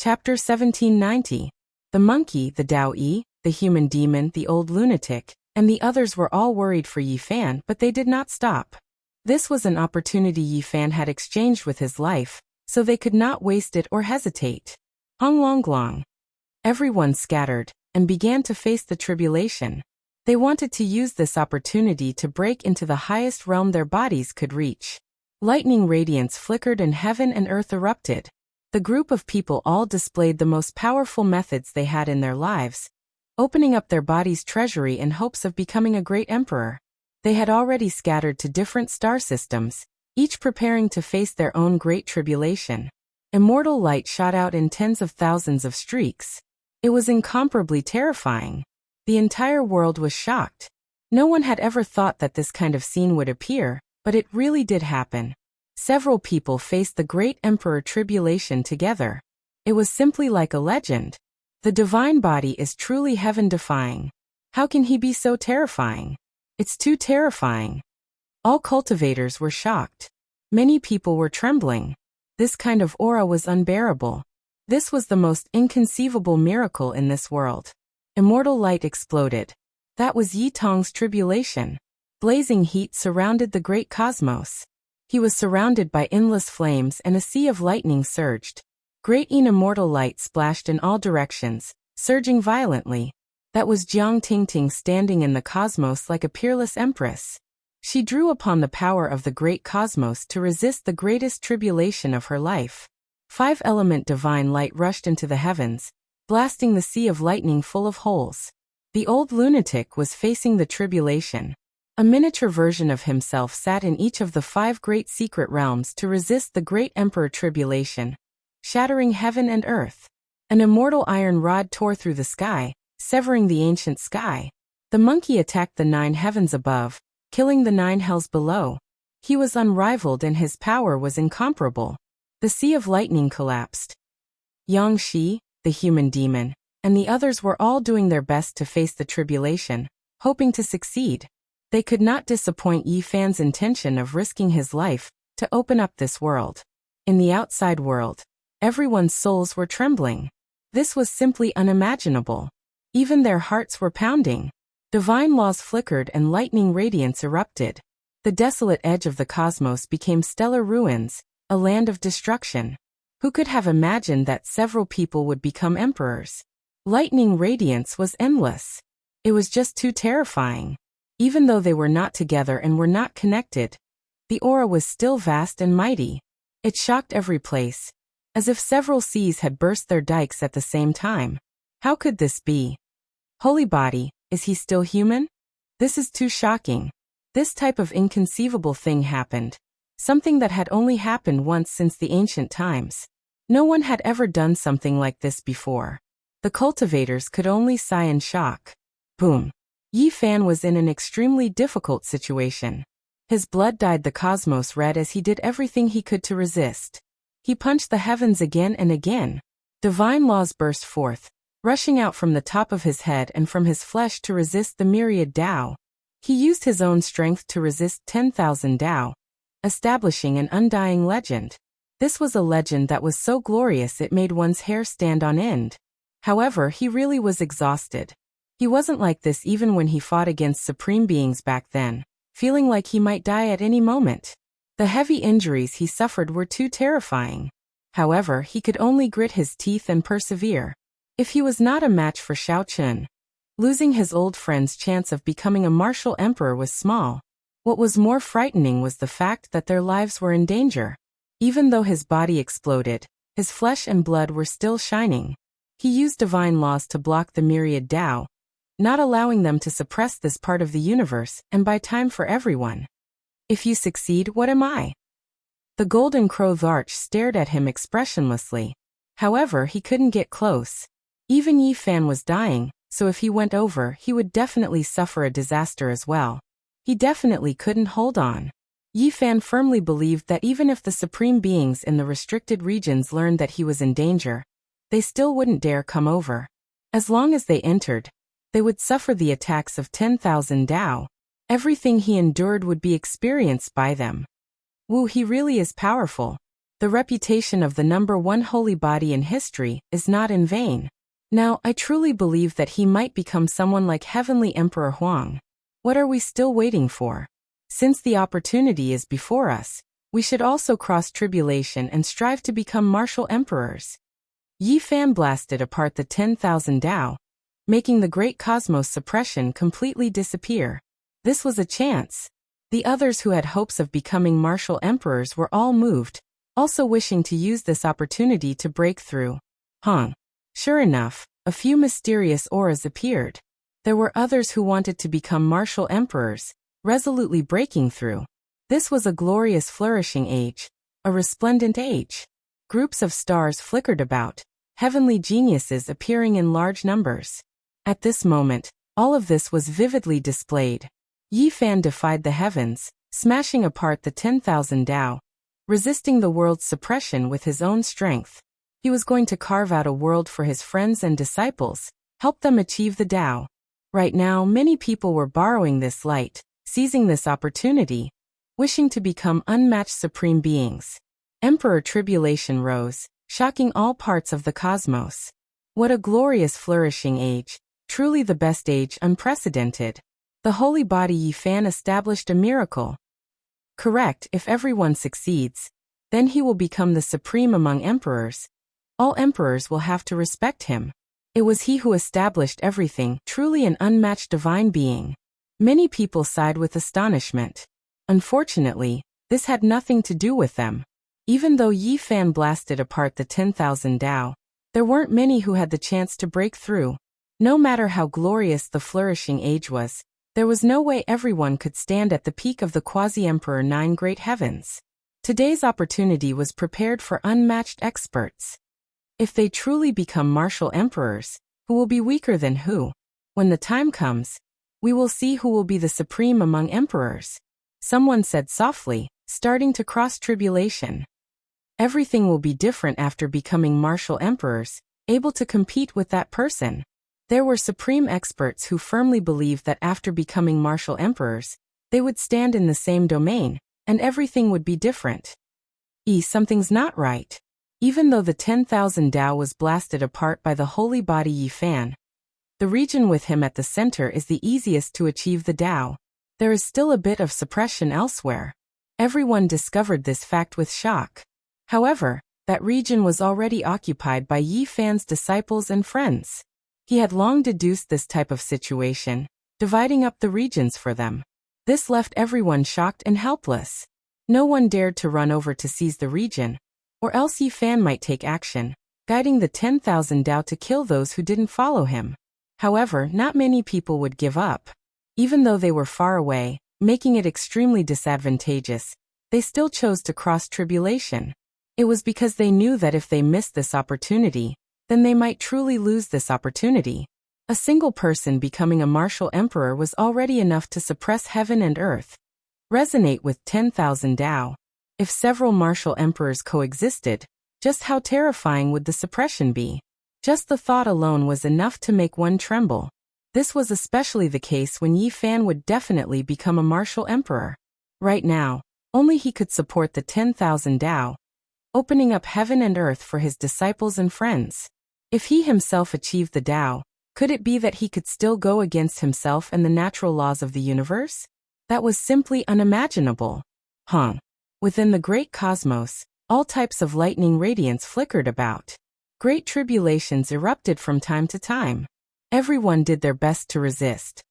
Chapter 1790. The monkey, the Dao-yi, the human demon, the old lunatic, and the others were all worried for Yi Fan, but they did not stop. This was an opportunity Yi Fan had exchanged with his life, so they could not waste it or hesitate. Hong Long Long. Everyone scattered, and began to face the tribulation. They wanted to use this opportunity to break into the highest realm their bodies could reach. Lightning radiance flickered and heaven and earth erupted. The group of people all displayed the most powerful methods they had in their lives, opening up their body's treasury in hopes of becoming a great emperor. They had already scattered to different star systems, each preparing to face their own great tribulation. Immortal light shot out in tens of thousands of streaks. It was incomparably terrifying. The entire world was shocked. No one had ever thought that this kind of scene would appear, but it really did happen. Several people faced the great emperor tribulation together. It was simply like a legend. The divine body is truly heaven-defying. How can he be so terrifying? It's too terrifying. All cultivators were shocked. Many people were trembling. This kind of aura was unbearable. This was the most inconceivable miracle in this world. Immortal light exploded. That was Yi Tong's tribulation. Blazing heat surrounded the great cosmos. He was surrounded by endless flames and a sea of lightning surged. Great immortal light splashed in all directions, surging violently. That was Jiang Tingting standing in the cosmos like a peerless empress. She drew upon the power of the great cosmos to resist the greatest tribulation of her life. Five-element divine light rushed into the heavens, blasting the sea of lightning full of holes. The old lunatic was facing the tribulation. A miniature version of himself sat in each of the 5 great secret realms to resist the great emperor tribulation, shattering heaven and earth. An immortal iron rod tore through the sky, severing the ancient sky. The monkey attacked the 9 heavens above, killing the 9 hells below. He was unrivaled and his power was incomparable. The sea of lightning collapsed. Yang Shi, the human demon, and the others were all doing their best to face the tribulation, hoping to succeed. They could not disappoint Yi Fan's intention of risking his life to open up this world. In the outside world, everyone's souls were trembling. This was simply unimaginable. Even their hearts were pounding. Divine laws flickered and lightning radiance erupted. The desolate edge of the cosmos became stellar ruins, a land of destruction. Who could have imagined that several people would become emperors? Lightning radiance was endless. It was just too terrifying. Even though they were not together and were not connected, the aura was still vast and mighty. It shocked every place, as if several seas had burst their dikes at the same time. How could this be? Holy body, is he still human? This is too shocking. This type of inconceivable thing happened. Something that had only happened once since the ancient times. No one had ever done something like this before. The cultivators could only sigh in shock. Boom. Yi Fan was in an extremely difficult situation. His blood dyed the cosmos red as he did everything he could to resist. He punched the heavens again and again. Divine laws burst forth, rushing out from the top of his head and from his flesh to resist the myriad Tao. He used his own strength to resist 10,000 Tao, establishing an undying legend. This was a legend that was so glorious it made one's hair stand on end. However, he really was exhausted. He wasn't like this even when he fought against supreme beings back then, feeling like he might die at any moment. The heavy injuries he suffered were too terrifying. However, he could only grit his teeth and persevere. If he was not a match for Shao Chun, losing his old friend's chance of becoming a martial emperor was small. What was more frightening was the fact that their lives were in danger. Even though his body exploded, his flesh and blood were still shining. He used divine laws to block the myriad Tao, not allowing them to suppress this part of the universe and buy time for everyone. If you succeed, what am I? The golden crow's arch stared at him expressionlessly. However, he couldn't get close. Even Yi Fan was dying, so if he went over, he would definitely suffer a disaster as well. He definitely couldn't hold on. Yi Fan firmly believed that even if the supreme beings in the restricted regions learned that he was in danger, they still wouldn't dare come over. As long as they entered, they would suffer the attacks of 10,000 Tao. Everything he endured would be experienced by them. Wu, he really is powerful. The reputation of the #1 holy body in history is not in vain. Now, I truly believe that he might become someone like Heavenly Emperor Huang. What are we still waiting for? Since the opportunity is before us, we should also cross tribulation and strive to become martial emperors. Yi Fan blasted apart the 10,000 Tao, making the great cosmos suppression completely disappear. This was a chance. The others who had hopes of becoming martial emperors were all moved, also wishing to use this opportunity to break through. Sure enough, a few mysterious auras appeared. There were others who wanted to become martial emperors, resolutely breaking through. This was a glorious flourishing age, a resplendent age. Groups of stars flickered about, heavenly geniuses appearing in large numbers. At this moment, all of this was vividly displayed. Yi Fan defied the heavens, smashing apart the 10,000 Tao, resisting the world's suppression with his own strength. He was going to carve out a world for his friends and disciples, help them achieve the Tao. Right now, many people were borrowing this light, seizing this opportunity, wishing to become unmatched supreme beings. Emperor Tribulation rose, shocking all parts of the cosmos. What a glorious flourishing age, truly the best age, unprecedented. The holy body Yi Fan established a miracle. Correct, if everyone succeeds, then he will become the supreme among emperors. All emperors will have to respect him. It was he who established everything, truly an unmatched divine being. Many people sighed with astonishment. Unfortunately, this had nothing to do with them. Even though Yi Fan blasted apart the 10,000 Tao, there weren't many who had the chance to break through. No matter how glorious the flourishing age was, there was no way everyone could stand at the peak of the Quasi-Emperor Nine Great Heavens. Today's opportunity was prepared for unmatched experts. If they truly become martial emperors, who will be weaker than who? When the time comes, we will see who will be the supreme among emperors. Someone said softly, starting to cross tribulation. Everything will be different after becoming martial emperors, able to compete with that person. There were supreme experts who firmly believed that after becoming martial emperors, they would stand in the same domain, and everything would be different. Something's not right. Even though the 10,000 Tao was blasted apart by the holy body Yi Fan, the region with him at the center is the easiest to achieve the Tao. There is still a bit of suppression elsewhere. Everyone discovered this fact with shock. However, that region was already occupied by Yi Fan's disciples and friends. He had long deduced this type of situation, dividing up the regions for them. This left everyone shocked and helpless. No one dared to run over to seize the region, or else Yi Fan might take action, guiding the 10,000 Tao to kill those who didn't follow him. However, not many people would give up. Even though they were far away, making it extremely disadvantageous, they still chose to cross tribulation. It was because they knew that if they missed this opportunity, then they might truly lose this opportunity. A single person becoming a martial emperor was already enough to suppress heaven and earth. Resonate with 10,000 Tao. If several martial emperors coexisted, just how terrifying would the suppression be? Just the thought alone was enough to make one tremble. This was especially the case when Yi Fan would definitely become a martial emperor. Right now, only he could support the 10,000 Tao, opening up heaven and earth for his disciples and friends. If he himself achieved the Tao, could it be that he could still go against himself and the natural laws of the universe? That was simply unimaginable. Within the great cosmos, all types of lightning radiance flickered about. Great tribulations erupted from time to time. Everyone did their best to resist.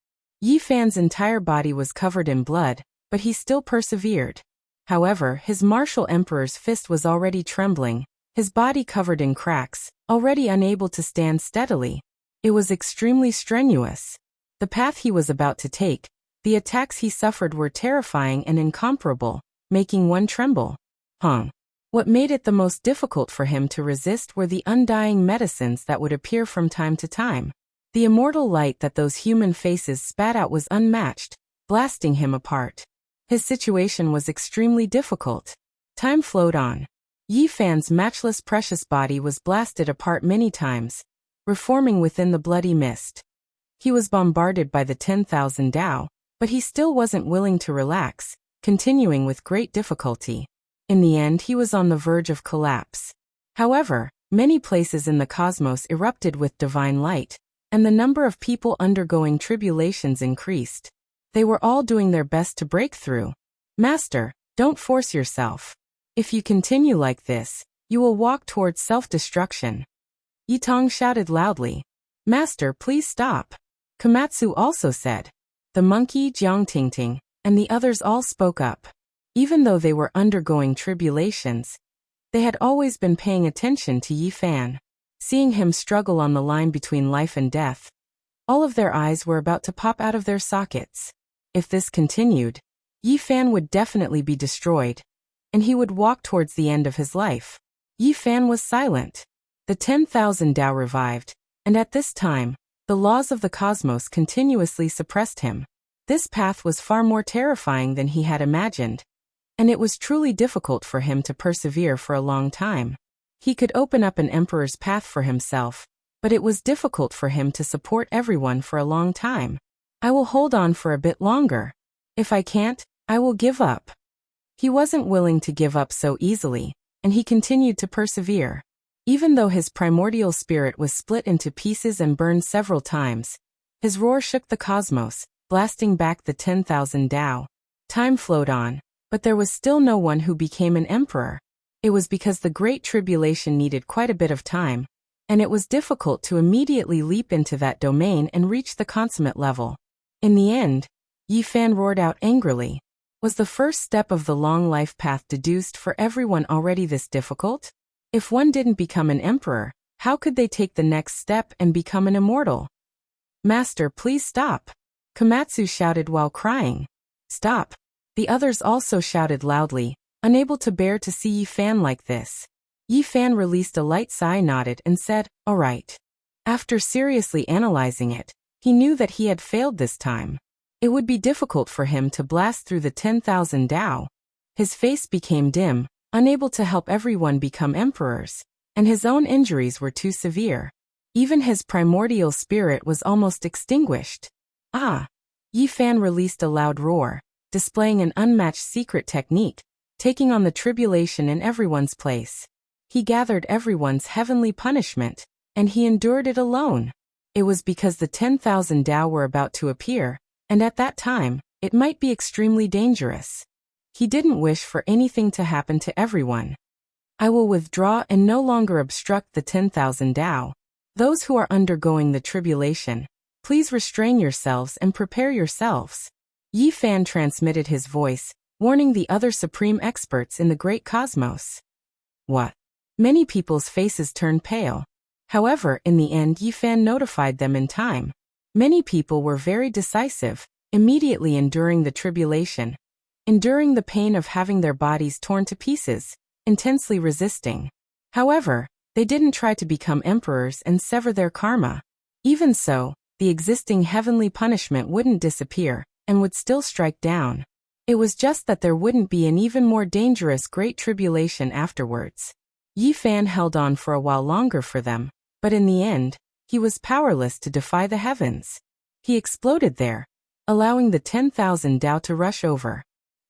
Yi Fan's entire body was covered in blood, but he still persevered. However, his martial emperor's fist was already trembling, his body covered in cracks, already unable to stand steadily. It was extremely strenuous. The path he was about to take, the attacks he suffered were terrifying and incomparable, making one tremble. What made it the most difficult for him to resist were the undying medicines that would appear from time to time. The immortal light that those human faces spat out was unmatched, blasting him apart. His situation was extremely difficult. Time flowed on. Yi Fan's matchless precious body was blasted apart many times, reforming within the bloody mist. He was bombarded by the 10,000 Tao, but he still wasn't willing to relax, continuing with great difficulty. In the end, he was on the verge of collapse. However, many places in the cosmos erupted with divine light, and the number of people undergoing tribulations increased. They were all doing their best to break through. Master, don't force yourself. If you continue like this, you will walk towards self-destruction. Yitong shouted loudly. Master, please stop. Komatsu also said. The monkey, Jiangtingting, and the others all spoke up. Even though they were undergoing tribulations, they had always been paying attention to Yi Fan. Seeing him struggle on the line between life and death, all of their eyes were about to pop out of their sockets. If this continued, Yi Fan would definitely be destroyed, and he would walk towards the end of his life. Yi Fan was silent. The 10,000 Tao revived, and at this time, the laws of the cosmos continuously suppressed him. This path was far more terrifying than he had imagined, and it was truly difficult for him to persevere for a long time. He could open up an emperor's path for himself, but it was difficult for him to support everyone for a long time. I will hold on for a bit longer. If I can't, I will give up. He wasn't willing to give up so easily, and he continued to persevere. Even though his primordial spirit was split into pieces and burned several times, his roar shook the cosmos, blasting back the 10,000 Tao. Time flowed on, but there was still no one who became an emperor. It was because the Great Tribulation needed quite a bit of time, and it was difficult to immediately leap into that domain and reach the consummate level. In the end, Yi Fan roared out angrily. Was the first step of the long life path deduced for everyone already this difficult? If one didn't become an emperor, how could they take the next step and become an immortal? Master, please stop. Komatsu shouted while crying. Stop. The others also shouted loudly, unable to bear to see Yi Fan like this. Yi Fan released a light sigh, nodded, and said, all right. After seriously analyzing it, he knew that he had failed this time. It would be difficult for him to blast through the 10,000 Tao. His face became dim, unable to help everyone become emperors, and his own injuries were too severe. Even his primordial spirit was almost extinguished. Ah! Yi Fan released a loud roar, displaying an unmatched secret technique, taking on the tribulation in everyone's place. He gathered everyone's heavenly punishment, and he endured it alone. It was because the 10,000 Tao were about to appear, and at that time, it might be extremely dangerous. He didn't wish for anything to happen to everyone. I will withdraw and no longer obstruct the 10,000 Tao. Those who are undergoing the tribulation, please restrain yourselves and prepare yourselves. Yi Fan transmitted his voice, warning the other supreme experts in the great cosmos. What? Many people's faces turned pale. However, in the end, Yi Fan notified them in time. Many people were very decisive, immediately enduring the tribulation, enduring the pain of having their bodies torn to pieces, intensely resisting. However, they didn't try to become emperors and sever their karma. Even so, the existing heavenly punishment wouldn't disappear, and would still strike down. It was just that there wouldn't be an even more dangerous great tribulation afterwards. Yi Fan held on for a while longer for them, but in the end, he was powerless to defy the heavens. He exploded there, allowing the 10,000 Tao to rush over.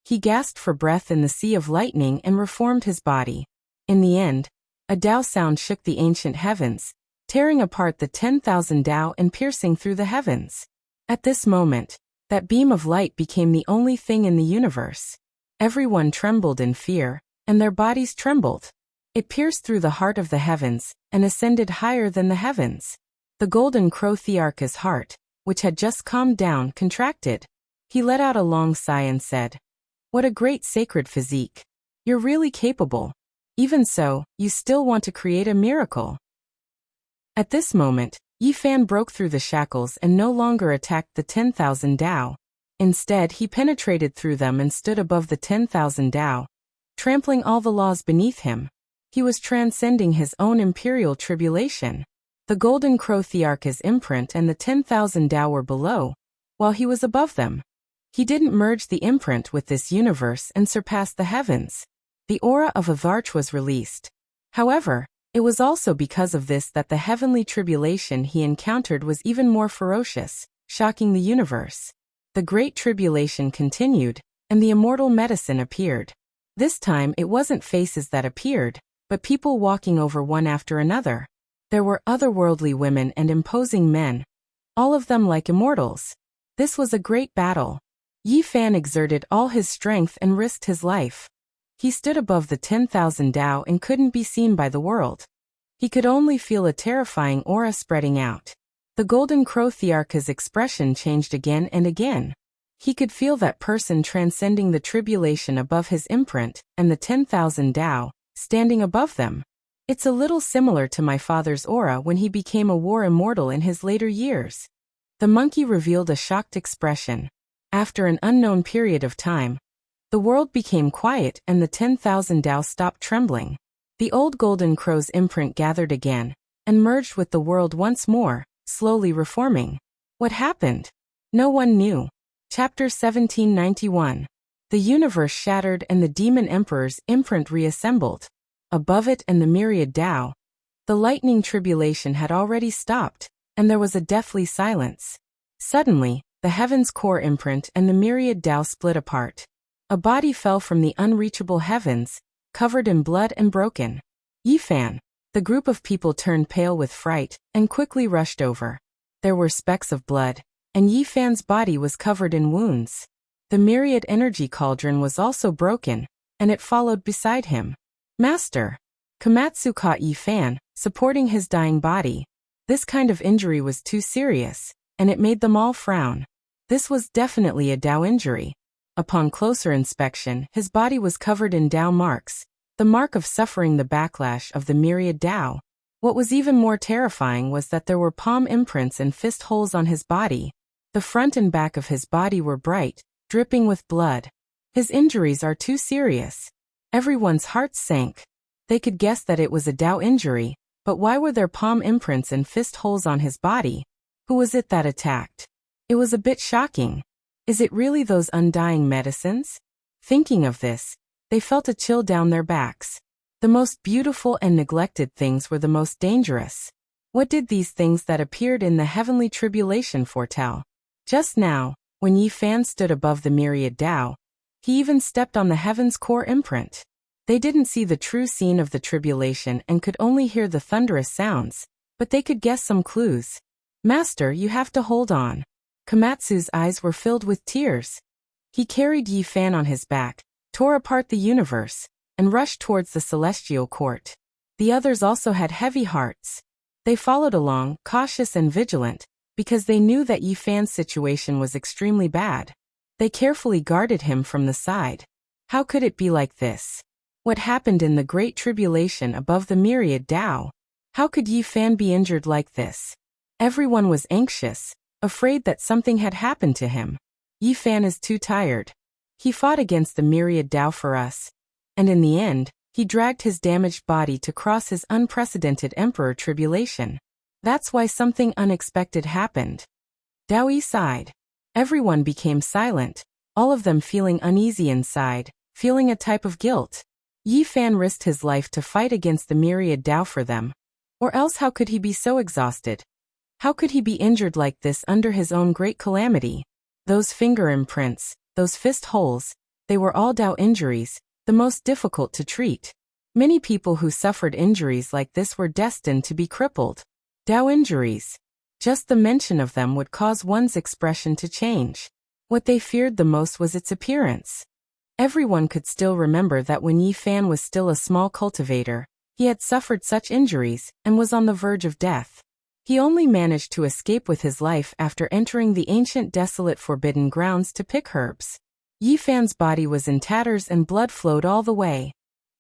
He gasped for breath in the sea of lightning and reformed his body. In the end, a Tao sound shook the ancient heavens, tearing apart the 10,000 Tao and piercing through the heavens. At this moment, that beam of light became the only thing in the universe. Everyone trembled in fear, and their bodies trembled. It pierced through the heart of the heavens, and ascended higher than the heavens. The golden crow Thearcha's heart, which had just calmed down, contracted. He let out a long sigh and said, "What a great sacred physique. You're really capable. Even so, you still want to create a miracle." At this moment, Yi Fan broke through the shackles and no longer attacked the 10,000 Tao. Instead, he penetrated through them and stood above the 10,000 Tao, trampling all the laws beneath him. He was transcending his own imperial tribulation. The golden crow Thearcha's imprint and the 10,000 Tao were below, while he was above them. He didn't merge the imprint with this universe and surpass the heavens. The aura of Avarch was released. However, it was also because of this that the heavenly tribulation he encountered was even more ferocious, shocking the universe. The great tribulation continued, and the immortal medicine appeared. This time it wasn't faces that appeared, but people walking over one after another. There were otherworldly women and imposing men, all of them like immortals. This was a great battle. Yi Fan exerted all his strength and risked his life. He stood above the 10,000 Dao and couldn't be seen by the world. He could only feel a terrifying aura spreading out. The golden crow Thearka's expression changed again and again. He could feel that person transcending the tribulation above his imprint, and the 10,000 Dao, standing above them. It's a little similar to my father's aura when he became a war immortal in his later years. The monkey revealed a shocked expression. After an unknown period of time, the world became quiet and the 10,000 Dao stopped trembling. The old golden crow's imprint gathered again, and merged with the world once more, slowly reforming. What happened? No one knew. Chapter 1791. The universe shattered and the demon emperor's imprint reassembled. Above it and the myriad Dao, the lightning tribulation had already stopped, and there was a deathly silence. Suddenly, the heaven's core imprint and the myriad Dao split apart. A body fell from the unreachable heavens, covered in blood and broken. Yi Fan. The group of people turned pale with fright, and quickly rushed over. There were specks of blood, and Yi Fan's body was covered in wounds. The myriad energy cauldron was also broken, and it followed beside him. Master. Komatsu caught Yi Fan, supporting his dying body. This kind of injury was too serious, and it made them all frown. This was definitely a Dao injury. Upon closer inspection, his body was covered in Dao marks, the mark of suffering the backlash of the myriad Dao. What was even more terrifying was that there were palm imprints and fist holes on his body. The front and back of his body were bright, dripping with blood. His injuries are too serious. Everyone's hearts sank. They could guess that it was a Dao injury, but why were there palm imprints and fist holes on his body? Who was it that attacked? It was a bit shocking. Is it really those undying medicines? Thinking of this, they felt a chill down their backs. The most beautiful and neglected things were the most dangerous. What did these things that appeared in the heavenly tribulation foretell? Just now, when Yi Fan stood above the myriad Dao, he even stepped on the heaven's core imprint. They didn't see the true scene of the tribulation and could only hear the thunderous sounds, but they could guess some clues. Master, you have to hold on. Komatsu's eyes were filled with tears. He carried Yi Fan on his back, tore apart the universe, and rushed towards the celestial court. The others also had heavy hearts. They followed along, cautious and vigilant, because they knew that Yi Fan's situation was extremely bad. They carefully guarded him from the side. How could it be like this? What happened in the great tribulation above the myriad Dao? How could Yi Fan be injured like this? Everyone was anxious, afraid that something had happened to him. Yi Fan is too tired. He fought against the myriad Dao for us. And in the end, he dragged his damaged body to cross his unprecedented emperor tribulation. That's why something unexpected happened. Dao Yi sighed. Everyone became silent, all of them feeling uneasy inside, feeling a type of guilt. Yi Fan risked his life to fight against the myriad Dao for them. Or else how could he be so exhausted? How could he be injured like this under his own great calamity? Those finger imprints, those fist holes, they were all Dao injuries, the most difficult to treat. Many people who suffered injuries like this were destined to be crippled. Dao injuries. Just the mention of them would cause one's expression to change. What they feared the most was its appearance. Everyone could still remember that when Yi Fan was still a small cultivator, he had suffered such injuries and was on the verge of death. He only managed to escape with his life after entering the ancient desolate forbidden grounds to pick herbs. Yi Fan's body was in tatters and blood flowed all the way.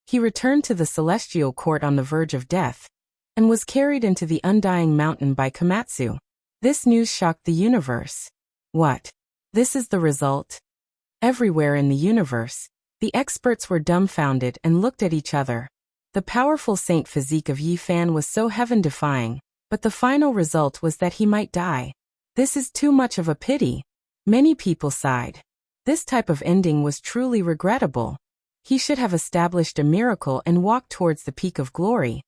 He returned to the celestial court on the verge of death, and was carried into the undying mountain by Komatsu. This news shocked the universe. What? This is the result? Everywhere in the universe, the experts were dumbfounded and looked at each other. The powerful saint physique of Yi Fan was so heaven-defying, but the final result was that he might die. This is too much of a pity. Many people sighed. This type of ending was truly regrettable. He should have established a miracle and walked towards the peak of glory.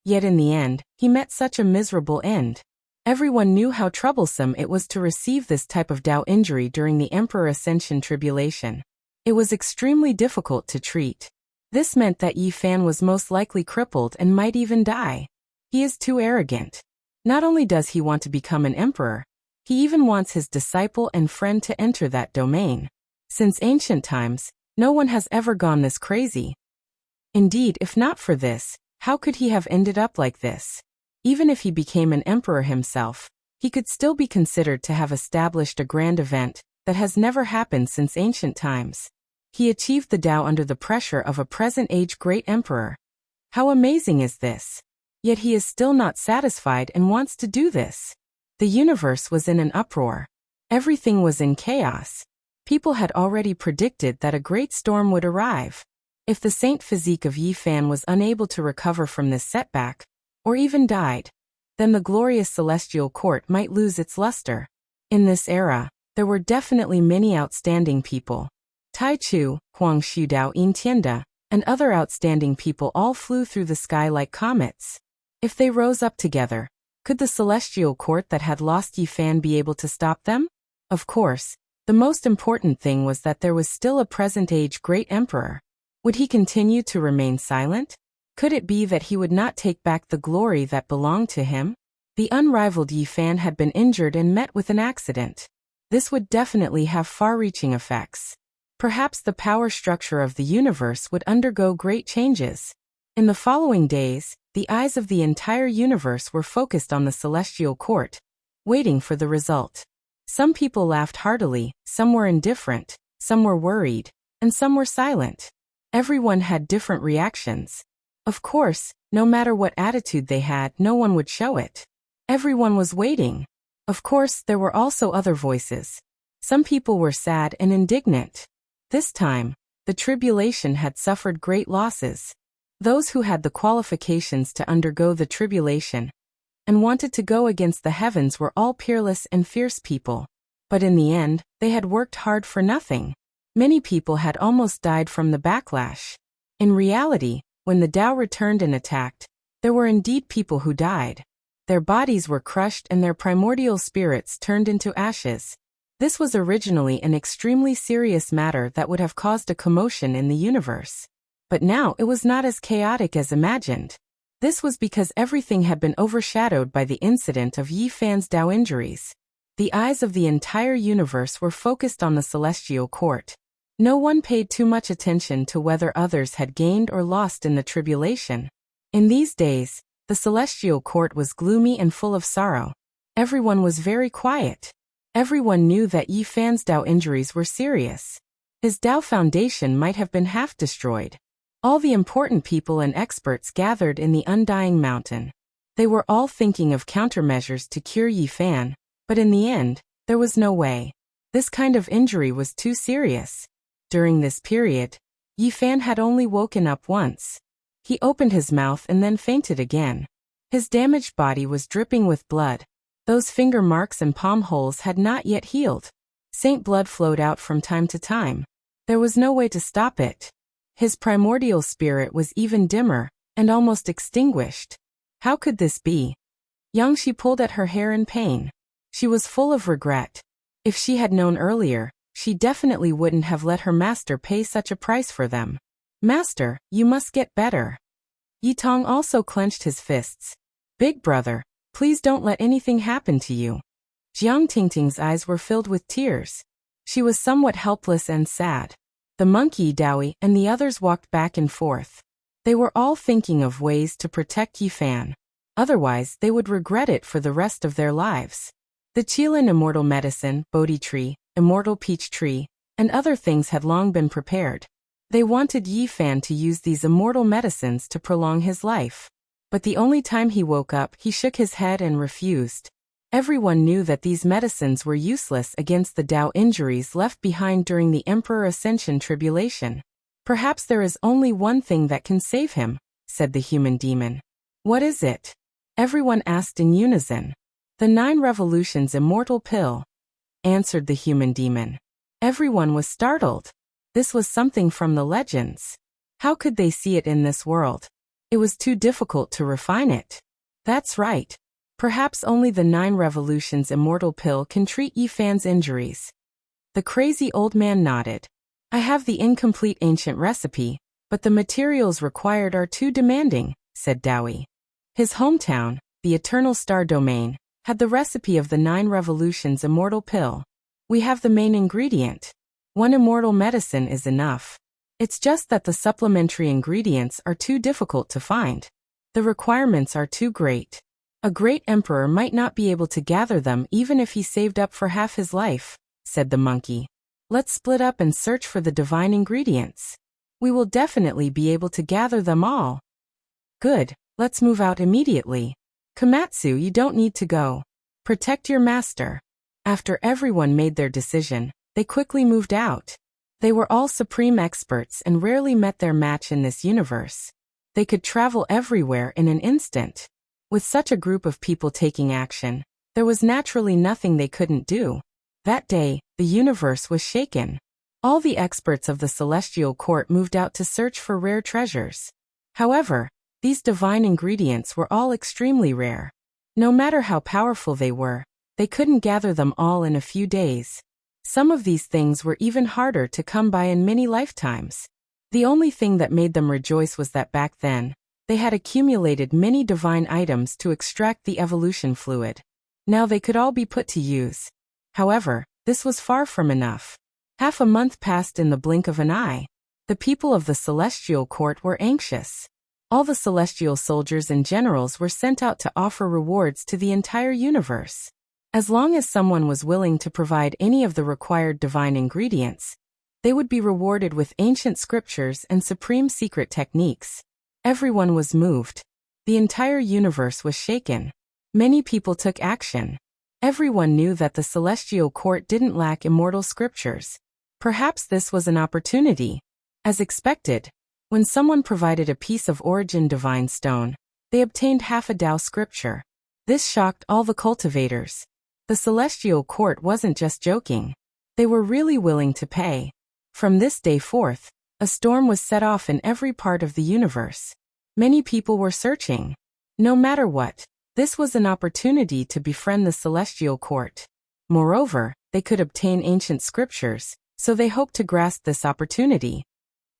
Yet in the end, he met such a miserable end. Everyone knew how troublesome it was to receive this type of Dao injury during the Emperor Ascension tribulation. It was extremely difficult to treat. This meant that Yi Fan was most likely crippled and might even die. He is too arrogant. Not only does he want to become an emperor, he even wants his disciple and friend to enter that domain. Since ancient times, no one has ever gone this crazy. Indeed, if not for this, how could he have ended up like this? Even if he became an emperor himself, he could still be considered to have established a grand event that has never happened since ancient times. He achieved the Tao under the pressure of a present-age great emperor. How amazing is this? Yet he is still not satisfied and wants to do this. The universe was in an uproar. Everything was in chaos. People had already predicted that a great storm would arrive. If the saint physique of Yi Fan was unable to recover from this setback, or even died, then the glorious celestial court might lose its luster. In this era, there were definitely many outstanding people. Tai Chu, Huang Xudao Yin Tianda, and other outstanding people all flew through the sky like comets. If they rose up together, could the celestial court that had lost Yi Fan be able to stop them? Of course, the most important thing was that there was still a present-age great emperor. Would he continue to remain silent? Could it be that he would not take back the glory that belonged to him? The unrivaled Yi Fan had been injured and met with an accident. This would definitely have far-reaching effects. Perhaps the power structure of the universe would undergo great changes. In the following days, the eyes of the entire universe were focused on the celestial court, waiting for the result. Some people laughed heartily, some were indifferent, some were worried, and some were silent. Everyone had different reactions. Of course, no matter what attitude they had, no one would show it. Everyone was waiting. Of course, there were also other voices. Some people were sad and indignant. This time, the tribulation had suffered great losses. Those who had the qualifications to undergo the tribulation and wanted to go against the heavens were all peerless and fierce people. But in the end, they had worked hard for nothing. Many people had almost died from the backlash. In reality, when the Tao returned and attacked, there were indeed people who died. Their bodies were crushed and their primordial spirits turned into ashes. This was originally an extremely serious matter that would have caused a commotion in the universe. But now it was not as chaotic as imagined. This was because everything had been overshadowed by the incident of Yi Fan's Tao injuries. The eyes of the entire universe were focused on the celestial court. No one paid too much attention to whether others had gained or lost in the tribulation. In these days, the celestial court was gloomy and full of sorrow. Everyone was very quiet. Everyone knew that Yi Fan's Tao injuries were serious. His Tao foundation might have been half destroyed. All the important people and experts gathered in the Undying Mountain. They were all thinking of countermeasures to cure Yi Fan, but in the end, there was no way. This kind of injury was too serious. During this period, Yi Fan had only woken up once. He opened his mouth and then fainted again. His damaged body was dripping with blood. Those finger marks and palm holes had not yet healed. Saint blood flowed out from time to time. There was no way to stop it. His primordial spirit was even dimmer, and almost extinguished. How could this be? Yangshi pulled at her hair in pain. She was full of regret. If she had known earlier, she definitely wouldn't have let her master pay such a price for them. Master, you must get better. Yi Tong also clenched his fists. Big brother, please don't let anything happen to you. Jiang Tingting's eyes were filled with tears. She was somewhat helpless and sad. The monkey Dowie and the others walked back and forth. They were all thinking of ways to protect Yi Fan. Otherwise, they would regret it for the rest of their lives. The Qilin immortal medicine, Bodhi tree, immortal peach tree, and other things had long been prepared. They wanted Yi Fan to use these immortal medicines to prolong his life. But the only time he woke up, he shook his head and refused. Everyone knew that these medicines were useless against the Tao injuries left behind during the Emperor Ascension tribulation. Perhaps there is only one thing that can save him, said the human demon. What is it? Everyone asked in unison. The 9 revolutions immortal pill, answered the human demon. Everyone was startled. This was something from the legends. How could they see it in this world? It was too difficult to refine it. That's right. Perhaps only the 9 revolutions immortal pill can treat Yi Fan's injuries. The crazy old man nodded. I have the incomplete ancient recipe, But the materials required are too demanding, said Dowie. His hometown, the Eternal Star Domain, had the recipe of the 9 Revolutions immortal pill. We have the main ingredient. One immortal medicine is enough. It's just that the supplementary ingredients are too difficult to find. The requirements are too great. A great emperor might not be able to gather them even if he saved up for half his life, said the monkey. Let's split up and search for the divine ingredients. We will definitely be able to gather them all. Good, let's move out immediately. Komatsu, you don't need to go. Protect your master. After everyone made their decision, they quickly moved out. They were all supreme experts and rarely met their match in this universe. They could travel everywhere in an instant. With such a group of people taking action, there was naturally nothing they couldn't do. That day, the universe was shaken. All the experts of the celestial court moved out to search for rare treasures. However, these divine ingredients were all extremely rare. No matter how powerful they were, they couldn't gather them all in a few days. Some of these things were even harder to come by in many lifetimes. The only thing that made them rejoice was that back then, they had accumulated many divine items to extract the evolution fluid. Now they could all be put to use. However, this was far from enough. Half a month passed in the blink of an eye. The people of the celestial court were anxious. All the celestial soldiers and generals were sent out to offer rewards to the entire universe. As long as someone was willing to provide any of the required divine ingredients, they would be rewarded with ancient scriptures and supreme secret techniques. Everyone was moved. The entire universe was shaken. Many people took action. Everyone knew that the celestial court didn't lack immortal scriptures. Perhaps this was an opportunity. As expected, when someone provided a piece of origin divine stone, they obtained half a Tao scripture. This shocked all the cultivators. The celestial court wasn't just joking. They were really willing to pay. From this day forth, a storm was set off in every part of the universe. Many people were searching. No matter what, this was an opportunity to befriend the celestial court. Moreover, they could obtain ancient scriptures, so they hoped to grasp this opportunity.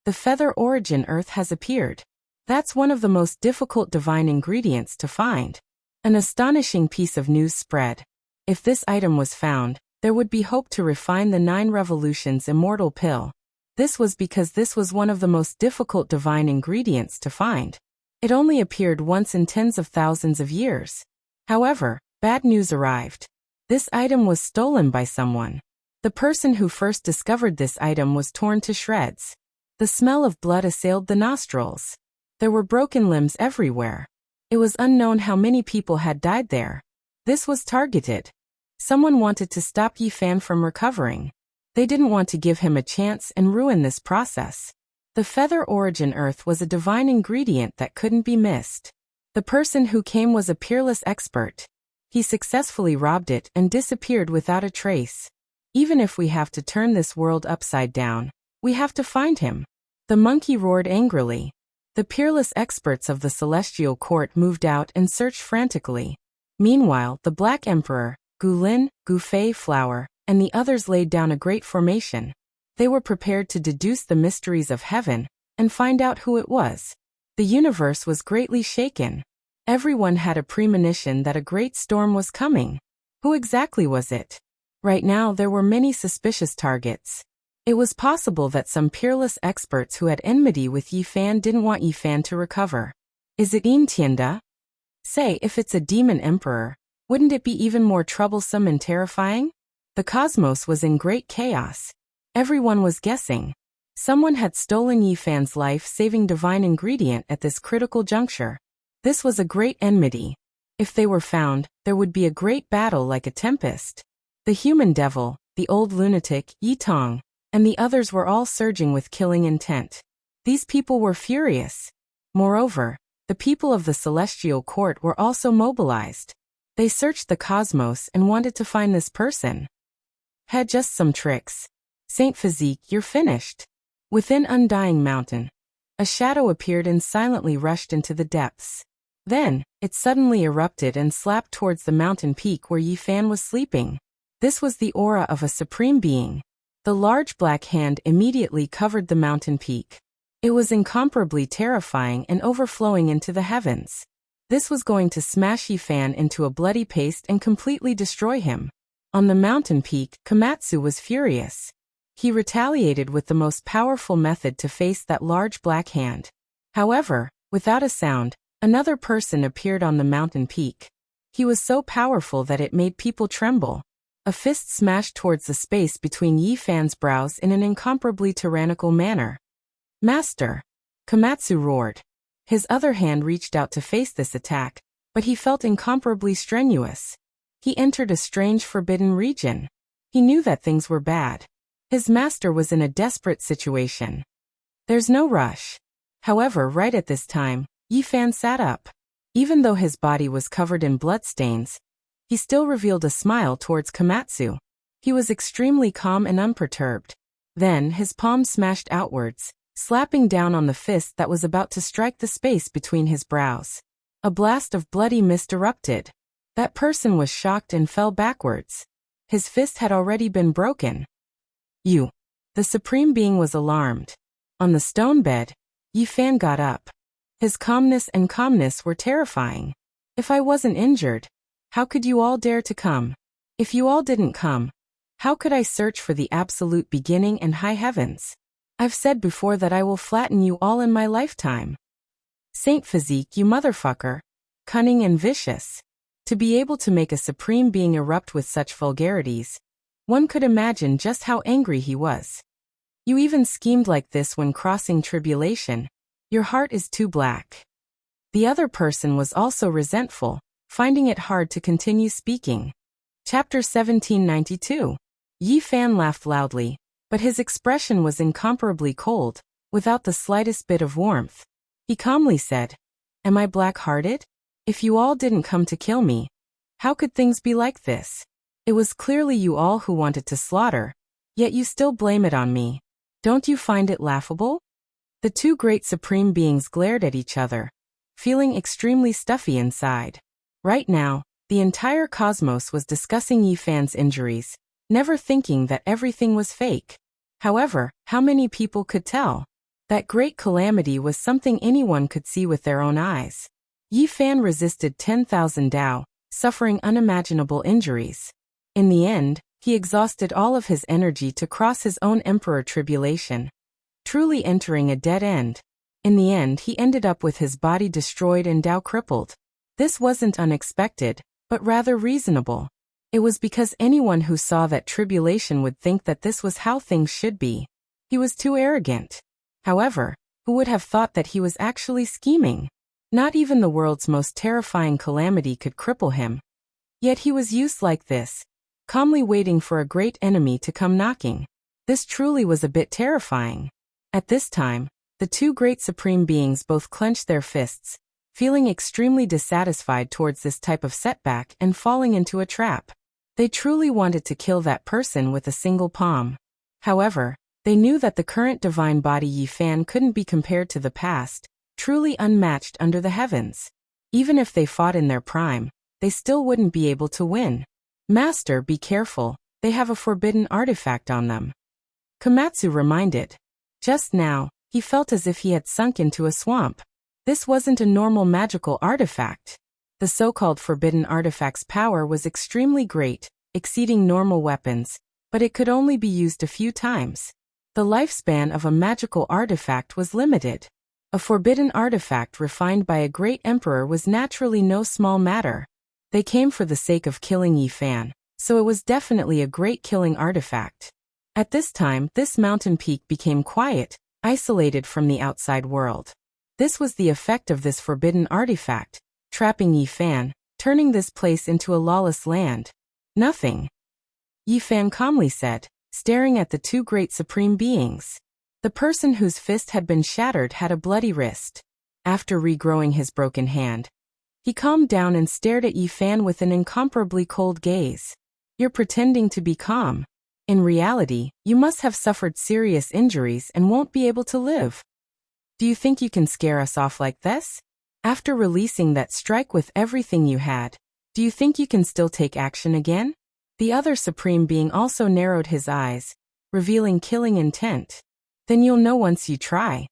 The feather origin earth has appeared. That's one of the most difficult divine ingredients to find. An astonishing piece of news spread. If this item was found, there would be hope to refine the 9 Revolutions immortal pill. This was because this was one of the most difficult divine ingredients to find. It only appeared once in tens of thousands of years. However, bad news arrived. This item was stolen by someone. The person who first discovered this item was torn to shreds. The smell of blood assailed the nostrils. There were broken limbs everywhere. It was unknown how many people had died there. This was targeted. Someone wanted to stop Yifan from recovering. They didn't want to give him a chance and ruin this process. The feather origin earth was a divine ingredient that couldn't be missed. The person who came was a peerless expert. He successfully robbed it and disappeared without a trace. Even if we have to turn this world upside down, we have to find him. The monkey roared angrily. The peerless experts of the celestial court moved out and searched frantically. Meanwhile, the Black Emperor, Gulin, Gufei Flower, and the others laid down a great formation. They were prepared to deduce the mysteries of heaven and find out who it was. The universe was greatly shaken. Everyone had a premonition that a great storm was coming. Who exactly was it? Right now there were many suspicious targets. It was possible that some peerless experts who had enmity with Yifan didn't want Yifan to recover. Is it Yin Tianda? Say, if it's a demon emperor, wouldn't it be even more troublesome and terrifying? The cosmos was in great chaos. Everyone was guessing. Someone had stolen Yifan's life-saving divine ingredient at this critical juncture. This was a great enmity. If they were found, there would be a great battle like a tempest. The human devil, the old lunatic, Yi Tong, and the others were all surging with killing intent. These people were furious. Moreover, the people of the celestial court were also mobilized. They searched the cosmos and wanted to find this person. Had just some tricks. Saint Physique, you're finished. Within Undying Mountain, a shadow appeared and silently rushed into the depths. Then, it suddenly erupted and slapped towards the mountain peak where Yifan was sleeping. This was the aura of a supreme being. The large black hand immediately covered the mountain peak. It was incomparably terrifying and overflowing into the heavens. This was going to smash Yifan into a bloody paste and completely destroy him. On the mountain peak, Komatsu was furious. He retaliated with the most powerful method to face that large black hand. However, without a sound, another person appeared on the mountain peak. He was so powerful that it made people tremble. A fist smashed towards the space between Yifan's brows in an incomparably tyrannical manner. "Master!" Komatsu roared. His other hand reached out to face this attack, but he felt incomparably strenuous. He entered a strange forbidden region. He knew that things were bad. His master was in a desperate situation. There's no rush. However, right at this time, Yifan sat up. Even though his body was covered in bloodstains, he still revealed a smile towards Komatsu. He was extremely calm and unperturbed. Then his palm smashed outwards, slapping down on the fist that was about to strike the space between his brows. A blast of bloody mist erupted. That person was shocked and fell backwards. His fist had already been broken. "You!" The Supreme Being was alarmed. On the stone bed, Yifan got up. His calmness were terrifying. "If I wasn't injured, how could you all dare to come? If you all didn't come, how could I search for the absolute beginning and high heavens? I've said before that I will flatten you all in my lifetime. Saint Physique, you motherfucker. Cunning and vicious." To be able to make a Supreme Being erupt with such vulgarities, one could imagine just how angry he was. "You even schemed like this when crossing tribulation. Your heart is too black." The other person was also resentful, finding it hard to continue speaking. Chapter 1792. Yifan laughed loudly, but his expression was incomparably cold, without the slightest bit of warmth. He calmly said, "Am I black-hearted? If you all didn't come to kill me, how could things be like this? It was clearly you all who wanted to slaughter, yet you still blame it on me. Don't you find it laughable?" The two great Supreme Beings glared at each other, feeling extremely stuffy inside. Right now, the entire cosmos was discussing Yifan's injuries, never thinking that everything was fake. However, how many people could tell? That great calamity was something anyone could see with their own eyes. Yifan resisted 10,000 Dao, suffering unimaginable injuries. In the end, he exhausted all of his energy to cross his own emperor tribulation, truly entering a dead end. In the end, he ended up with his body destroyed and Dao crippled. This wasn't unexpected, but rather reasonable. It was because anyone who saw that tribulation would think that this was how things should be. He was too arrogant. However, who would have thought that he was actually scheming? Not even the world's most terrifying calamity could cripple him. Yet he was used like this, calmly waiting for a great enemy to come knocking. This truly was a bit terrifying. At this time, the two great Supreme Beings both clenched their fists, feeling extremely dissatisfied towards this type of setback and falling into a trap. They truly wanted to kill that person with a single palm. However, they knew that the current divine body Yifan couldn't be compared to the past, truly unmatched under the heavens. Even if they fought in their prime, they still wouldn't be able to win. "Master, be careful, they have a forbidden artifact on them," Komatsu reminded. Just now, he felt as if he had sunk into a swamp. This wasn't a normal magical artifact. The so-called forbidden artifact's power was extremely great, exceeding normal weapons, but it could only be used a few times. The lifespan of a magical artifact was limited. A forbidden artifact refined by a great emperor was naturally no small matter. They came for the sake of killing Yifan, so it was definitely a great killing artifact. At this time, this mountain peak became quiet, isolated from the outside world. This was the effect of this forbidden artifact, trapping Yifan, turning this place into a lawless land. "Nothing," Yifan calmly said, staring at the two great Supreme Beings. The person whose fist had been shattered had a bloody wrist. After regrowing his broken hand, he calmed down and stared at Yifan with an incomparably cold gaze. "You're pretending to be calm. In reality, you must have suffered serious injuries and won't be able to live. Do you think you can scare us off like this? After releasing that strike with everything you had, do you think you can still take action again?" The other Supreme Being also narrowed his eyes, revealing killing intent. "Then you'll know once you try."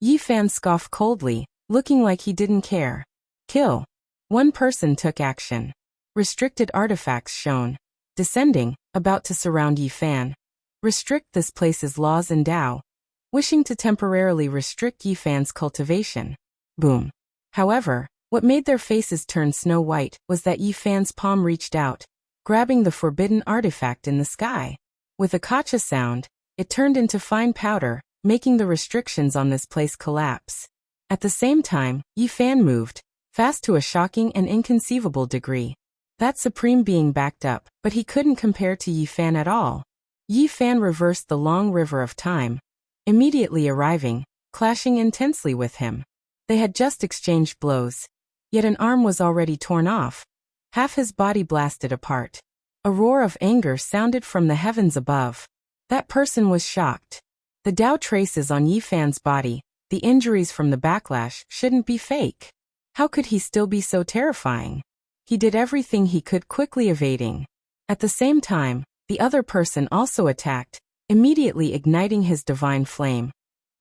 Yi Fan scoffed coldly, looking like he didn't care. Kill. One person took action. Restricted artifacts shown. Descending, about to surround Yi Fan. Restrict this place's laws and Tao. Wishing to temporarily restrict Yi Fan's cultivation. Boom. However, what made their faces turn snow white was that Yi Fan's palm reached out, grabbing the forbidden artifact in the sky. With a kacha sound, it turned into fine powder, making the restrictions on this place collapse. At the same time, Yi Fan moved, fast to a shocking and inconceivable degree. That supreme being backed up, but he couldn't compare to Yi Fan at all. Yi Fan reversed the long river of time, immediately arriving, clashing intensely with him. They had just exchanged blows. Yet an arm was already torn off. Half his body blasted apart. A roar of anger sounded from the heavens above. That person was shocked. The Tao traces on Yi Fan's body, the injuries from the backlash, shouldn't be fake. How could he still be so terrifying? He did everything he could, quickly evading. At the same time, the other person also attacked, immediately igniting his divine flame,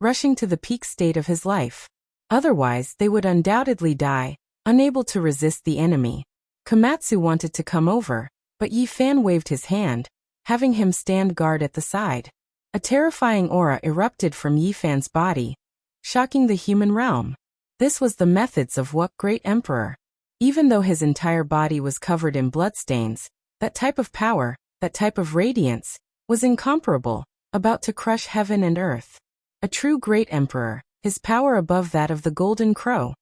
rushing to the peak state of his life. Otherwise, they would undoubtedly die, unable to resist the enemy. Komatsu wanted to come over, but Yi Fan waved his hand, having him stand guard at the side. A terrifying aura erupted from Yi Fan's body, shocking the human realm. This was the methods of what great emperor. Even though his entire body was covered in bloodstains, that type of power, that type of radiance, was incomparable, about to crush heaven and earth. A true great emperor, his power above that of the golden crow.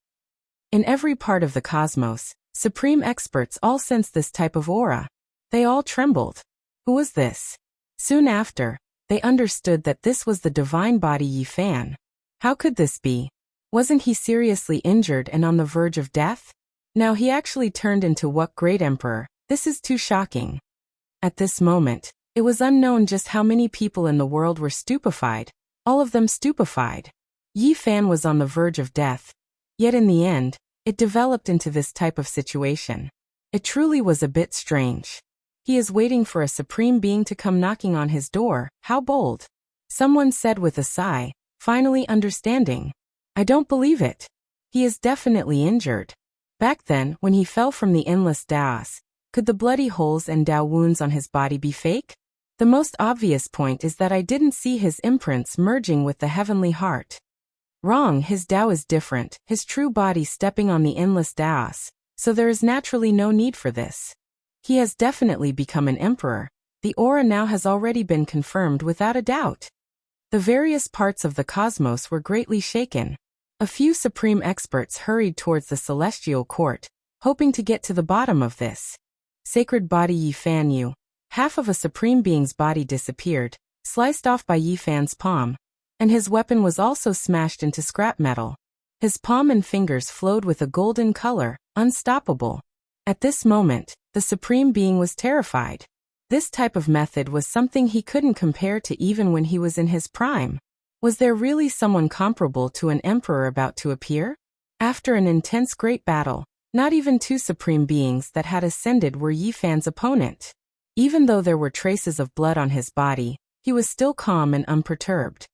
In every part of the cosmos, supreme experts all sensed this type of aura. They all trembled. Who was this? Soon after, they understood that this was the divine body Yi Fan. How could this be? Wasn't he seriously injured and on the verge of death? Now he actually turned into what great emperor? This is too shocking. At this moment, it was unknown just how many people in the world were stupefied, all of them stupefied. Yi Fan was on the verge of death. Yet in the end, it developed into this type of situation. It truly was a bit strange. He is waiting for a supreme being to come knocking on his door. How bold. Someone said with a sigh, finally understanding. I don't believe it. He is definitely injured. Back then, when he fell from the endless Taos, could the bloody holes and Tao wounds on his body be fake? The most obvious point is that I didn't see his imprints merging with the heavenly heart. Wrong, his Tao is different, his true body stepping on the endless Taos, so there is naturally no need for this. He has definitely become an emperor. The aura now has already been confirmed without a doubt. The various parts of the cosmos were greatly shaken. A few supreme experts hurried towards the celestial court, hoping to get to the bottom of this. Sacred body Yi Fan Yu. Half of a supreme being's body disappeared, sliced off by Yi Fan's palm, and his weapon was also smashed into scrap metal. His palm and fingers flowed with a golden color, unstoppable. At this moment, the supreme being was terrified. This type of method was something he couldn't compare to even when he was in his prime. Was there really someone comparable to an emperor about to appear? After an intense great battle, not even two supreme beings that had ascended were Yi Fan's opponent. Even though there were traces of blood on his body, he was still calm and unperturbed.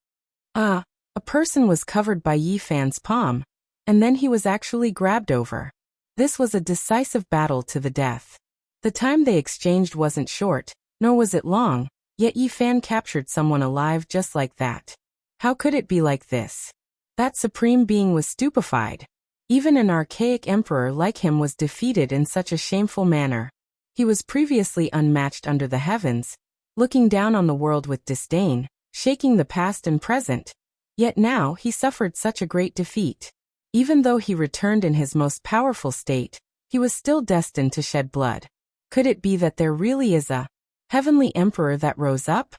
A person was covered by Yi Fan's palm, and then he was actually grabbed over. This was a decisive battle to the death. The time they exchanged wasn't short, nor was it long, yet Yi Fan captured someone alive just like that. How could it be like this? That supreme being was stupefied. Even an archaic emperor like him was defeated in such a shameful manner. He was previously unmatched under the heavens, looking down on the world with disdain, shaking the past and present. Yet now he suffered such a great defeat. Even though he returned in his most powerful state, he was still destined to shed blood. Could it be that there really is a heavenly emperor that rose up?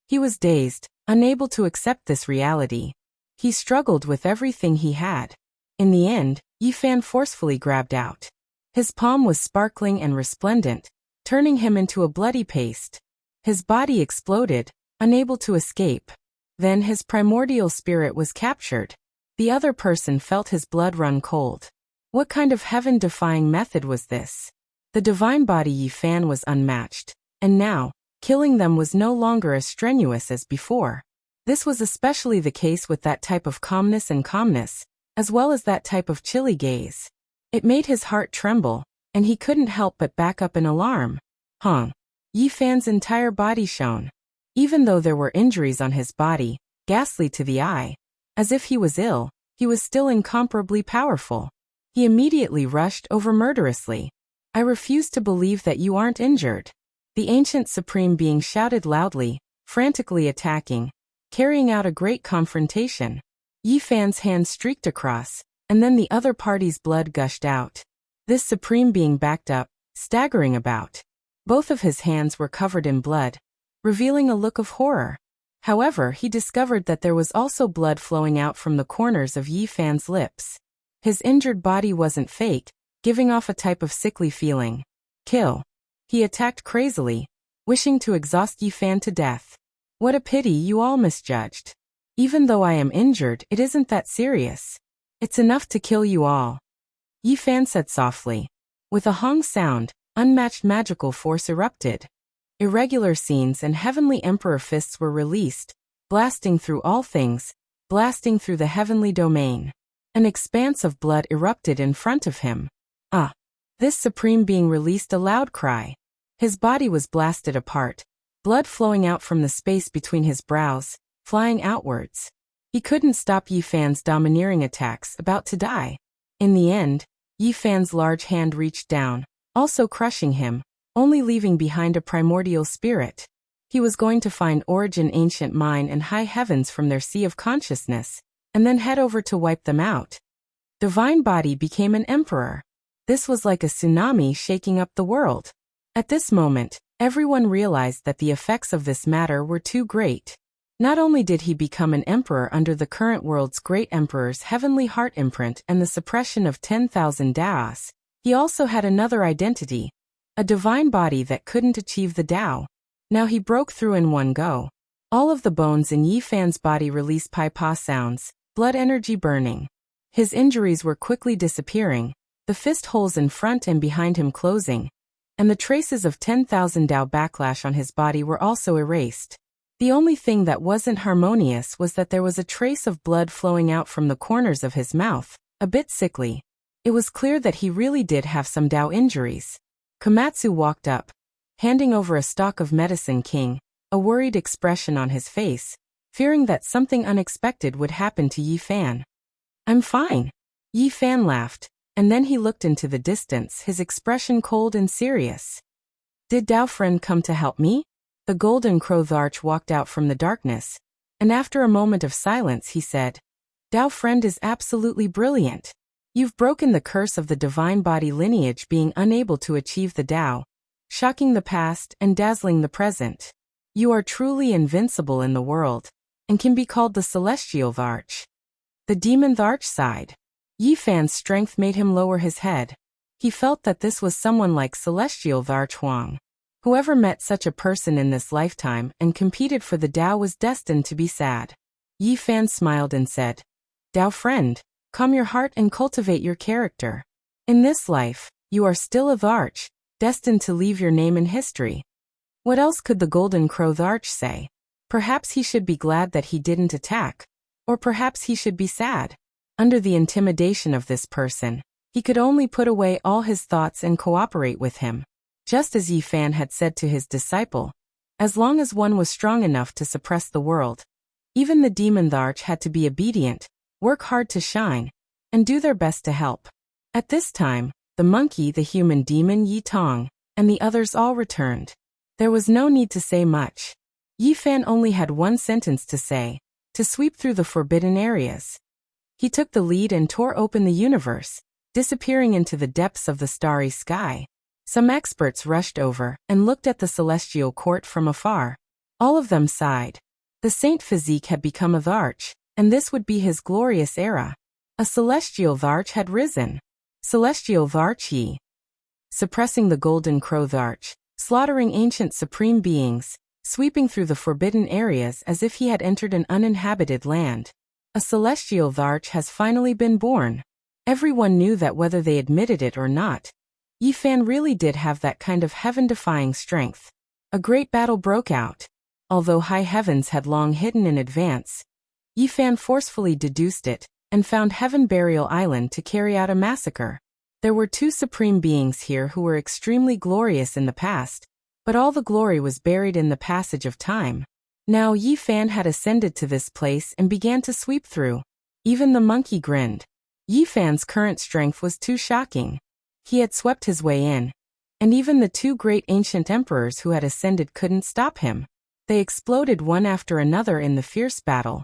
He was dazed, unable to accept this reality. He struggled with everything he had. In the end, Yi Fan forcefully grabbed out. His palm was sparkling and resplendent, turning him into a bloody paste. His body exploded, unable to escape. Then his primordial spirit was captured. The other person felt his blood run cold. What kind of heaven-defying method was this? The divine body Yi Fan was unmatched, and now, killing them was no longer as strenuous as before. This was especially the case with that type of calmness, as well as that type of chilly gaze. It made his heart tremble, and he couldn't help but back up in alarm. Yi Fan's entire body shone. Even though there were injuries on his body, ghastly to the eye, as if he was ill, he was still incomparably powerful. He immediately rushed over murderously. "I refuse to believe that you aren't injured." The ancient supreme being shouted loudly, frantically attacking, carrying out a great confrontation. Yi Fan's hand streaked across, and then the other party's blood gushed out. This supreme being backed up, staggering about. Both of his hands were covered in blood, revealing a look of horror. However, he discovered that there was also blood flowing out from the corners of Yi Fan's lips. His injured body wasn't fake, giving off a type of sickly feeling. Kill. He attacked crazily, wishing to exhaust Yi Fan to death. "What a pity you all misjudged. Even though I am injured, it isn't that serious. It's enough to kill you all," Yi Fan said softly. With a hong sound, unmatched magical force erupted. Irregular scenes and heavenly emperor fists were released, blasting through all things, blasting through the heavenly domain. An expanse of blood erupted in front of him. This supreme being released a loud cry. His body was blasted apart, blood flowing out from the space between his brows, flying outwards. He couldn't stop Yi Fan's domineering attacks, about to die. In the end, Yi Fan's large hand reached down, also crushing him, only leaving behind a primordial spirit. He was going to find origin ancient mine and high heavens from their sea of consciousness, and then head over to wipe them out. Divine body became an emperor. This was like a tsunami shaking up the world. At this moment, everyone realized that the effects of this matter were too great. Not only did he become an emperor under the current world's great emperor's heavenly heart imprint and the suppression of 10,000 Daos, he also had another identity, a divine body that couldn't achieve the Tao. Now he broke through in one go. All of the bones in Yi Fan's body released pai-pa sounds, blood energy burning. His injuries were quickly disappearing, the fist holes in front and behind him closing, and the traces of 10,000 Tao backlash on his body were also erased. The only thing that wasn't harmonious was that there was a trace of blood flowing out from the corners of his mouth, a bit sickly. It was clear that he really did have some Tao injuries. Komatsu walked up, handing over a stalk of medicine king, a worried expression on his face, fearing that something unexpected would happen to Yi Fan. "I'm fine." Yi Fan laughed, and then he looked into the distance, his expression cold and serious. "Did Tao friend come to help me?" The golden crow Arch walked out from the darkness, and after a moment of silence he said, "Tao friend is absolutely brilliant. You've broken the curse of the divine body lineage being unable to achieve the Tao, shocking the past and dazzling the present. You are truly invincible in the world, and can be called the celestial Arch." The demon Arch sighed. Yi Fan's strength made him lower his head. He felt that this was someone like celestial Arch Huang. Whoever met such a person in this lifetime and competed for the Tao was destined to be sad. Yi Fan smiled and said, "Tao friend, calm your heart and cultivate your character. In this life, you are still a Arch, destined to leave your name in history." What else could the golden crow Arch say? Perhaps he should be glad that he didn't attack, or perhaps he should be sad. Under the intimidation of this person, he could only put away all his thoughts and cooperate with him. Just as Yi Fan had said to his disciple, as long as one was strong enough to suppress the world, even the demon Arch had to be obedient, work hard to shine, and do their best to help. At this time, the monkey, the human demon Yi Tong, and the others all returned. There was no need to say much. Yi Fan only had one sentence to say, to sweep through the forbidden areas. He took the lead and tore open the universe, disappearing into the depths of the starry sky. Some experts rushed over and looked at the celestial court from afar. All of them sighed. The saint physique had become a Arch, and this would be his glorious era. A celestial Arch had risen. Celestial Arch Yi. Suppressing the golden crow Arch, slaughtering ancient supreme beings, sweeping through the forbidden areas as if he had entered an uninhabited land. A celestial Arch has finally been born. Everyone knew that whether they admitted it or not, Yi Fan really did have that kind of heaven-defying strength. A great battle broke out. although high heavens had long hidden in advance. Yi Fan forcefully deduced it, and found Heaven Burial Island to carry out a massacre. There were two supreme beings here who were extremely glorious in the past, but all the glory was buried in the passage of time. Now Yi Fan had ascended to this place and began to sweep through. Even the monkey grinned. Yi Fan's current strength was too shocking. He had swept his way in, and even the two great ancient emperors who had ascended couldn't stop him. They exploded one after another in the fierce battle.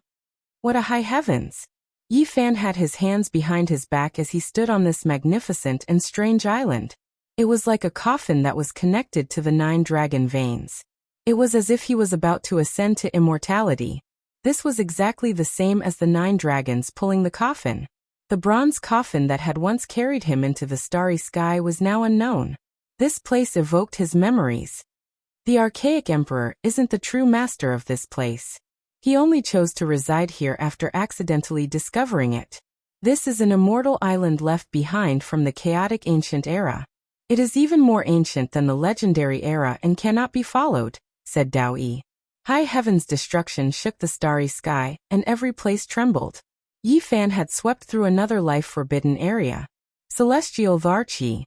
What a high heavens! Yi Fan had his hands behind his back as he stood on this magnificent and strange island. It was like a coffin that was connected to the 9 dragon veins. It was as if he was about to ascend to immortality. This was exactly the same as the 9 dragons pulling the coffin. The bronze coffin that had once carried him into the starry sky was now unknown. This place evoked his memories. The archaic emperor isn't the true master of this place. He only chose to reside here after accidentally discovering it. This is an immortal island left behind from the chaotic ancient era. It is even more ancient than the legendary era and cannot be followed, said Dao Yi. High heaven's destruction shook the starry sky, and every place trembled. Yi Fan had swept through another life-forbidden area. Celestial Varchi.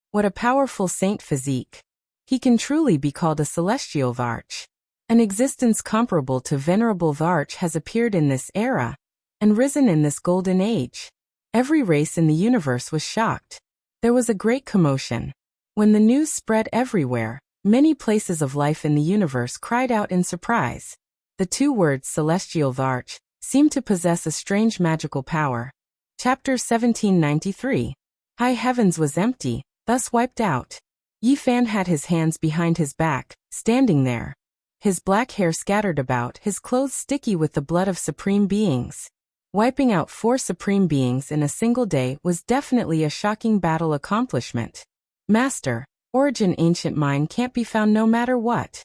What a powerful saint physique. He can truly be called a celestial Varch. An existence comparable to Venerable Varch has appeared in this era, and risen in this golden age. Every race in the universe was shocked. There was a great commotion. When the news spread everywhere, many places of life in the universe cried out in surprise. The two words Celestial Varch seemed to possess a strange magical power. Chapter 1793. High heavens was empty, thus wiped out. Yi Fan had his hands behind his back, standing there. His black hair scattered about, his clothes sticky with the blood of supreme beings. Wiping out 4 supreme beings in a single day was definitely a shocking battle accomplishment. Master, Origin ancient mine can't be found no matter what.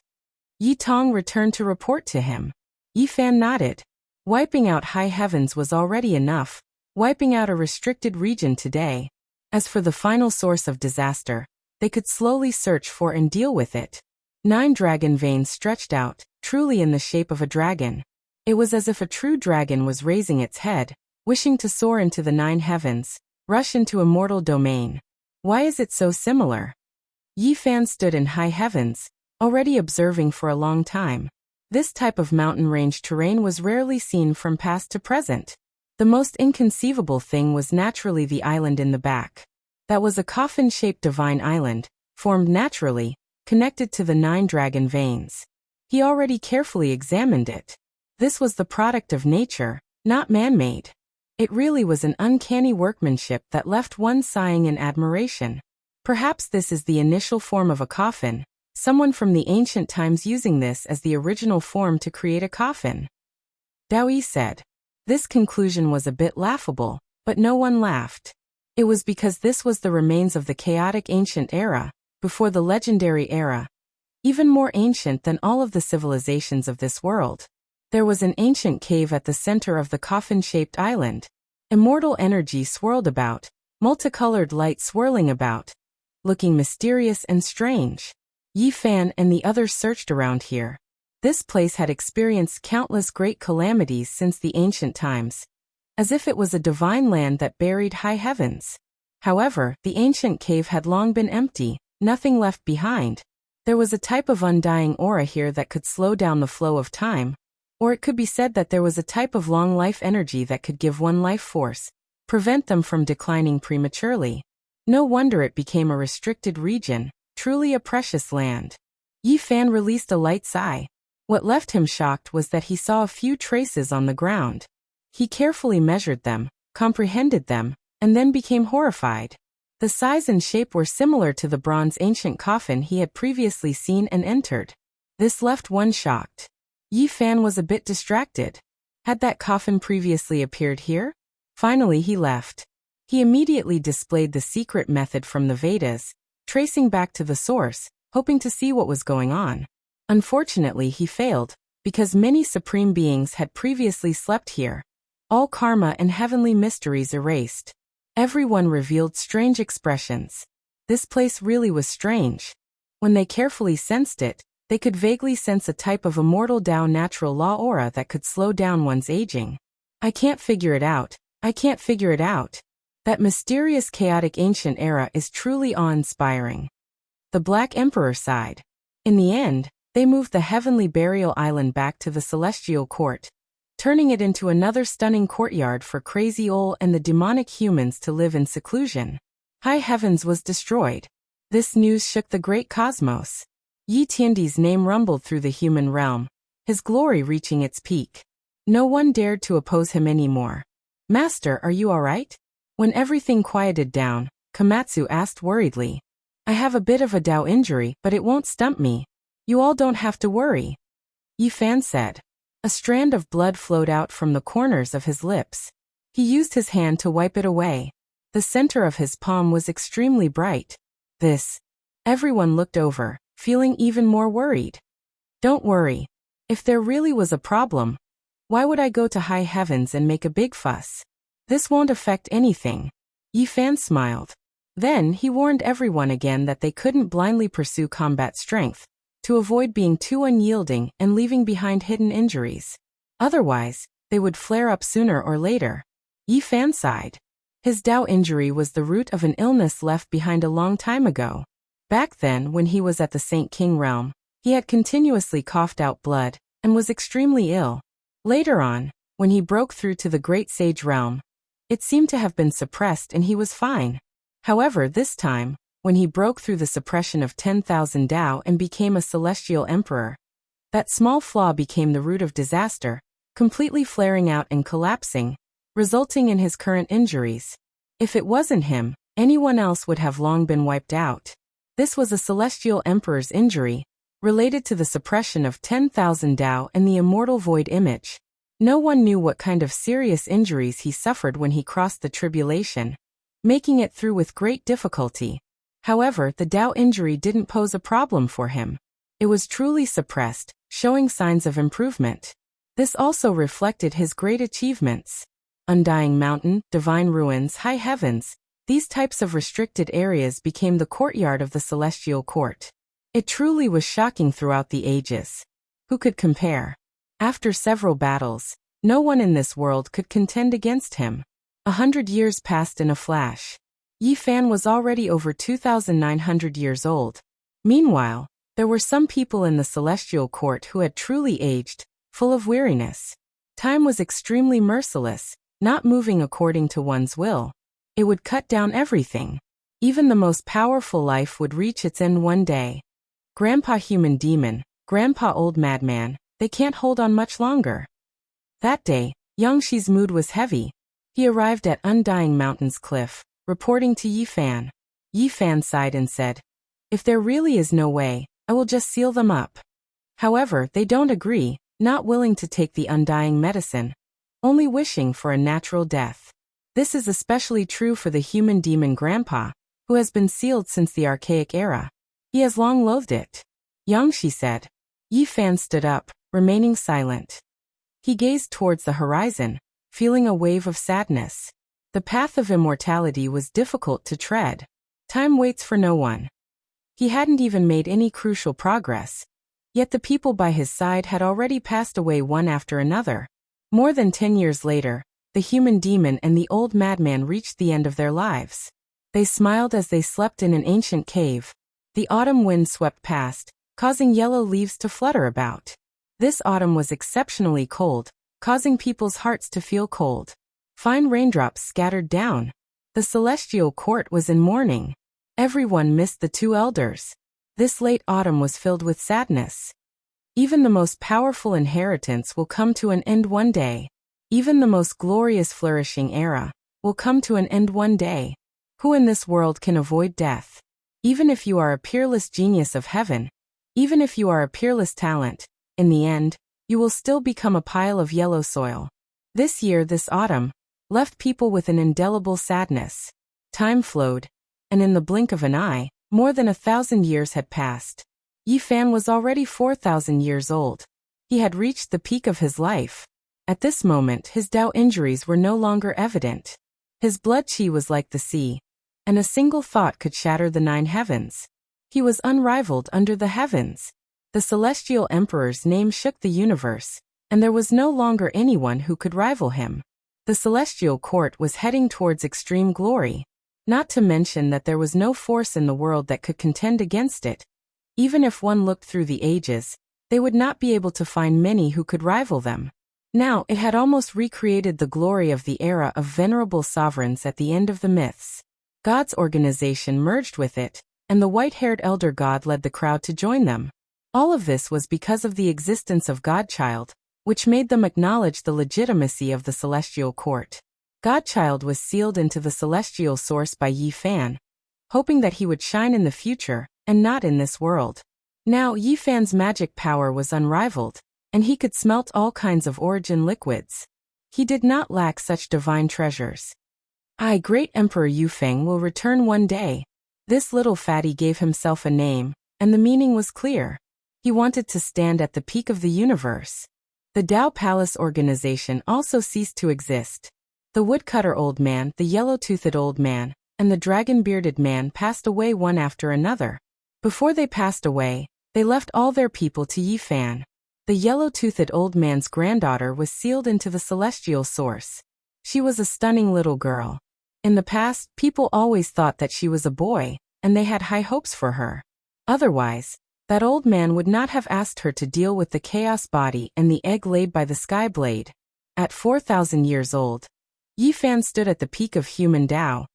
Yi Tong returned to report to him. Yi Fan nodded. Wiping out high heavens was already enough. Wiping out a restricted region today. As for the final source of disaster, they could slowly search for and deal with it. 9 dragon veins stretched out, truly in the shape of a dragon. It was as if a true dragon was raising its head, wishing to soar into the 9 heavens, rush into immortal domain. Why is it so similar? Yi Fan stood in high heavens, already observing for a long time. This type of mountain range terrain was rarely seen from past to present. The most inconceivable thing was naturally the island in the back. That was a coffin-shaped divine island, formed naturally, connected to the 9 dragon veins. He already carefully examined it. This was the product of nature, not man-made. It really was an uncanny workmanship that left one sighing in admiration. Perhaps this is the initial form of a coffin, someone from the ancient times using this as the original form to create a coffin. Dao Yi said. This conclusion was a bit laughable, but no one laughed. It was because this was the remains of the chaotic ancient era, before the legendary era, even more ancient than all of the civilizations of this world. There was an ancient cave at the center of the coffin-shaped island. Immortal energy swirled about, multicolored light swirling about, looking mysterious and strange. Yi Fan and the others searched around here. This place had experienced countless great calamities since the ancient times, as if it was a divine land that buried high heavens. However, the ancient cave had long been empty, nothing left behind. There was a type of undying aura here that could slow down the flow of time, or it could be said that there was a type of long life energy that could give one life force, prevent them from declining prematurely. No wonder it became a restricted region, truly a precious land. Yi Fan released a light sigh. What left him shocked was that he saw a few traces on the ground. He carefully measured them, comprehended them, and then became horrified. The size and shape were similar to the bronze ancient coffin he had previously seen and entered. This left one shocked. Yi Fan was a bit distracted. Had that coffin previously appeared here? Finally he left. He immediately displayed the secret method from the Vedas, tracing back to the source, hoping to see what was going on. Unfortunately he failed, because many supreme beings had previously slept here. All karma and heavenly mysteries erased. Everyone revealed strange expressions. This place really was strange. When they carefully sensed it, They could vaguely sense a type of immortal Tao natural law aura that could slow down one's aging. I can't figure it out. I can't figure it out. That mysterious chaotic ancient era is truly awe-inspiring. The Black Emperor sighed. In the end, they moved the heavenly burial island back to the celestial court, turning it into another stunning courtyard for Crazy Ol and the demonic humans to live in seclusion. High Heavens was destroyed. This news shook the great cosmos. Yi Tiandi's name rumbled through the human realm, his glory reaching its peak. No one dared to oppose him anymore. Master, are you all right? When everything quieted down, Komatsu asked worriedly. I have a bit of a Tao injury, but it won't stump me. You all don't have to worry. Yi Fan said. A strand of blood flowed out from the corners of his lips. He used his hand to wipe it away. The center of his palm was extremely bright. Everyone looked over, feeling even more worried. Don't worry. If there really was a problem, why would I go to High Heavens and make a big fuss? This won't affect anything. Yi Fan smiled. Then he warned everyone again that they couldn't blindly pursue combat strength, to avoid being too unyielding and leaving behind hidden injuries. Otherwise, they would flare up sooner or later. Yi Fan sighed. His Tao injury was the root of an illness left behind a long time ago. Back then, when he was at the Saint King realm, he had continuously coughed out blood, and was extremely ill. Later on, when he broke through to the Great Sage realm, it seemed to have been suppressed and he was fine. However, this time, when he broke through the suppression of 10,000 Tao and became a celestial emperor, that small flaw became the root of disaster, completely flaring out and collapsing, resulting in his current injuries. If it wasn't him, anyone else would have long been wiped out. This was a celestial emperor's injury, related to the suppression of 10,000 Tao and the immortal void image. No one knew what kind of serious injuries he suffered when he crossed the tribulation, making it through with great difficulty. However, the Tao injury didn't pose a problem for him. It was truly suppressed, showing signs of improvement. This also reflected his great achievements. Undying Mountain, Divine Ruins, High Heavens, these types of restricted areas became the courtyard of the celestial court. It truly was shocking throughout the ages. Who could compare? After several battles, no one in this world could contend against him. 100 years passed in a flash. Yi Fan was already over 2,900 years old. Meanwhile, there were some people in the celestial court who had truly aged, full of weariness. Time was extremely merciless, not moving according to one's will. It would cut down everything. Even the most powerful life would reach its end one day. Grandpa Human Demon, Grandpa Old Madman, they can't hold on much longer. That day, Yang Shi's mood was heavy. He arrived at Undying Mountain's cliff, reporting to Yi Fan. Yi Fan sighed and said, if there really is no way, I will just seal them up. However, they don't agree, not willing to take the undying medicine, only wishing for a natural death. This is especially true for the human demon Grandpa, who has been sealed since the archaic era. He has long loathed it. Yang Shi said. Yi Fan stood up, remaining silent. He gazed towards the horizon, feeling a wave of sadness. The path of immortality was difficult to tread. Time waits for no one. He hadn't even made any crucial progress. Yet the people by his side had already passed away one after another. More than 10 years later, the human demon and the old madman reached the end of their lives. They smiled as they slept in an ancient cave. The autumn wind swept past, causing yellow leaves to flutter about. This autumn was exceptionally cold, causing people's hearts to feel cold. Fine raindrops scattered down. The celestial court was in mourning. Everyone missed the two elders. This late autumn was filled with sadness. Even the most powerful inheritance will come to an end one day. Even the most glorious flourishing era will come to an end one day. Who in this world can avoid death? Even if you are a peerless genius of heaven, even if you are a peerless talent, in the end, you will still become a pile of yellow soil. This year, this autumn, left people with an indelible sadness. Time flowed, and in the blink of an eye, more than 1,000 years had passed. Yi Fan was already 4,000 years old. He had reached the peak of his life. At this moment, his Tao injuries were no longer evident. His blood qi was like the sea, and a single thought could shatter the 9 heavens. He was unrivaled under the heavens. The celestial emperor's name shook the universe, and there was no longer anyone who could rival him. The celestial court was heading towards extreme glory, not to mention that there was no force in the world that could contend against it. Even if one looked through the ages, they would not be able to find many who could rival them. Now, it had almost recreated the glory of the era of venerable sovereigns at the end of the myths. God's organization merged with it, and the white-haired elder god led the crowd to join them. All of this was because of the existence of Godchild, which made them acknowledge the legitimacy of the celestial court. Godchild was sealed into the celestial source by Yi Fan, hoping that he would shine in the future, and not in this world. Now Yi Fan's magic power was unrivaled, and he could smelt all kinds of origin liquids. He did not lack such divine treasures. I, Great Emperor Yufeng, will return one day. This little fatty gave himself a name, and the meaning was clear. He wanted to stand at the peak of the universe. The Tao Palace organization also ceased to exist. The woodcutter old man, the yellow-toothed old man, and the dragon-bearded man passed away one after another. Before they passed away, they left all their people to Yi Fan. The yellow-toothed old man's granddaughter was sealed into the celestial source. She was a stunning little girl. In the past, people always thought that she was a boy, and they had high hopes for her. Otherwise, that old man would not have asked her to deal with the chaos body and the egg laid by the sky blade. At 4,000 years old, Yi Fan stood at the peak of human Tao,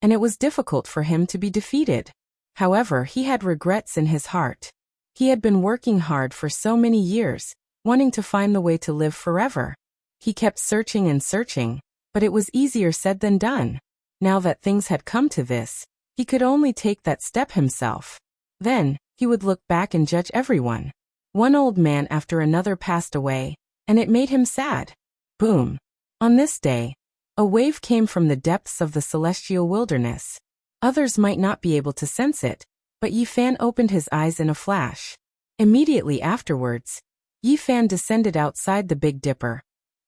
and it was difficult for him to be defeated. However, he had regrets in his heart. He had been working hard for so many years, wanting to find the way to live forever. He kept searching and searching, but it was easier said than done. Now that things had come to this, he could only take that step himself. Then, he would look back and judge everyone. One old man after another passed away, and it made him sad. Boom! On this day, a wave came from the depths of the celestial wilderness. Others might not be able to sense it, but Yi Fan opened his eyes in a flash. Immediately afterwards, Yi Fan descended outside the Big Dipper,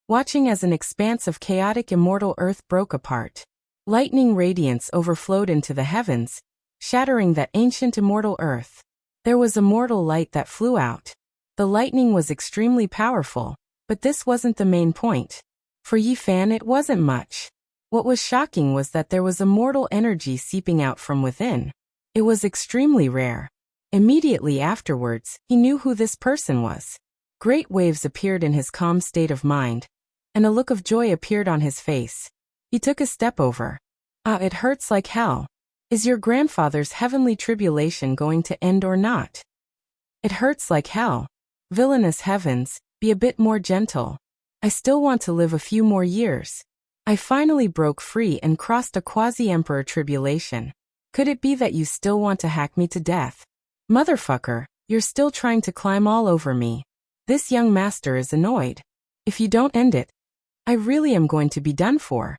watching as an expanse of chaotic immortal earth broke apart. Lightning radiance overflowed into the heavens, shattering that ancient immortal earth. There was immortal light that flew out. The lightning was extremely powerful, but this wasn't the main point. For Yi Fan it wasn't much. What was shocking was that there was immortal energy seeping out from within. It was extremely rare. Immediately afterwards, he knew who this person was. Great waves appeared in his calm state of mind, and a look of joy appeared on his face. He took a step over. Ah, it hurts like hell. Is your grandfather's heavenly tribulation going to end or not? It hurts like hell. Villainous heavens, be a bit more gentle. I still want to live a few more years. I finally broke free and crossed a quasi-emperor tribulation. Could it be that you still want to hack me to death? Motherfucker, you're still trying to climb all over me. This young master is annoyed. If you don't end it, I really am going to be done for.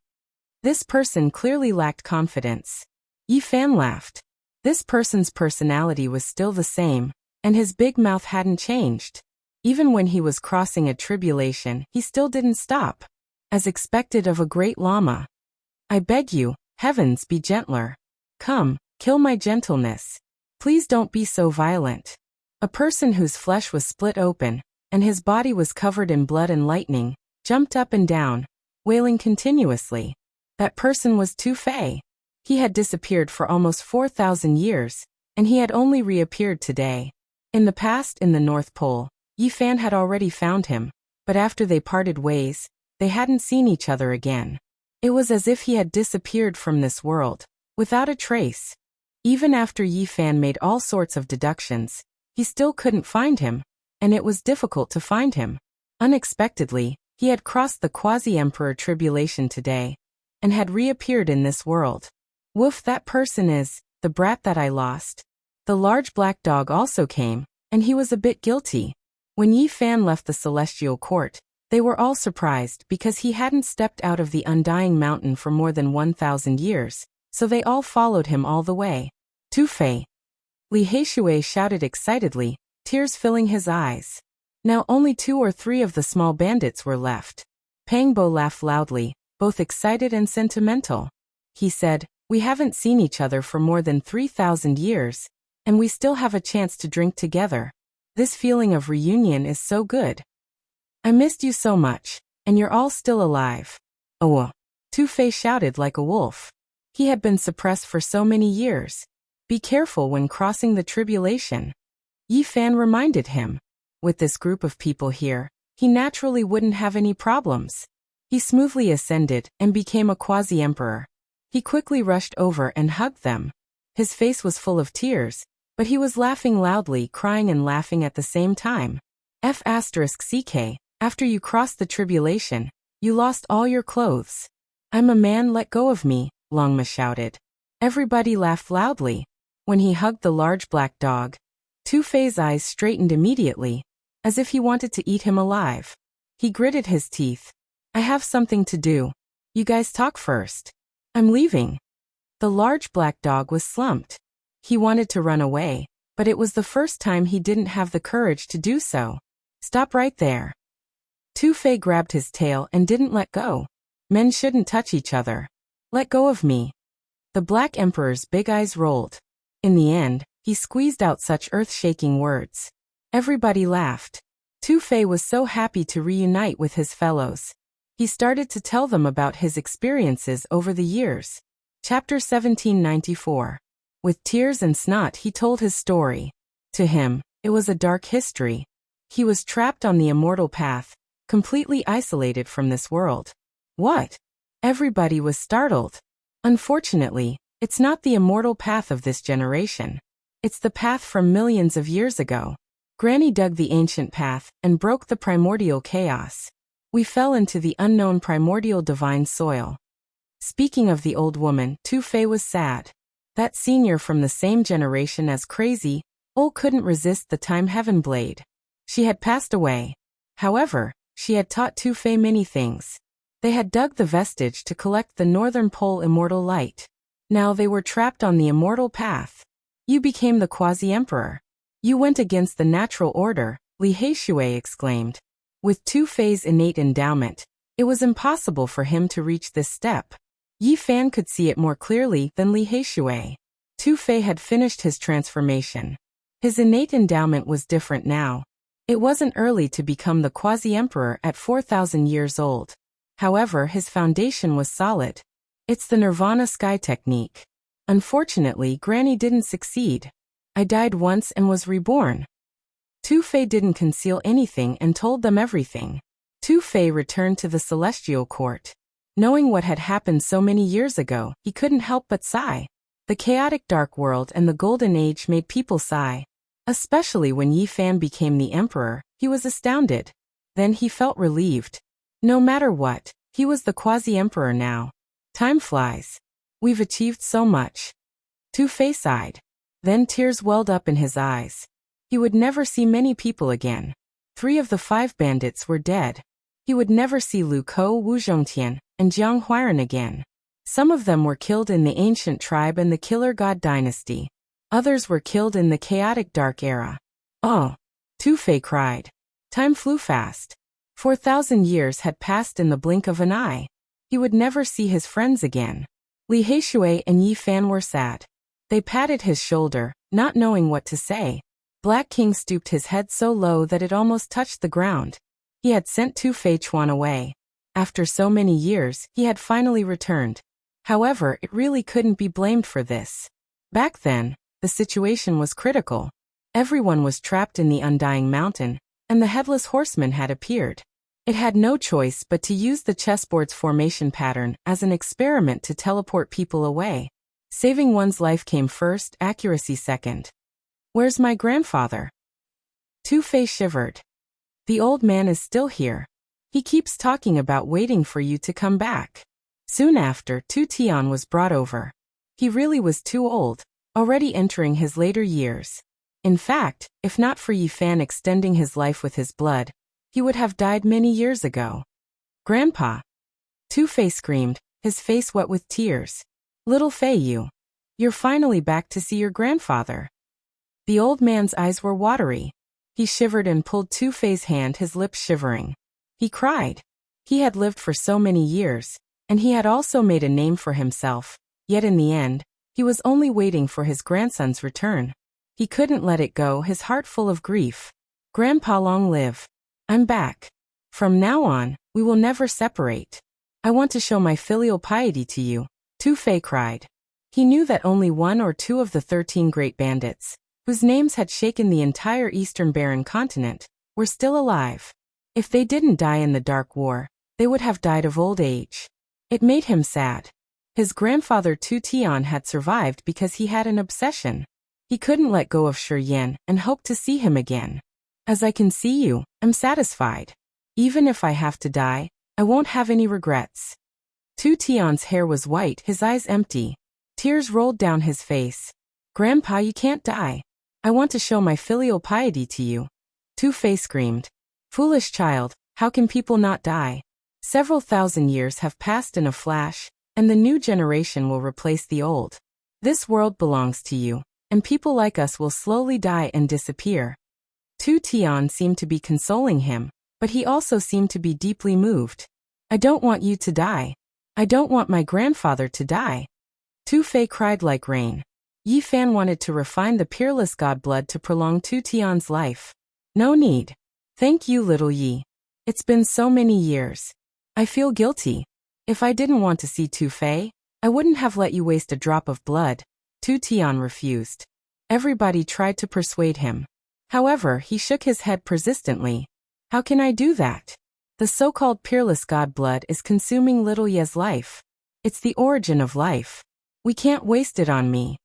This person clearly lacked confidence. Yi Fan laughed. This person's personality was still the same, and his big mouth hadn't changed. Even when he was crossing a tribulation, he still didn't stop. As expected of a great Lama. I beg you, heavens, be gentler. Come, kill my gentleness. Please don't be so violent. A person whose flesh was split open, and his body was covered in blood and lightning, jumped up and down, wailing continuously. That person was Tu Fei. He had disappeared for almost 4,000 years, and he had only reappeared today. In the past, in the North Pole, Yi Fan had already found him, but after they parted ways, they hadn't seen each other again. It was as if he had disappeared from this world, without a trace. Even after Yi Fan made all sorts of deductions, he still couldn't find him, and it was difficult to find him. Unexpectedly, he had crossed the quasi-emperor tribulation today, and had reappeared in this world. Woof, that person is the brat that I lost. The large black dog also came, and he was a bit guilty. When Yi Fan left the celestial court, they were all surprised because he hadn't stepped out of the undying mountain for more than 1,000 years, so they all followed him all the way. Tu Fei! Li Heishui shouted excitedly, tears filling his eyes. Now only 2 or 3 of the small bandits were left. Pang Bo laughed loudly, both excited and sentimental. He said, we haven't seen each other for more than 3,000 years, and we still have a chance to drink together. This feeling of reunion is so good. I missed you so much, and you're all still alive. Oh, Two-Face shouted like a wolf. He had been suppressed for so many years. Be careful when crossing the tribulation. Yi Fan reminded him. With this group of people here, he naturally wouldn't have any problems. He smoothly ascended and became a quasi-emperor. He quickly rushed over and hugged them. His face was full of tears, but he was laughing loudly, crying and laughing at the same time. F***CK, after you crossed the tribulation, you lost all your clothes. I'm a man, let go of me, Longma shouted. Everybody laughed loudly. When he hugged the large black dog, Two-Face's eyes straightened immediately, as if he wanted to eat him alive. He gritted his teeth. I have something to do. You guys talk first. I'm leaving. The large black dog was slumped. He wanted to run away, but it was the first time he didn't have the courage to do so. Stop right there. Two-Face grabbed his tail and didn't let go. Men shouldn't touch each other. Let go of me. The Black Emperor's big eyes rolled. In the end, he squeezed out such earth-shaking words. Everybody laughed. Two-Face was so happy to reunite with his fellows. He started to tell them about his experiences over the years. Chapter 1794. With tears and snot he told his story. To him, it was a dark history. He was trapped on the immortal path, completely isolated from this world. What? Everybody was startled. Unfortunately, it's not the immortal path of this generation. It's the path from millions of years ago. Granny dug the ancient path and broke the primordial chaos. We fell into the unknown primordial divine soil. Speaking of the old woman, Two-Face was sad. That senior from the same generation as Crazy, couldn't resist the time heaven blade. She had passed away. However, she had taught Two-Face many things. They had dug the vestige to collect the northern pole immortal light. Now they were trapped on the immortal path. You became the quasi-emperor. You went against the natural order, Li Heishui exclaimed. With Two-Face's innate endowment, it was impossible for him to reach this step. Yi Fan could see it more clearly than Li Heishui. Two-Face had finished his transformation. His innate endowment was different now. It wasn't early to become the quasi-emperor at 4,000 years old. However, his foundation was solid. It's the Nirvana Sky technique. Unfortunately, Granny didn't succeed. I died once and was reborn. Two-Face didn't conceal anything and told them everything. Two-Face returned to the celestial court. Knowing what had happened so many years ago, he couldn't help but sigh. The chaotic dark world and the golden age made people sigh. Especially when Yi Fan became the emperor, he was astounded. Then he felt relieved. No matter what, he was the quasi-emperor now. Time flies. We've achieved so much. Two-Face sighed. Then tears welled up in his eyes. He would never see many people again. 3 of the 5 bandits were dead. He would never see Lu Ko, Wu Zhongtian, and Jiang Huairan again. Some of them were killed in the ancient tribe and the Killer God dynasty. Others were killed in the chaotic dark era. Oh! Two-Face cried. Time flew fast. 4,000 years had passed in the blink of an eye. He would never see his friends again. Li Heishui and Yi Fan were sad. They patted his shoulder, not knowing what to say. Black King stooped his head so low that it almost touched the ground. He had sent Two-Face Chuan away. After so many years, he had finally returned. However, it really couldn't be blamed for this. Back then, the situation was critical. Everyone was trapped in the Undying Mountain, and the Headless Horseman had appeared. It had no choice but to use the chessboard's formation pattern as an experiment to teleport people away. Saving one's life came first, accuracy second. Where's my grandfather? Two-Face shivered. The old man is still here. He keeps talking about waiting for you to come back. Soon after, Tu Tian was brought over. He really was too old, already entering his later years. In fact, if not for Yi Fan extending his life with his blood, he would have died many years ago. Grandpa! Two-Face screamed, his face wet with tears. Little Fei, you're finally back to see your grandfather. The old man's eyes were watery. He shivered and pulled Two-Face's hand, his lips shivering. He cried. He had lived for so many years, and he had also made a name for himself, yet in the end, he was only waiting for his grandson's return. He couldn't let it go, his heart full of grief. Grandpa, long live. I'm back. From now on, we will never separate. I want to show my filial piety to you, Tu-Fei cried. He knew that only one or two of the 13 great bandits, whose names had shaken the entire Eastern Barren continent, were still alive. If they didn't die in the Dark War, they would have died of old age. It made him sad. His grandfather Tu Tian had survived because he had an obsession. He couldn't let go of Shi Yan and hoped to see him again. As I can see you, I'm satisfied. Even if I have to die, I won't have any regrets. Tu Tian's hair was white, his eyes empty. Tears rolled down his face. Grandpa, you can't die. I want to show my filial piety to you. Tu-Fei screamed. Foolish child, how can people not die? Several thousand years have passed in a flash, and the new generation will replace the old. This world belongs to you, and people like us will slowly die and disappear. Tu Tian seemed to be consoling him, but he also seemed to be deeply moved. I don't want you to die. I don't want my grandfather to die. Tu-Fei cried like rain. Yi Fan wanted to refine the peerless god blood to prolong Tu Tian's life. No need. Thank you, little Yi. It's been so many years. I feel guilty. If I didn't want to see Tu-Fei, I wouldn't have let you waste a drop of blood. Tu Tian refused. Everybody tried to persuade him. However, he shook his head persistently. How can I do that? The so-called peerless god blood is consuming little Ye's life. It's the origin of life. We can't waste it on me.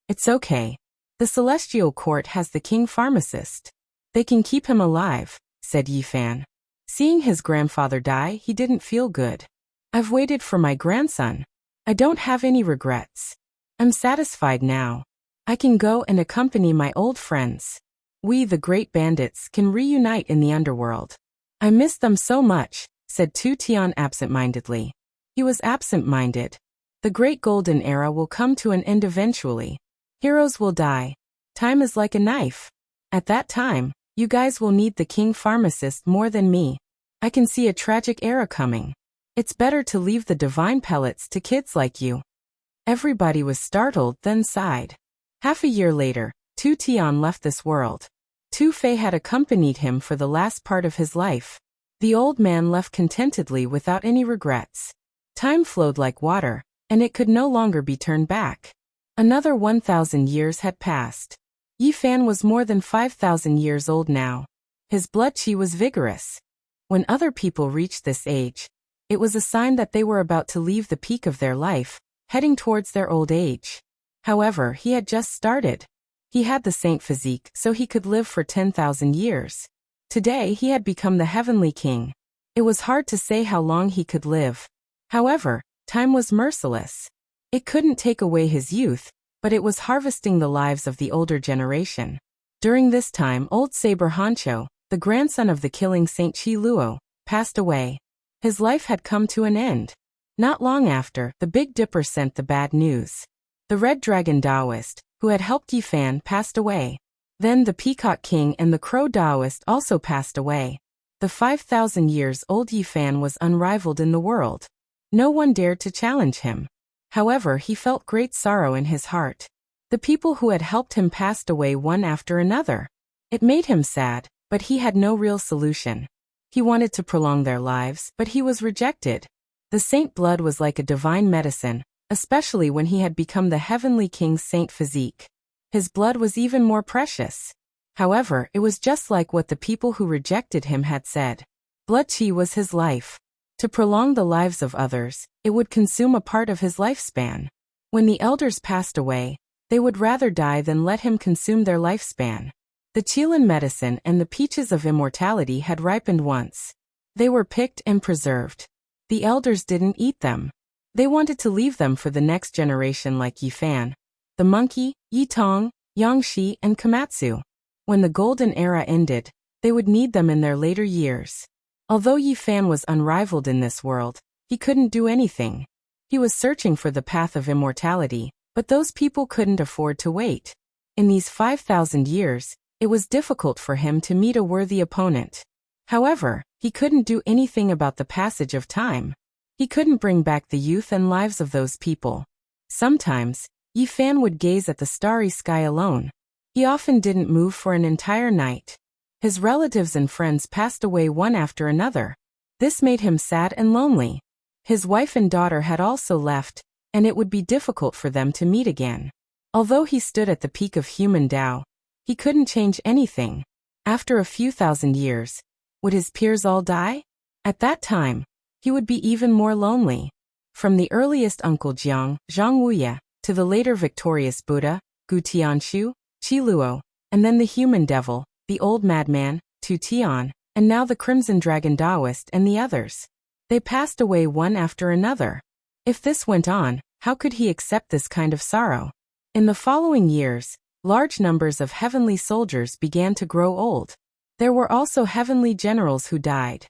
It's okay. The Celestial Court has the king pharmacist. They can keep him alive, said Yi Fan. Seeing his grandfather die, he didn't feel good. I've waited for my grandson. I don't have any regrets. I'm satisfied now. I can go and accompany my old friends. We, the great bandits, can reunite in the underworld. I miss them so much, said Tu Tian absent-mindedly. He was absent-minded. The great golden era will come to an end eventually. Heroes will die. Time is like a knife. At that time, you guys will need the king pharmacist more than me. I can see a tragic era coming. It's better to leave the divine pellets to kids like you. Everybody was startled, then sighed. Half a year later, Tu Tian left this world. Tu-Fei had accompanied him for the last part of his life. The old man left contentedly without any regrets. Time flowed like water, and it could no longer be turned back. Another 1,000 years had passed. Yi Fan was more than 5,000 years old now. His blood qi was vigorous. When other people reached this age, it was a sign that they were about to leave the peak of their life, heading towards their old age. However, he had just started. He had the saint physique, so he could live for 10,000 years. Today he had become the heavenly king. It was hard to say how long he could live. However, time was merciless. It couldn't take away his youth, but it was harvesting the lives of the older generation. During this time, old Saber Hancho, the grandson of the killing Saint Qi Luo, passed away. His life had come to an end. Not long after, the Big Dipper sent the bad news. The Red Dragon Taoist, who had helped Yi Fan, passed away. Then the Peacock King and the Crow Taoist also passed away. The 5,000 years old Yi Fan was unrivaled in the world. No one dared to challenge him. However, he felt great sorrow in his heart. The people who had helped him passed away one after another. It made him sad, but he had no real solution. He wanted to prolong their lives, but he was rejected. The saint blood was like a divine medicine, especially when he had become the heavenly king's saint physique. His blood was even more precious. However, it was just like what the people who rejected him had said. Blood qi was his life. To prolong the lives of others, it would consume a part of his lifespan. When the elders passed away, they would rather die than let him consume their lifespan. The Qilin medicine and the peaches of immortality had ripened once. They were picked and preserved. The elders didn't eat them. They wanted to leave them for the next generation like Yi Fan, the monkey, Yi Tong, Yangshi, and Komatsu. When the golden era ended, they would need them in their later years. Although Yi Fan was unrivaled in this world, he couldn't do anything. He was searching for the path of immortality, but those people couldn't afford to wait. In these 5,000 years, it was difficult for him to meet a worthy opponent. However, he couldn't do anything about the passage of time. He couldn't bring back the youth and lives of those people. Sometimes, Yi Fan would gaze at the starry sky alone. He often didn't move for an entire night. His relatives and friends passed away one after another. This made him sad and lonely. His wife and daughter had also left, and it would be difficult for them to meet again. Although he stood at the peak of human Tao, he couldn't change anything. After a few thousand years, would his peers all die? At that time, he would be even more lonely. From the earliest Uncle Jiang, Zhang Wuye, to the later victorious Buddha, Gu Tianshu, Qi Luo, and then the human devil, the old madman, Tu Tian, and now the Crimson Dragon Taoist and the others. They passed away one after another. If this went on, how could he accept this kind of sorrow? In the following years, large numbers of heavenly soldiers began to grow old. There were also heavenly generals who died.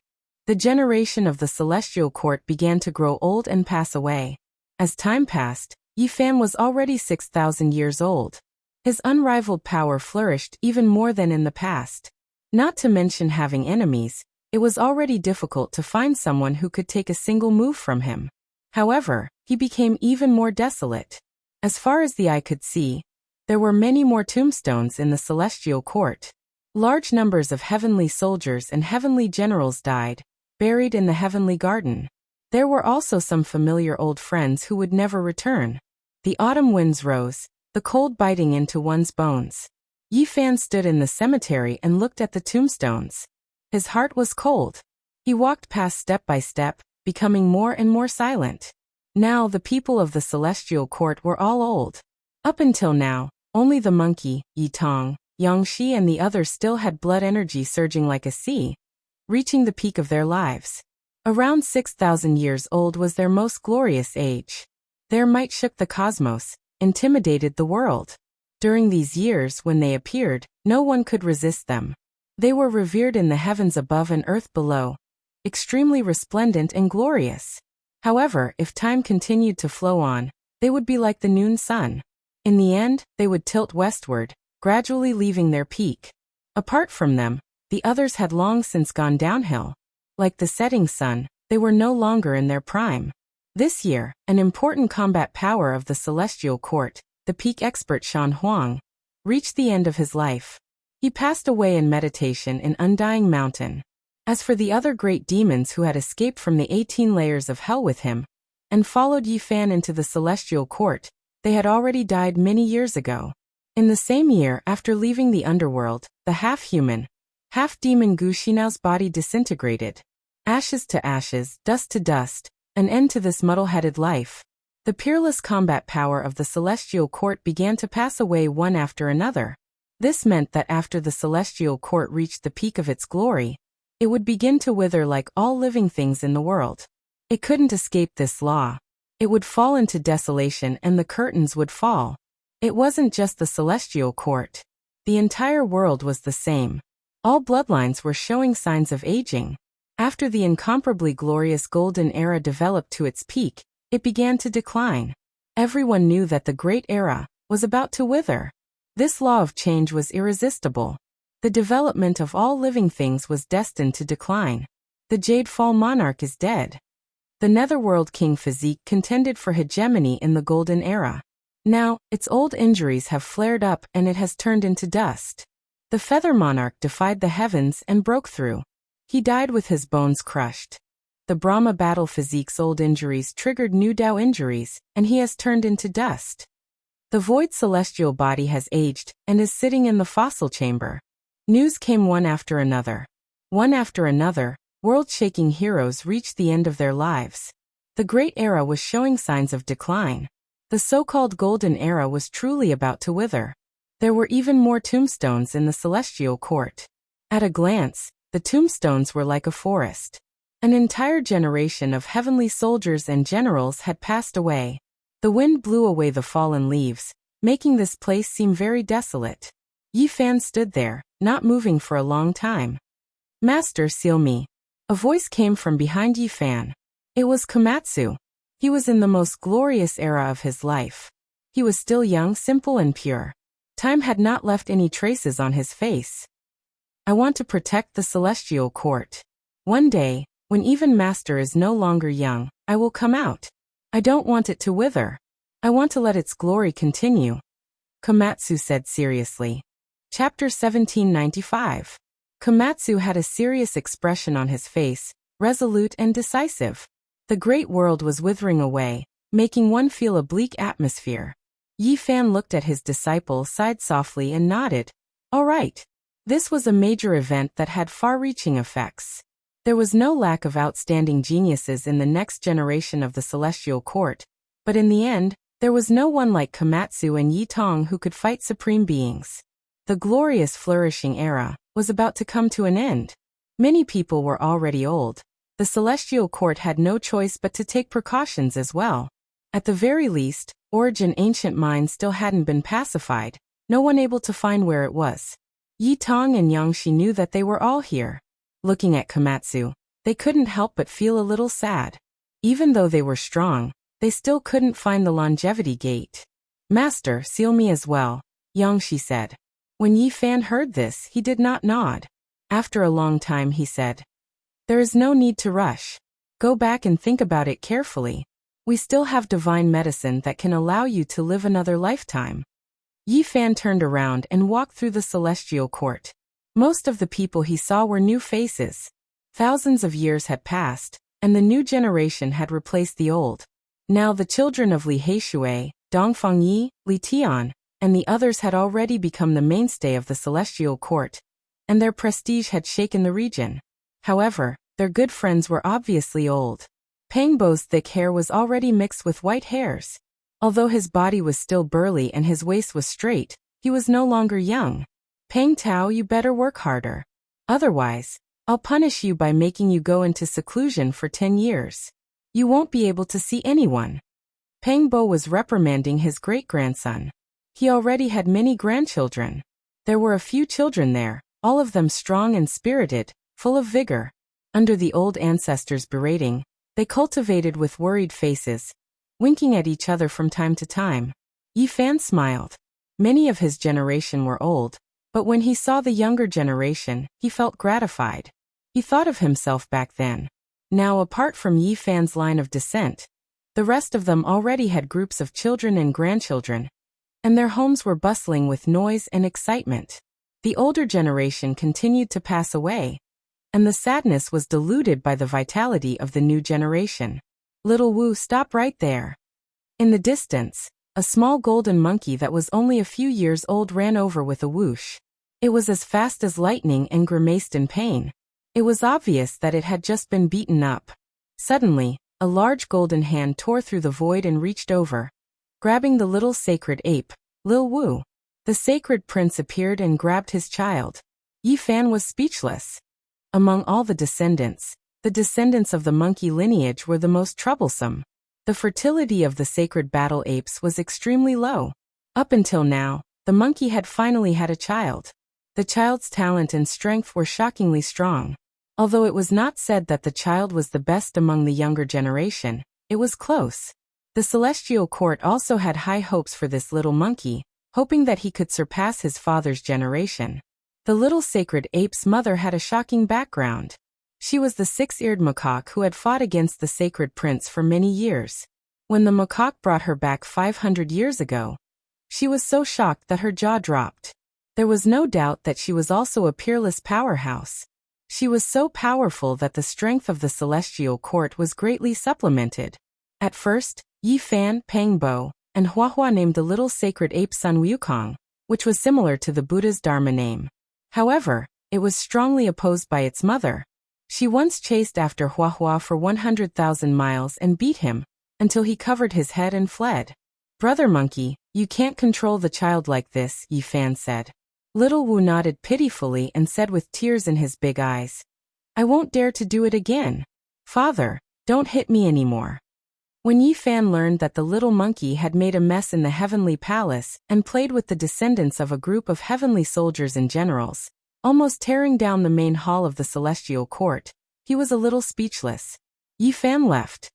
The generation of the celestial court began to grow old and pass away. As time passed, Yi Fan was already 6,000 years old. His unrivaled power flourished even more than in the past. Not to mention having enemies, it was already difficult to find someone who could take a single move from him. However, he became even more desolate. As far as the eye could see, there were many more tombstones in the celestial court. Large numbers of heavenly soldiers and heavenly generals died, buried in the heavenly garden. There were also some familiar old friends who would never return. The autumn winds rose, the cold biting into one's bones. Yi Fan stood in the cemetery and looked at the tombstones. His heart was cold. He walked past step by step, becoming more and more silent. Now the people of the celestial court were all old. Up until now, only the monkey, Yi Tong, Yang Shi and the others still had blood energy surging like a sea, reaching the peak of their lives. Around 6,000 years old was their most glorious age. Their might shook the cosmos, intimidated the world. During these years when they appeared, no one could resist them. They were revered in the heavens above and earth below, extremely resplendent and glorious. However, if time continued to flow on, they would be like the noon sun. In the end, they would tilt westward, gradually leaving their peak. Apart from them, the others had long since gone downhill. Like the setting sun, they were no longer in their prime. This year, an important combat power of the celestial court, the peak expert Shan Huang, reached the end of his life. He passed away in meditation in Undying Mountain. As for the other great demons who had escaped from the 18 layers of hell with him, and followed Yi Fan into the celestial court, they had already died many years ago. In the same year after leaving the underworld, the half-human, half-demon Gu Xinao's body disintegrated. Ashes to ashes, dust to dust, an end to this muddle-headed life. The peerless combat power of the celestial court began to pass away one after another. This meant that after the celestial court reached the peak of its glory, it would begin to wither like all living things in the world. It couldn't escape this law. It would fall into desolation and the curtains would fall. It wasn't just the celestial court. The entire world was the same. All bloodlines were showing signs of aging. After the incomparably glorious golden era developed to its peak, it began to decline. Everyone knew that the great era was about to wither. This law of change was irresistible. The development of all living things was destined to decline. The Jade Fall monarch is dead. The Netherworld King Physique contended for hegemony in the golden era. Now, its old injuries have flared up and it has turned into dust. The Feather Monarch defied the heavens and broke through. He died with his bones crushed. The Brahma Battle Physique's old injuries triggered new Tao injuries, and he has turned into dust. The Void Celestial body has aged and is sitting in the fossil chamber. News came one after another. One after another, world-shaking heroes reached the end of their lives. The Great Era was showing signs of decline. The so-called Golden Era was truly about to wither. There were even more tombstones in the celestial court. At a glance, the tombstones were like a forest. An entire generation of heavenly soldiers and generals had passed away. The wind blew away the fallen leaves, making this place seem very desolate. Yi Fan stood there, not moving for a long time. "Master, seal me." A voice came from behind Yi Fan. It was Komatsu. He was in the most glorious era of his life. He was still young, simple and pure. Time had not left any traces on his face. "I want to protect the celestial court. One day, when even Master is no longer young, I will come out. I don't want it to wither. I want to let its glory continue," Komatsu said seriously. Chapter 1795. Komatsu had a serious expression on his face, resolute and decisive. The great world was withering away, making one feel a bleak atmosphere. Yi Fan looked at his disciple, sighed softly and nodded. All right. This was a major event that had far-reaching effects. There was no lack of outstanding geniuses in the next generation of the Celestial Court, but in the end, there was no one like Komatsu and Yi Tong who could fight supreme beings. The glorious flourishing era was about to come to an end. Many people were already old. The Celestial Court had no choice but to take precautions as well. At the very least, Origin ancient mine still hadn't been pacified, no one able to find where it was. Yi Tong and Yang Shi knew that they were all here. Looking at Komatsu, they couldn't help but feel a little sad. Even though they were strong, they still couldn't find the longevity gate. Master, seal me as well, Yang Shi said. When Yi Fan heard this, he did not nod. After a long time he said, there is no need to rush. Go back and think about it carefully. We still have divine medicine that can allow you to live another lifetime. Yi Fan turned around and walked through the Celestial Court. Most of the people he saw were new faces. Thousands of years had passed, and the new generation had replaced the old. Now the children of Li Heishui, Dongfang Yi, Li Tian, and the others had already become the mainstay of the Celestial Court, and their prestige had shaken the region. However, their good friends were obviously old. Pang Bo's thick hair was already mixed with white hairs. Although his body was still burly and his waist was straight, he was no longer young. Pang Tao, you better work harder. Otherwise, I'll punish you by making you go into seclusion for 10 years. You won't be able to see anyone. Pang Bo was reprimanding his great-grandson. He already had many grandchildren. There were a few children there, all of them strong and spirited, full of vigor. Under the old ancestors' berating, they cultivated with worried faces, winking at each other from time to time. Yi Fan smiled. Many of his generation were old, but when he saw the younger generation, he felt gratified. He thought of himself back then. Now, apart from Yi Fan's line of descent, the rest of them already had groups of children and grandchildren, and their homes were bustling with noise and excitement. The older generation continued to pass away, and the sadness was diluted by the vitality of the new generation. Little Wu, stop right there. In the distance, a small golden monkey that was only a few years old ran over with a whoosh. It was as fast as lightning and grimaced in pain. It was obvious that it had just been beaten up. Suddenly, a large golden hand tore through the void and reached over, grabbing the little sacred ape, Lil Wu. The sacred prince appeared and grabbed his child. Yi Fan was speechless. Among all the descendants of the monkey lineage were the most troublesome. The fertility of the sacred battle apes was extremely low. Up until now, the monkey had finally had a child. The child's talent and strength were shockingly strong. Although it was not said that the child was the best among the younger generation, it was close. The Celestial Court also had high hopes for this little monkey, hoping that he could surpass his father's generation. The little sacred ape's mother had a shocking background. She was the six-eared macaque who had fought against the sacred prince for many years. When the macaque brought her back 500 years ago, she was so shocked that her jaw dropped. There was no doubt that she was also a peerless powerhouse. She was so powerful that the strength of the Celestial Court was greatly supplemented. At first, Yi Fan, Pang Bo, and Hua Hua named the little sacred ape Sun Wukong, which was similar to the Buddha's Dharma name. However, it was strongly opposed by its mother. She once chased after Hua Hua for 100,000 miles and beat him, until he covered his head and fled. Brother Monkey, you can't control the child like this, Yi Fan said. Little Wu nodded pitifully and said with tears in his big eyes, I won't dare to do it again. Father, don't hit me anymore. When Yi Fan learned that the little monkey had made a mess in the heavenly palace and played with the descendants of a group of heavenly soldiers and generals, almost tearing down the main hall of the Celestial Court, he was a little speechless. Yi Fan left.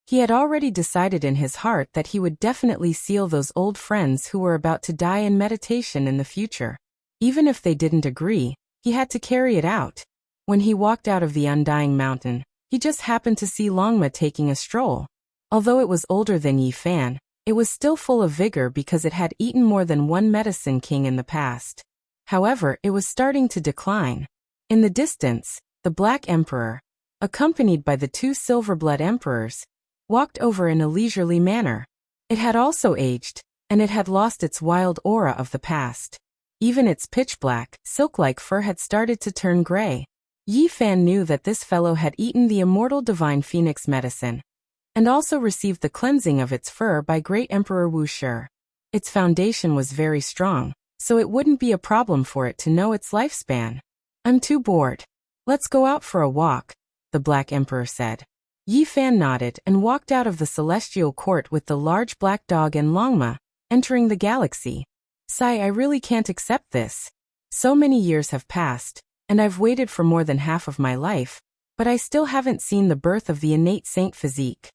He had already decided in his heart that he would definitely seal those old friends who were about to die in meditation in the future. Even if they didn't agree, he had to carry it out. When he walked out of the Undying Mountain, he just happened to see Longma taking a stroll. Although it was older than Yi Fan, it was still full of vigor because it had eaten more than one medicine king in the past. However, it was starting to decline. In the distance, the Black Emperor, accompanied by the two Silverblood Emperors, walked over in a leisurely manner. It had also aged, and it had lost its wild aura of the past. Even its pitch-black, silk-like fur had started to turn gray. Yi Fan knew that this fellow had eaten the immortal divine phoenix medicine, and also received the cleansing of its fur by great Emperor Wu Shi. Its foundation was very strong, so it wouldn't be a problem for it to know its lifespan. I'm too bored. Let's go out for a walk, the Black Emperor said. Yi Fan nodded and walked out of the celestial court with the large black dog and Longma, entering the galaxy. Sigh, I really can't accept this. So many years have passed, and I've waited for more than half of my life, but I still haven't seen the birth of the innate saint physique.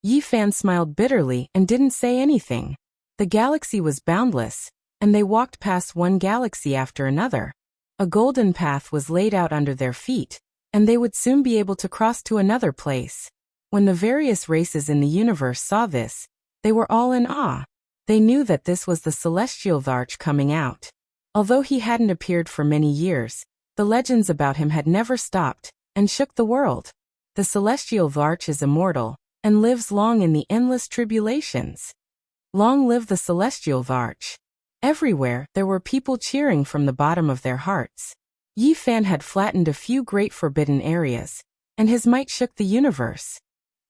Yi Fan smiled bitterly and didn't say anything. The galaxy was boundless, and they walked past one galaxy after another. A golden path was laid out under their feet, and they would soon be able to cross to another place. When the various races in the universe saw this, they were all in awe. They knew that this was the celestial Varch coming out. Although he hadn't appeared for many years, the legends about him had never stopped, and shook the world. The celestial Varch is immortal, and lives long in the endless tribulations. Long live the celestial Varch. Everywhere, there were people cheering from the bottom of their hearts. Yi Fan had flattened a few great forbidden areas, and his might shook the universe.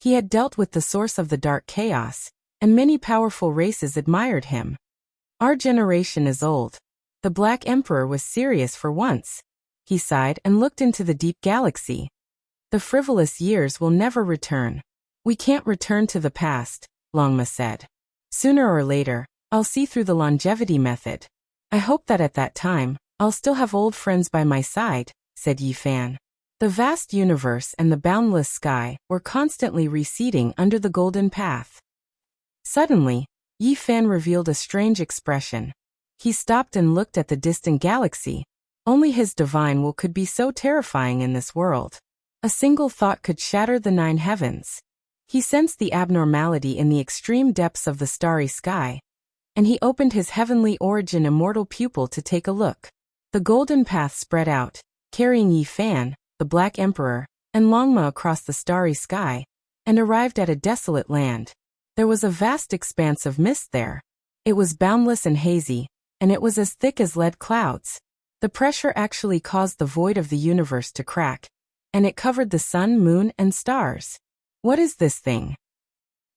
He had dealt with the source of the dark chaos, and many powerful races admired him. Our generation is old. The Black Emperor was serious for once. He sighed and looked into the deep galaxy. The frivolous years will never return. We can't return to the past, Longma said. Sooner or later, I'll see through the longevity method. I hope that at that time, I'll still have old friends by my side, said Yi Fan. The vast universe and the boundless sky were constantly receding under the golden path. Suddenly, Yi Fan revealed a strange expression. He stopped and looked at the distant galaxy. Only his divine will could be so terrifying in this world. A single thought could shatter the 9 heavens. He sensed the abnormality in the extreme depths of the starry sky, and he opened his heavenly origin immortal pupil to take a look. The golden path spread out, carrying Yi Fan, the Black Emperor, and Longma across the starry sky, and arrived at a desolate land. There was a vast expanse of mist there. It was boundless and hazy, and it was as thick as lead clouds. The pressure actually caused the void of the universe to crack, and it covered the sun, moon, and stars. What is this thing?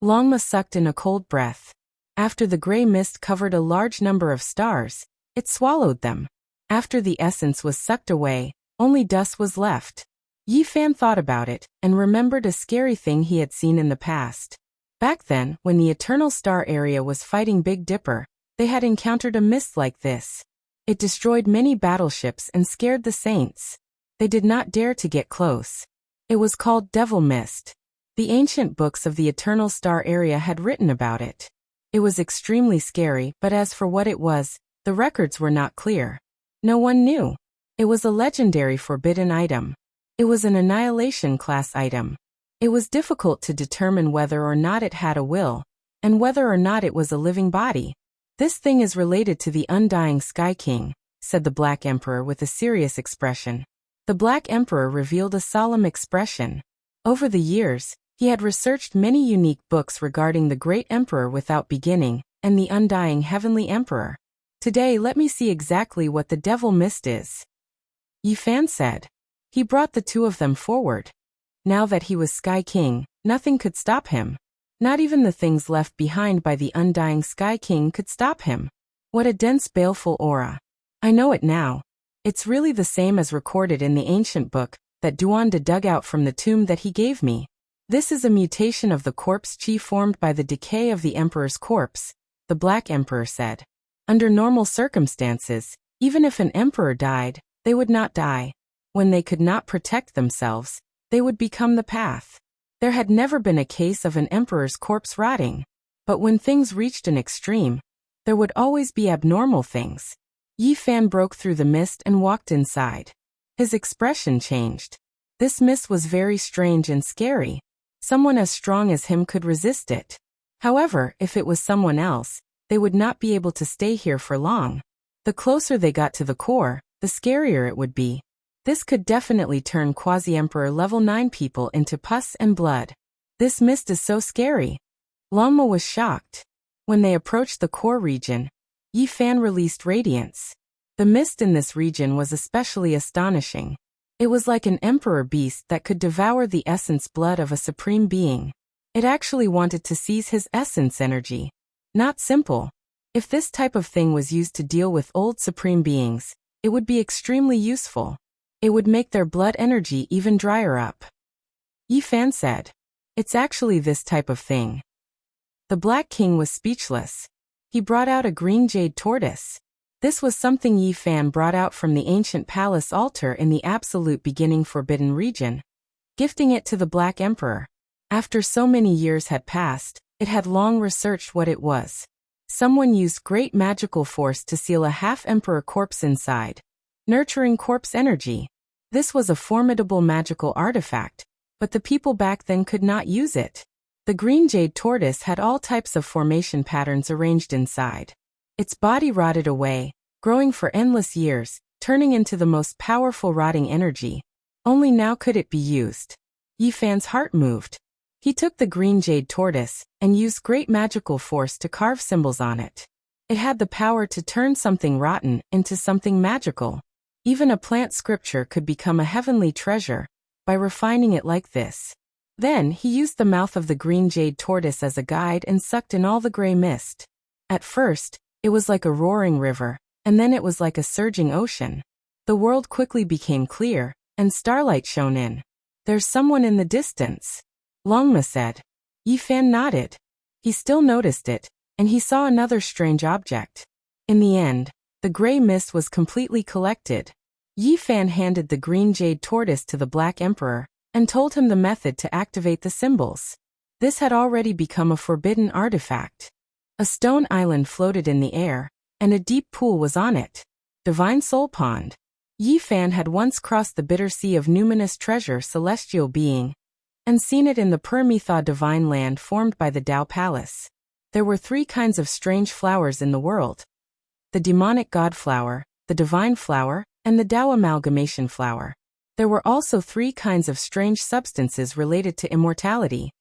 Longma sucked in a cold breath. After the gray mist covered a large number of stars, it swallowed them. After the essence was sucked away, only dust was left. Yi Fan thought about it, and remembered a scary thing he had seen in the past. Back then, when the Eternal Star area was fighting Big Dipper, they had encountered a mist like this. It destroyed many battleships and scared the saints. They did not dare to get close. It was called Devil Mist. The ancient books of the Eternal Star area had written about it. It was extremely scary, but as for what it was, the records were not clear. No one knew. It was a legendary forbidden item. It was an annihilation class item. It was difficult to determine whether or not it had a will, and whether or not it was a living body. This thing is related to the undying Sky King, said the Black Emperor with a serious expression. The Black Emperor revealed a solemn expression. Over the years, he had researched many unique books regarding the Great Emperor without beginning, and the undying Heavenly Emperor. Today let me see exactly what the Devil Mist is. Yi Fan said. He brought the two of them forward. Now that he was Sky King, nothing could stop him. Not even the things left behind by the undying Sky King could stop him. What a dense baleful aura. I know it now. It's really the same as recorded in the ancient book that Duanda dug out from the tomb that he gave me. This is a mutation of the corpse chi formed by the decay of the Emperor's corpse, the Black Emperor said. Under normal circumstances, even if an emperor died, they would not die. When they could not protect themselves, they would become the path. There had never been a case of an emperor's corpse rotting. But when things reached an extreme, there would always be abnormal things. Yi Fan broke through the mist and walked inside. His expression changed. This mist was very strange and scary. Someone as strong as him could resist it. However, if it was someone else, they would not be able to stay here for long. The closer they got to the core, the scarier it would be. This could definitely turn Quasi-Emperor level 9 people into pus and blood. This mist is so scary. Longma was shocked. When they approached the core region, Yi Fan released radiance. The mist in this region was especially astonishing. It was like an emperor beast that could devour the essence blood of a supreme being. It actually wanted to seize his essence energy. Not simple. If this type of thing was used to deal with old supreme beings, it would be extremely useful. It would make their blood energy even drier up. Yi Fan said, "It's actually this type of thing." The Black King was speechless. He brought out a green jade tortoise. This was something Yi Fan brought out from the ancient palace altar in the absolute beginning forbidden region, gifting it to the Black Emperor. After so many years had passed, it had long researched what it was. Someone used great magical force to seal a half-emperor corpse inside, nurturing corpse energy. This was a formidable magical artifact, but the people back then could not use it. The green jade tortoise had all types of formation patterns arranged inside. Its body rotted away, growing for endless years, turning into the most powerful rotting energy. Only now could it be used. Yi Fan's heart moved. He took the green jade tortoise and used great magical force to carve symbols on it. It had the power to turn something rotten into something magical. Even a plant scripture could become a heavenly treasure by refining it like this. Then he used the mouth of the green jade tortoise as a guide and sucked in all the gray mist. At first, it was like a roaring river, and then it was like a surging ocean. The world quickly became clear, and starlight shone in. "There's someone in the distance," Longma said. Yi Fan nodded. He still noticed it, and he saw another strange object. In the end, the gray mist was completely collected. Yi Fan handed the green jade tortoise to the Black Emperor and told him the method to activate the symbols. This had already become a forbidden artifact. A stone island floated in the air, and a deep pool was on it. Divine Soul Pond. Yi Fan had once crossed the bitter sea of numinous treasure celestial being, and seen it in the Permitha divine land formed by the Tao Palace. There were 3 kinds of strange flowers in the world: the demonic god flower, the divine flower, and the Tao amalgamation flower. There were also 3 kinds of strange substances related to immortality: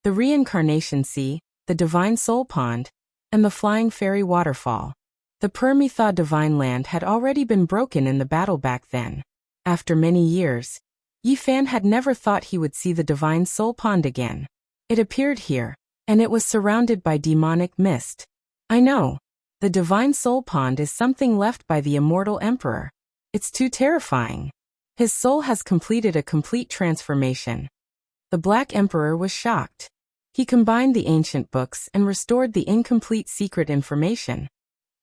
the reincarnation sea, the divine soul pond, and the flying fairy waterfall. The Permitha divine land had already been broken in the battle back then. After many years, Yi Fan had never thought he would see the divine soul pond again. It appeared here, and it was surrounded by demonic mist. "I know. The divine soul pond is something left by the immortal emperor. It's too terrifying. His soul has completed a complete transformation." The Black Emperor was shocked. He combined the ancient books and restored the incomplete secret information.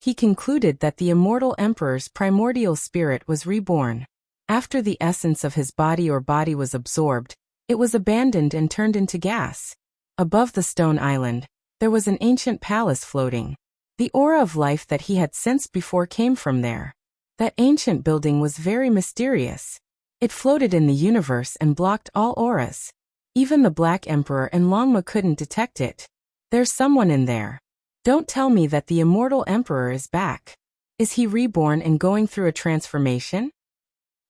He concluded that the immortal emperor's primordial spirit was reborn. After the essence of his body or body was absorbed, it was abandoned and turned into gas. Above the stone island, there was an ancient palace floating. The aura of life that he had sensed before came from there. That ancient building was very mysterious. It floated in the universe and blocked all auras. Even the Black Emperor and Longma couldn't detect it. "There's someone in there. Don't tell me that the immortal emperor is back. Is he reborn and going through a transformation?"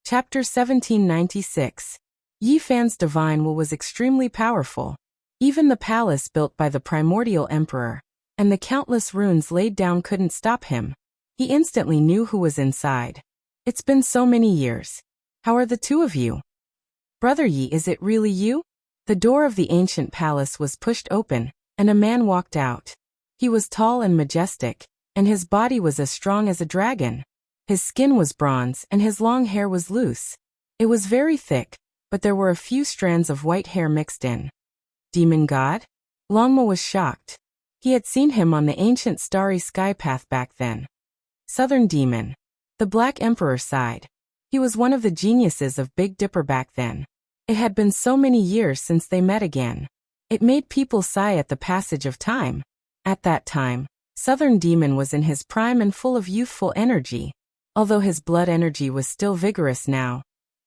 Chapter 1796. Yi Fan's divine will was extremely powerful. Even the palace built by the primordial emperor, and the countless runes laid down couldn't stop him. He instantly knew who was inside. "It's been so many years. How are the 2 of you?" "Brother Yi, is it really you?" The door of the ancient palace was pushed open, and a man walked out. He was tall and majestic, and his body was as strong as a dragon. His skin was bronze and his long hair was loose. It was very thick, but there were a few strands of white hair mixed in. "Demon god?" Longma was shocked. He had seen him on the ancient starry sky path back then. "Southern demon." The Black Emperor sighed. He was one of the geniuses of Big Dipper back then. It had been so many years since they met again. It made people sigh at the passage of time. At that time, Southern Demon was in his prime and full of youthful energy, although his blood energy was still vigorous now,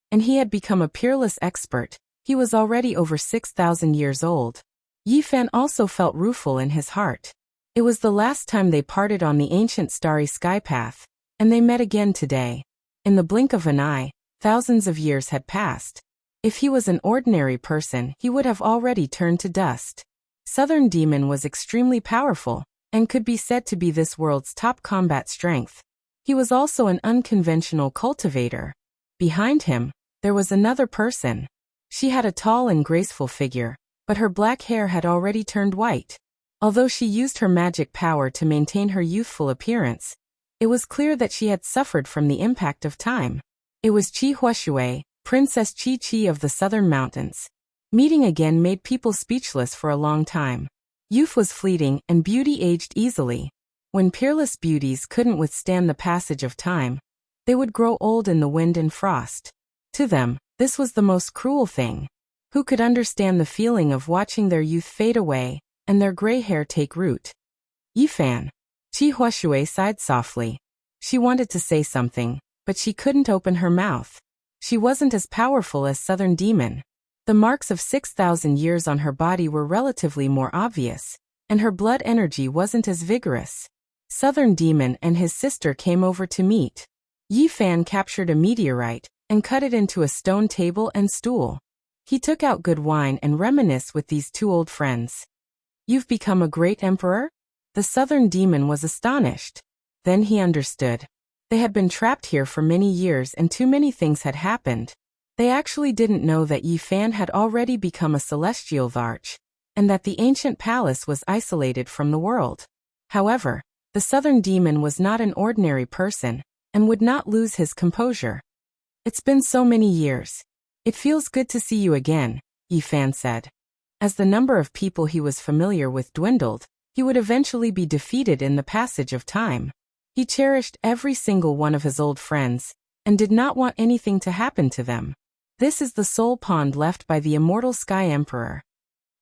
and he had become a peerless expert. He was already over 6,000 years old. Yi Fan also felt rueful in his heart. It was the last time they parted on the ancient starry sky path, and they met again today. In the blink of an eye, Thousands of years had passed. If he was an ordinary person, he would have already turned to dust. Southern Demon was extremely powerful, and could be said to be this world's top combat strength. He was also an unconventional cultivator. Behind him, there was another person. She had a tall and graceful figure, but her black hair had already turned white. Although she used her magic power to maintain her youthful appearance, it was clear that she had suffered from the impact of time. It was Qi Huashui, Princess Qi of the Southern Mountains. Meeting again made people speechless for a long time. Youth was fleeting and beauty aged easily. When peerless beauties couldn't withstand the passage of time, they would grow old in the wind and frost. To them, this was the most cruel thing. Who could understand the feeling of watching their youth fade away and their gray hair take root? Yifan. Qi Huashui sighed softly. She wanted to say something, but she couldn't open her mouth. She wasn't as powerful as Southern Demon. The marks of 6,000 years on her body were relatively more obvious, and her blood energy wasn't as vigorous. Southern Demon and his sister came over to meet. Yifan captured a meteorite and cut it into a stone table and stool. He took out good wine and reminisced with these two old friends. "You've become a great emperor?" The Southern Demon was astonished. Then he understood. They had been trapped here for many years and too many things had happened. They actually didn't know that Yifan had already become a celestial varch, and that the ancient palace was isolated from the world. However, the Southern Demon was not an ordinary person, and would not lose his composure. "It's been so many years. It feels good to see you again," Yifan said. As the number of people he was familiar with dwindled, he would eventually be defeated in the passage of time. He cherished every single one of his old friends, and did not want anything to happen to them. "This is the soul pond left by the immortal Sky Emperor."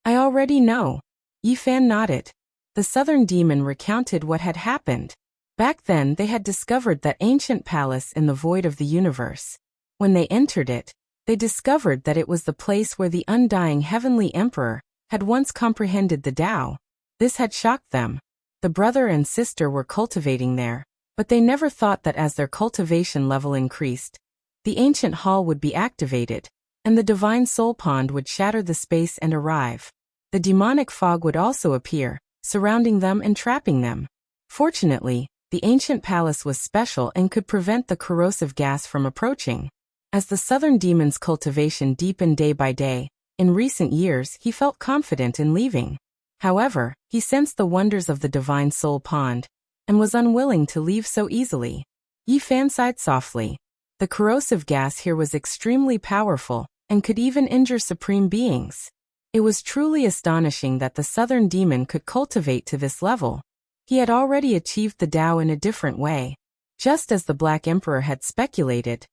"I already know." Yifan nodded. The Southern Demon recounted what had happened. Back then they had discovered that ancient palace in the void of the universe. When they entered it, they discovered that it was the place where the undying heavenly emperor had once comprehended the Tao. This had shocked them. The brother and sister were cultivating there, but they never thought that as their cultivation level increased, the ancient hall would be activated, and the divine soul pond would shatter the space and arrive. The demonic fog would also appear, surrounding them and trapping them. Fortunately, the ancient palace was special and could prevent the corrosive gas from approaching. As the Southern Demon's cultivation deepened day by day, in recent years he felt confident in leaving. However, he sensed the wonders of the divine soul pond, and was unwilling to leave so easily. Yifan sighed softly. The corrosive gas here was extremely powerful, and could even injure supreme beings. It was truly astonishing that the Southern Demon could cultivate to this level. He had already achieved the Tao in a different way. Just as the Black Emperor had speculated,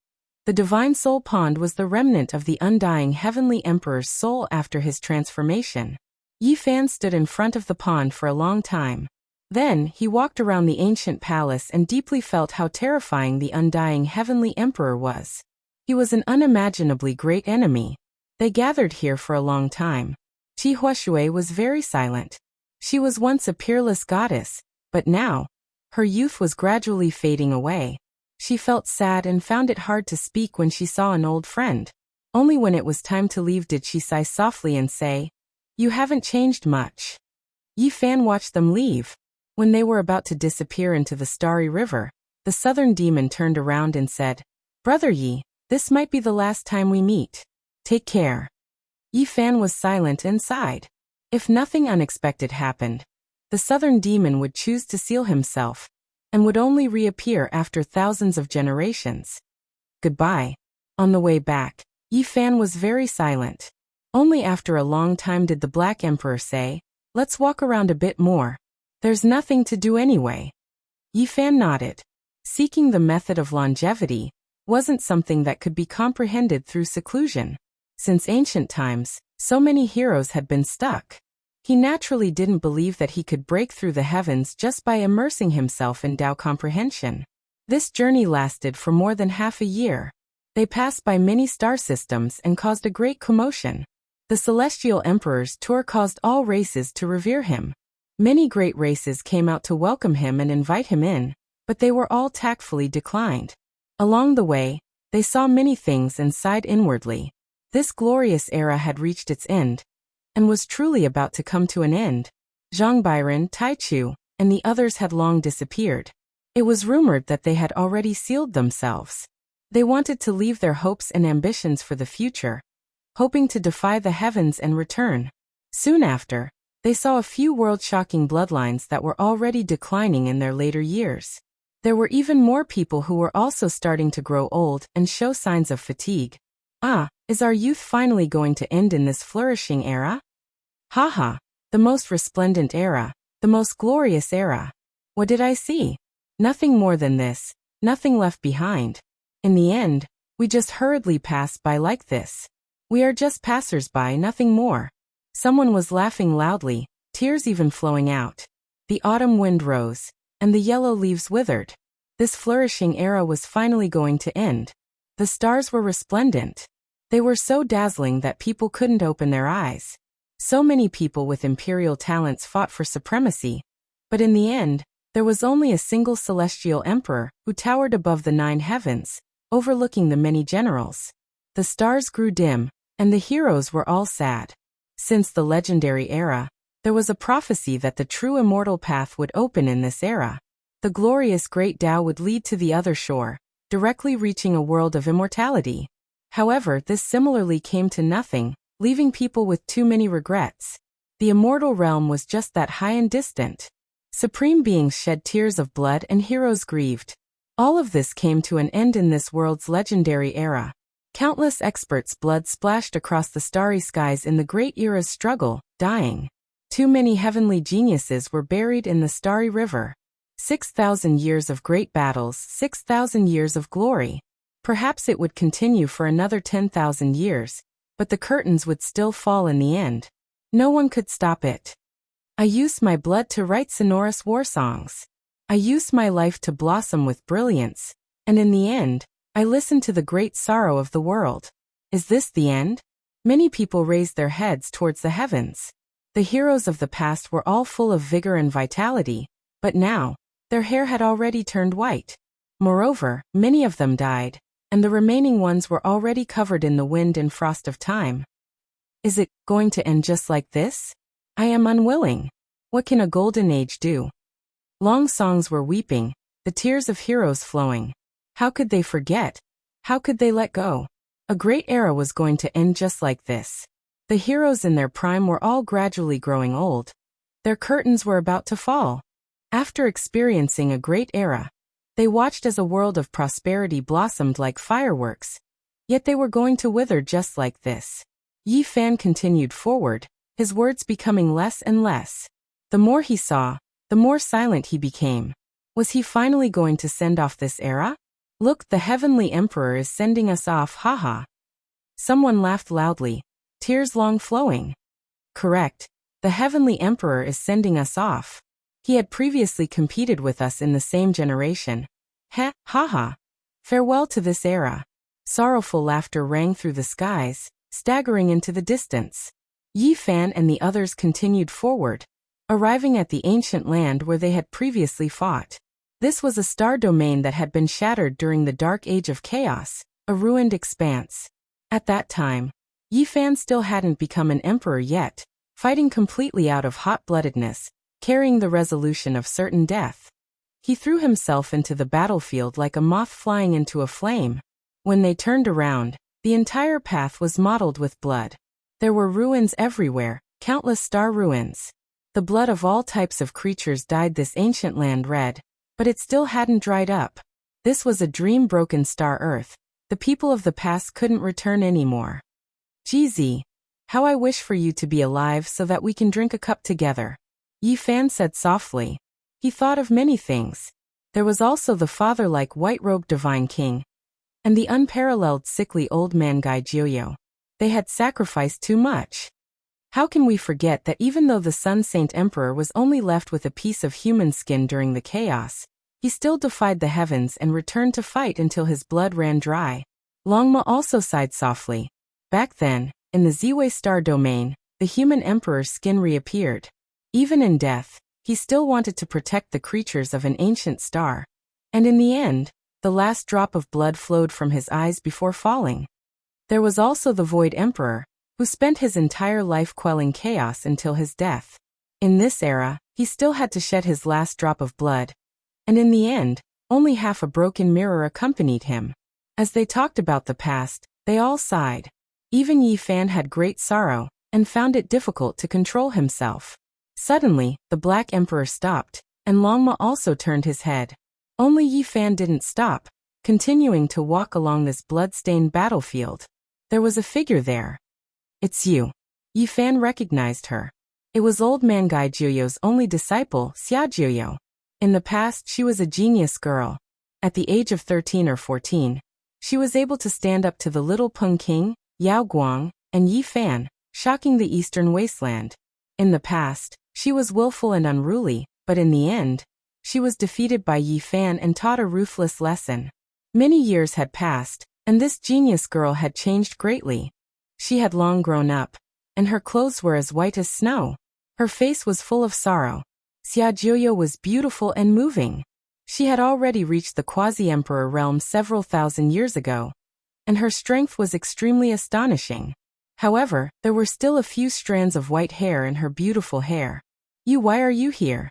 the divine soul pond was the remnant of the undying heavenly emperor's soul after his transformation. Yifan stood in front of the pond for a long time. Then, he walked around the ancient palace and deeply felt how terrifying the undying heavenly emperor was. He was an unimaginably great enemy. They gathered here for a long time. Qi Huashui was very silent. She was once a peerless goddess, but now, her youth was gradually fading away. She felt sad and found it hard to speak when she saw an old friend. Only when it was time to leave did she sigh softly and say, "You haven't changed much." Yifan watched them leave. When they were about to disappear into the starry river, the Southern Demon turned around and said, "Brother Yi, this might be the last time we meet. Take care." Yifan was silent and sighed. If nothing unexpected happened, the Southern Demon would choose to seal himself, and would only reappear after thousands of generations. Goodbye. On the way back, Yifan was very silent. Only after a long time did the Black Emperor say, "Let's walk around a bit more. There's nothing to do anyway." Yifan nodded. Seeking the method of longevity wasn't something that could be comprehended through seclusion. Since ancient times, so many heroes had been stuck. He naturally didn't believe that he could break through the heavens just by immersing himself in Tao comprehension. This journey lasted for more than half a year. They passed by many star systems and caused a great commotion. The Celestial Emperor's tour caused all races to revere him. Many great races came out to welcome him and invite him in, but they were all tactfully declined. Along the way, They saw many things and sighed inwardly. This glorious era had reached its end, and was truly about to come to an end. Zhang Bairen, Tai Chu, and the others had long disappeared. It was rumored that they had already sealed themselves. They wanted to leave their hopes and ambitions for the future, hoping to defy the heavens and return. Soon after, they saw a few world-shocking bloodlines that were already declining in their later years. There were even more people who were also starting to grow old and show signs of fatigue. Ah, is our youth finally going to end in this flourishing era? Haha, the most resplendent era, the most glorious era. What did I see? Nothing more than this, nothing left behind. In the end, we just hurriedly passed by like this. We are just passers-by, nothing more. Someone was laughing loudly, tears even flowing out. The autumn wind rose, and the yellow leaves withered. This flourishing era was finally going to end. The stars were resplendent. They were so dazzling that people couldn't open their eyes. So many people with imperial talents fought for supremacy. But in the end, there was only a single celestial emperor who towered above the 9 heavens, overlooking the many generals. The stars grew dim, and the heroes were all sad. Since the legendary era, there was a prophecy that the true immortal path would open in this era. The glorious great Tao would lead to the other shore, directly reaching a world of immortality. However, this similarly came to nothing, leaving people with too many regrets. The immortal realm was just that high and distant. Supreme beings shed tears of blood and heroes grieved. All of this came to an end in this world's legendary era. Countless experts' blood splashed across the starry skies in the great era's struggle, dying. Too many heavenly geniuses were buried in the starry river. 6,000 years of great battles, 6,000 years of glory. Perhaps it would continue for another 10,000 years, but the curtains would still fall in the end. No one could stop it. I used my blood to write sonorous war songs. I used my life to blossom with brilliance, and in the end, I listened to the great sorrow of the world. Is this the end? Many people raised their heads towards the heavens. The heroes of the past were all full of vigor and vitality, but now, their hair had already turned white. Moreover, many of them died, and the remaining ones were already covered in the wind and frost of time. Is it going to end just like this? I am unwilling. What can a golden age do? Long songs were weeping, the tears of heroes flowing. How could they forget? How could they let go? A great era was going to end just like this. The heroes in their prime were all gradually growing old. Their curtains were about to fall. After experiencing a great era, they watched as a world of prosperity blossomed like fireworks. Yet they were going to wither just like this. Yi Fan continued forward, his words becoming less and less. The more he saw, the more silent he became. Was he finally going to send off this era? Look, the heavenly emperor is sending us off, haha. Someone laughed loudly, tears long flowing. Correct, the heavenly emperor is sending us off. He had previously competed with us in the same generation. Haha. Farewell to this era. Sorrowful laughter rang through the skies, staggering into the distance. Yi Fan and the others continued forward, arriving at the ancient land where they had previously fought. This was a star domain that had been shattered during the Dark Age of Chaos, a ruined expanse. At that time, Yi Fan still hadn't become an emperor yet, fighting completely out of hot-bloodedness, carrying the resolution of certain death. He threw himself into the battlefield like a moth flying into a flame. When they turned around, the entire path was mottled with blood. There were ruins everywhere, countless star ruins. The blood of all types of creatures dyed this ancient land red, but it still hadn't dried up. This was a dream-broken star Earth. The people of the past couldn't return anymore. Gee, how I wish for you to be alive so that we can drink a cup together. Yi Fan said softly. He thought of many things. There was also the father-like white-robed divine king, and the unparalleled sickly old man Gai Jiuyo. They had sacrificed too much. How can we forget that even though the Sun Saint Emperor was only left with a piece of human skin during the chaos, he still defied the heavens and returned to fight until his blood ran dry. Longma also sighed softly. Back then, in the Ziwei star domain, the human emperor's skin reappeared. Even in death, he still wanted to protect the creatures of an ancient star. And in the end, The last drop of blood flowed from his eyes before falling. There was also the Void Emperor, who spent his entire life quelling chaos until his death. In this era, he still had to shed his last drop of blood. And in the end, only half a broken mirror accompanied him. As they talked about the past, they all sighed. Even Yi Fan had great sorrow, and found it difficult to control himself. Suddenly, the Black Emperor stopped, and Longma also turned his head. Only Yi Fan didn't stop, continuing to walk along this blood-stained battlefield. There was a figure there. "It's you." Yi Fan recognized her. It was old man Gai Juyo's only disciple, Xia Juyo. In the past, she was a genius girl. At the age of 13 or 14, she was able to stand up to the little Peng King, Yao Guang, and Yi Fan, shocking the eastern wasteland. In the past, she was willful and unruly, but in the end, she was defeated by Yi Fan and taught a ruthless lesson. Many years had passed, and this genius girl had changed greatly. She had long grown up, and her clothes were as white as snow. Her face was full of sorrow. Xia Juyo was beautiful and moving. She had already reached the quasi-emperor realm several thousand years ago, and her strength was extremely astonishing. However, there were still a few strands of white hair in her beautiful hair. Why are you here?"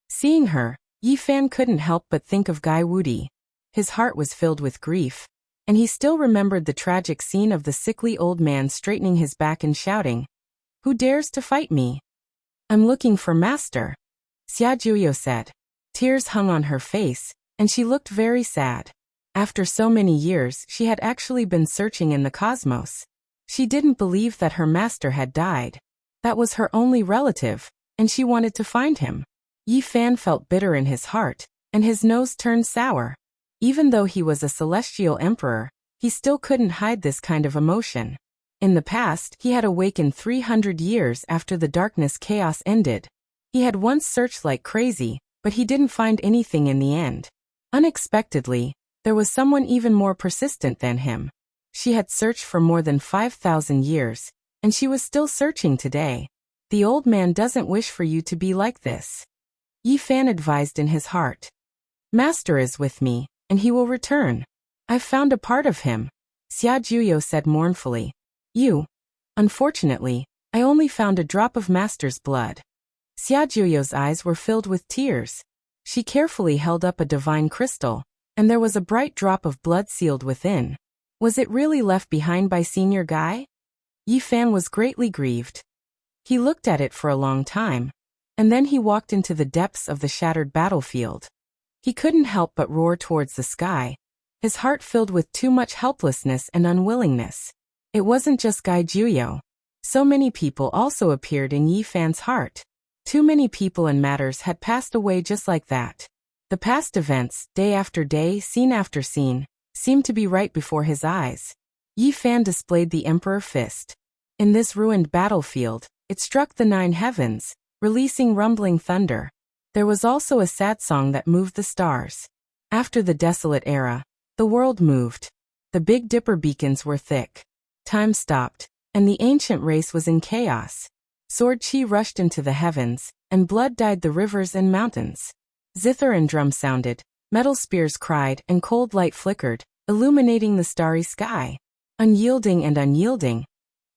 Seeing her, Yi Fan couldn't help but think of Gai Wudi. His heart was filled with grief, and he still remembered the tragic scene of the sickly old man straightening his back and shouting, "Who dares to fight me?" "I'm looking for Master," Xia Juyo said. Tears hung on her face, and she looked very sad. After so many years, she had actually been searching in the cosmos. She didn't believe that her master had died. That was her only relative, and she wanted to find him. Yi Fan felt bitter in his heart, and his nose turned sour. Even though he was a celestial emperor, he still couldn't hide this kind of emotion. In the past, he had awakened 300 years after the darkness chaos ended. He had once searched like crazy, but he didn't find anything in the end. Unexpectedly, there was someone even more persistent than him. She had searched for more than 5,000 years, and she was still searching today. "The old man doesn't wish for you to be like this," Yi Fan advised in his heart. "Master is with me, and he will return. I've found a part of him," Xia Juyo said mournfully. Unfortunately, I only found a drop of Master's blood." Xia Juyo's eyes were filled with tears. She carefully held up a divine crystal, and there was a bright drop of blood sealed within. Was it really left behind by Senior Gai? Yi Fan was greatly grieved. He looked at it for a long time, and then he walked into the depths of the shattered battlefield. He couldn't help but roar towards the sky, his heart filled with too much helplessness and unwillingness. It wasn't just Gai Juyo. So many people also appeared in Yi Fan's heart. Too many people and matters had passed away just like that. The past events, day after day, scene after scene, seemed to be right before his eyes. Yi Fan displayed the Emperor Fist. In this ruined battlefield, it struck the 9 heavens, releasing rumbling thunder. There was also a sad song that moved the stars. After the desolate era, the world moved. The Big Dipper beacons were thick. Time stopped, and the ancient race was in chaos. Sword chi rushed into the heavens, and blood dyed the rivers and mountains. Zither and drum sounded, metal spears cried, and cold light flickered, illuminating the starry sky. Unyielding and unyielding,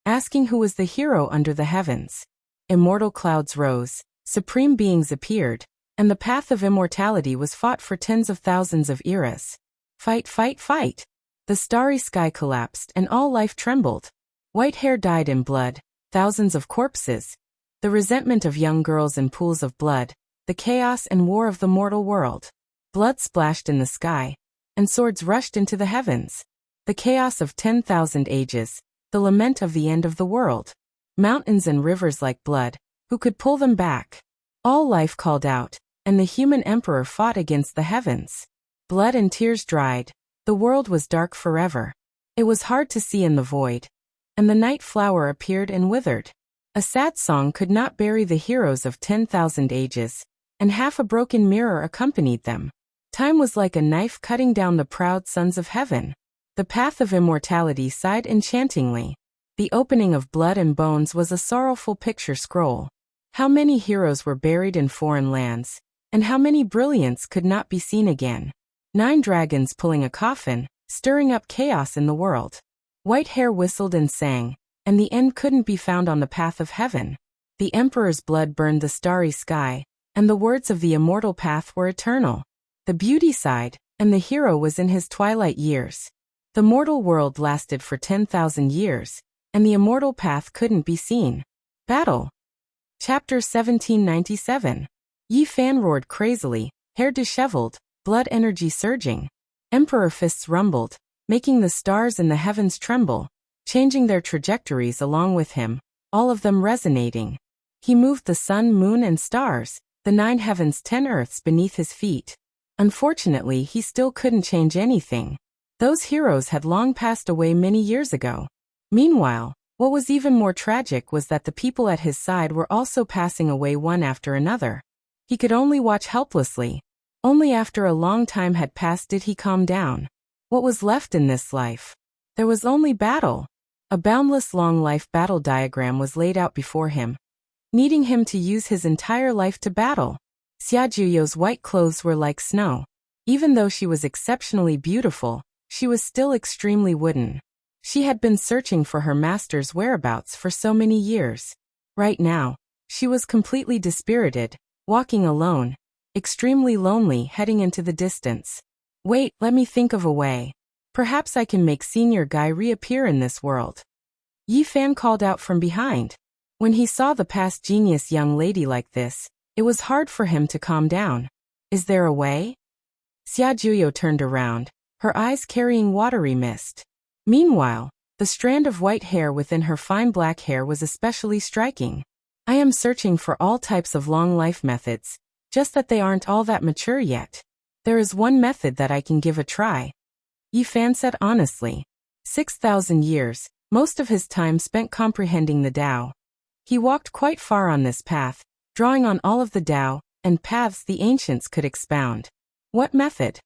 asking who was the hero under the heavens. Immortal clouds rose, supreme beings appeared, and the path of immortality was fought for tens of thousands of eras. Fight, fight, fight! The starry sky collapsed and all life trembled. White hair dyed in blood, thousands of corpses, the resentment of young girls in pools of blood, the chaos and war of the mortal world. Blood splashed in the sky, and swords rushed into the heavens. The chaos of 10,000 ages, the lament of the end of the world. Mountains and rivers like blood, who could pull them back? All life called out, and the human emperor fought against the heavens. Blood and tears dried, the world was dark forever. It was hard to see in the void, and the night flower appeared and withered. A sad song could not bury the heroes of 10,000 ages, and half a broken mirror accompanied them. Time was like a knife cutting down the proud sons of heaven. The path of immortality sighed enchantingly. The opening of blood and bones was a sorrowful picture scroll. How many heroes were buried in foreign lands, and how many brilliants could not be seen again. 9 dragons pulling a coffin, stirring up chaos in the world. White Hare whistled and sang, and the end couldn't be found on the path of heaven. The emperor's blood burned the starry sky, and the words of the immortal path were eternal. The beauty sighed, and the hero was in his twilight years. The mortal world lasted for 10,000 years, and the immortal path couldn't be seen. Battle. Chapter 1797. Yi Fan roared crazily, hair disheveled, blood energy surging. Emperor fists rumbled, making the stars in the heavens tremble, changing their trajectories along with him, all of them resonating. He moved the sun, moon, and stars, the 9 heavens, 10 earths beneath his feet. Unfortunately, he still couldn't change anything. Those heroes had long passed away many years ago. Meanwhile, what was even more tragic was that the people at his side were also passing away one after another. He could only watch helplessly. Only after a long time had passed did he calm down. What was left in this life? There was only battle. A boundless long life battle diagram was laid out before him, needing him to use his entire life to battle. Xiaojuyo's white clothes were like snow. Even though she was exceptionally beautiful, she was still extremely wooden. She had been searching for her master's whereabouts for so many years. Right now, she was completely dispirited, walking alone, extremely lonely, heading into the distance. Wait, let me think of a way. Perhaps I can make Senior Guy reappear in this world. Yi Fan called out from behind. When he saw the past genius young lady like this, it was hard for him to calm down. Is there a way? Xiaojuyo turned around, her eyes carrying watery mist. Meanwhile, the strand of white hair within her fine black hair was especially striking. I am searching for all types of long life methods, just that they aren't all that mature yet. There is one method that I can give a try. Yi Fan said honestly. 6,000 years, most of his time spent comprehending the Tao. He walked quite far on this path, drawing on all of the Tao and paths the ancients could expound. What method?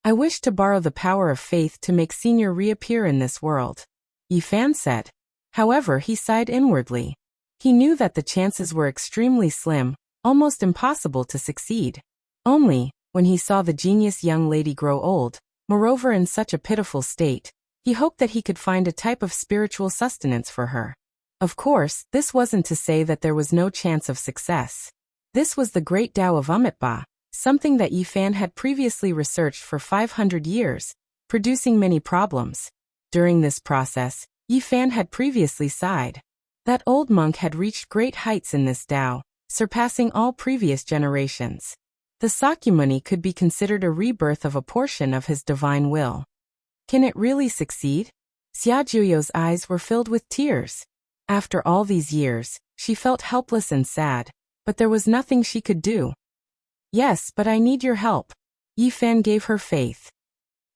I wish to borrow the power of faith to make Senior reappear in this world. Yi Fan said. However, he sighed inwardly. He knew that the chances were extremely slim, almost impossible to succeed. Only, when he saw the genius young lady grow old, moreover in such a pitiful state, he hoped that he could find a type of spiritual sustenance for her. Of course, this wasn't to say that there was no chance of success. This was the great Tao of Amitabha, something that Yi Fan had previously researched for 500 years, producing many problems. During this process, Yi Fan had previously sighed. That old monk had reached great heights in this Tao, surpassing all previous generations. The Sakyamuni could be considered a rebirth of a portion of his divine will. Can it really succeed? Xiaojuyo's eyes were filled with tears. After all these years, she felt helpless and sad, but there was nothing she could do. Yes, but I need your help. Yi Fan gave her faith.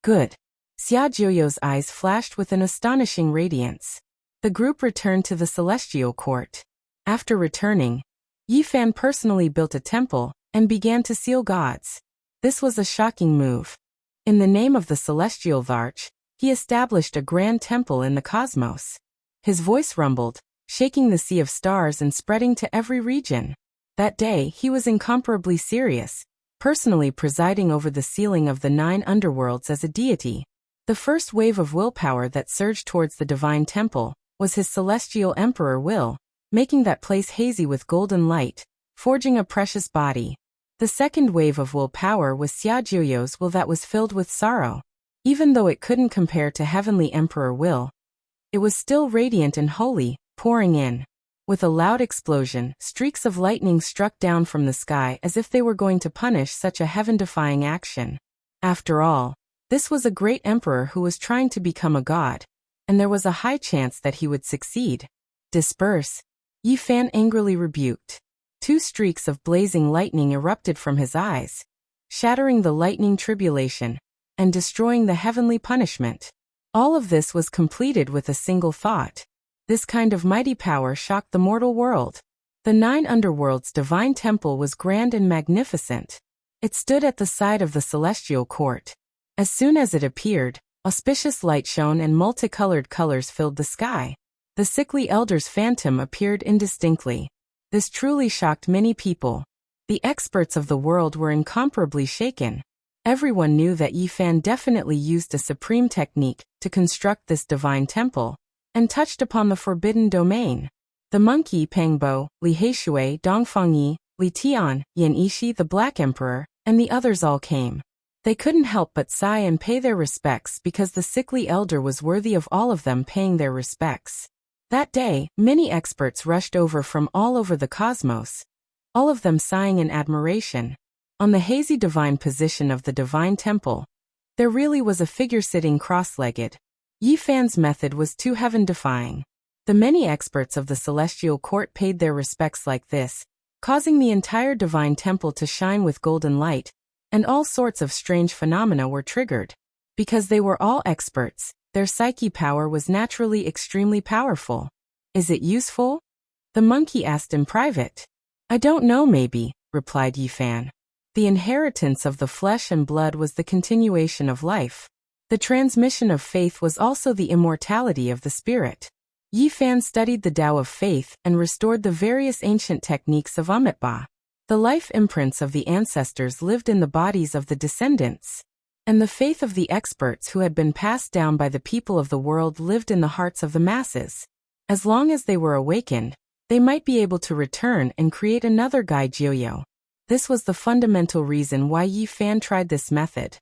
Good. Xiaojuyo's eyes flashed with an astonishing radiance. The group returned to the celestial court. After returning, Yi Fan personally built a temple and began to seal gods. This was a shocking move. In the name of the celestial Varch, he established a grand temple in the cosmos. His voice rumbled, shaking the sea of stars and spreading to every region. That day, he was incomparably serious, personally presiding over the sealing of the 9 underworlds as a deity. The first wave of willpower that surged towards the divine temple was his celestial emperor will, making that place hazy with golden light, forging a precious body. The second wave of willpower was Xiaojuyo's will that was filled with sorrow. Even though it couldn't compare to heavenly emperor will, it was still radiant and holy, pouring in. With a loud explosion, streaks of lightning struck down from the sky as if they were going to punish such a heaven-defying action. After all, this was a great emperor who was trying to become a god, and there was a high chance that he would succeed. Disperse! Yi Fan angrily rebuked. 2 streaks of blazing lightning erupted from his eyes, shattering the lightning tribulation and destroying the heavenly punishment. All of this was completed with a single thought. This kind of mighty power shocked the mortal world. The 9 underworlds' divine temple was grand and magnificent. It stood at the side of the celestial court. As soon as it appeared, auspicious light shone and multicolored colors filled the sky. The sickly elder's phantom appeared indistinctly. This truly shocked many people. The experts of the world were incomparably shaken. Everyone knew that Yi Fan definitely used a supreme technique to construct this divine temple, and touched upon the forbidden domain. The monkey Pangbo, Li Heishui, Dongfangyi, Li Tian, Yan Yishi the Black Emperor, and the others all came. They couldn't help but sigh and pay their respects because the sickly elder was worthy of all of them paying their respects. That day, many experts rushed over from all over the cosmos, all of them sighing in admiration. On the hazy divine position of the divine temple, there really was a figure sitting cross-legged. Yi Fan's method was too heaven-defying. The many experts of the celestial court paid their respects like this, causing the entire divine temple to shine with golden light, and all sorts of strange phenomena were triggered. Because they were all experts, their psyche power was naturally extremely powerful. Is it useful? The monkey asked in private. I don't know, maybe, replied Yi Fan. The inheritance of the flesh and blood was the continuation of life. The transmission of faith was also the immortality of the spirit. Yi Fan studied the Tao of faith and restored the various ancient techniques of Amitabha. The life imprints of the ancestors lived in the bodies of the descendants, and the faith of the experts who had been passed down by the people of the world lived in the hearts of the masses. As long as they were awakened, they might be able to return and create another Gai Jiuyo. This was the fundamental reason why Yi Fan tried this method.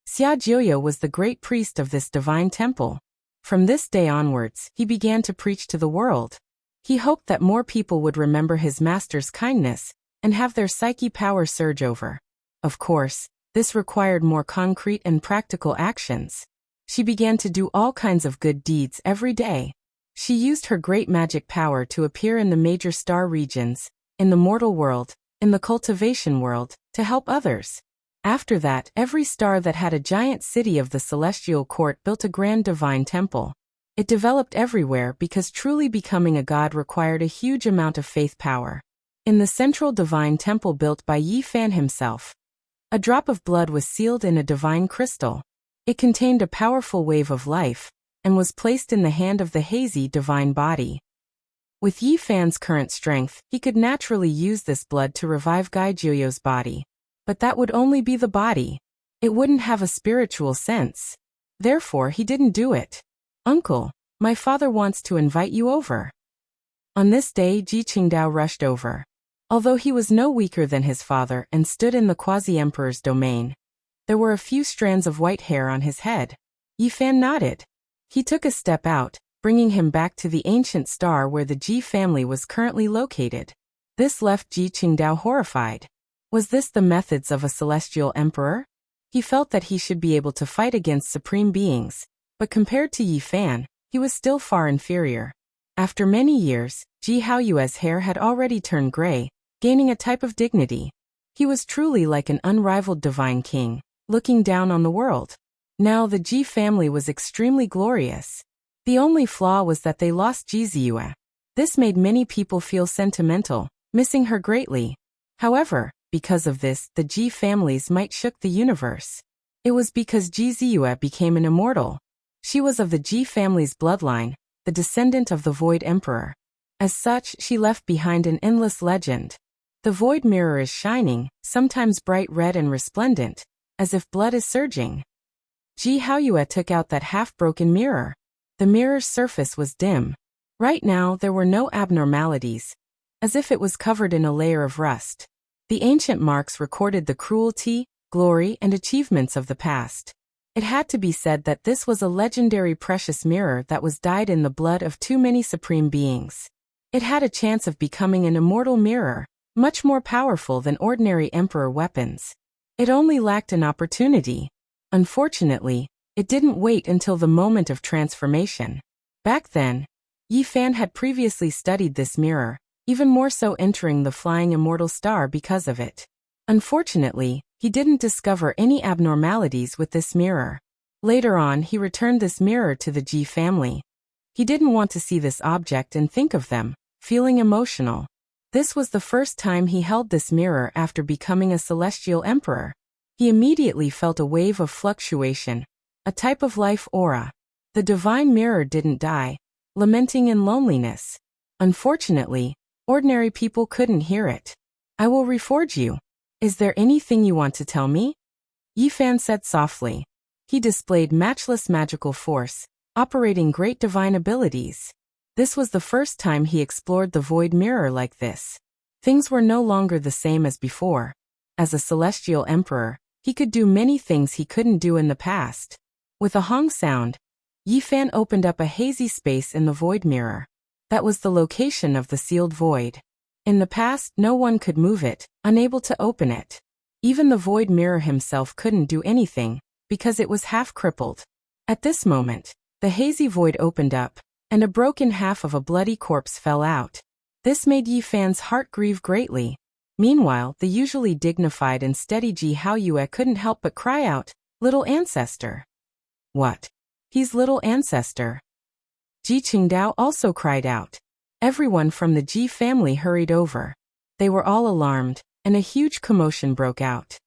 Xia Jiuyo was the great priest of this divine temple. From this day onwards, he began to preach to the world. He hoped that more people would remember his master's kindness and have their psyche power surge over. Of course, this required more concrete and practical actions. She began to do all kinds of good deeds every day. She used her great magic power to appear in the major star regions, in the mortal world, in the cultivation world, to help others. After that, every star that had a giant city of the celestial court built a grand divine temple. It developed everywhere because truly becoming a god required a huge amount of faith power. In the central divine temple built by Yi Fan himself, a drop of blood was sealed in a divine crystal. It contained a powerful wave of life, and was placed in the hand of the hazy divine body. With Yi Fan's current strength, he could naturally use this blood to revive Gai Jiuyo's body. But that would only be the body. It wouldn't have a spiritual sense. Therefore, he didn't do it. Uncle, my father wants to invite you over. On this day, Ji Qingdao rushed over. Although he was no weaker than his father and stood in the quasi-emperor's domain, there were a few strands of white hair on his head. Yi Fan nodded. He took a step out, bringing him back to the ancient star where the Ji family was currently located. This left Ji Qingdao horrified. Was this the methods of a celestial emperor? He felt that he should be able to fight against supreme beings, but compared to Yi Fan, he was still far inferior. After many years, Ji Haoyue's hair had already turned gray, gaining a type of dignity. He was truly like an unrivaled divine king, looking down on the world. Now the Ji family was extremely glorious. The only flaw was that they lost Ji Ziyue. This made many people feel sentimental, missing her greatly. However, because of this, the Ji families might shook the universe. It was because Ji Ziyue became an immortal. She was of the Ji family's bloodline, the descendant of the Void Emperor. As such, she left behind an endless legend. The void mirror is shining, sometimes bright red and resplendent, as if blood is surging. Ji Haoyue took out that half-broken mirror. The mirror's surface was dim. Right now, there were no abnormalities, as if it was covered in a layer of rust. The ancient marks recorded the cruelty, glory, and achievements of the past. It had to be said that this was a legendary precious mirror that was dyed in the blood of too many supreme beings. It had a chance of becoming an immortal mirror, much more powerful than ordinary emperor weapons. It only lacked an opportunity. Unfortunately, it didn't wait until the moment of transformation. Back then, Yi Fan had previously studied this mirror, even more so entering the flying immortal star because of it. Unfortunately, he didn't discover any abnormalities with this mirror. Later on, he returned this mirror to the Ji family. He didn't want to see this object and think of them, feeling emotional. This was the first time he held this mirror after becoming a celestial emperor. He immediately felt a wave of fluctuation, a type of life aura. The divine mirror didn't die, lamenting in loneliness. Unfortunately, ordinary people couldn't hear it. I will reforge you. Is there anything you want to tell me? Yifan said softly. He displayed matchless magical force, operating great divine abilities. This was the first time he explored the void mirror like this. Things were no longer the same as before. As a celestial emperor, he could do many things he couldn't do in the past. With a hong sound, Yifan opened up a hazy space in the void mirror. That was the location of the sealed void. In the past, no one could move it, unable to open it. Even the void mirror himself couldn't do anything, because it was half crippled. At this moment, the hazy void opened up, and a broken half of a bloody corpse fell out. This made Yifan's heart grieve greatly. Meanwhile, the usually dignified and steady Ji Haoyue couldn't help but cry out, "Little ancestor." What? He's little ancestor. Ji Qingdao also cried out. Everyone from the Ji family hurried over. They were all alarmed, and a huge commotion broke out.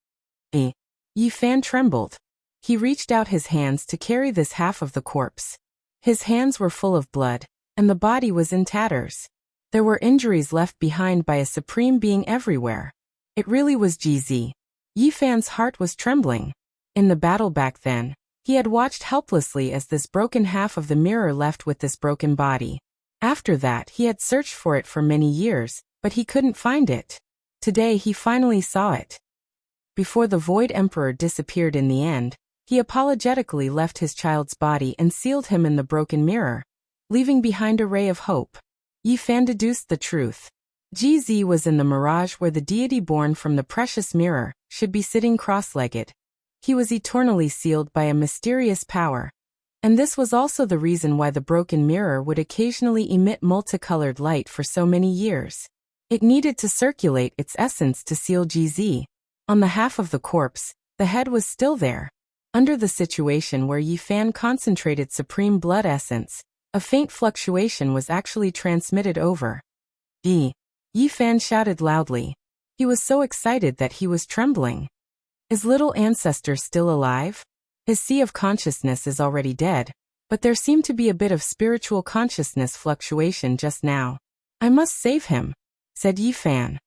Yifan trembled. He reached out his hands to carry this half of the corpse. His hands were full of blood, and the body was in tatters. There were injuries left behind by a supreme being everywhere. It really was Ji. Yifan's heart was trembling. In the battle back then, he had watched helplessly as this broken half of the mirror left with this broken body. After that, he had searched for it for many years, but he couldn't find it. Today he finally saw it. Before the Void Emperor disappeared in the end, he apologetically left his child's body and sealed him in the broken mirror, leaving behind a ray of hope. Yifan deduced the truth. Ji was in the mirage where the deity born from the precious mirror should be sitting cross-legged. He was eternally sealed by a mysterious power. And this was also the reason why the broken mirror would occasionally emit multicolored light for so many years. It needed to circulate its essence to seal Ji. On the half of the corpse, the head was still there. Under the situation where Yifan concentrated supreme blood essence, a faint fluctuation was actually transmitted over. Yifan shouted loudly. He was so excited that he was trembling. Is little ancestor still alive? His sea of consciousness is already dead, but there seemed to be a bit of spiritual consciousness fluctuation just now. I must save him, said Yifan.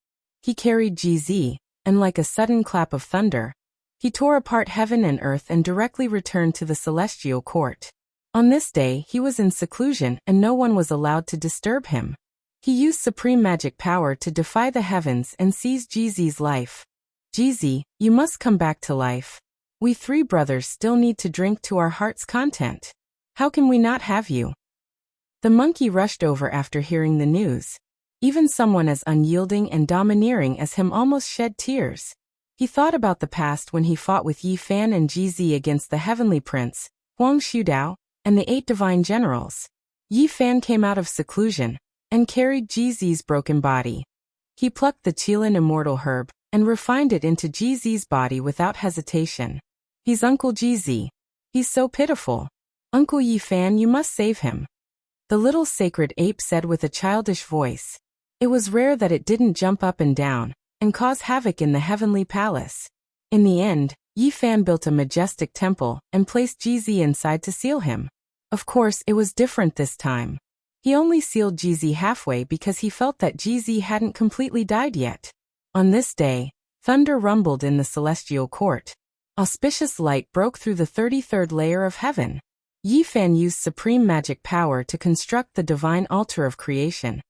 He carried Ji, and like a sudden clap of thunder, he tore apart heaven and earth and directly returned to the celestial court. On this day, he was in seclusion and no one was allowed to disturb him. He used supreme magic power to defy the heavens and seize Ji's life. Ji, you must come back to life. We three brothers still need to drink to our heart's content. How can we not have you? The monkey rushed over after hearing the news. Even someone as unyielding and domineering as him almost shed tears. He thought about the past when he fought with Yifan and Ji against the heavenly prince, Huang Shudao, and the 8 divine generals. Yifan came out of seclusion and carried Ji's broken body. He plucked the Qilin immortal herb and refined it into Ji's body without hesitation. He's Uncle Ji. He's so pitiful. Uncle Yifan, you must save him. The little sacred ape said with a childish voice. It was rare that it didn't jump up and down and cause havoc in the heavenly palace. In the end, Yifan built a majestic temple and placed Ji inside to seal him. Of course, it was different this time. He only sealed Ji halfway because he felt that Ji hadn't completely died yet. On this day, thunder rumbled in the celestial court. Auspicious light broke through the 33rd layer of heaven. Yifan used supreme magic power to construct the divine altar of creation,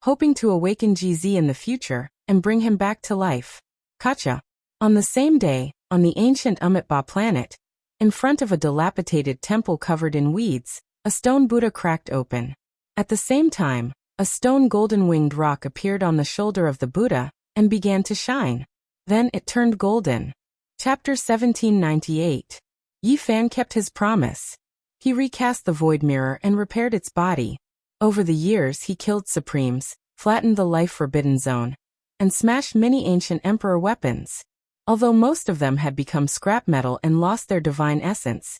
hoping to awaken Ji in the future and bring him back to life. Kacha. On the same day, on the ancient Umitba planet, in front of a dilapidated temple covered in weeds, a stone Buddha cracked open. At the same time, a stone golden-winged rock appeared on the shoulder of the Buddha and began to shine. Then it turned golden. Chapter 1798. Yifan kept his promise. He recast the void mirror and repaired its body. Over the years he killed supremes, flattened the life-forbidden zone, and smashed many ancient emperor weapons. Although most of them had become scrap metal and lost their divine essence,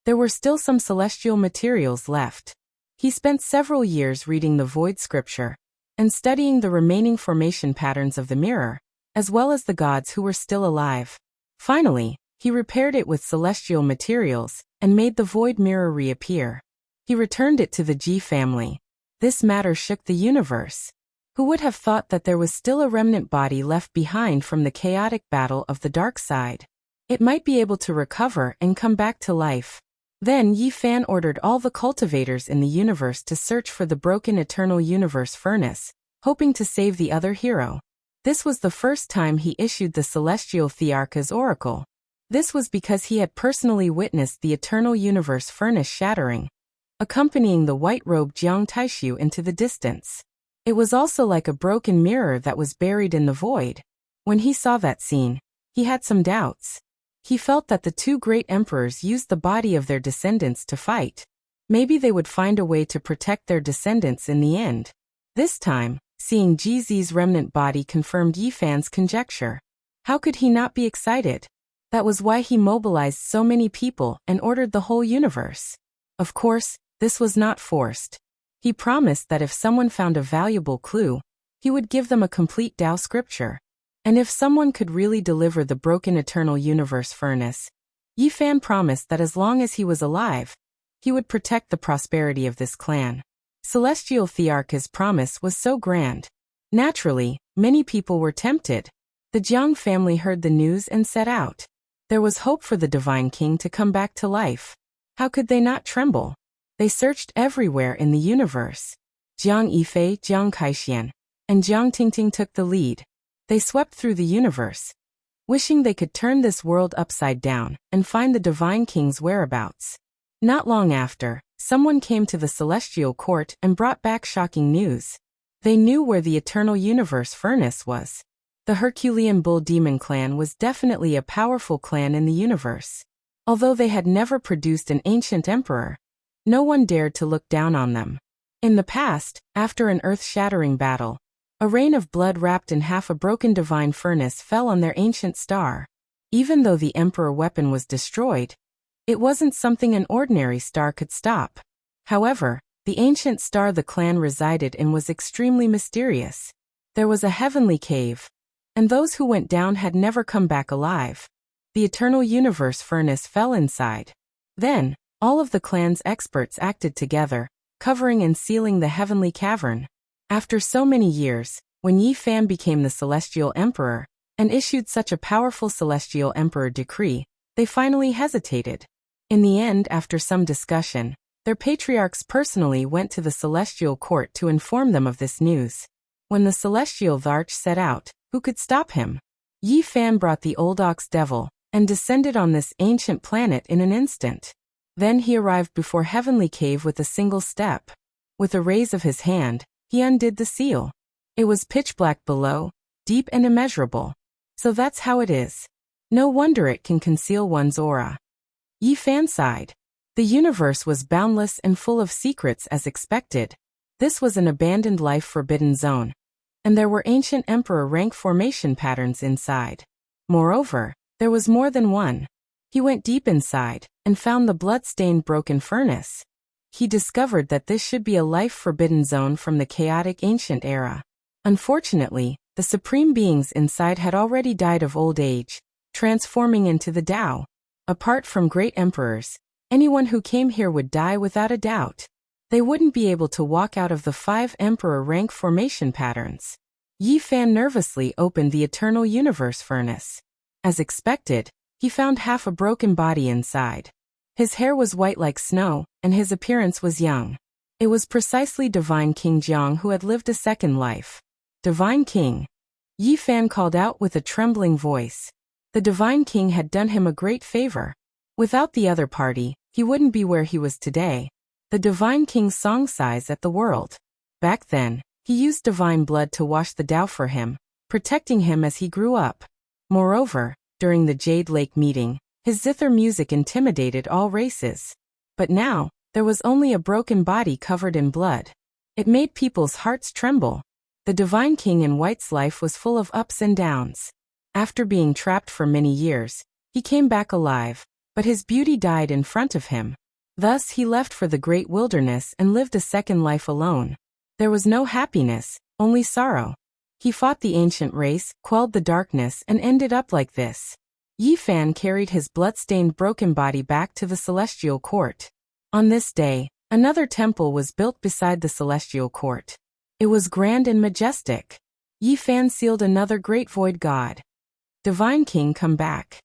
there were still some celestial materials left. He spent several years reading the void scripture and studying the remaining formation patterns of the mirror, as well as the gods who were still alive. Finally, he repaired it with celestial materials and made the void mirror reappear. He returned it to the Ji family. This matter shook the universe. Who would have thought that there was still a remnant body left behind from the chaotic battle of the dark side? It might be able to recover and come back to life. Then Yi Fan ordered all the cultivators in the universe to search for the broken eternal universe furnace, hoping to save the other hero. This was the first time he issued the celestial Thearka's oracle. This was because he had personally witnessed the eternal universe furnace shattering, accompanying the white-robed Jiang Taishu into the distance. It was also like a broken mirror that was buried in the void. When he saw that scene, he had some doubts. He felt that the two great emperors used the body of their descendants to fight. Maybe they would find a way to protect their descendants in the end. This time, seeing GZ's remnant body confirmed Yi Fan's conjecture. How could he not be excited? That was why he mobilized so many people and ordered the whole universe. Of course, this was not forced. He promised that if someone found a valuable clue, he would give them a complete Tao scripture. And if someone could really deliver the broken eternal universe furnace, Yi Fan promised that as long as he was alive, he would protect the prosperity of this clan. Celestial Thearka's promise was so grand. Naturally, many people were tempted. The Jiang family heard the news and set out. There was hope for the Divine King to come back to life. How could they not tremble? They searched everywhere in the universe. Jiang Yifei, Jiang Kaixian, and Jiang Tingting took the lead. They swept through the universe, wishing they could turn this world upside down and find the Divine King's whereabouts. Not long after, someone came to the celestial court and brought back shocking news. They knew where the eternal universe furnace was. The Herculean Bull Demon clan was definitely a powerful clan in the universe. Although they had never produced an ancient emperor, no one dared to look down on them. In the past, after an earth-shattering battle, a rain of blood wrapped in half a broken divine furnace fell on their ancient star. Even though the emperor weapon was destroyed, it wasn't something an ordinary star could stop. However, the ancient star the clan resided in was extremely mysterious. There was a heavenly cave, and those who went down had never come back alive. The eternal universe furnace fell inside. Then, all of the clan's experts acted together, covering and sealing the heavenly cavern. After so many years, when Yi Fan became the celestial emperor, and issued such a powerful celestial emperor decree, they finally hesitated. In the end, after some discussion, their patriarchs personally went to the celestial court to inform them of this news. When the celestial Tharch set out, who could stop him? Yi Fan brought the old ox devil, and descended on this ancient planet in an instant. Then he arrived before Heavenly Cave with a single step. With a raise of his hand, he undid the seal. It was pitch black below, deep and immeasurable. So that's how it is. No wonder it can conceal one's aura. Yi Fan sighed. The universe was boundless and full of secrets as expected. This was an abandoned life forbidden zone. And there were ancient emperor rank formation patterns inside. Moreover, there was more than one. He went deep inside, and found the blood-stained broken furnace. He discovered that this should be a life-forbidden zone from the chaotic ancient era. Unfortunately, the supreme beings inside had already died of old age, transforming into the Tao. Apart from great emperors, anyone who came here would die without a doubt. They wouldn't be able to walk out of the 5 emperor rank formation patterns. Yi Fan nervously opened the eternal universe furnace. As expected, he found half a broken body inside. His hair was white like snow, and his appearance was young. It was precisely Divine King Jiang who had lived a second life. Divine King. Yi Fan called out with a trembling voice. The Divine King had done him a great favor. Without the other party, he wouldn't be where he was today. The Divine King's song sighs at the world. Back then, he used divine blood to wash the Tao for him, protecting him as he grew up. Moreover, during the Jade Lake meeting, his zither music intimidated all races. But now, there was only a broken body covered in blood. It made people's hearts tremble. The Divine King in White's life was full of ups and downs. After being trapped for many years, he came back alive, but his beauty died in front of him. Thus he left for the great wilderness and lived a second life alone. There was no happiness, only sorrow. He fought the ancient race, quelled the darkness, and ended up like this. Yi Fan carried his blood-stained broken body back to the celestial court. On this day, another temple was built beside the celestial court. It was grand and majestic. Yi Fan sealed another great void god. Divine King, come back.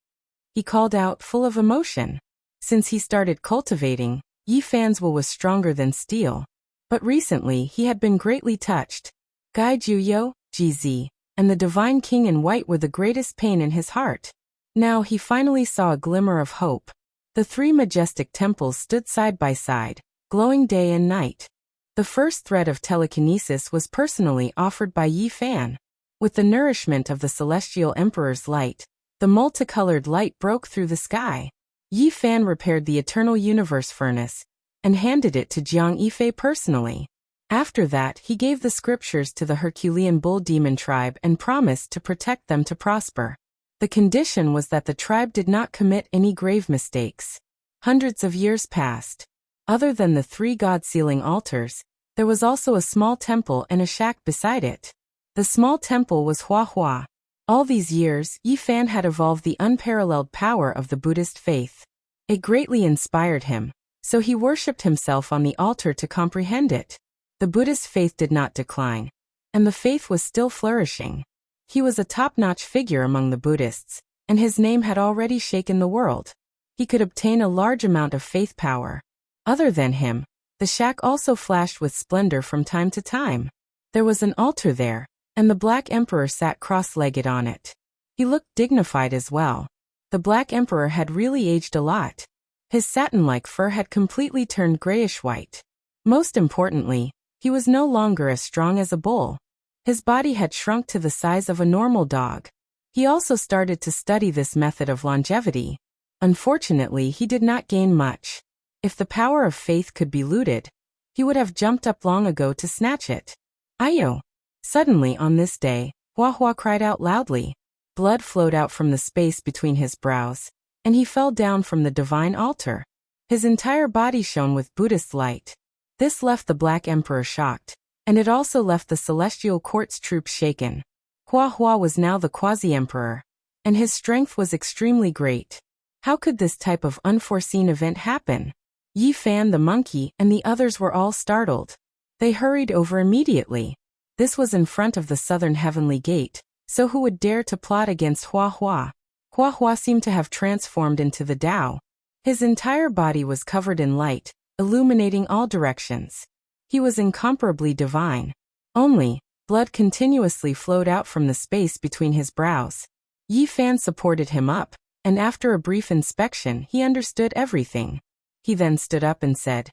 he called out, full of emotion. Since he started cultivating, Yi Fan's will was stronger than steel. But recently he had been greatly touched. Gai Juyo, GZ, and the Divine King in White were the greatest pain in his heart. Now he finally saw a glimmer of hope. The three majestic temples stood side by side, glowing day and night. The first thread of telekinesis was personally offered by Yi Fan. With the nourishment of the Celestial Emperor's light, the multicolored light broke through the sky. Yi Fan repaired the Eternal Universe furnace and handed it to Jiang Yifei personally. After that, he gave the scriptures to the Herculean Bull Demon tribe and promised to protect them to prosper. The condition was that the tribe did not commit any grave mistakes. Hundreds of years passed. Other than the three god-sealing altars, there was also a small temple and a shack beside it. The small temple was Hua Hua. All these years, Yi Fan had evolved the unparalleled power of the Buddhist faith. It greatly inspired him, so he worshipped himself on the altar to comprehend it. The Buddhist faith did not decline, and the faith was still flourishing. He was a top-notch figure among the Buddhists, and his name had already shaken the world. He could obtain a large amount of faith power. Other than him, the shack also flashed with splendor from time to time. There was an altar there, and the Black Emperor sat cross-legged on it. He looked dignified as well. The Black Emperor had really aged a lot. His satin-like fur had completely turned grayish-white. Most importantly, he was no longer as strong as a bull. His body had shrunk to the size of a normal dog. He also started to study this method of longevity. Unfortunately, he did not gain much. If the power of faith could be looted, he would have jumped up long ago to snatch it. Ayo! Suddenly on this day, Hua Hua cried out loudly. Blood flowed out from the space between his brows, and he fell down from the divine altar. His entire body shone with Buddhist light. This left the Black Emperor shocked, and it also left the celestial court's troops shaken. Hua Hua was now the quasi-emperor, and his strength was extremely great. How could this type of unforeseen event happen? Yi Fan the monkey and the others were all startled. They hurried over immediately. This was in front of the southern heavenly gate, so who would dare to plot against Hua Hua? Hua Hua seemed to have transformed into the Tao. His entire body was covered in light, illuminating all directions. He was incomparably divine. Only, blood continuously flowed out from the space between his brows. Yi Fan supported him up, and after a brief inspection he understood everything. He then stood up and said,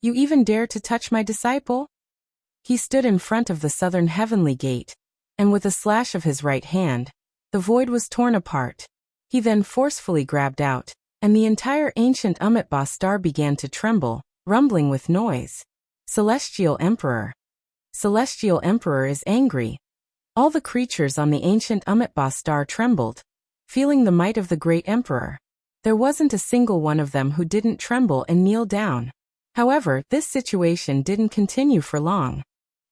"You even dare to touch my disciple?" He stood in front of the southern heavenly gate, and with a slash of his right hand, the void was torn apart. He then forcefully grabbed out, and the entire ancient Amitabha star began to tremble, rumbling with noise. Celestial Emperor. Celestial Emperor is angry. All the creatures on the ancient Amitabha star trembled, feeling the might of the great emperor. There wasn't a single one of them who didn't tremble and kneel down. However, this situation didn't continue for long.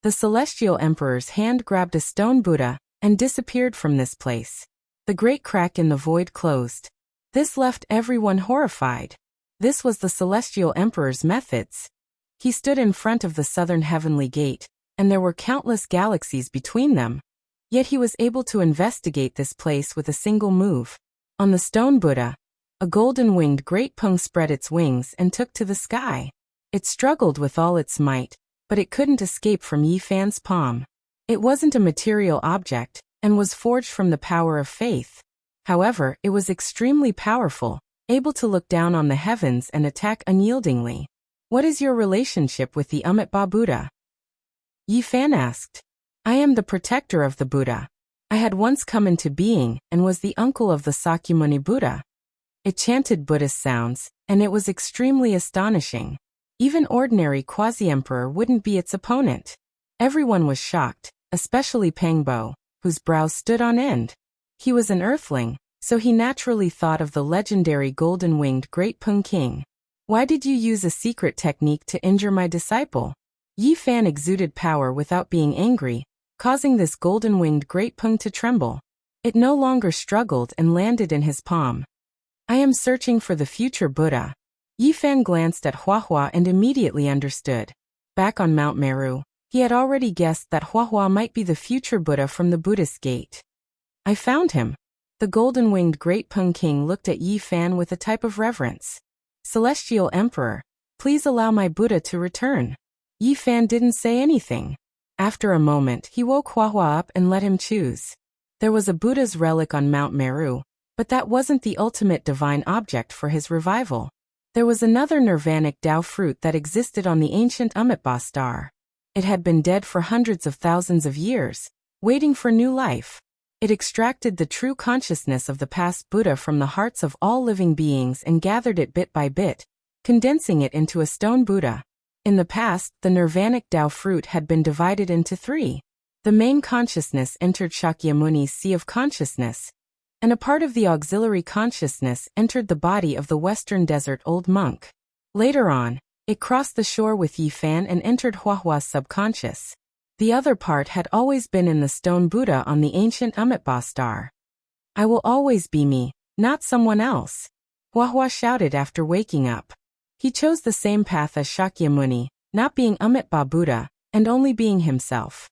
The Celestial Emperor's hand grabbed a stone Buddha and disappeared from this place. The great crack in the void closed. This left everyone horrified. This was the Celestial Emperor's methods. He stood in front of the southern heavenly gate, and there were countless galaxies between them. Yet he was able to investigate this place with a single move. On the stone Buddha, a golden-winged great pung spread its wings and took to the sky. It struggled with all its might, but it couldn't escape from Yi Fan's palm. It wasn't a material object, and was forged from the power of faith. However, it was extremely powerful, able to look down on the heavens and attack unyieldingly. "What is your relationship with the Amitabha Buddha?" Yi Fan asked. "I am the protector of the Buddha. I had once come into being and was the uncle of the Sakyamuni Buddha." It chanted Buddhist sounds, and it was extremely astonishing. Even ordinary quasi-emperor wouldn't be its opponent. Everyone was shocked, especially Pangbo, whose brows stood on end. He was an earthling, so he naturally thought of the legendary golden-winged Great Pung King. "Why did you use a secret technique to injure my disciple?" Yi Fan exuded power without being angry, causing this golden-winged Great Pung to tremble. It no longer struggled and landed in his palm. "I am searching for the future Buddha." Yi Fan glanced at Hua Hua and immediately understood. Back on Mount Meru, he had already guessed that Hua Hua might be the future Buddha from the Buddhist gate. "I found him." The golden-winged Great Peng King looked at Yi Fan with a type of reverence. Celestial Emperor, please allow my Buddha to return. Yi Fan didn't say anything. After a moment, he woke Huahua up and let him choose. There was a Buddha's relic on Mount Meru, but that wasn't the ultimate divine object for his revival. There was another nirvanic Tao fruit that existed on the ancient Amitabha star. It had been dead for hundreds of thousands of years, waiting for new life. It extracted the true consciousness of the past Buddha from the hearts of all living beings and gathered it bit by bit, condensing it into a stone Buddha. In the past, the nirvanic Tao fruit had been divided into three. The main consciousness entered Shakyamuni's sea of consciousness, and a part of the auxiliary consciousness entered the body of the western desert old monk. Later on, it crossed the shore with Yi Fan and entered Huahua's subconscious. The other part had always been in the stone Buddha on the ancient Amitabha star. I will always be me, not someone else, Huahua shouted after waking up. He chose the same path as Shakyamuni, not being Amitabha Buddha, and only being himself.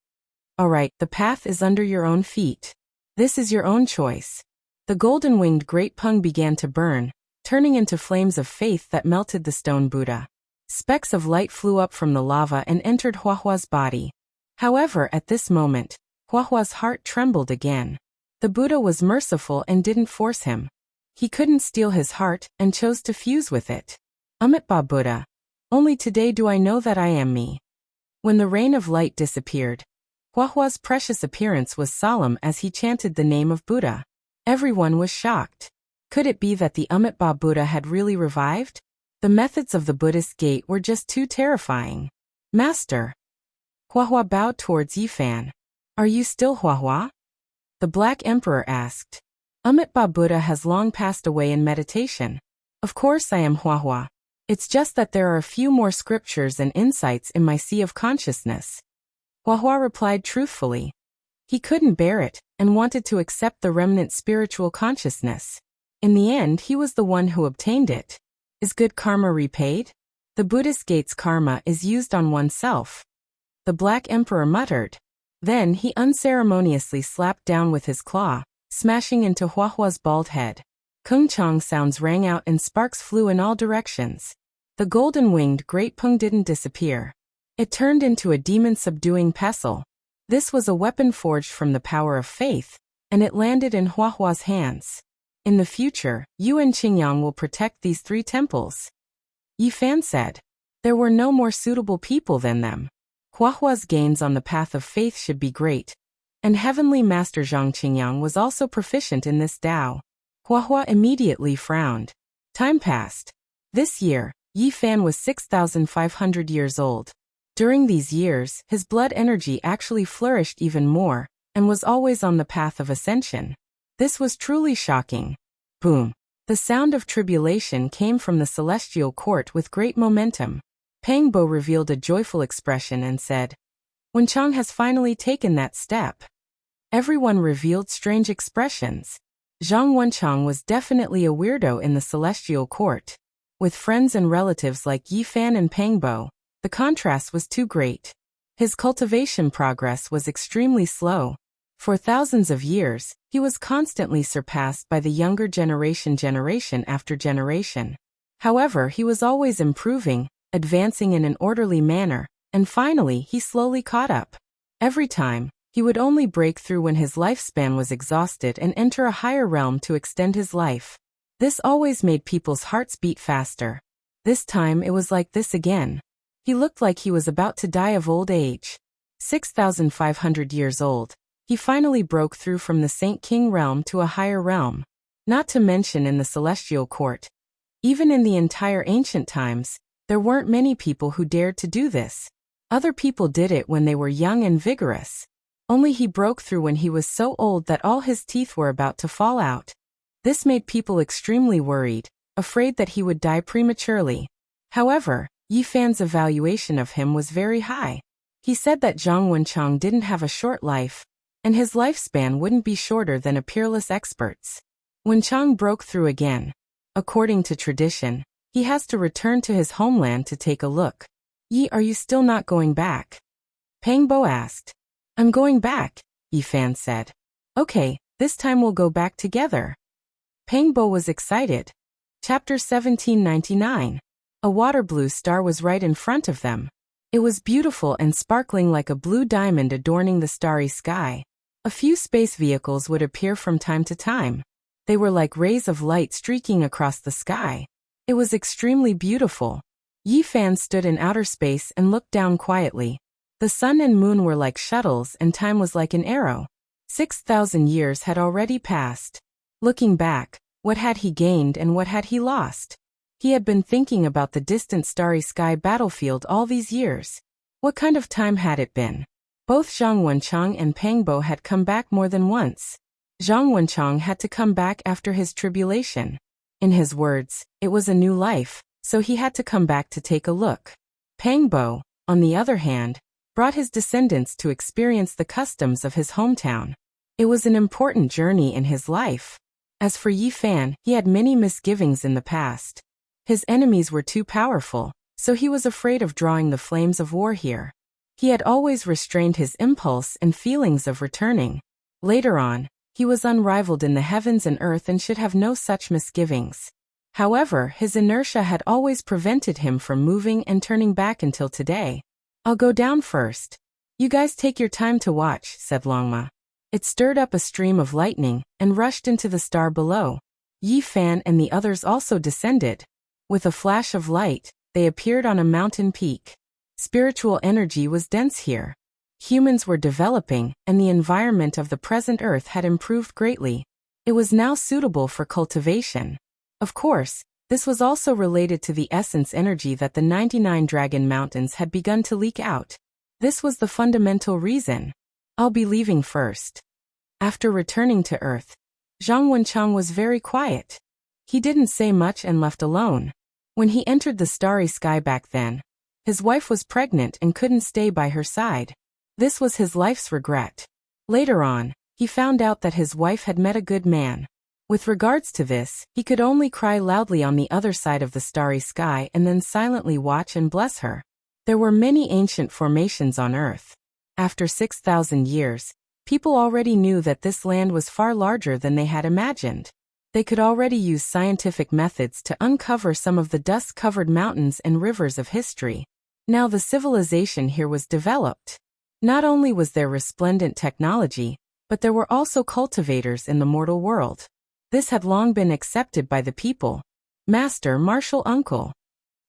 Alright, the path is under your own feet. This is your own choice. The golden-winged Great Peng began to burn, turning into flames of faith that melted the stone Buddha. Specks of light flew up from the lava and entered Huahua's body. However, at this moment, Huahua's heart trembled again. The Buddha was merciful and didn't force him. He couldn't steal his heart and chose to fuse with it. Amitabha Buddha, only today do I know that I am me. When the rain of light disappeared, Huahua's precious appearance was solemn as he chanted the name of Buddha. Everyone was shocked. Could it be that the Amitabha Buddha had really revived? The methods of the Buddhist gate were just too terrifying. Master. Huahua bowed towards Yi Fan. Are you still Huahua? The Black Emperor asked. Amitabha Buddha has long passed away in meditation. Of course I am Huahua. It's just that there are a few more scriptures and insights in my sea of consciousness. Huahua replied truthfully. He couldn't bear it, and wanted to accept the remnant spiritual consciousness. In the end, he was the one who obtained it. Is good karma repaid? The Buddhist gate's karma is used on oneself. The Black Emperor muttered. Then he unceremoniously slapped down with his claw, smashing into Huahua's bald head. Kung Chang sounds rang out and sparks flew in all directions. The golden-winged Great Peng didn't disappear. It turned into a demon-subduing pestle. This was a weapon forged from the power of faith, and it landed in Huahua's hands. In the future, you and Qingyang will protect these three temples. Yi Fan said. There were no more suitable people than them. Huahua's gains on the path of faith should be great, and Heavenly Master Zhang Qingyang was also proficient in this Tao. Huahua immediately frowned. Time passed. This year, Yi Fan was 6,500 years old. During these years, his blood energy actually flourished even more, and was always on the path of ascension. This was truly shocking. Boom. The sound of tribulation came from the celestial court with great momentum. Pang Bo revealed a joyful expression and said, Wenchang has finally taken that step. Everyone revealed strange expressions. Zhang Wenchang was definitely a weirdo in the celestial court. With friends and relatives like Yi Fan and Pang Bo, the contrast was too great. His cultivation progress was extremely slow. For thousands of years, he was constantly surpassed by the younger generation after generation. However, he was always improving, advancing in an orderly manner, and finally he slowly caught up. Every time, he would only break through when his lifespan was exhausted and enter a higher realm to extend his life. This always made people's hearts beat faster. This time it was like this again. He looked like he was about to die of old age. 6,500 years old, he finally broke through from the Saint King realm to a higher realm. Not to mention in the celestial court. Even in the entire ancient times, there weren't many people who dared to do this. Other people did it when they were young and vigorous. Only he broke through when he was so old that all his teeth were about to fall out. This made people extremely worried, afraid that he would die prematurely. However, Yi Fan's evaluation of him was very high. He said that Zhang Wenchang didn't have a short life, and his lifespan wouldn't be shorter than a peerless expert's. Wenchang broke through again. According to tradition, he has to return to his homeland to take a look. Yi, are you still not going back? Pang Bo asked. I'm going back, Yi Fan said. Okay, This time we'll go back together. Pangbo was excited. Chapter 1799. A water blue star was right in front of them. It was beautiful and sparkling like a blue diamond adorning the starry sky. A few space vehicles would appear from time to time. They were like rays of light streaking across the sky. It was extremely beautiful. Yi Fan stood in outer space and looked down quietly. The sun and moon were like shuttles and time was like an arrow. 6,000 years had already passed. Looking back, what had he gained and what had he lost? He had been thinking about the distant starry sky battlefield all these years. What kind of time had it been? Both Zhang Wenchang and Pangbo had come back more than once. Zhang Wenchang had to come back after his tribulation. In his words, it was a new life, so he had to come back to take a look. Pangbo, on the other hand, brought his descendants to experience the customs of his hometown. It was an important journey in his life. As for Yi Fan, he had many misgivings in the past. His enemies were too powerful, so he was afraid of drawing the flames of war here. He had always restrained his impulse and feelings of returning. Later on, he was unrivaled in the heavens and earth and should have no such misgivings. However, his inertia had always prevented him from moving and turning back until today. I'll go down first. You guys take your time to watch, said Longma. It stirred up a stream of lightning and rushed into the star below. Yi Fan and the others also descended. With a flash of light, they appeared on a mountain peak. Spiritual energy was dense here. Humans were developing, and the environment of the present Earth had improved greatly. It was now suitable for cultivation. Of course, this was also related to the essence energy that the 99 Dragon Mountains had begun to leak out. This was the fundamental reason. I'll be leaving first. After returning to Earth, Zhang Wenchang was very quiet. He didn't say much and left alone. When he entered the starry sky back then, his wife was pregnant and couldn't stay by her side. This was his life's regret. Later on, he found out that his wife had met a good man. With regards to this, he could only cry loudly on the other side of the starry sky and then silently watch and bless her. There were many ancient formations on Earth. After 6,000 years, people already knew that this land was far larger than they had imagined. They could already use scientific methods to uncover some of the dust-covered mountains and rivers of history. Now the civilization here was developed. Not only was there resplendent technology, but there were also cultivators in the mortal world. This had long been accepted by the people. Master, Martial Uncle.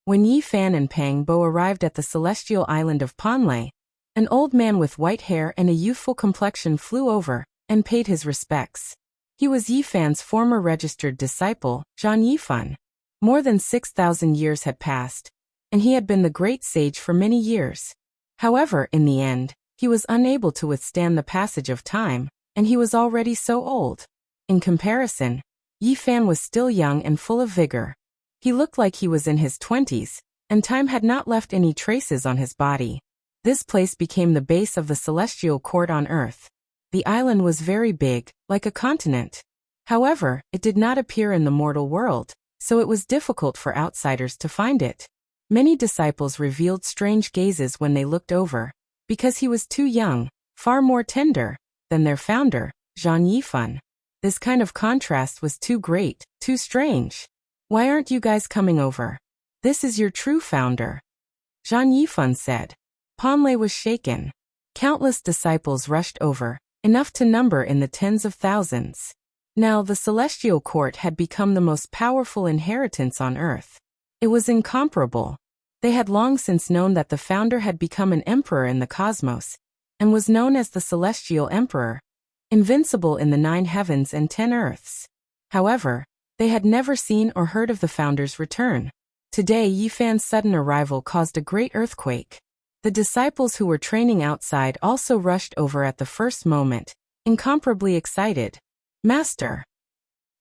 When Yi Fan and Pangbo arrived at the celestial island of Panlei, an old man with white hair and a youthful complexion flew over and paid his respects. He was Yi Fan's former registered disciple, Zhang Yifan. More than 6,000 years had passed, and he had been the great sage for many years. However, in the end, he was unable to withstand the passage of time, and he was already so old. In comparison, Yi Fan was still young and full of vigor. He looked like he was in his 20s, and time had not left any traces on his body. This place became the base of the celestial court on Earth. The island was very big, like a continent. However, it did not appear in the mortal world, so it was difficult for outsiders to find it. Many disciples revealed strange gazes when they looked over, because he was too young, far more tender, than their founder, Zhang Yifan. This kind of contrast was too great, too strange. Why aren't you guys coming over? This is your true founder. Zhang Yifan said. Panlei was shaken. Countless disciples rushed over, enough to number in the tens of thousands. Now the celestial court had become the most powerful inheritance on Earth. It was incomparable. They had long since known that the founder had become an emperor in the cosmos, and was known as the Celestial Emperor, invincible in the 9 heavens and 10 earths. However, they had never seen or heard of the founder's return. Today Yi Fan's sudden arrival caused a great earthquake. The disciples who were training outside also rushed over at the first moment, incomparably excited. Master!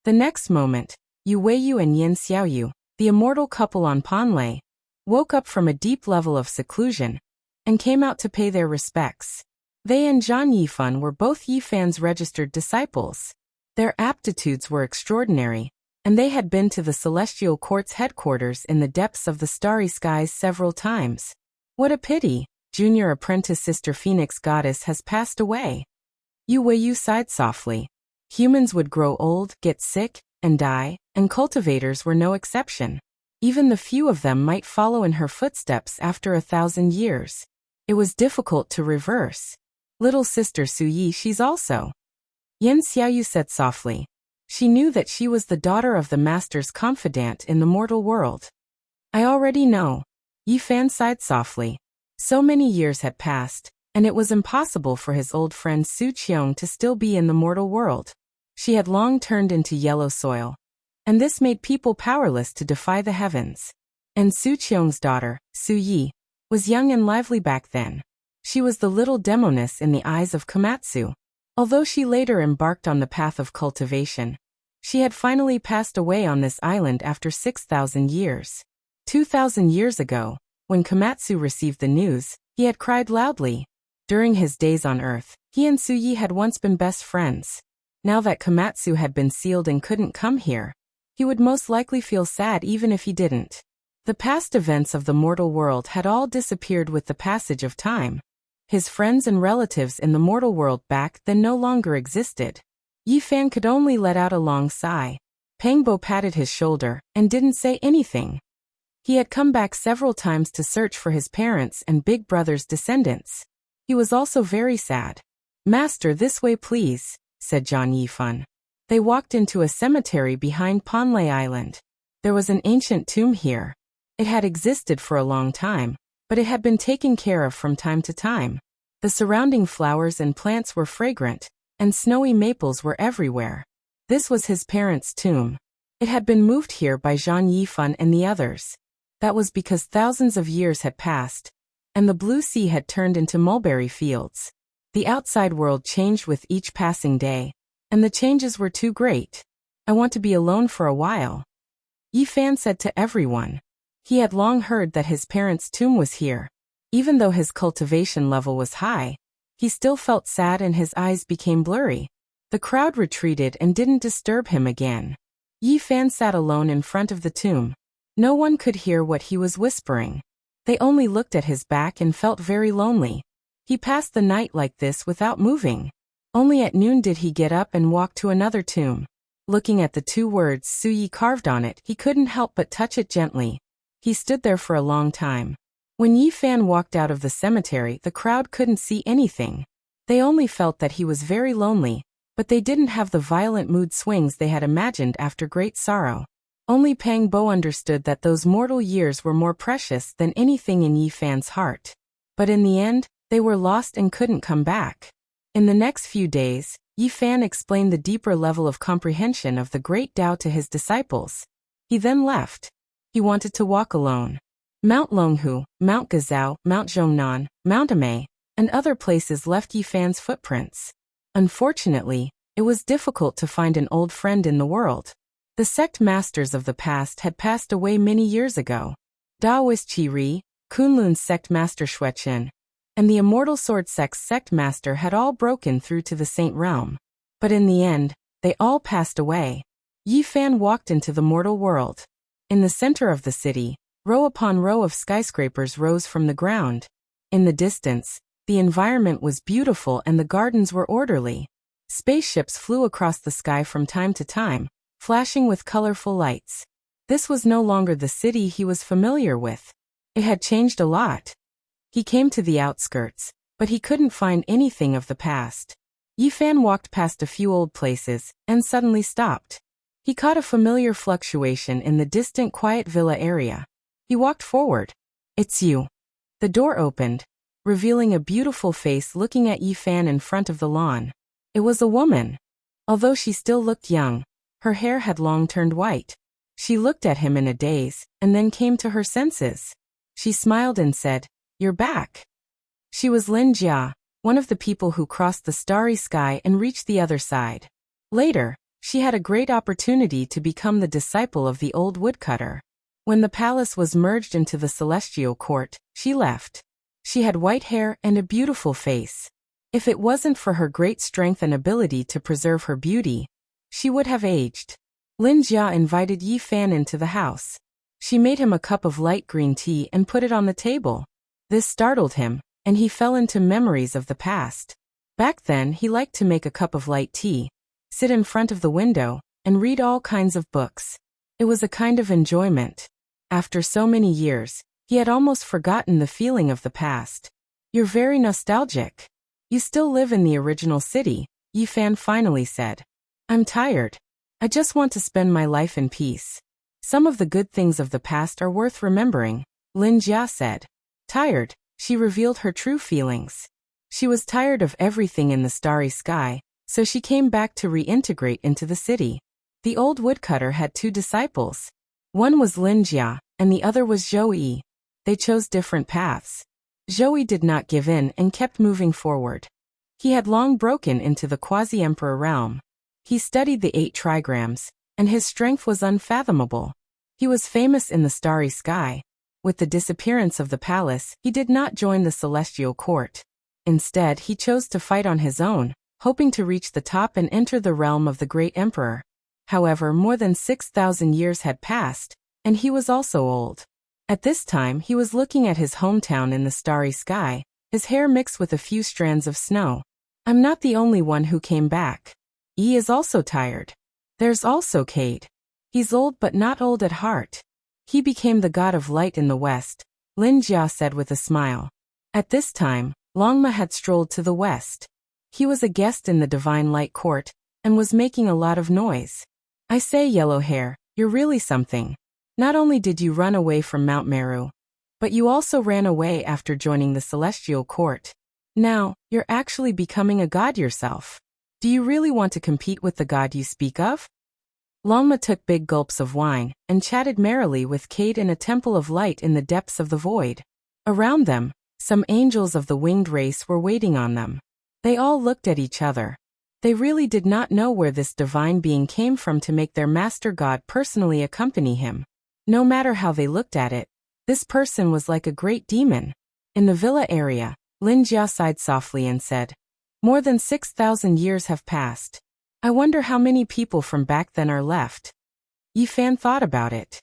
The next moment, Yu Weiyu and Yin Xiaoyu, the immortal couple on Panlei, woke up from a deep level of seclusion, and came out to pay their respects. They and Zhang Yifan were both Yi Fan's registered disciples. Their aptitudes were extraordinary, and they had been to the Celestial Court's headquarters in the depths of the starry skies several times. What a pity, junior apprentice Sister Phoenix Goddess has passed away. Yu Weiyu sighed softly. Humans would grow old, get sick, and die, and cultivators were no exception. Even the few of them might follow in her footsteps after 1,000 years. It was difficult to reverse. Little sister Suyi, she's also. Yen Xiaoyu said softly. She knew that she was the daughter of the master's confidant in the mortal world. I already know. Yi Fan sighed softly. So many years had passed, and it was impossible for his old friend Su Qiong to still be in the mortal world. She had long turned into yellow soil, and this made people powerless to defy the heavens. And Su Qiong's daughter, Su Yi, was young and lively back then. She was the little demoness in the eyes of Komatsu. Although she later embarked on the path of cultivation, she had finally passed away on this island after 6,000 years. 2,000 years ago, when Komatsu received the news, he had cried loudly. During his days on Earth, he and Suyi had once been best friends. Now that Komatsu had been sealed and couldn't come here, he would most likely feel sad even if he didn't. The past events of the mortal world had all disappeared with the passage of time. His friends and relatives in the mortal world back then no longer existed. Yi Fan could only let out a long sigh. Pangbo patted his shoulder and didn't say anything. He had come back several times to search for his parents and big brother's descendants. He was also very sad. Master, this way please, said Zhang Yifan. They walked into a cemetery behind Ponlai Island. There was an ancient tomb here. It had existed for a long time, but it had been taken care of from time to time. The surrounding flowers and plants were fragrant, and snowy maples were everywhere. This was his parents' tomb. It had been moved here by Zhang Yifan and the others. That was because thousands of years had passed, and the blue sea had turned into mulberry fields. The outside world changed with each passing day, and the changes were too great. I want to be alone for a while, Yi Fan said to everyone. He had long heard that his parents' tomb was here. Even though his cultivation level was high, he still felt sad and his eyes became blurry. The crowd retreated and didn't disturb him again. Yi Fan sat alone in front of the tomb. No one could hear what he was whispering. They only looked at his back and felt very lonely. He passed the night like this without moving. Only at noon did he get up and walk to another tomb. Looking at the two words Suyi carved on it, he couldn't help but touch it gently. He stood there for a long time. When Yi Fan walked out of the cemetery, the crowd couldn't see anything. They only felt that he was very lonely, but they didn't have the violent mood swings they had imagined after great sorrow. Only Pang Bo understood that those mortal years were more precious than anything in Yi Fan's heart. But in the end, they were lost and couldn't come back. In the next few days, Yi Fan explained the deeper level of comprehension of the great Tao to his disciples. He then left. He wanted to walk alone. Mount Longhu, Mount Gazao, Mount Zhongnan, Mount Amei, and other places left Yi Fan's footprints. Unfortunately, it was difficult to find an old friend in the world. The sect masters of the past had passed away many years ago. Daoist Qi Ri, Kunlun's sect master Xuechen, and the Immortal Sword sect's sect master had all broken through to the Saint Realm. But in the end, they all passed away. Yi Fan walked into the mortal world. In the center of the city, row upon row of skyscrapers rose from the ground. In the distance, the environment was beautiful and the gardens were orderly. Spaceships flew across the sky from time to time, flashing with colorful lights. This was no longer the city he was familiar with. It had changed a lot. He came to the outskirts, but he couldn't find anything of the past. Yi Fan walked past a few old places, and suddenly stopped. He caught a familiar fluctuation in the distant quiet villa area. He walked forward. It's you. The door opened, revealing a beautiful face looking at Yi Fan in front of the lawn. It was a woman. Although she still looked young, her hair had long turned white. She looked at him in a daze, and then came to her senses. She smiled and said, "You're back." She was Lin Jia, one of the people who crossed the starry sky and reached the other side. Later, she had a great opportunity to become the disciple of the old woodcutter. When the palace was merged into the celestial court, she left. She had white hair and a beautiful face. If it wasn't for her great strength and ability to preserve her beauty, she would have aged. Lin Jia invited Yi Fan into the house. She made him a cup of light green tea and put it on the table. This startled him, and he fell into memories of the past. Back then he liked to make a cup of light tea, sit in front of the window, and read all kinds of books. It was a kind of enjoyment. After so many years, he had almost forgotten the feeling of the past. You're very nostalgic. You still live in the original city, Yifan finally said. I'm tired. I just want to spend my life in peace. Some of the good things of the past are worth remembering, Lin Jia said. Tired, she revealed her true feelings. She was tired of everything in the starry sky, so she came back to reintegrate into the city. The old woodcutter had two disciples. One was Lin Jia, and the other was Zhou Yi. They chose different paths. Zhou Yi did not give in and kept moving forward. He had long broken into the quasi-emperor realm. He studied the 8 trigrams, and his strength was unfathomable. He was famous in the starry sky. With the disappearance of the palace, he did not join the celestial court. Instead, he chose to fight on his own, hoping to reach the top and enter the realm of the great emperor. However, more than 6,000 years had passed, and he was also old. At this time, he was looking at his hometown in the starry sky, his hair mixed with a few strands of snow. I'm not the only one who came back. Yi is also tired. There's also Cade. He's old but not old at heart. He became the god of light in the west, Lin Jia said with a smile. At this time, Longma had strolled to the west. He was a guest in the divine light court, and was making a lot of noise. I say, yellow hair, you're really something. Not only did you run away from Mount Meru, but you also ran away after joining the celestial court. Now, you're actually becoming a god yourself. Do you really want to compete with the god you speak of? Longma took big gulps of wine, and chatted merrily with Cade in a temple of light in the depths of the void. Around them, some angels of the winged race were waiting on them. They all looked at each other. They really did not know where this divine being came from to make their master god personally accompany him. No matter how they looked at it, this person was like a great demon. In the villa area, Lin Jia sighed softly and said, more than 6,000 years have passed. I wonder how many people from back then are left. Yifan thought about it.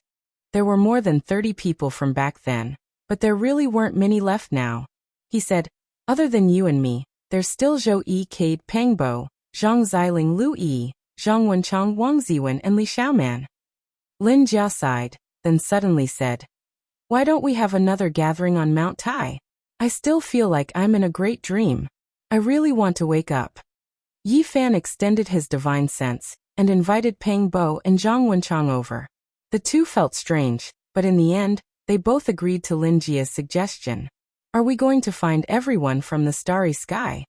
There were more than 30 people from back then, but there really weren't many left now. He said, other than you and me, there's still Zhou Yi, Cade, Pengbo, Zhang Xiling, Lu Yi, Zhang Wenchang, Wang Ziwen, and Li Xiaoman. Lin Jia sighed, then suddenly said, why don't we have another gathering on Mount Tai? I still feel like I'm in a great dream. I really want to wake up. Yifan extended his divine sense, and invited Peng Bo and Zhang Wenchang over. The two felt strange, but in the end, they both agreed to Lin Jia's suggestion. Are we going to find everyone from the starry sky?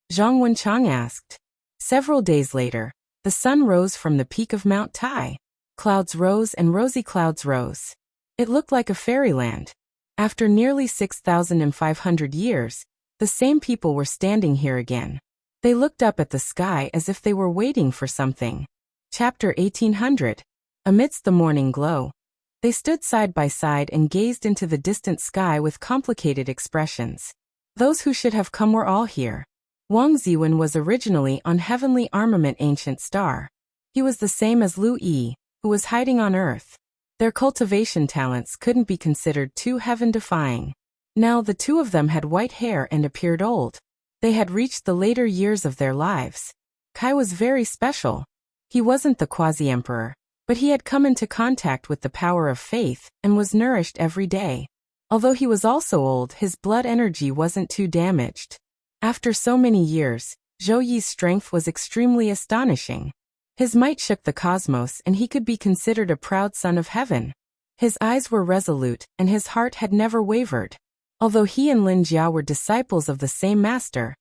Zhang Wenchang asked. Several days later, the sun rose from the peak of Mount Tai. Clouds rose and rosy clouds rose. It looked like a fairyland. After nearly 6,500 years, the same people were standing here again. They looked up at the sky as if they were waiting for something. Chapter 1800. Amidst the morning glow, they stood side by side and gazed into the distant sky with complicated expressions. Those who should have come were all here. Wang Ziwen was originally on Heavenly Armament Ancient Star. He was the same as Lu Yi, who was hiding on Earth. Their cultivation talents couldn't be considered too heaven-defying. Now the two of them had white hair and appeared old. They had reached the later years of their lives. Kai was very special. He wasn't the quasi-emperor, but he had come into contact with the power of faith and was nourished every day. Although he was also old, his blood energy wasn't too damaged. After so many years, Zhou Yi's strength was extremely astonishing. His might shook the cosmos and he could be considered a proud son of heaven. His eyes were resolute and his heart had never wavered. Although he and Lin Jia were disciples of the same master,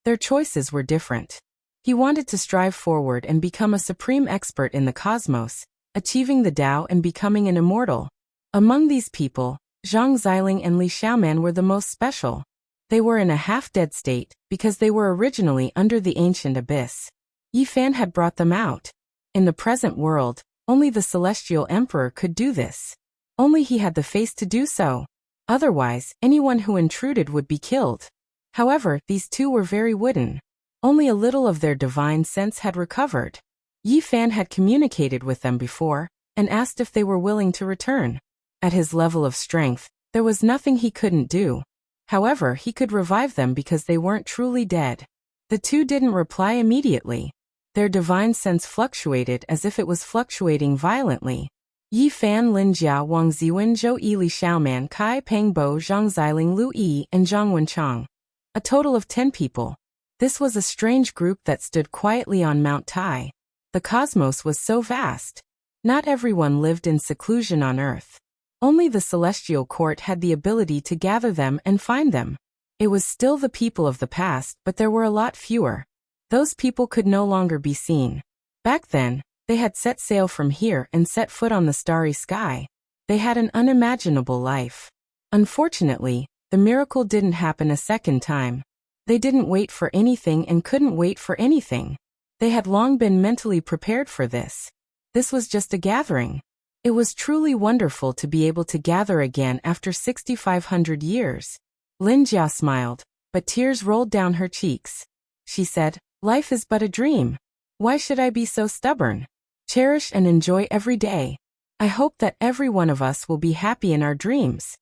their choices were different. He wanted to strive forward and become a supreme expert in the cosmos, achieving the Tao and becoming an immortal. Among these people, Zhang Xiling and Li Xiaoman were the most special. They were in a half-dead state because they were originally under the ancient abyss. Yifan had brought them out. In the present world, only the celestial emperor could do this. Only he had the face to do so. Otherwise, anyone who intruded would be killed. However, these two were very wooden. Only a little of their divine sense had recovered. Yifan had communicated with them before, and asked if they were willing to return. At his level of strength, there was nothing he couldn't do. However, he could revive them because they weren't truly dead. The two didn't reply immediately. Their divine sense fluctuated as if it was fluctuating violently. Yi Fan, Lin Jia, Wang Ziwen, Zhou Yi, Li Xiaoman, Kai Peng Bo, Zhang Xiling, Lu Yi, and Zhang Wenchang. A total of 10 people. This was a strange group that stood quietly on Mount Tai. The cosmos was so vast. Not everyone lived in seclusion on Earth. Only the celestial court had the ability to gather them and find them. It was still the people of the past, but there were a lot fewer. Those people could no longer be seen. Back then, they had set sail from here and set foot on the starry sky. They had an unimaginable life. Unfortunately, the miracle didn't happen a second time. They didn't wait for anything and couldn't wait for anything. They had long been mentally prepared for this. This was just a gathering. It was truly wonderful to be able to gather again after 6,500 years. Lin Jia smiled, but tears rolled down her cheeks. She said, "Life is but a dream. Why should I be so stubborn? Cherish and enjoy every day. I hope that every one of us will be happy in our dreams."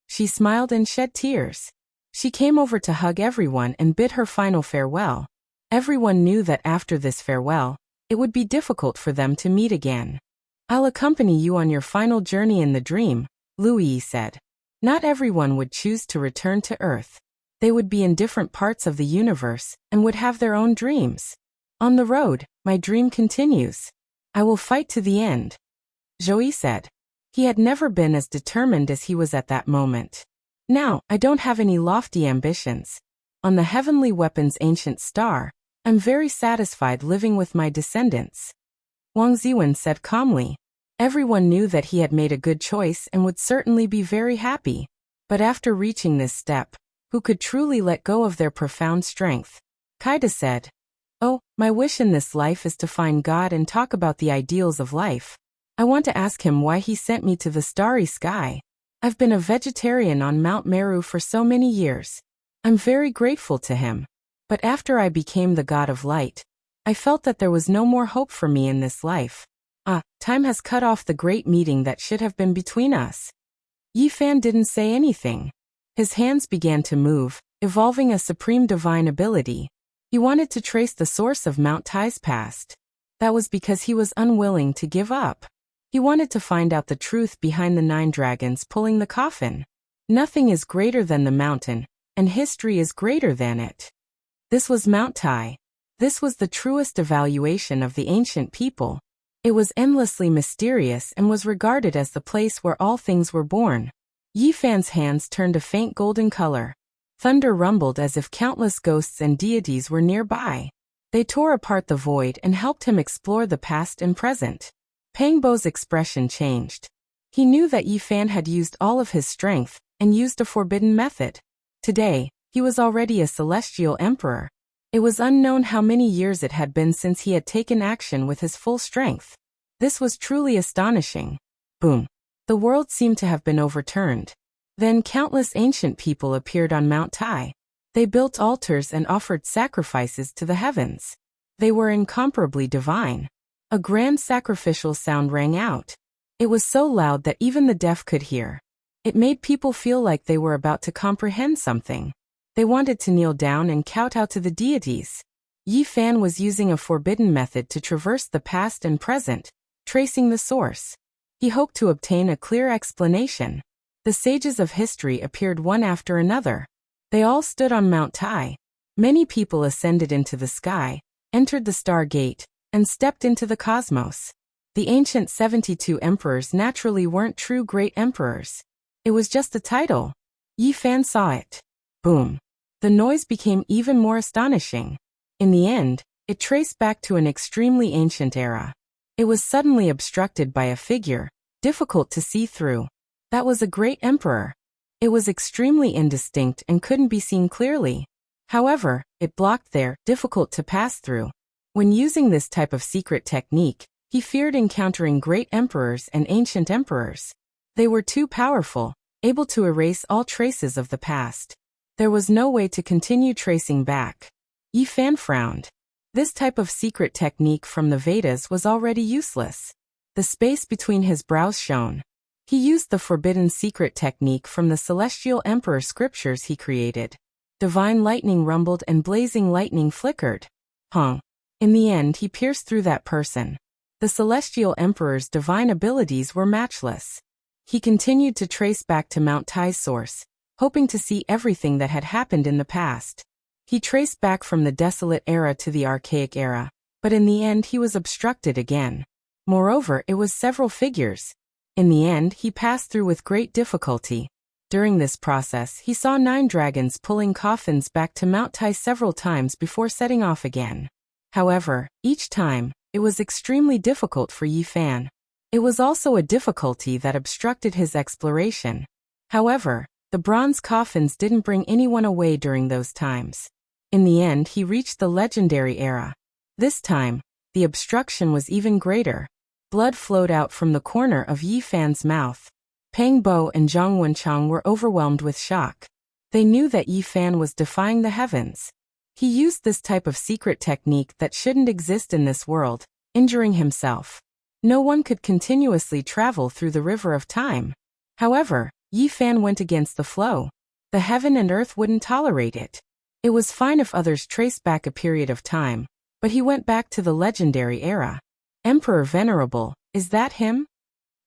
She smiled and shed tears. She came over to hug everyone and bid her final farewell. Everyone knew that after this farewell, it would be difficult for them to meet again. "I'll accompany you on your final journey in the dream," Lu Yi said. Not everyone would choose to return to Earth. They would be in different parts of the universe and would have their own dreams. "On the road, my dream continues. I will fight to the end," Zhou said. He had never been as determined as he was at that moment. "Now, I don't have any lofty ambitions. On the heavenly weapon's ancient star, I'm very satisfied living with my descendants," Wang Ziwen said calmly. Everyone knew that he had made a good choice and would certainly be very happy. But after reaching this step, who could truly let go of their profound strength? Kaida said, "Oh, my wish in this life is to find God and talk about the ideals of life. I want to ask him why he sent me to the starry sky. I've been a vegetarian on Mount Meru for so many years. I'm very grateful to him. But after I became the god of light, I felt that there was no more hope for me in this life. Time has cut off the great meeting that should have been between us." Yi Fan didn't say anything. His hands began to move, evolving a supreme divine ability. He wanted to trace the source of Mount Tai's past. That was because he was unwilling to give up. He wanted to find out the truth behind the 9 dragons pulling the coffin. Nothing is greater than the mountain, and history is greater than it. This was Mount Tai. This was the truest evaluation of the ancient people. It was endlessly mysterious and was regarded as the place where all things were born. Yi Fan's hands turned a faint golden color. Thunder rumbled as if countless ghosts and deities were nearby. They tore apart the void and helped him explore the past and present. Peng Bo's expression changed. He knew that Yi Fan had used all of his strength and used a forbidden method. Today, he was already a celestial emperor. It was unknown how many years it had been since he had taken action with his full strength. This was truly astonishing. Boom. The world seemed to have been overturned. Then countless ancient people appeared on Mount Tai. They built altars and offered sacrifices to the heavens. They were incomparably divine. A grand sacrificial sound rang out. It was so loud that even the deaf could hear. It made people feel like they were about to comprehend something. They wanted to kneel down and kowtow to the deities. Yi Fan was using a forbidden method to traverse the past and present, tracing the source. He hoped to obtain a clear explanation. The sages of history appeared one after another. They all stood on Mount Tai. Many people ascended into the sky, entered the star gate, and stepped into the cosmos. The ancient 72 emperors naturally weren't true great emperors. It was just a title. Yi Fan saw it. Boom. The noise became even more astonishing. In the end, it traced back to an extremely ancient era. It was suddenly obstructed by a figure, difficult to see through. That was a great emperor. It was extremely indistinct and couldn't be seen clearly. However, it blocked there, difficult to pass through. When using this type of secret technique, he feared encountering great emperors and ancient emperors. They were too powerful, able to erase all traces of the past. There was no way to continue tracing back. Yi Fan frowned. This type of secret technique from the Vedas was already useless. The space between his brows shone. He used the forbidden secret technique from the celestial emperor scriptures he created. Divine lightning rumbled and blazing lightning flickered. Hong. In the end, he pierced through that person. The Celestial Emperor's divine abilities were matchless. He continued to trace back to Mount Tai's source, hoping to see everything that had happened in the past. He traced back from the desolate era to the archaic era, but in the end he was obstructed again. Moreover, it was several figures. In the end, he passed through with great difficulty. During this process, he saw 9 dragons pulling coffins back to Mount Tai several times before setting off again. However, each time, it was extremely difficult for Yi Fan. It was also a difficulty that obstructed his exploration. However, the bronze coffins didn't bring anyone away during those times. In the end, he reached the legendary era. This time, the obstruction was even greater. Blood flowed out from the corner of Yi Fan's mouth. Pang Bo and Zhang Wenchang were overwhelmed with shock. They knew that Yi Fan was defying the heavens. He used this type of secret technique that shouldn't exist in this world, injuring himself. No one could continuously travel through the river of time. However, Yi Fan went against the flow. The heaven and earth wouldn't tolerate it. It was fine if others traced back a period of time, but he went back to the legendary era. Emperor Venerable, is that him?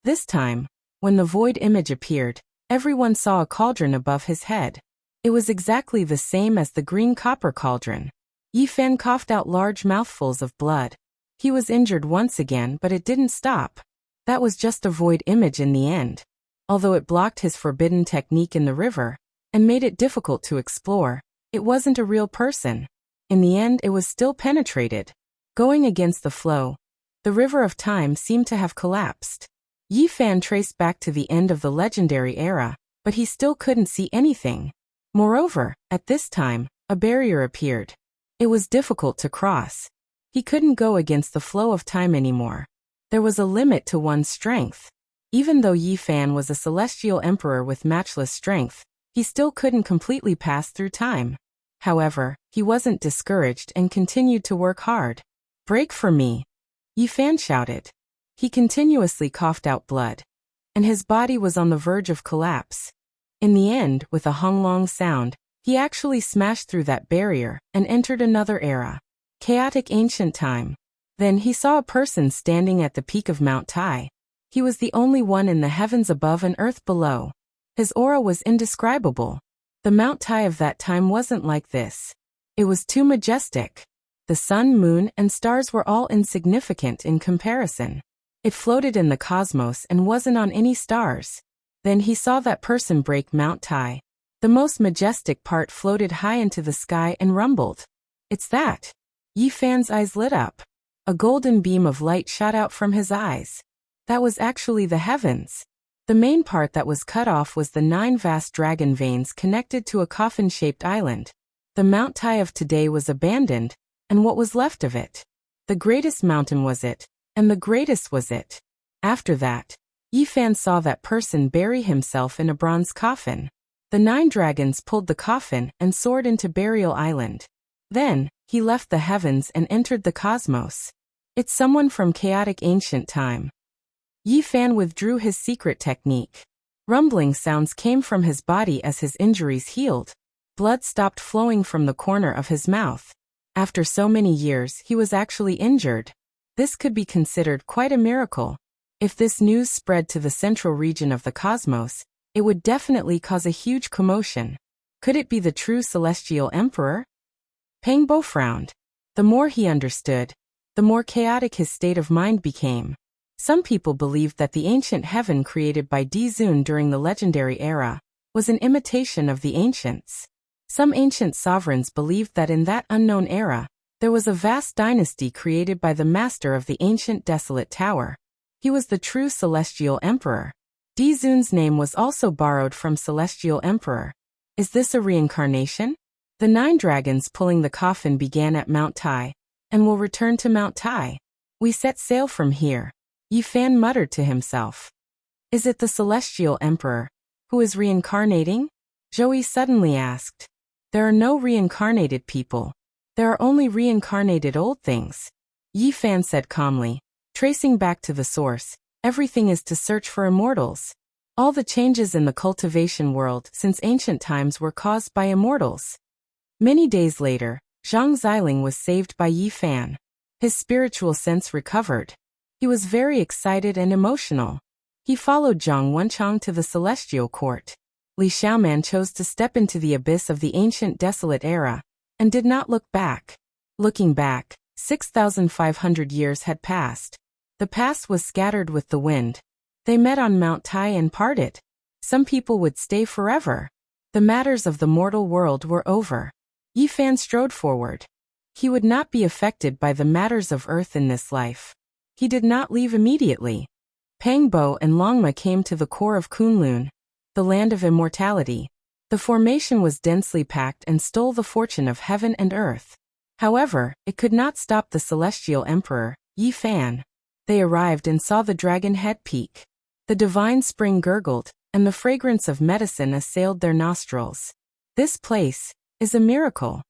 This time, when the void image appeared, everyone saw a cauldron above his head. It was exactly the same as the green copper cauldron. Yi Fan coughed out large mouthfuls of blood. He was injured once again, but it didn't stop. That was just a void image in the end. Although it blocked his forbidden technique in the river, and made it difficult to explore, it wasn't a real person. In the end, it was still penetrated. Going against the flow, the river of time seemed to have collapsed. Yi Fan traced back to the end of the legendary era, but he still couldn't see anything. Moreover, at this time, a barrier appeared. It was difficult to cross. He couldn't go against the flow of time anymore. There was a limit to one's strength. Even though Yi Fan was a celestial emperor with matchless strength, he still couldn't completely pass through time. However, he wasn't discouraged and continued to work hard. "Break for me!" Yi Fan shouted. He continuously coughed out blood, and his body was on the verge of collapse. In the end, with a honglong sound, he actually smashed through that barrier and entered another era. Chaotic ancient time. Then he saw a person standing at the peak of Mount Tai. He was the only one in the heavens above and earth below. His aura was indescribable. The Mount Tai of that time wasn't like this. It was too majestic. The sun, moon, and stars were all insignificant in comparison. It floated in the cosmos and wasn't on any stars. Then he saw that person break Mount Tai. The most majestic part floated high into the sky and rumbled. "It's that!" Yi Fan's eyes lit up. A golden beam of light shot out from his eyes. That was actually the heavens. The main part that was cut off was the 9 vast dragon veins connected to a coffin-shaped island. The Mount Tai of today was abandoned, and what was left of it? The greatest mountain was it, and the greatest was it. After that, Yi Fan saw that person bury himself in a bronze coffin. The 9 dragons pulled the coffin and soared into Burial Island. Then, he left the heavens and entered the cosmos. It's someone from chaotic ancient time. Yi Fan withdrew his secret technique. Rumbling sounds came from his body as his injuries healed. Blood stopped flowing from the corner of his mouth. After so many years, he was actually injured. This could be considered quite a miracle. If this news spread to the central region of the cosmos, it would definitely cause a huge commotion. Could it be the true celestial emperor? Pang Bo frowned. The more he understood, the more chaotic his state of mind became. Some people believed that the ancient heaven created by Dizun during the legendary era was an imitation of the ancients. Some ancient sovereigns believed that in that unknown era, there was a vast dynasty created by the master of the ancient desolate tower. He was the true celestial emperor. Dizun's name was also borrowed from celestial emperor. Is this a reincarnation? The 9 dragons pulling the coffin began at Mount Tai, and will return to Mount Tai. We set sail from here. Yi Fan muttered to himself. Is it the celestial emperor, who is reincarnating? Joey suddenly asked. There are no reincarnated people. There are only reincarnated old things. Yi Fan said calmly. Tracing back to the source, everything is to search for immortals. All the changes in the cultivation world since ancient times were caused by immortals. Many days later, Zhang Xiling was saved by Yi Fan. His spiritual sense recovered. He was very excited and emotional. He followed Zhang Wenchang to the celestial court. Li Xiaoman chose to step into the abyss of the ancient desolate era, and did not look back. Looking back, 6,500 years had passed. The past was scattered with the wind. They met on Mount Tai and parted. Some people would stay forever. The matters of the mortal world were over. Yi Fan strode forward. He would not be affected by the matters of earth in this life. He did not leave immediately. Pang Bo and Longma came to the core of Kunlun, the land of immortality. The formation was densely packed and stole the fortune of heaven and earth. However, it could not stop the celestial emperor, Yi Fan. They arrived and saw the dragon head peak. The divine spring gurgled, and the fragrance of medicine assailed their nostrils. This place is a miracle,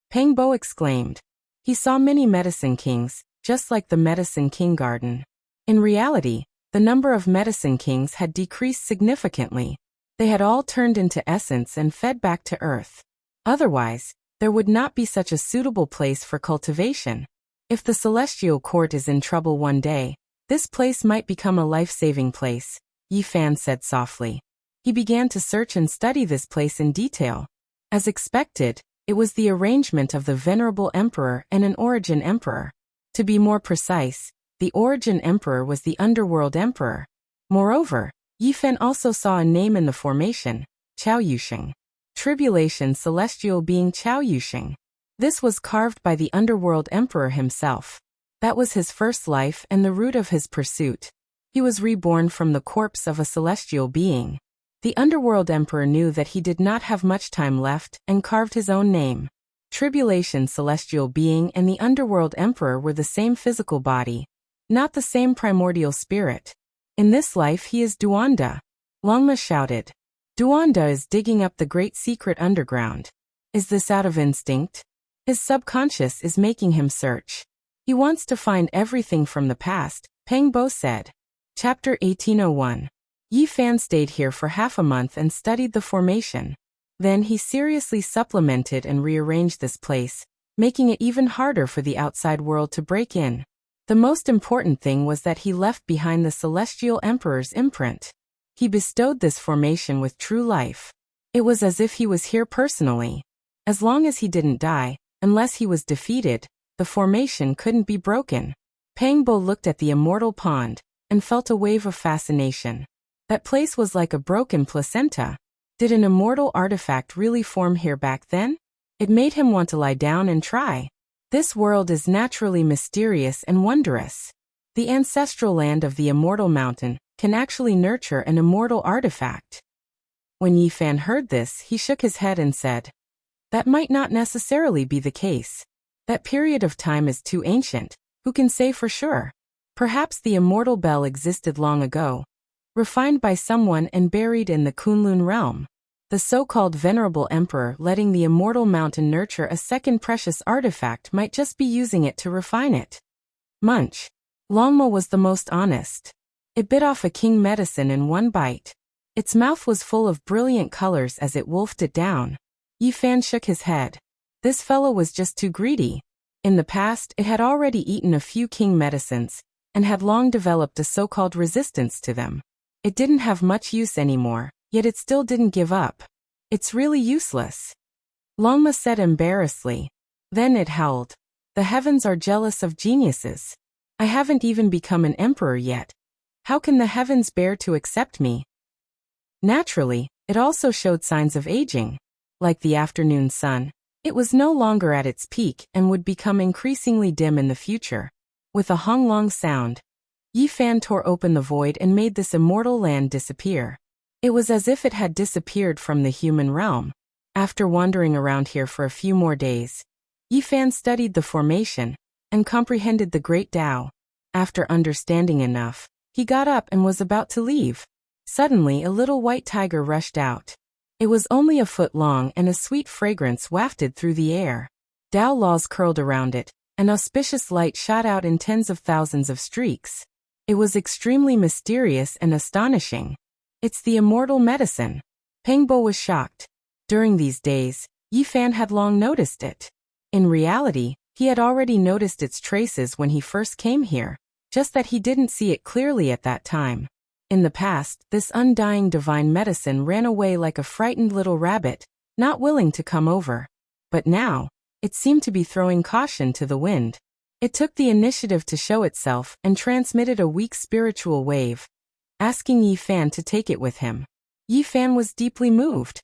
Pang Bo exclaimed. He saw many medicine kings, just like the Medicine King Garden. In reality, the number of medicine kings had decreased significantly. They had all turned into essence and fed back to earth. Otherwise, there would not be such a suitable place for cultivation. If the celestial court is in trouble one day, this place might become a life-saving place, Yi Fan said softly. He began to search and study this place in detail. As expected, it was the arrangement of the venerable emperor and an origin emperor. To be more precise, the origin emperor was the underworld emperor. Moreover, Yi Fan also saw a name in the formation, Chao Yusheng. Tribulation celestial being Chao Yusheng. This was carved by the underworld emperor himself. That was his first life and the root of his pursuit. He was reborn from the corpse of a celestial being. The underworld emperor knew that he did not have much time left and carved his own name. Tribulation celestial being and the underworld emperor were the same physical body, not the same primordial spirit. In this life he is Duanda. Longma shouted. Duanda is digging up the great secret underground. Is this out of instinct? His subconscious is making him search. He wants to find everything from the past, Pang Bo said. Chapter 1801. Yi Fan stayed here for half a month and studied the formation. Then he seriously supplemented and rearranged this place, making it even harder for the outside world to break in. The most important thing was that he left behind the celestial emperor's imprint. He bestowed this formation with true life. It was as if he was here personally. As long as he didn't die, unless he was defeated, the formation couldn't be broken. Pang Bo looked at the immortal pond, and felt a wave of fascination. That place was like a broken placenta. Did an immortal artifact really form here back then? It made him want to lie down and try. This world is naturally mysterious and wondrous. The ancestral land of the immortal mountain can actually nurture an immortal artifact. When Yi Fan heard this, he shook his head and said, that might not necessarily be the case. That period of time is too ancient, who can say for sure? Perhaps the immortal bell existed long ago, refined by someone and buried in the Kunlun realm. The so-called venerable emperor letting the immortal mountain nurture a second precious artifact might just be using it to refine it. Munch. Longma was the most honest. It bit off a king medicine in one bite. Its mouth was full of brilliant colors as it wolfed it down. Yi Fan shook his head. This fellow was just too greedy. In the past, it had already eaten a few king medicines, and had long developed a so-called resistance to them. It didn't have much use anymore, yet it still didn't give up. It's really useless. Longma said embarrassedly. Then it howled. The heavens are jealous of geniuses. I haven't even become an emperor yet. How can the heavens bear to accept me? Naturally, it also showed signs of aging. Like the afternoon sun, it was no longer at its peak and would become increasingly dim in the future. With a honglong sound, Yi Fan tore open the void and made this immortal land disappear. It was as if it had disappeared from the human realm. After wandering around here for a few more days, Yi Fan studied the formation and comprehended the great Tao. After understanding enough, he got up and was about to leave. Suddenly a little white tiger rushed out. It was only a foot long and a sweet fragrance wafted through the air. Tao laws curled around it, an auspicious light shot out in tens of thousands of streaks. It was extremely mysterious and astonishing. It's the immortal medicine. Pang Bo was shocked. During these days, Yi Fan had long noticed it. In reality, He had already noticed its traces when he first came here, just that he didn't see it clearly at that time. In the past, this undying divine medicine ran away like a frightened little rabbit, not willing to come over. But now, it seemed to be throwing caution to the wind. It took the initiative to show itself and transmitted a weak spiritual wave, asking Yi Fan to take it with him. Yi Fan was deeply moved.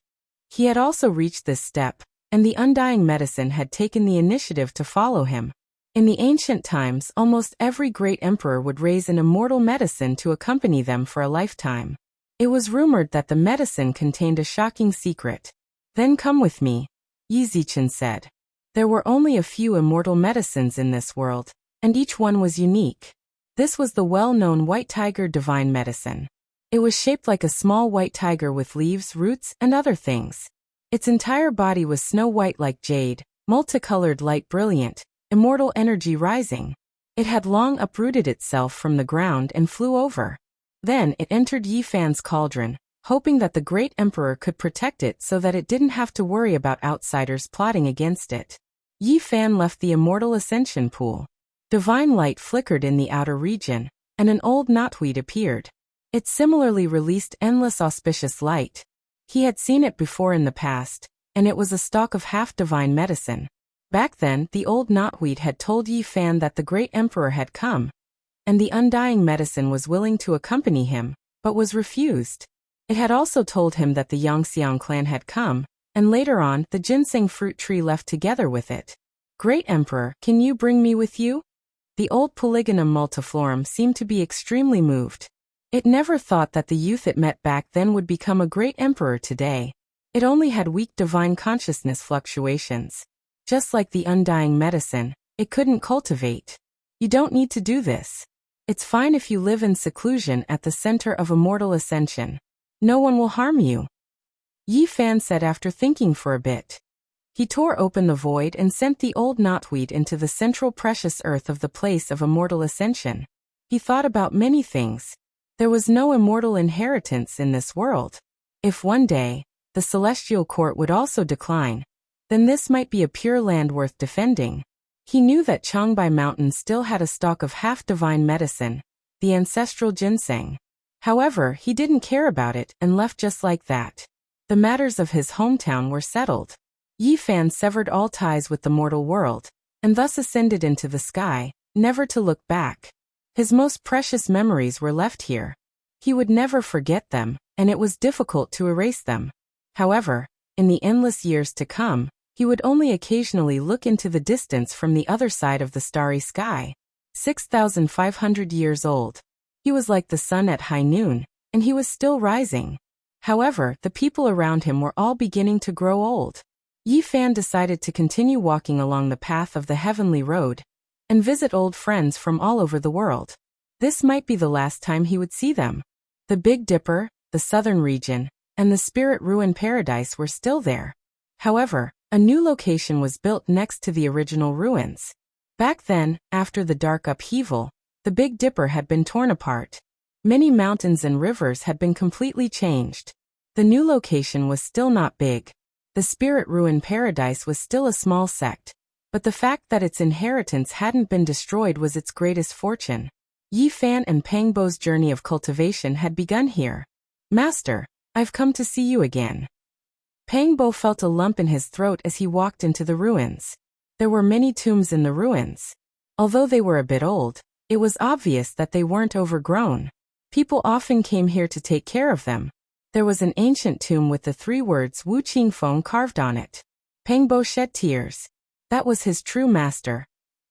He had also reached this step, and the undying medicine had taken the initiative to follow him. In the ancient times, almost every great emperor would raise an immortal medicine to accompany them for a lifetime. It was rumored that the medicine contained a shocking secret. "Then come with me," Yi Zichen said. There were only a few immortal medicines in this world, and each one was unique. This was the well-known white tiger divine medicine. It was shaped like a small white tiger with leaves, roots, and other things. Its entire body was snow white like jade, multicolored light brilliant, immortal energy rising. It had long uprooted itself from the ground and flew over. Then it entered Yi Fan's cauldron, hoping that the great emperor could protect it so that it didn't have to worry about outsiders plotting against it. Yi Fan left the immortal ascension pool. Divine light flickered in the outer region, and an old knotweed appeared. It similarly released endless auspicious light. He had seen it before in the past, and it was a stalk of half-divine medicine. Back then, the old knotweed had told Yi Fan that the great emperor had come, and the undying medicine was willing to accompany him, but was refused. It had also told him that the Yangxiang clan had come, and later on, the ginseng fruit tree left together with it. "Great Emperor, can you bring me with you?" The old Polygonum multiflorum seemed to be extremely moved. It never thought that the youth it met back then would become a great emperor today. It only had weak divine consciousness fluctuations. Just like the undying medicine, it couldn't cultivate. "You don't need to do this. It's fine if you live in seclusion at the center of immortal ascension. No one will harm you," Yi Fan said after thinking for a bit. He tore open the void and sent the old knotweed into the central precious earth of the place of immortal ascension. He thought about many things. There was no immortal inheritance in this world. If one day, the celestial court would also decline, then this might be a pure land worth defending. He knew that Changbai Mountain still had a stock of half-divine medicine, the ancestral ginseng. However, he didn't care about it and left just like that. The matters of his hometown were settled. Yi Fan severed all ties with the mortal world, and thus ascended into the sky, never to look back. His most precious memories were left here. He would never forget them, and it was difficult to erase them. However, in the endless years to come, he would only occasionally look into the distance from the other side of the starry sky. 6,500 years old. He was like the sun at high noon, and he was still rising. However, the people around him were all beginning to grow old. Yi Fan decided to continue walking along the path of the heavenly road, and visit old friends from all over the world. This might be the last time he would see them. The Big Dipper, the southern region, and the Spirit Ruin Paradise were still there. However, a new location was built next to the original ruins. Back then, after the dark upheaval, the Big Dipper had been torn apart. Many mountains and rivers had been completely changed. The new location was still not big. The Spirit Ruin Paradise was still a small sect, but the fact that its inheritance hadn't been destroyed was its greatest fortune. Yi Fan and Pang Bo's journey of cultivation had begun here. "Master, I've come to see you again." Pang Bo felt a lump in his throat as he walked into the ruins. There were many tombs in the ruins. Although they were a bit old, it was obvious that they weren't overgrown. People often came here to take care of them. There was an ancient tomb with the 3 words Wu Qingfeng carved on it. Pang Bo shed tears. That was his true master,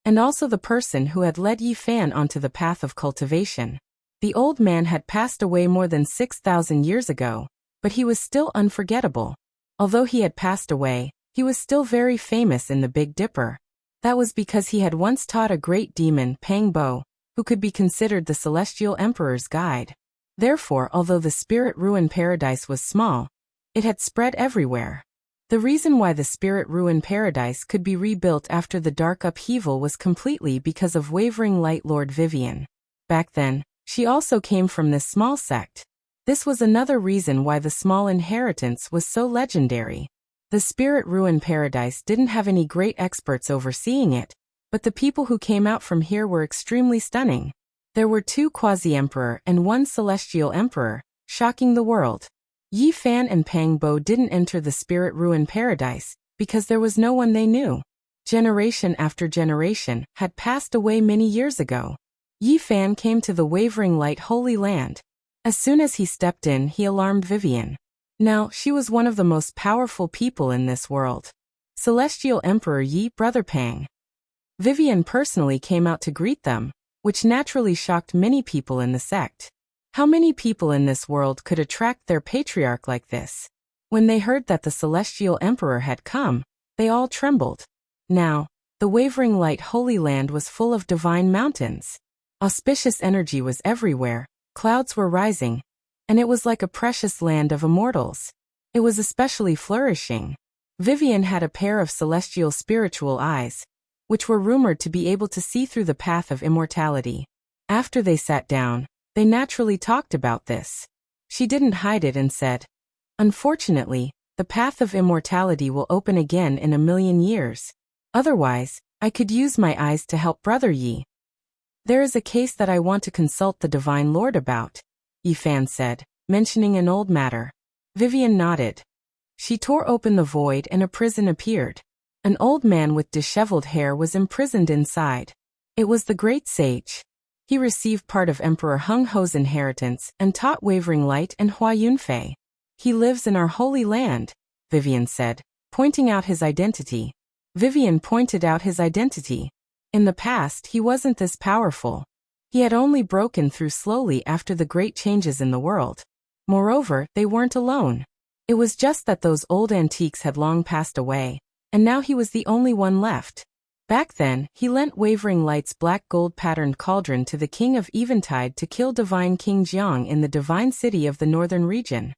and also the person who had led Yi Fan onto the path of cultivation. The old man had passed away more than 6,000 years ago, but he was still unforgettable. Although he had passed away, he was still very famous in the Big Dipper. That was because he had once taught a great demon, Pang Bo, who could be considered the Celestial Emperor's guide. Therefore, although the Spirit Ruin Paradise was small, it had spread everywhere. The reason why the Spirit Ruin Paradise could be rebuilt after the dark upheaval was completely because of Wavering Light Lord Vivian. Back then, she also came from this small sect. This was another reason why the small inheritance was so legendary. The Spirit Ruin Paradise didn't have any great experts overseeing it, but the people who came out from here were extremely stunning. There were 2 quasi-emperor and 1 celestial emperor, shocking the world. Yi Fan and Pang Bo didn't enter the spirit ruin paradise, because there was no one they knew. Generation after generation had passed away many years ago. Yi Fan came to the Wavering Light Holy Land. As soon as he stepped in, he alarmed Vivian. Now, she was one of the most powerful people in this world. Celestial Emperor Yi, Brother Pang. Vivian personally came out to greet them, which naturally shocked many people in the sect. How many people in this world could attract their patriarch like this? When they heard that the Celestial Emperor had come, they all trembled. Now, the Wavering Light Holy Land was full of divine mountains. Auspicious energy was everywhere, clouds were rising, and it was like a precious land of immortals. It was especially flourishing. Vivian had a pair of celestial spiritual eyes, which were rumored to be able to see through the path of immortality. After they sat down, they naturally talked about this. She didn't hide it and said, "Unfortunately, the path of immortality will open again in 1,000,000 years. Otherwise, I could use my eyes to help Brother Yi. There is a case that I want to consult the Divine Lord about," Yi Fan said, mentioning an old matter. Vivian nodded. She tore open the void and a prison appeared. An old man with disheveled hair was imprisoned inside. It was the Great Sage. He received part of Emperor Hung Ho's inheritance and taught Wavering Light and Hua Yunfei. "He lives in our holy land," Vivian said, pointing out his identity. Vivian pointed out his identity. In the past, he wasn't this powerful. He had only broken through slowly after the great changes in the world. Moreover, they weren't alone. It was just that those old antiques had long passed away, and now he was the only one left. Back then, he lent Wavering Light's black gold-patterned cauldron to the King of Eventide to kill Divine King Jiang in the Divine City of the Northern region.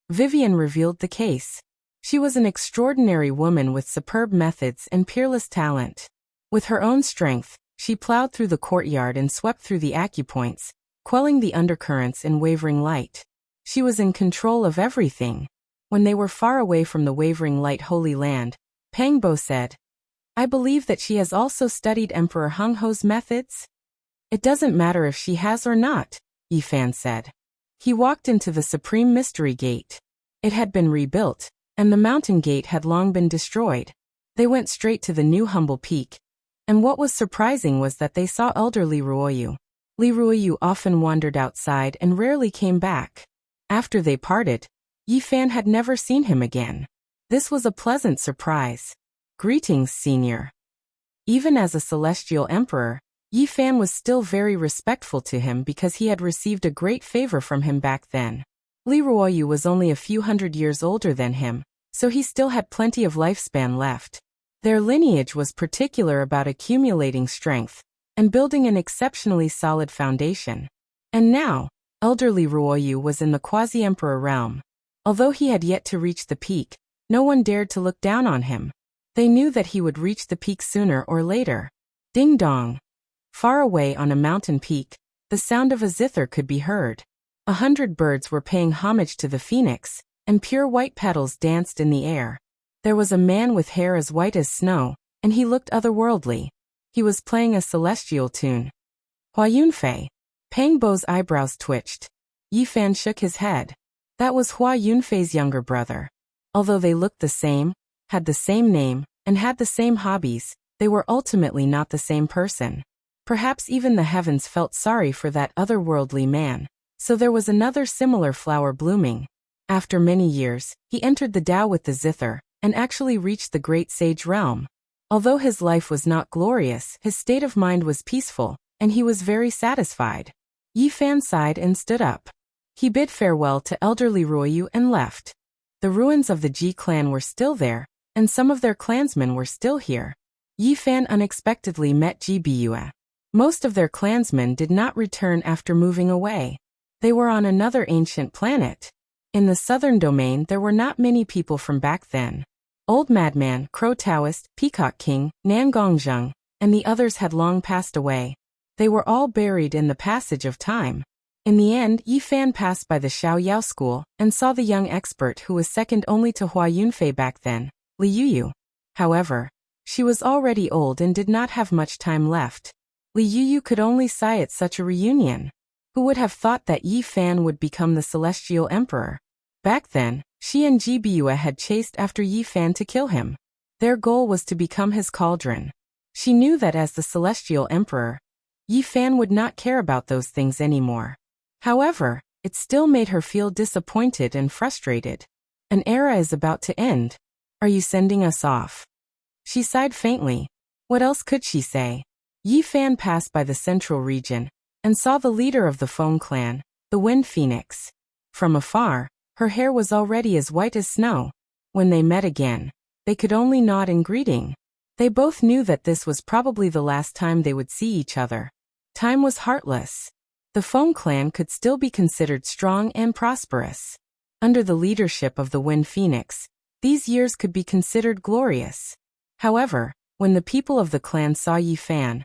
Vivian revealed the case. She was an extraordinary woman with superb methods and peerless talent. With her own strength, she plowed through the courtyard and swept through the acupoints, quelling the undercurrents in Wavering Light. She was in control of everything. When they were far away from the Wavering Light Holy Land, Pang Bo said, "I believe that she has also studied Emperor Hung Ho's methods." "It doesn't matter if she has or not," Yi Fan said. He walked into the Supreme Mystery Gate. It had been rebuilt, and the mountain gate had long been destroyed. They went straight to the new humble peak. And what was surprising was that they saw elder Li Ruoyu. Li Ruoyu often wandered outside and rarely came back. After they parted, Yi Fan had never seen him again. This was a pleasant surprise. "Greetings, Senior." Even as a celestial emperor, Yi Fan was still very respectful to him because he had received a great favor from him back then. Li Ruoyu was only a few hundred years older than him, so he still had plenty of lifespan left. Their lineage was particular about accumulating strength and building an exceptionally solid foundation. And now, elder Li Ruoyu was in the quasi-emperor realm. Although he had yet to reach the peak, no one dared to look down on him. They knew that he would reach the peak sooner or later. Ding dong. Far away on a mountain peak, the sound of a zither could be heard. 100 birds were paying homage to the phoenix, and pure white petals danced in the air. There was a man with hair as white as snow, and he looked otherworldly. He was playing a celestial tune. "Hua Yunfei." Pang Bo's eyebrows twitched. Yi Fan shook his head. That was Hua Yunfei's younger brother. Although they looked the same, had the same name, and had the same hobbies, they were ultimately not the same person. Perhaps even the heavens felt sorry for that otherworldly man. So there was another similar flower blooming. After many years, he entered the Tao with the zither, and actually reached the Great Sage realm. Although his life was not glorious, his state of mind was peaceful, and he was very satisfied. Yi Fan sighed and stood up. He bid farewell to elderly Ruoyu and left. The ruins of the Ji clan were still there, and some of their clansmen were still here. Yi Fan unexpectedly met Ji Biyue. Most of their clansmen did not return after moving away. They were on another ancient planet. In the southern domain there were not many people from back then. Old Madman, Crow Taoist, Peacock King, Nangongjung, and the others had long passed away. They were all buried in the passage of time. In the end, Yi Fan passed by the Xiaoyao school and saw the young expert who was second only to Hua Yunfei back then, Li Yuyu. However, She was already old and did not have much time left. Li Yuyu could only sigh at such a reunion. Who would have thought that Yi Fan would become the celestial emperor? Back then, she and Ji Biyue had chased after Yi Fan to kill him. Their goal was to become his cauldron. She knew that as the celestial emperor, Yi Fan would not care about those things anymore. However, it still made her feel disappointed and frustrated. An era is about to end. Are you sending us off? She sighed faintly. What else could she say? Yi Fan passed by the central region and saw the leader of the Foam clan, the Wind Phoenix. From afar, her hair was already as white as snow. When they met again, they could only nod in greeting. They both knew that this was probably the last time they would see each other. Time was heartless. The Foam clan could still be considered strong and prosperous. Under the leadership of the Wind Phoenix, these years could be considered glorious. However, when the people of the clan saw Yi Fan,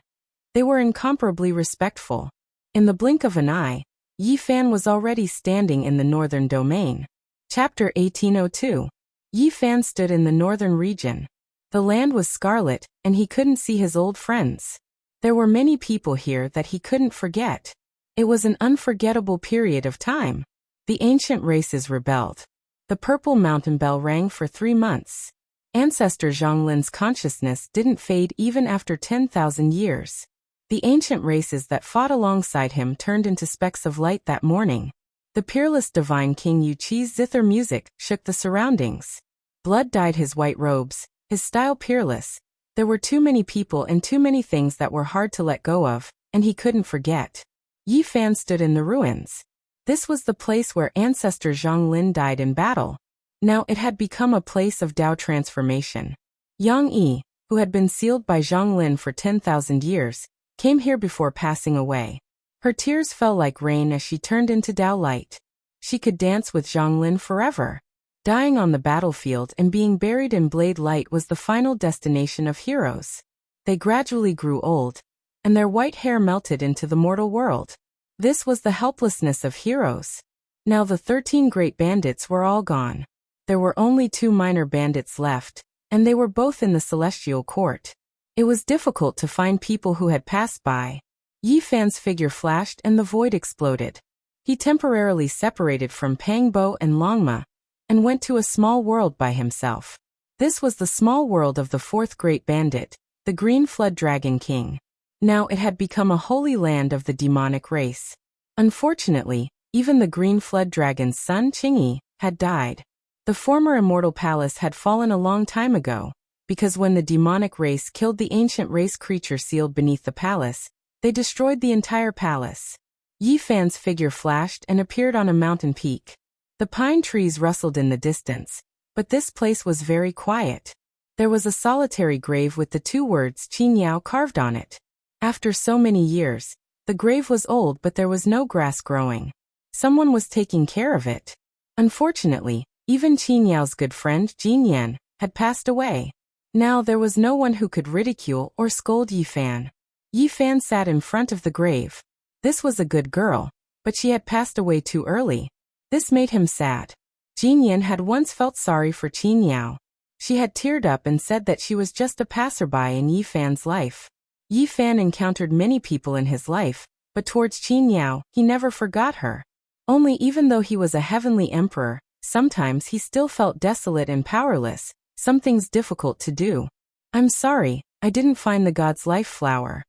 they were incomparably respectful. In the blink of an eye, Yi Fan was already standing in the northern domain. Chapter 1802. Yi Fan stood in the northern region. The land was scarlet, and he couldn't see his old friends. There were many people here that he couldn't forget. It was an unforgettable period of time. The ancient races rebelled. The purple mountain bell rang for 3 months. Ancestor Zhonglin's consciousness didn't fade even after 10,000 years. The ancient races that fought alongside him turned into specks of light that morning. The peerless divine King Yuqi's zither music shook the surroundings. Blood dyed his white robes, his style peerless. There were too many people and too many things that were hard to let go of, and he couldn't forget. Yi Fan stood in the ruins. This was the place where ancestor Zhonglin died in battle. Now it had become a place of Tao transformation. Yang Yi, who had been sealed by Zhonglin for 10,000 years, came here before passing away. Her tears fell like rain as she turned into Tao light. She could dance with Zhonglin forever. Dying on the battlefield and being buried in blade light was the final destination of heroes. They gradually grew old, and their white hair melted into the mortal world. This was the helplessness of heroes. Now the 13 great bandits were all gone. There were only 2 minor bandits left, and they were both in the celestial court. It was difficult to find people who had passed by. Yi Fan's figure flashed and the void exploded. He temporarily separated from Pang Bo and Longma, and went to a small world by himself. This was the small world of the 4th great bandit, the Green Flood Dragon King. Now it had become a holy land of the demonic race. Unfortunately, even the Green Flood Dragon's son Qingyi had died. The former immortal palace had fallen a long time ago, because when the demonic race killed the ancient race creature sealed beneath the palace, they destroyed the entire palace. Yi Fan's figure flashed and appeared on a mountain peak. The pine trees rustled in the distance, but this place was very quiet. There was a solitary grave with the 2 words Qin Yao carved on it. After so many years, the grave was old but there was no grass growing. Someone was taking care of it. Unfortunately, even Qin Yao's good friend Jin Yan had passed away. Now there was no one who could ridicule or scold Yi Fan. Yi Fan sat in front of the grave. This was a good girl, but she had passed away too early. This made him sad. Jin Yan had once felt sorry for Qin Yao. She had teared up and said that she was just a passerby in Yi Fan's life. Yi Fan encountered many people in his life, but towards Qin Yao, he never forgot her. Only even though he was a heavenly emperor, sometimes he still felt desolate and powerless, some things difficult to do. I'm sorry, I didn't find the god's life flower.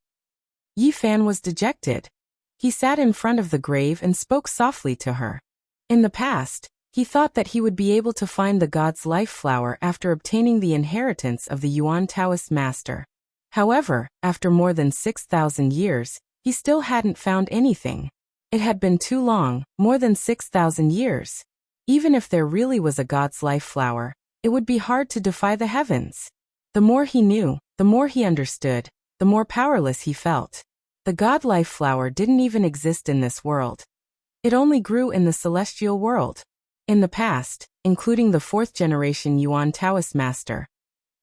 Yi Fan was dejected. He sat in front of the grave and spoke softly to her. In the past, he thought that he would be able to find the god's life flower after obtaining the inheritance of the Yuan Taoist master. However, after more than 6,000 years, he still hadn't found anything. It had been too long, more than 6,000 years. Even if there really was a god's life flower, it would be hard to defy the heavens. The more he knew, the more he understood, the more powerless he felt. The god life flower didn't even exist in this world. It only grew in the celestial world. In the past, including the 4th generation Yuan Taoist master,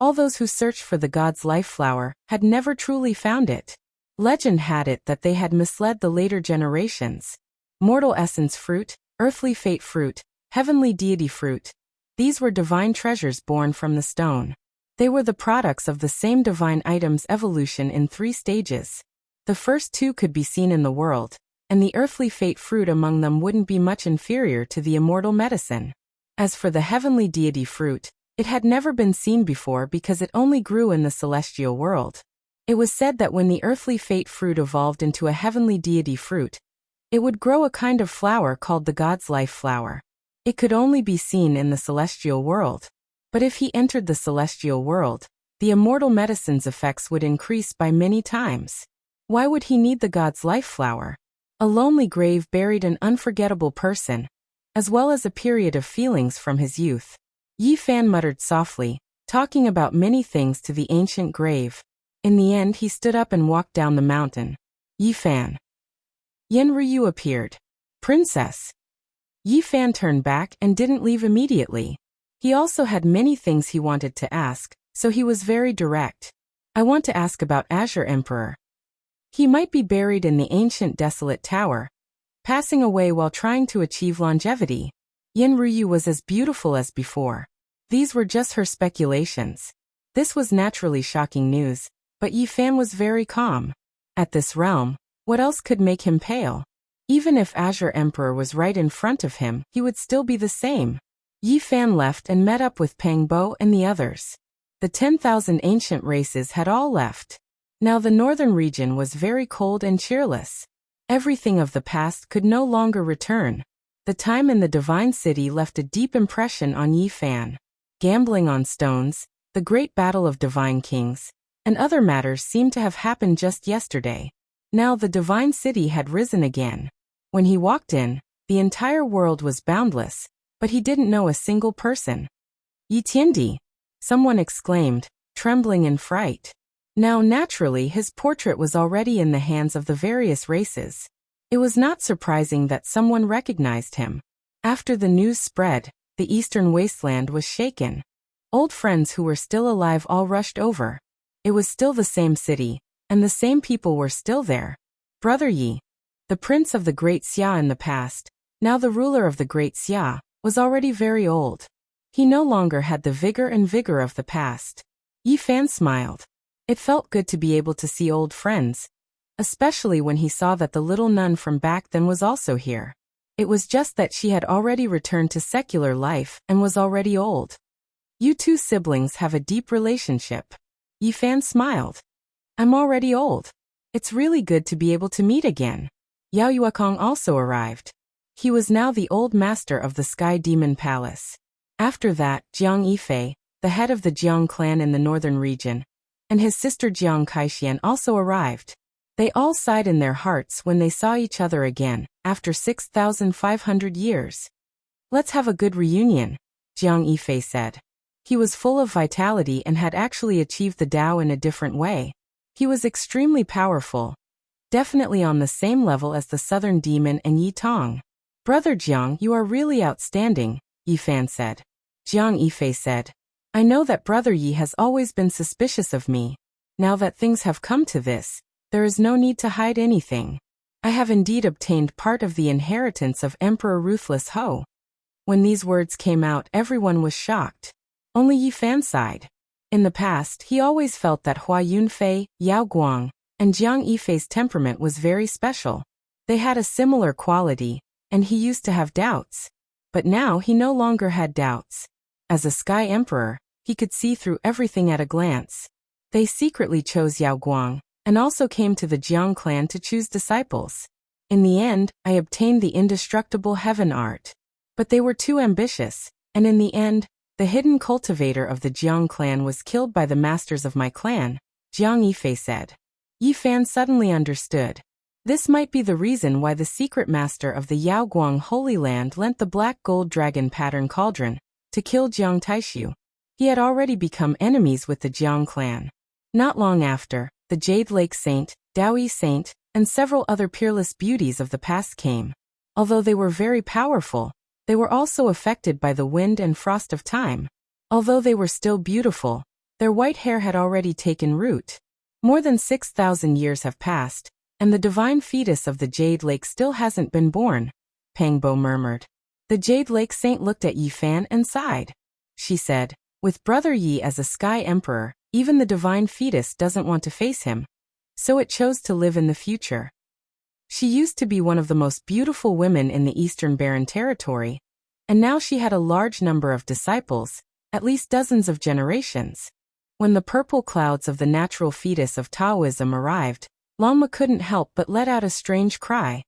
all those who searched for the god's life flower had never truly found it. Legend had it that they had misled the later generations. Mortal essence fruit, earthly fate fruit, heavenly deity fruit. These were divine treasures born from the stone. They were the products of the same divine item's evolution in 3 stages. The first 2 could be seen in the world, and the earthly fate fruit among them wouldn't be much inferior to the immortal medicine. As for the heavenly deity fruit, it had never been seen before because it only grew in the celestial world. It was said that when the earthly fate fruit evolved into a heavenly deity fruit, it would grow a kind of flower called the god's life flower. It could only be seen in the celestial world. But if he entered the celestial world, the immortal medicine's effects would increase by many times. Why would he need the god's life flower? A lonely grave buried an unforgettable person, as well as a period of feelings from his youth. Yi Fan muttered softly, talking about many things to the ancient grave. In the end he stood up and walked down the mountain. Yi Fan. Yen Ryu appeared. Princess. Yi Fan turned back and didn't leave immediately. He also had many things he wanted to ask, so he was very direct. I want to ask about Azure Emperor. He might be buried in the ancient desolate tower, passing away while trying to achieve longevity. Yen Ryu was as beautiful as before. These were just her speculations. This was naturally shocking news, but Yi Fan was very calm. At this realm, what else could make him pale? Even if Azure Emperor was right in front of him, he would still be the same. Yi Fan left and met up with Pang Bo and the others. The 10,000 ancient races had all left. Now the northern region was very cold and cheerless. Everything of the past could no longer return. The time in the Divine City left a deep impression on Yi Fan. Gambling on stones, the great battle of divine kings, and other matters seemed to have happened just yesterday. Now the Divine City had risen again. When he walked in, the entire world was boundless, but he didn't know a single person. Yi Tiandi, someone exclaimed, trembling in fright. Now naturally his portrait was already in the hands of the various races. It was not surprising that someone recognized him. After the news spread, the eastern wasteland was shaken. Old friends who were still alive all rushed over. It was still the same city, and the same people were still there. Brother Yi, the prince of the Great Xia in the past, now the ruler of the Great Xia, was already very old. He no longer had the vigor of the past. Yi Fan smiled. It felt good to be able to see old friends, especially when he saw that the little nun from back then was also here. It was just that she had already returned to secular life and was already old. You two siblings have a deep relationship. Yi Fan smiled. I'm already old. It's really good to be able to meet again. Yao Yuekong also arrived. He was now the old master of the Sky Demon Palace. After that, Jiang Yifei, the head of the Jiang clan in the northern region, and his sister Jiang Kaixian also arrived. They all sighed in their hearts when they saw each other again, after 6,500 years. Let's have a good reunion, Jiang Yifei said. He was full of vitality and had actually achieved the Tao in a different way. He was extremely powerful, definitely on the same level as the southern demon and Yi Tong. Brother Jiang, you are really outstanding, Yi Fan said. Jiang Yifei said, I know that Brother Yi has always been suspicious of me. Now that things have come to this, there is no need to hide anything. I have indeed obtained part of the inheritance of Emperor Ruthless Ho. When these words came out, everyone was shocked. Only Yi Fan sighed. In the past, he always felt that Hua Yunfei, Yao Guang, and Jiang Yifei's temperament was very special. They had a similar quality, and he used to have doubts. But now he no longer had doubts. As a Sky Emperor, he could see through everything at a glance. They secretly chose Yao Guang, and also came to the Jiang clan to choose disciples. In the end, I obtained the indestructible heaven art. But they were too ambitious, and in the end, the hidden cultivator of the Jiang clan was killed by the masters of my clan, Jiang Yifei said. Yi Fan suddenly understood. This might be the reason why the secret master of the Yao Guang Holy Land lent the black gold dragon pattern cauldron to kill Jiang Taishu. He had already become enemies with the Jiang clan. Not long after, the Jade Lake Saint, Daoyi Saint, and several other peerless beauties of the past came. Although they were very powerful, they were also affected by the wind and frost of time. Although they were still beautiful, their white hair had already taken root. More than 6,000 years have passed, and the divine fetus of the Jade Lake still hasn't been born, Pang Bo murmured. The Jade Lake Saint looked at Yi Fan and sighed. She said, With Brother Yi as a sky emperor, even the divine fetus doesn't want to face him, so it chose to live in the future. She used to be one of the most beautiful women in the Eastern Barren Territory, and now she had a large number of disciples, at least dozens of generations. When the purple clouds of the natural fetus of Taoism arrived, Longma couldn't help but let out a strange cry,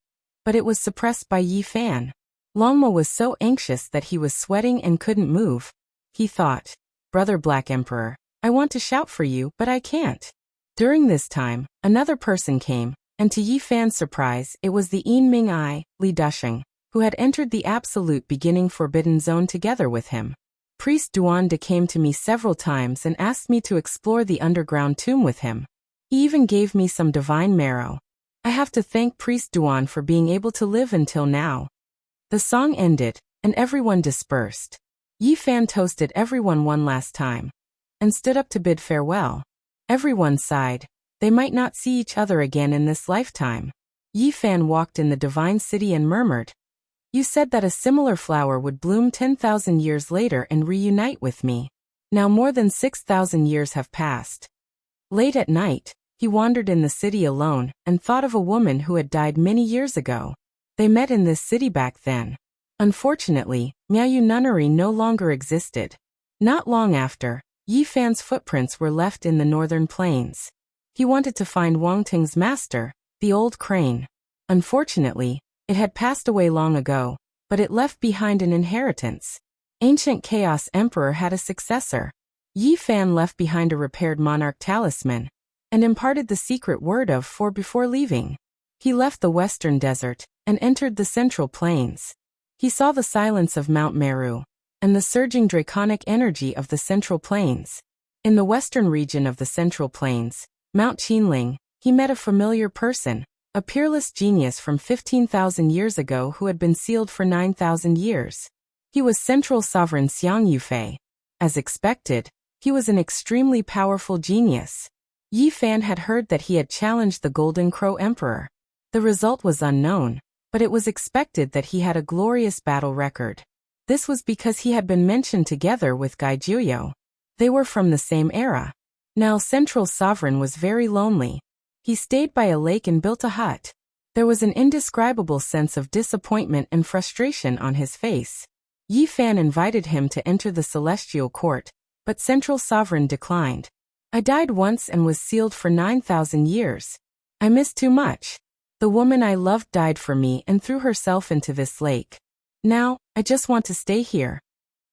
but it was suppressed by Yi Fan. Longma was so anxious that he was sweating and couldn't move. He thought, "Brother Black Emperor, I want to shout for you, but I can't." During this time, another person came, and to Yi Fan's surprise, it was the Yin Ming I, Li Dusheng, who had entered the absolute beginning forbidden zone together with him. Priest Duande came to me several times and asked me to explore the underground tomb with him. He even gave me some divine marrow. I have to thank Priest Duan for being able to live until now. The song ended, and everyone dispersed. Yi Fan toasted everyone one last time, and stood up to bid farewell. Everyone sighed. They might not see each other again in this lifetime. Yi Fan walked in the divine city and murmured, "You said that a similar flower would bloom 10,000 years later and reunite with me. Now more than 6,000 years have passed." Late at night, he wandered in the city alone and thought of a woman who had died many years ago. They met in this city back then. Unfortunately, Miaoyu Nunnery no longer existed. Not long after, Yi Fan's footprints were left in the northern plains. He wanted to find Wang Ting's master, the old crane. Unfortunately, it had passed away long ago, but it left behind an inheritance. Ancient Chaos Emperor had a successor. Yi Fan left behind a repaired monarch talisman, and imparted the secret word of for before leaving. He left the western desert, and entered the central plains. He saw the silence of Mount Meru, and the surging draconic energy of the central plains. In the western region of the central plains, Mount Qinling, he met a familiar person, a peerless genius from 15,000 years ago who had been sealed for 9,000 years. He was Central Sovereign Xiang Yufei. As expected, he was an extremely powerful genius. Yi Fan had heard that he had challenged the Golden Crow Emperor. The result was unknown, but it was expected that he had a glorious battle record. This was because he had been mentioned together with Gai Juyo. They were from the same era. Now Central Sovereign was very lonely. He stayed by a lake and built a hut. There was an indescribable sense of disappointment and frustration on his face. Yi Fan invited him to enter the celestial court, but Central Sovereign declined. "I died once and was sealed for 9,000 years. I miss too much. The woman I loved died for me and threw herself into this lake. Now, I just want to stay here."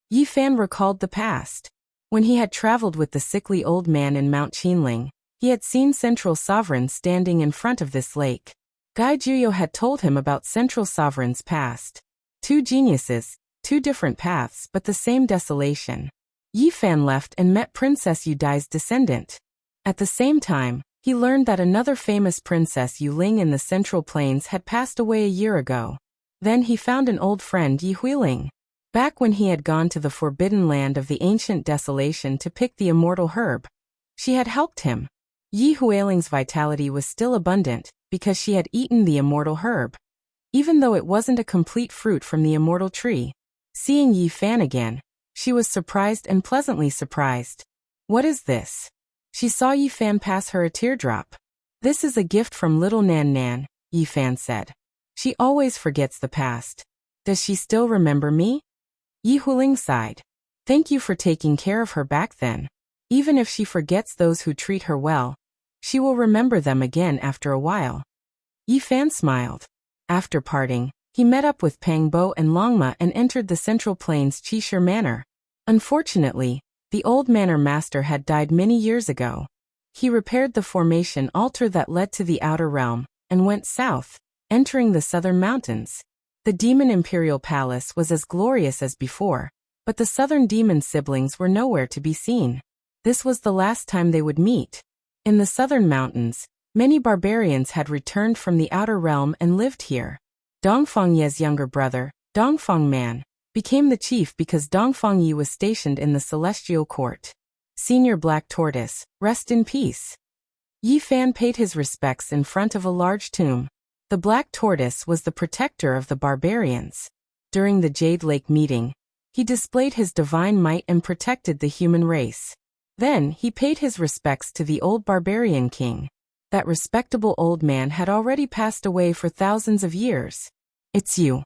Yi Fan recalled the past. When he had traveled with the sickly old man in Mount Qinling, he had seen Central Sovereign standing in front of this lake. Gai Juyo had told him about Central Sovereign's past. Two geniuses, two different paths but the same desolation. Yi Fan left and met Princess Yu Dai's descendant. At the same time, he learned that another famous princess Yu Ling in the Central Plains had passed away a year ago. Then he found an old friend Yi Huiling. Back when he had gone to the forbidden land of the ancient desolation to pick the immortal herb, she had helped him. Yi Huiling's vitality was still abundant, because she had eaten the immortal herb. Even though it wasn't a complete fruit from the immortal tree. Seeing Yi Fan again, she was surprised and pleasantly surprised. "What is this?" She saw Yi Fan pass her a teardrop. "This is a gift from little Nan Nan," Yi Fan said. "She always forgets the past. Does she still remember me?" Yi Huling sighed. "Thank you for taking care of her back then. Even if she forgets those who treat her well, she will remember them again after a while." Yi Fan smiled. After parting, he met up with Pang Bo and Longma and entered the Central Plains Qishir Manor. Unfortunately, the old manor master had died many years ago. He repaired the formation altar that led to the outer realm, and went south, entering the southern mountains. The demon imperial palace was as glorious as before, but the southern demon siblings were nowhere to be seen. This was the last time they would meet. In the southern mountains, many barbarians had returned from the outer realm and lived here. Dongfang Ye's younger brother, Dongfang Man, became the chief because Dongfang Yi was stationed in the celestial court. Senior Black Tortoise, rest in peace. Yi Fan paid his respects in front of a large tomb. The Black Tortoise was the protector of the barbarians. During the Jade Lake meeting, He displayed his divine might and protected the human race. Then, he paid his respects to the old barbarian king. That respectable old man had already passed away for thousands of years. "It's you."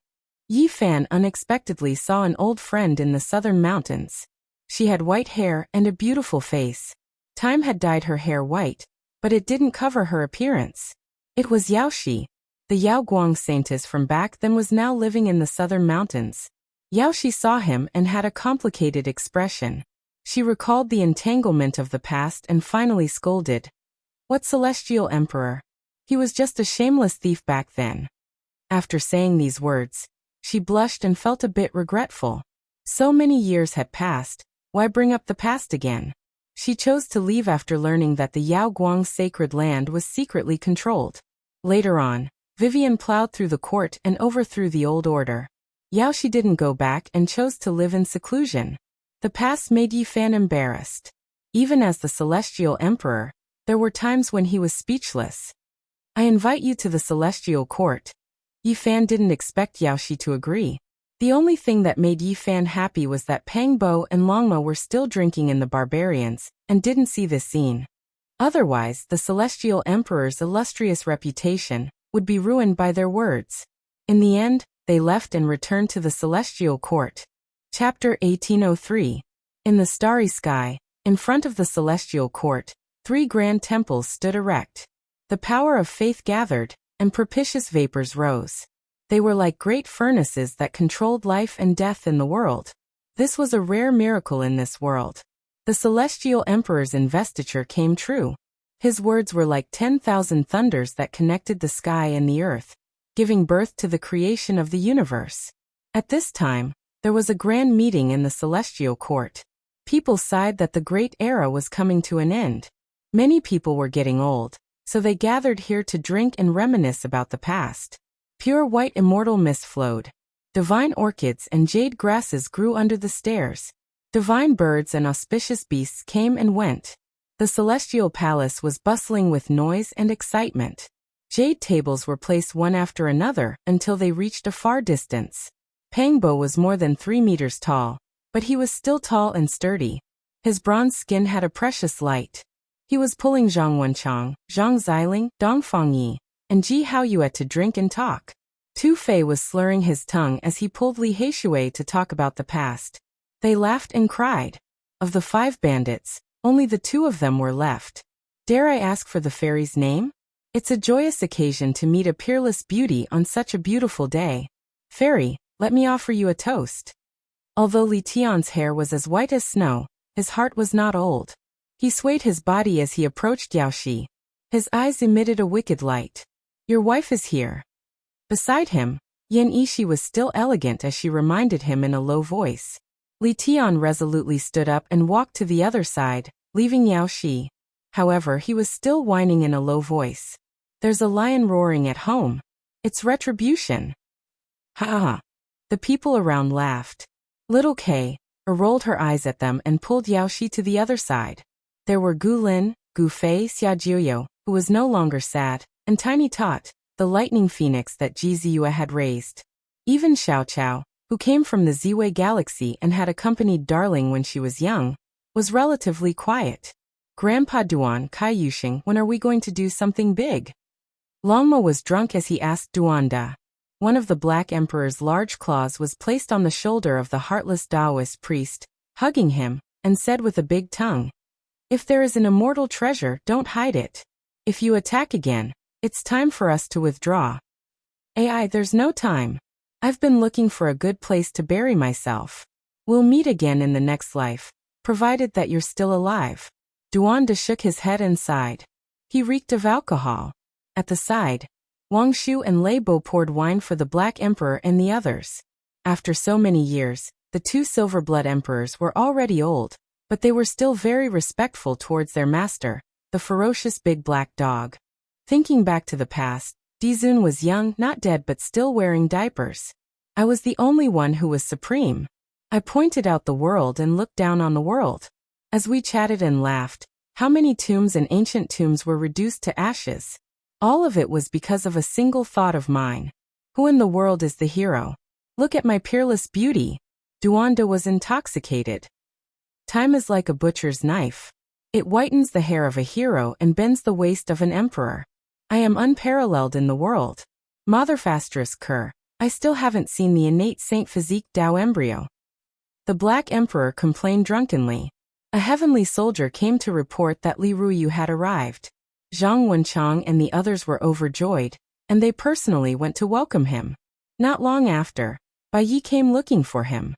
Yi Fan unexpectedly saw an old friend in the southern mountains. She had white hair and a beautiful face. Time had dyed her hair white, but it didn't cover her appearance. It was Yaoshi. The Yaoguang saintess from back then was now living in the southern mountains. Yaoshi saw him and had a complicated expression. She recalled the entanglement of the past and finally scolded. "What celestial emperor? He was just a shameless thief back then." After saying these words, she blushed and felt a bit regretful. So many years had passed, why bring up the past again? She chose to leave after learning that the Yaoguang sacred land was secretly controlled. Later on, Vivian plowed through the court and overthrew the old order. Yaoshi didn't go back and chose to live in seclusion. The past made Yi Fan embarrassed. Even as the celestial emperor, there were times when he was speechless. "I invite you to the celestial court." Yi Fan didn't expect Yaoshi to agree. The only thing that made Yi Fan happy was that Pang Bo and Longma were still drinking in the barbarians, and didn't see this scene. Otherwise, the celestial emperor's illustrious reputation would be ruined by their words. In the end, they left and returned to the celestial court. Chapter 1803. In the starry sky, in front of the celestial court, 3 grand temples stood erect. The power of faith gathered, and propitious vapors rose. They were like great furnaces that controlled life and death in the world. This was a rare miracle in this world. The celestial emperor's investiture came true. His words were like 10,000 thunders that connected the sky and the earth, giving birth to the creation of the universe. At this time, there was a grand meeting in the celestial court. People sighed that the great era was coming to an end. Many people were getting old, so they gathered here to drink and reminisce about the past. Pure white immortal mist flowed. Divine orchids and jade grasses grew under the stairs. Divine birds and auspicious beasts came and went. The celestial palace was bustling with noise and excitement. Jade tables were placed one after another until they reached a far distance. Pang Bo was more than 3 meters tall, but he was still tall and sturdy. His bronze skin had a precious light. He was pulling Zhang Wenchang, Zhang Xiling, Dong Fangyi, and Ji Haoyue to drink and talk. Tu Fei was slurring his tongue as he pulled Li Heishui to talk about the past. They laughed and cried. Of the 5 bandits, only the 2 of them were left. Dare I ask for the fairy's name? It's a joyous occasion to meet a peerless beauty on such a beautiful day. Fairy, let me offer you a toast. Although Li Tian's hair was as white as snow, his heart was not old. He swayed his body as he approached Yaoshi. His eyes emitted a wicked light. Your wife is here. Beside him, Yan Ishi was still elegant as she reminded him in a low voice. Li Tian resolutely stood up and walked to the other side, leaving Yaoshi. However, he was still whining in a low voice. There's a lion roaring at home. It's retribution. Ha ha ha. The people around laughed. Little Kay rolled her eyes at them and pulled Yaoshi to the other side. There were Gu Lin, Gu Fei, Xia Jiuyo, who was no longer sad, and Tiny Tot, the lightning phoenix that Ji Ziyue had raised. Even Xiao Chao, who came from the Ziwei galaxy and had accompanied Darling when she was young, was relatively quiet. Grandpa Duan Kai Yushing, when are we going to do something big? Longma was drunk as he asked Duanda. One of the Black Emperor's large claws was placed on the shoulder of the heartless Taoist priest, hugging him, and said with a big tongue, "If there is an immortal treasure, don't hide it. If you attack again, it's time for us to withdraw." "Ai, there's no time. I've been looking for a good place to bury myself. We'll meet again in the next life, provided that you're still alive." Duanda shook his head and sighed. He reeked of alcohol. At the side, Wang Shu and Lei Bo poured wine for the Black Emperor and the others. After so many years, the 2 Silver Blood Emperors were already old, but they were still very respectful towards their master, the ferocious big black dog. Thinking back to the past, Dizun was young, not dead but still wearing diapers. I was the only one who was supreme. I pointed out the world and looked down on the world. As we chatted and laughed, how many tombs and ancient tombs were reduced to ashes? All of it was because of a single thought of mine. Who in the world is the hero? Look at my peerless beauty. Duanda was intoxicated. Time is like a butcher's knife. It whitens the hair of a hero and bends the waist of an emperor. I am unparalleled in the world. Motherfastris Kerr, I still haven't seen the innate saint physique Tao embryo. The Black Emperor complained drunkenly. A heavenly soldier came to report that Li Ruyu had arrived. Zhang Wenchang and the others were overjoyed, and they personally went to welcome him. Not long after, Bai Yi came looking for him.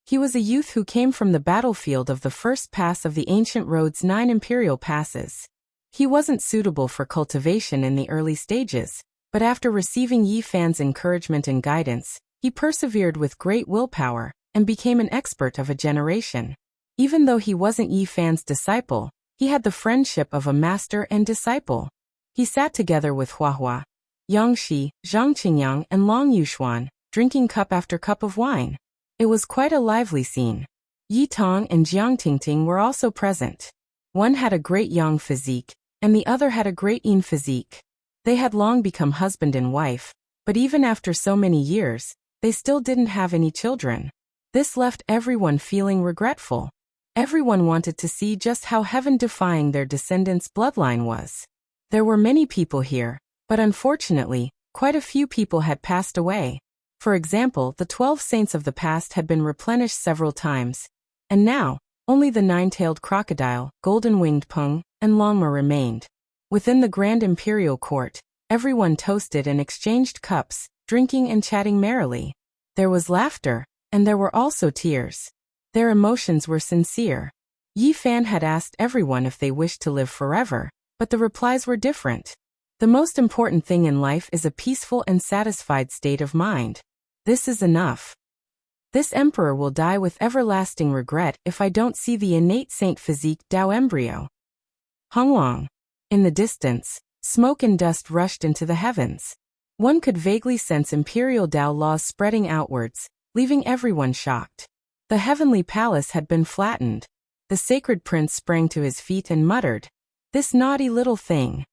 He was a youth who came from the battlefield of the first pass of the ancient road's 9 imperial passes. He wasn't suitable for cultivation in the early stages, but after receiving Yi Fan's encouragement and guidance, he persevered with great willpower and became an expert of a generation. Even though he wasn't Yi Fan's disciple, he had the friendship of a master and disciple. He sat together with Huahua, Yang Shi, Zhang Qingyang, and Long Yuxuan, drinking cup after cup of wine. It was quite a lively scene. Yi Tong and Jiang Tingting were also present. One had a great yang physique, and the other had a great yin physique. They had long become husband and wife, but even after so many years, they still didn't have any children. This left everyone feeling regretful. Everyone wanted to see just how heaven-defying their descendants' bloodline was. There were many people here, but unfortunately, quite a few people had passed away. For example, the 12 saints of the past had been replenished several times, and now, only the 9-tailed crocodile, golden-winged Peng, and Longma remained. Within the Grand Imperial Court, everyone toasted and exchanged cups, drinking and chatting merrily. There was laughter, and there were also tears. Their emotions were sincere. Yi Fan had asked everyone if they wished to live forever, but the replies were different. The most important thing in life is a peaceful and satisfied state of mind. This is enough. This emperor will die with everlasting regret if I don't see the innate saint physique Tao embryo. Honglong. In the distance, smoke and dust rushed into the heavens. One could vaguely sense imperial Tao laws spreading outwards, leaving everyone shocked. The heavenly palace had been flattened. The sacred prince sprang to his feet and muttered, "This naughty little thing."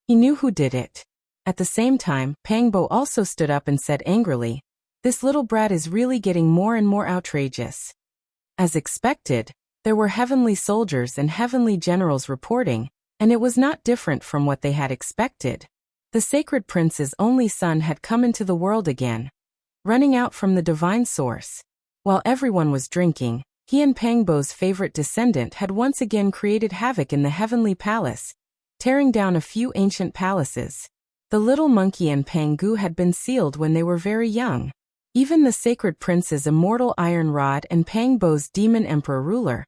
He knew who did it. At the same time, Pangbo also stood up and said angrily, "This little brat is really getting more and more outrageous." As expected, there were heavenly soldiers and heavenly generals reporting, and it was not different from what they had expected. The sacred prince's only son had come into the world again, running out from the divine source. While everyone was drinking, he and Pangbo's favorite descendant had once again created havoc in the heavenly palace, tearing down a few ancient palaces. The little monkey and Pangu had been sealed when they were very young. Even the sacred prince's immortal iron rod and Pangbo's demon emperor ruler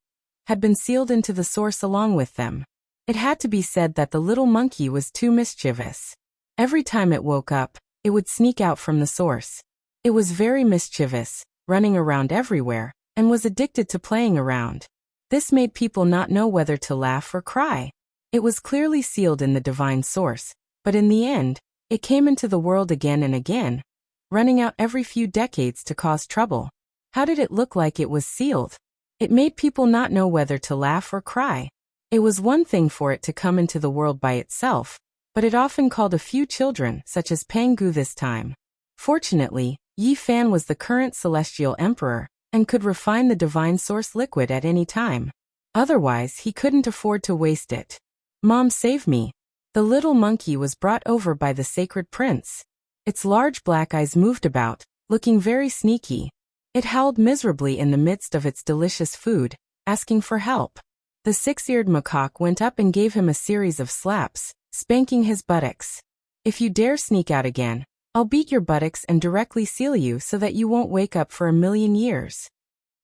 had been sealed into the source along with them. It had to be said that the little monkey was too mischievous. Every time it woke up, it would sneak out from the source. It was very mischievous, running around everywhere, and was addicted to playing around. This made people not know whether to laugh or cry. It was clearly sealed in the divine source, but in the end, it came into the world again and again, running out every few decades to cause trouble. How did it look like it was sealed? It made people not know whether to laugh or cry. It was one thing for it to come into the world by itself, but it often called a few children, such as Pangu this time. Fortunately, Yi Fan was the current celestial emperor, and could refine the divine source liquid at any time. Otherwise, he couldn't afford to waste it. "Mom, save me." The little monkey was brought over by the sacred prince. Its large black eyes moved about, looking very sneaky. It howled miserably in the midst of its delicious food, asking for help. The 6-eared macaque went up and gave him a series of slaps, spanking his buttocks. "If you dare sneak out again, I'll beat your buttocks and directly seal you so that you won't wake up for 1,000,000 years.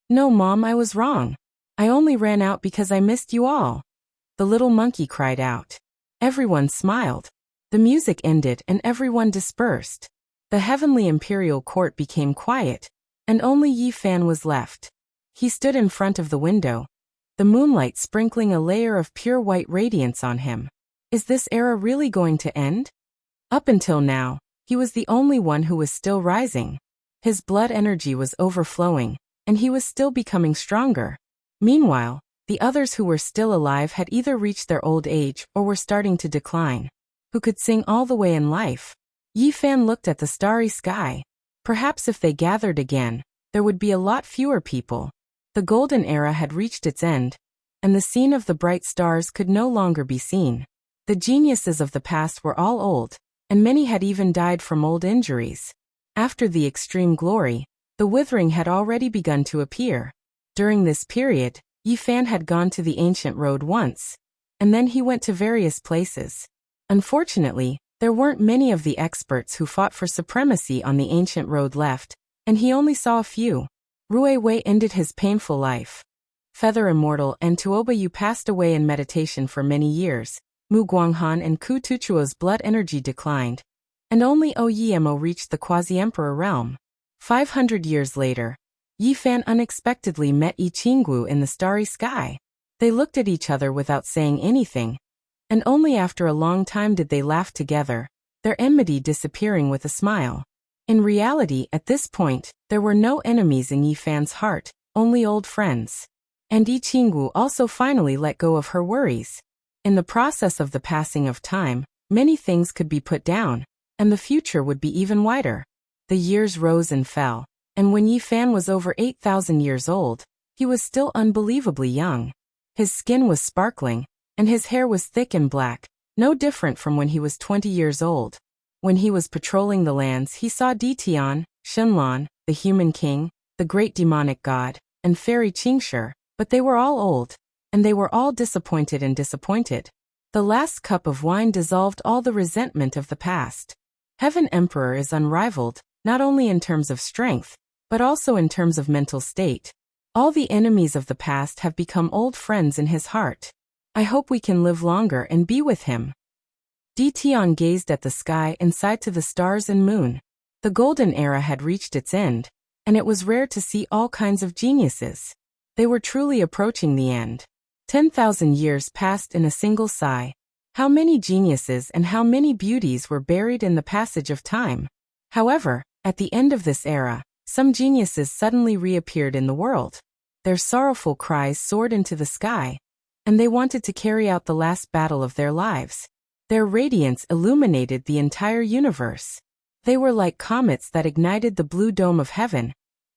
"No, Mom, I was wrong. I only ran out because I missed you all," the little monkey cried out. Everyone smiled. The music ended and everyone dispersed. The heavenly imperial court became quiet, and only Yi Fan was left. He stood in front of the window, the moonlight sprinkling a layer of pure white radiance on him. Is this era really going to end? Up until now, he was the only one who was still rising. His blood energy was overflowing, and he was still becoming stronger. Meanwhile, the others who were still alive had either reached their old age or were starting to decline. Who could sing all the way in life? Yi Fan looked at the starry sky. Perhaps if they gathered again, there would be a lot fewer people. The golden era had reached its end, and the scene of the bright stars could no longer be seen. The geniuses of the past were all old, and many had even died from old injuries. After the extreme glory, the withering had already begun to appear. During this period, Yi Fan had gone to the ancient road once, and then he went to various places. Unfortunately, there weren't many of the experts who fought for supremacy on the ancient road left, and he only saw a few. Rui Wei ended his painful life. Feather Immortal and Tuoba Yu passed away in meditation for many years. Mu Guanghan and Ku Tuchuo's blood energy declined, and only Oyemo reached the quasi-emperor realm. 500 years later, Yi Fan unexpectedly met Yi Qinggu in the starry sky. They looked at each other without saying anything, and only after a long time did they laugh together, their enmity disappearing with a smile. In reality, at this point, there were no enemies in Yi Fan's heart, only old friends. And Yi Qinggu also finally let go of her worries. In the process of the passing of time, many things could be put down, and the future would be even wider. The years rose and fell, and when Yi Fan was over 8,000 years old, he was still unbelievably young. His skin was sparkling, and his hair was thick and black, no different from when he was 20 years old. When he was patrolling the lands, he saw Ditian, Shenlong, the human king, the great demonic god, and fairy Qingshi, but they were all old, and they were all disappointed and disappointed. The last cup of wine dissolved all the resentment of the past. Heaven Emperor is unrivaled, not only in terms of strength, but also in terms of mental state. All the enemies of the past have become old friends in his heart. I hope we can live longer and be with him. Ditian gazed at the sky and sighed to the stars and moon. The golden era had reached its end, and it was rare to see all kinds of geniuses. They were truly approaching the end. 10,000 years passed in a single sigh. How many geniuses and how many beauties were buried in the passage of time. However, at the end of this era, some geniuses suddenly reappeared in the world. Their sorrowful cries soared into the sky, and they wanted to carry out the last battle of their lives. Their radiance illuminated the entire universe. They were like comets that ignited the blue dome of heaven,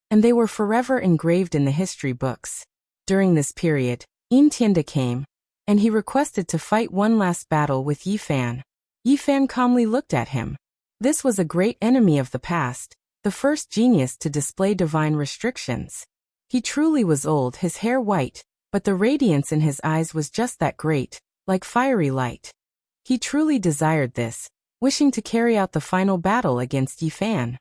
and they were forever engraved in the history books. During this period, Yin Tianda came, and he requested to fight one last battle with Yi Fan. Yi Fan calmly looked at him. This was a great enemy of the past, the first genius to display divine restrictions. He truly was old, his hair white, but the radiance in his eyes was just that great, like fiery light. He truly desired this, wishing to carry out the final battle against Yi Fan.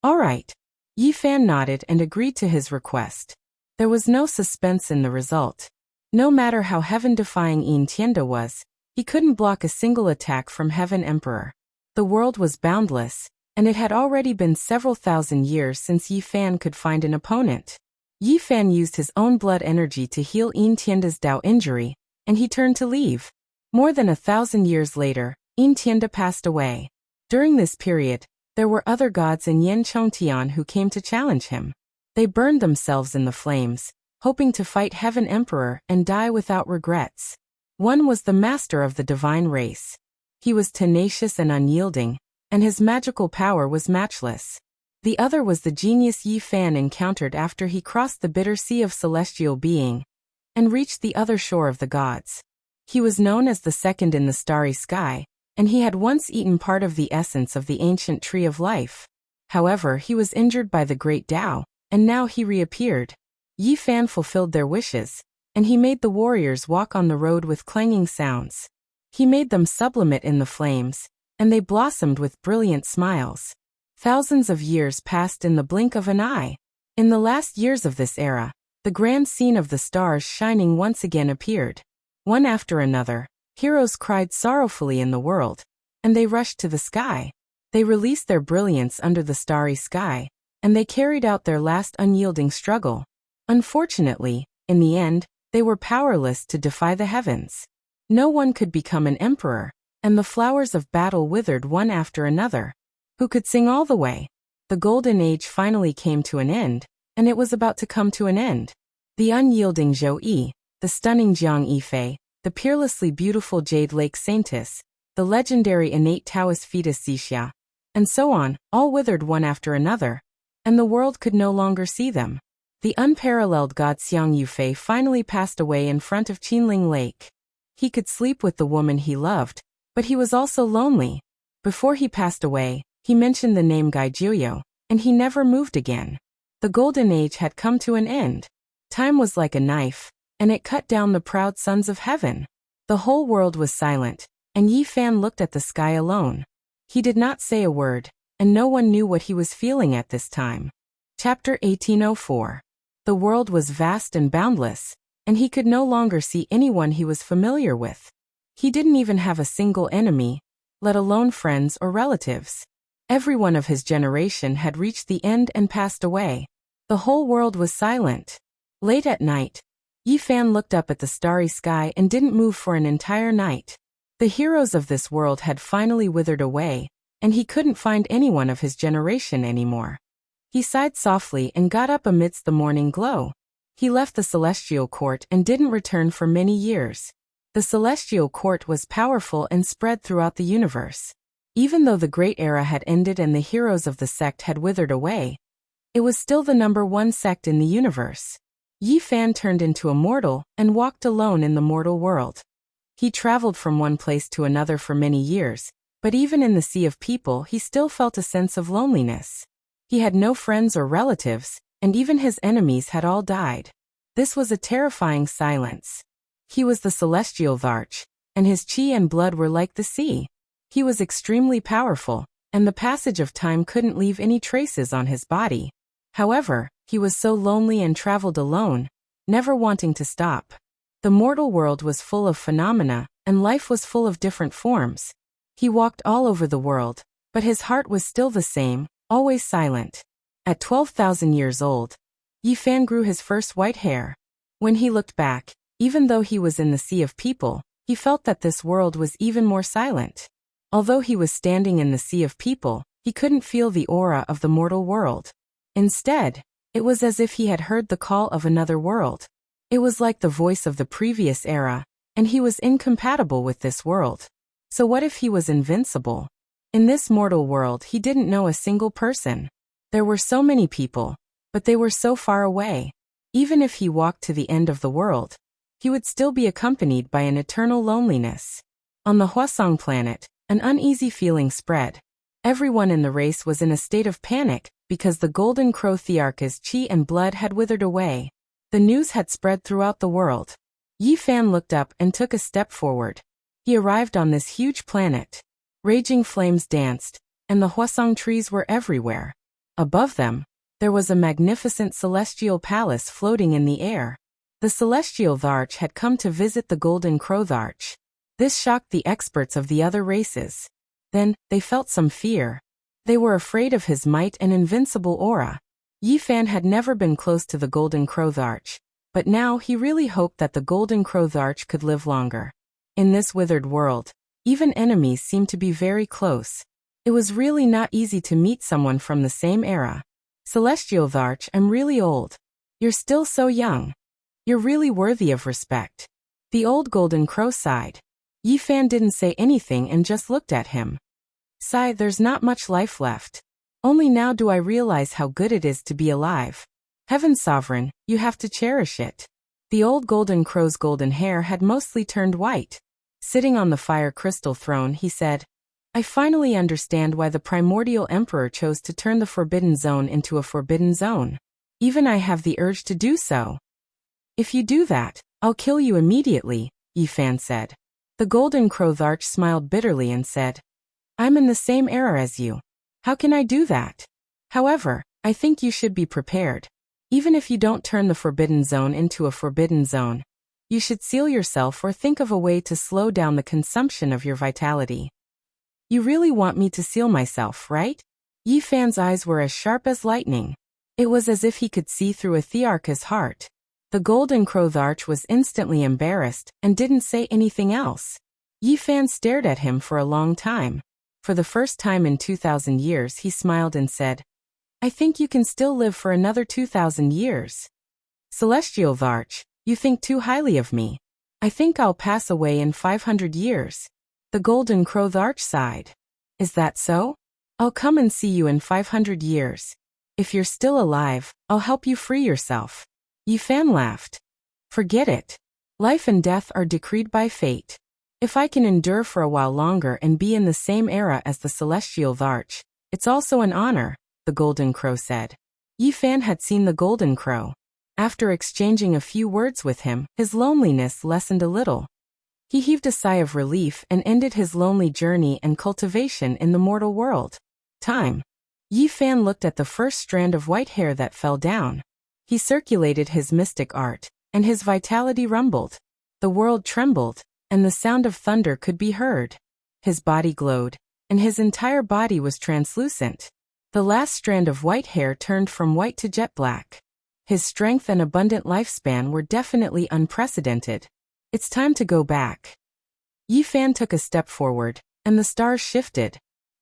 All right. Yi Fan nodded and agreed to his request. There was no suspense in the result. No matter how heaven-defying Yin Tianda was, he couldn't block a single attack from Heaven Emperor. The world was boundless, and it had already been several thousand years since Yi Fan could find an opponent. Yi Fan used his own blood energy to heal Yin Tianda's Dao injury, and he turned to leave. More than 1,000 years later, Yin Tianda passed away. During this period, there were other gods in Yan Chongtian who came to challenge him. They burned themselves in the flames, hoping to fight Heaven Emperor and die without regrets. One was the master of the divine race. He was tenacious and unyielding, and his magical power was matchless. The other was the genius Yi Fan encountered after he crossed the bitter sea of celestial being and reached the other shore of the gods. He was known as the second in the starry sky, and he had once eaten part of the essence of the ancient tree of life. However, he was injured by the great Tao, and now he reappeared. Yi Fan fulfilled their wishes, and he made the warriors walk on the road with clanging sounds. He made them sublimate in the flames, and they blossomed with brilliant smiles. Thousands of years passed in the blink of an eye. In the last years of this era, the grand scene of the stars shining once again appeared. One after another, heroes cried sorrowfully in the world, and they rushed to the sky. They released their brilliance under the starry sky, and they carried out their last unyielding struggle. Unfortunately, in the end, they were powerless to defy the heavens. No one could become an emperor, and the flowers of battle withered one after another. Who could sing all the way? The golden age finally came to an end, and it was about to come to an end. The unyielding Zhou Yi, the stunning Jiang Yifei, the peerlessly beautiful Jade Lake Saintess, the legendary innate Taoist fetus Xixia, and so on, all withered one after another. and the world could no longer see them. The unparalleled god Xiang Yufei finally passed away in front of Qinling Lake. He could sleep with the woman he loved, but he was also lonely. Before he passed away, he mentioned the name Gai Jiuyo, and he never moved again. The golden age had come to an end. Time was like a knife, and it cut down the proud sons of heaven. The whole world was silent, and Yi Fan looked at the sky alone. He did not say a word, and no one knew what he was feeling at this time. Chapter 1804. The world was vast and boundless, and he could no longer see anyone he was familiar with. He didn't even have a single enemy, let alone friends or relatives. Everyone of his generation had reached the end and passed away. The whole world was silent. Late at night, Yi Fan looked up at the starry sky and didn't move for an entire night. The heroes of this world had finally withered away, and he couldn't find anyone of his generation anymore. He sighed softly and got up amidst the morning glow. He left the celestial court and didn't return for many years. The celestial court was powerful and spread throughout the universe. Even though the great era had ended and the heroes of the sect had withered away, it was still the #1 sect in the universe. Yi Fan turned into a mortal and walked alone in the mortal world. He traveled from one place to another for many years, but even in the sea of people he still felt a sense of loneliness. He had no friends or relatives, and even his enemies had all died. This was a terrifying silence. He was the celestial Varch, and his chi and blood were like the sea. He was extremely powerful, and the passage of time couldn't leave any traces on his body. However, he was so lonely and traveled alone, never wanting to stop. The mortal world was full of phenomena, and life was full of different forms. He walked all over the world, but his heart was still the same, always silent. At 12,000 years old, Yi Fan grew his first white hair. When he looked back, even though he was in the sea of people, he felt that this world was even more silent. Although he was standing in the sea of people, he couldn't feel the aura of the mortal world. Instead, it was as if he had heard the call of another world. It was like the voice of the previous era, and he was incompatible with this world. So what if he was invincible? In this mortal world he didn't know a single person. There were so many people, but they were so far away. Even if he walked to the end of the world, he would still be accompanied by an eternal loneliness. On the Hwasong planet, an uneasy feeling spread. Everyone in the race was in a state of panic, because the Golden Crow Thearch's chi and blood had withered away. The news had spread throughout the world. Yi Fan looked up and took a step forward. He arrived on this huge planet. Raging flames danced, and the Hwasong trees were everywhere. Above them, there was a magnificent celestial palace floating in the air. The celestial Tharch had come to visit the Golden Crow Tharch. This shocked the experts of the other races. Then, they felt some fear. They were afraid of his might and invincible aura. Yi Fan had never been close to the Golden Crow Tharch, but now he really hoped that the Golden Crow Tharch could live longer. In this withered world, even enemies seemed to be very close. It was really not easy to meet someone from the same era. Celestial Tharch, I'm really old. You're still so young. You're really worthy of respect. The old Golden Crow sighed. Yi Fan didn't say anything and just looked at him. Sigh, there's not much life left. Only now do I realize how good it is to be alive. Heaven's sovereign, you have to cherish it. The old Golden Crow's golden hair had mostly turned white. Sitting on the fire crystal throne, he said, I finally understand why the primordial emperor chose to turn the forbidden zone into a forbidden zone. Even I have the urge to do so. If you do that, I'll kill you immediately, Yi Fan said. The Golden Crow Tharch smiled bitterly and said, I'm in the same era as you. How can I do that? However, I think you should be prepared. Even if you don't turn the forbidden zone into a forbidden zone, you should seal yourself or think of a way to slow down the consumption of your vitality. You really want me to seal myself, right? Yi Fan's eyes were as sharp as lightning. It was as if he could see through a Thearch's heart. The Golden Crow Tharch was instantly embarrassed and didn't say anything else. Yi Fan stared at him for a long time. For the first time in 2,000 years he smiled and said, I think you can still live for another 2,000 years. Celestial Tharch, you think too highly of me. I think I'll pass away in 500 years. The Golden Crow Tharch sighed. Is that so? I'll come and see you in 500 years. If you're still alive, I'll help you free yourself. Yi Fan laughed. Forget it. Life and death are decreed by fate. If I can endure for a while longer and be in the same era as the celestial Varch, it's also an honor, the Golden Crow said. Yi Fan had seen the Golden Crow. After exchanging a few words with him, his loneliness lessened a little. He heaved a sigh of relief and ended his lonely journey and cultivation in the mortal world. Time. Yi Fan looked at the first strand of white hair that fell down. He circulated his mystic art, and his vitality rumbled. The world trembled, and the sound of thunder could be heard. His body glowed, and his entire body was translucent. The last strand of white hair turned from white to jet black. His strength and abundant lifespan were definitely unprecedented. It's time to go back. Yi Fan took a step forward, and the stars shifted.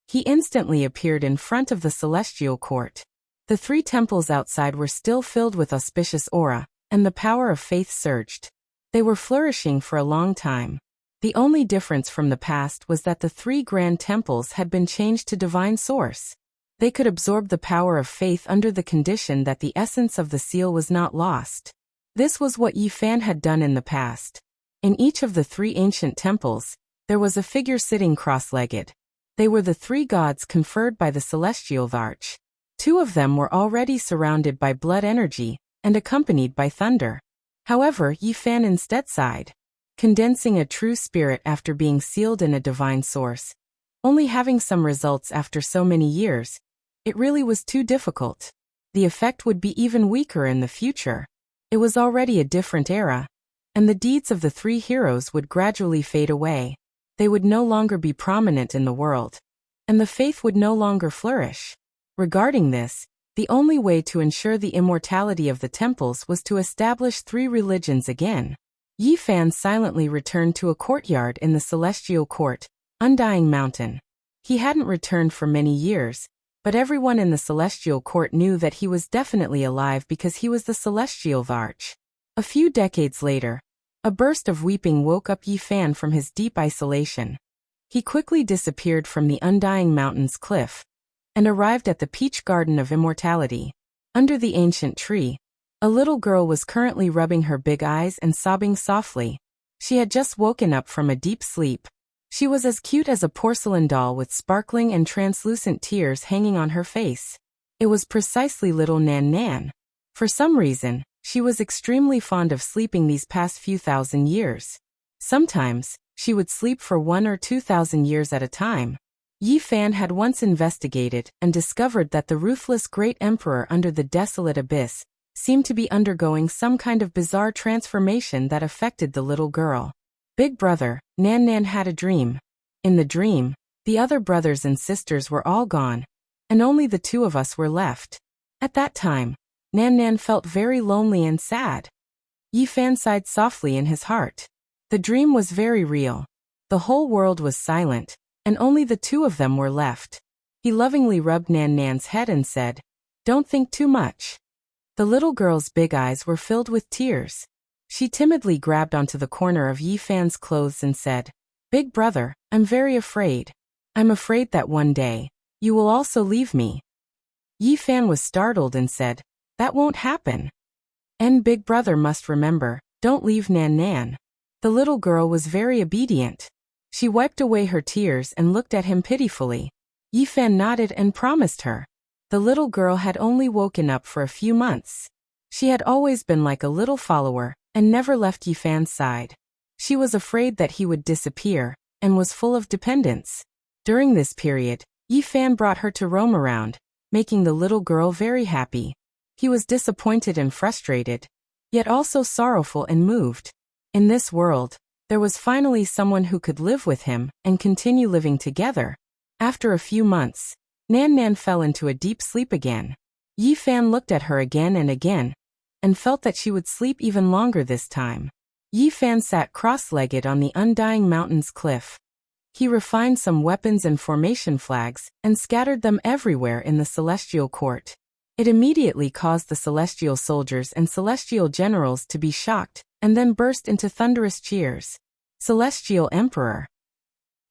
He instantly appeared in front of the celestial court. The 3 temples outside were still filled with auspicious aura, and the power of faith surged. They were flourishing for a long time. The only difference from the past was that the 3 grand temples had been changed to divine source. They could absorb the power of faith under the condition that the essence of the seal was not lost. This was what Yi Fan had done in the past. In each of the 3 ancient temples, there was a figure sitting cross-legged. They were the 3 gods conferred by the celestial Varch. 2 of them were already surrounded by blood energy, and accompanied by thunder. However, Yi Fan instead sighed. Condensing a true spirit after being sealed in a divine source, only having some results after so many years, it really was too difficult. The effect would be even weaker in the future. It was already a different era, and the deeds of the 3 heroes would gradually fade away. They would no longer be prominent in the world, and the faith would no longer flourish. Regarding this, the only way to ensure the immortality of the temples was to establish 3 religions again. Yi Fan silently returned to a courtyard in the celestial court, Undying Mountain. He hadn't returned for many years, but everyone in the celestial court knew that he was definitely alive because he was the celestial Varch. A few decades later, a burst of weeping woke up Yi Fan from his deep isolation. He quickly disappeared from the Undying Mountain's cliff, and arrived at the Peach Garden of Immortality. Under the ancient tree, a little girl was currently rubbing her big eyes and sobbing softly. She had just woken up from a deep sleep. She was as cute as a porcelain doll with sparkling and translucent tears hanging on her face. It was precisely little Nan Nan. For some reason, she was extremely fond of sleeping these past few thousand years. Sometimes, she would sleep for 1 or 2,000 years at a time. Yi Fan had once investigated and discovered that the ruthless great emperor under the desolate abyss seemed to be undergoing some kind of bizarre transformation that affected the little girl. Big brother, Nan Nan had a dream. In the dream, the other brothers and sisters were all gone, and only the 2 of us were left. At that time, Nan Nan felt very lonely and sad. Yi Fan sighed softly in his heart. The dream was very real. The whole world was silent, and only the 2 of them were left. He lovingly rubbed Nan Nan's head and said, "Don't think too much." The little girl's big eyes were filled with tears. She timidly grabbed onto the corner of Yi Fan's clothes and said, "Big brother, I'm very afraid. I'm afraid that one day, you will also leave me." Yi Fan was startled and said, "That won't happen. And big brother must remember, don't leave Nan Nan." The little girl was very obedient. She wiped away her tears and looked at him pitifully. Yi Fan nodded and promised her. The little girl had only woken up for a few months. She had always been like a little follower, and never left Yi Fan's side. She was afraid that he would disappear, and was full of dependence. During this period, Yi Fan brought her to roam around, making the little girl very happy. He was disappointed and frustrated, yet also sorrowful and moved. In this world, there was finally someone who could live with him and continue living together. After a few months, Nan Nan fell into a deep sleep again. Yi Fan looked at her again and again, and felt that she would sleep even longer this time. Yi Fan sat cross-legged on the Undying Mountain's cliff. He refined some weapons and formation flags, and scattered them everywhere in the celestial court. It immediately caused the celestial soldiers and celestial generals to be shocked, and then burst into thunderous cheers. Celestial Emperor.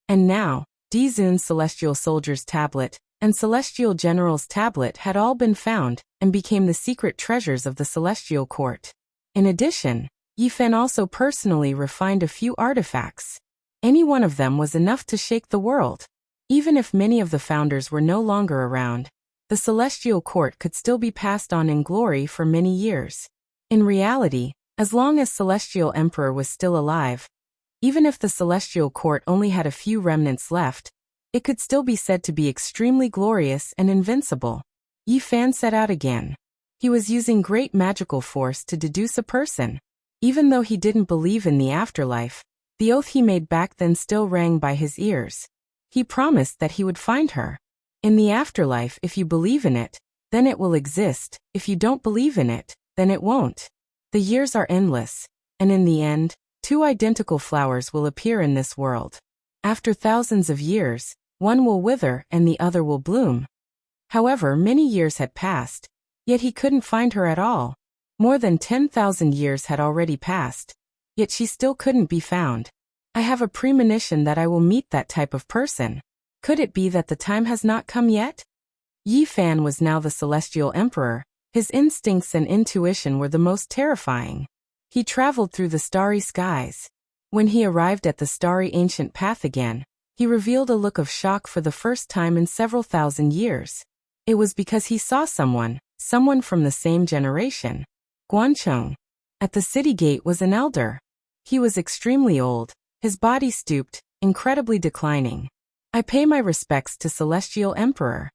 And now, Dizun's celestial soldier's tablet, and Celestial General's tablet had all been found and became the secret treasures of the Celestial Court. In addition, Yi Fan also personally refined a few artifacts. Any one of them was enough to shake the world. Even if many of the founders were no longer around, the Celestial Court could still be passed on in glory for many years. In reality, as long as Celestial Emperor was still alive, even if the Celestial Court only had a few remnants left, it could still be said to be extremely glorious and invincible. Yi Fan set out again. He was using great magical force to deduce a person. Even though he didn't believe in the afterlife, the oath he made back then still rang by his ears. He promised that he would find her. In the afterlife, if you believe in it, then it will exist. If you don't believe in it, then it won't. The years are endless, and in the end, two identical flowers will appear in this world. After thousands of years, one will wither and the other will bloom. However, many years had passed, yet he couldn't find her at all. More than 10,000 years had already passed, yet she still couldn't be found. I have a premonition that I will meet that type of person. Could it be that the time has not come yet? Yi Fan was now the Celestial Emperor. His instincts and intuition were the most terrifying. He traveled through the starry skies. When he arrived at the starry ancient path again, he revealed a look of shock for the first time in several thousand years. It was because he saw someone from the same generation. Guancheng. At the city gate was an elder. He was extremely old, his body stooped, incredibly declining. I pay my respects to Celestial Emperor.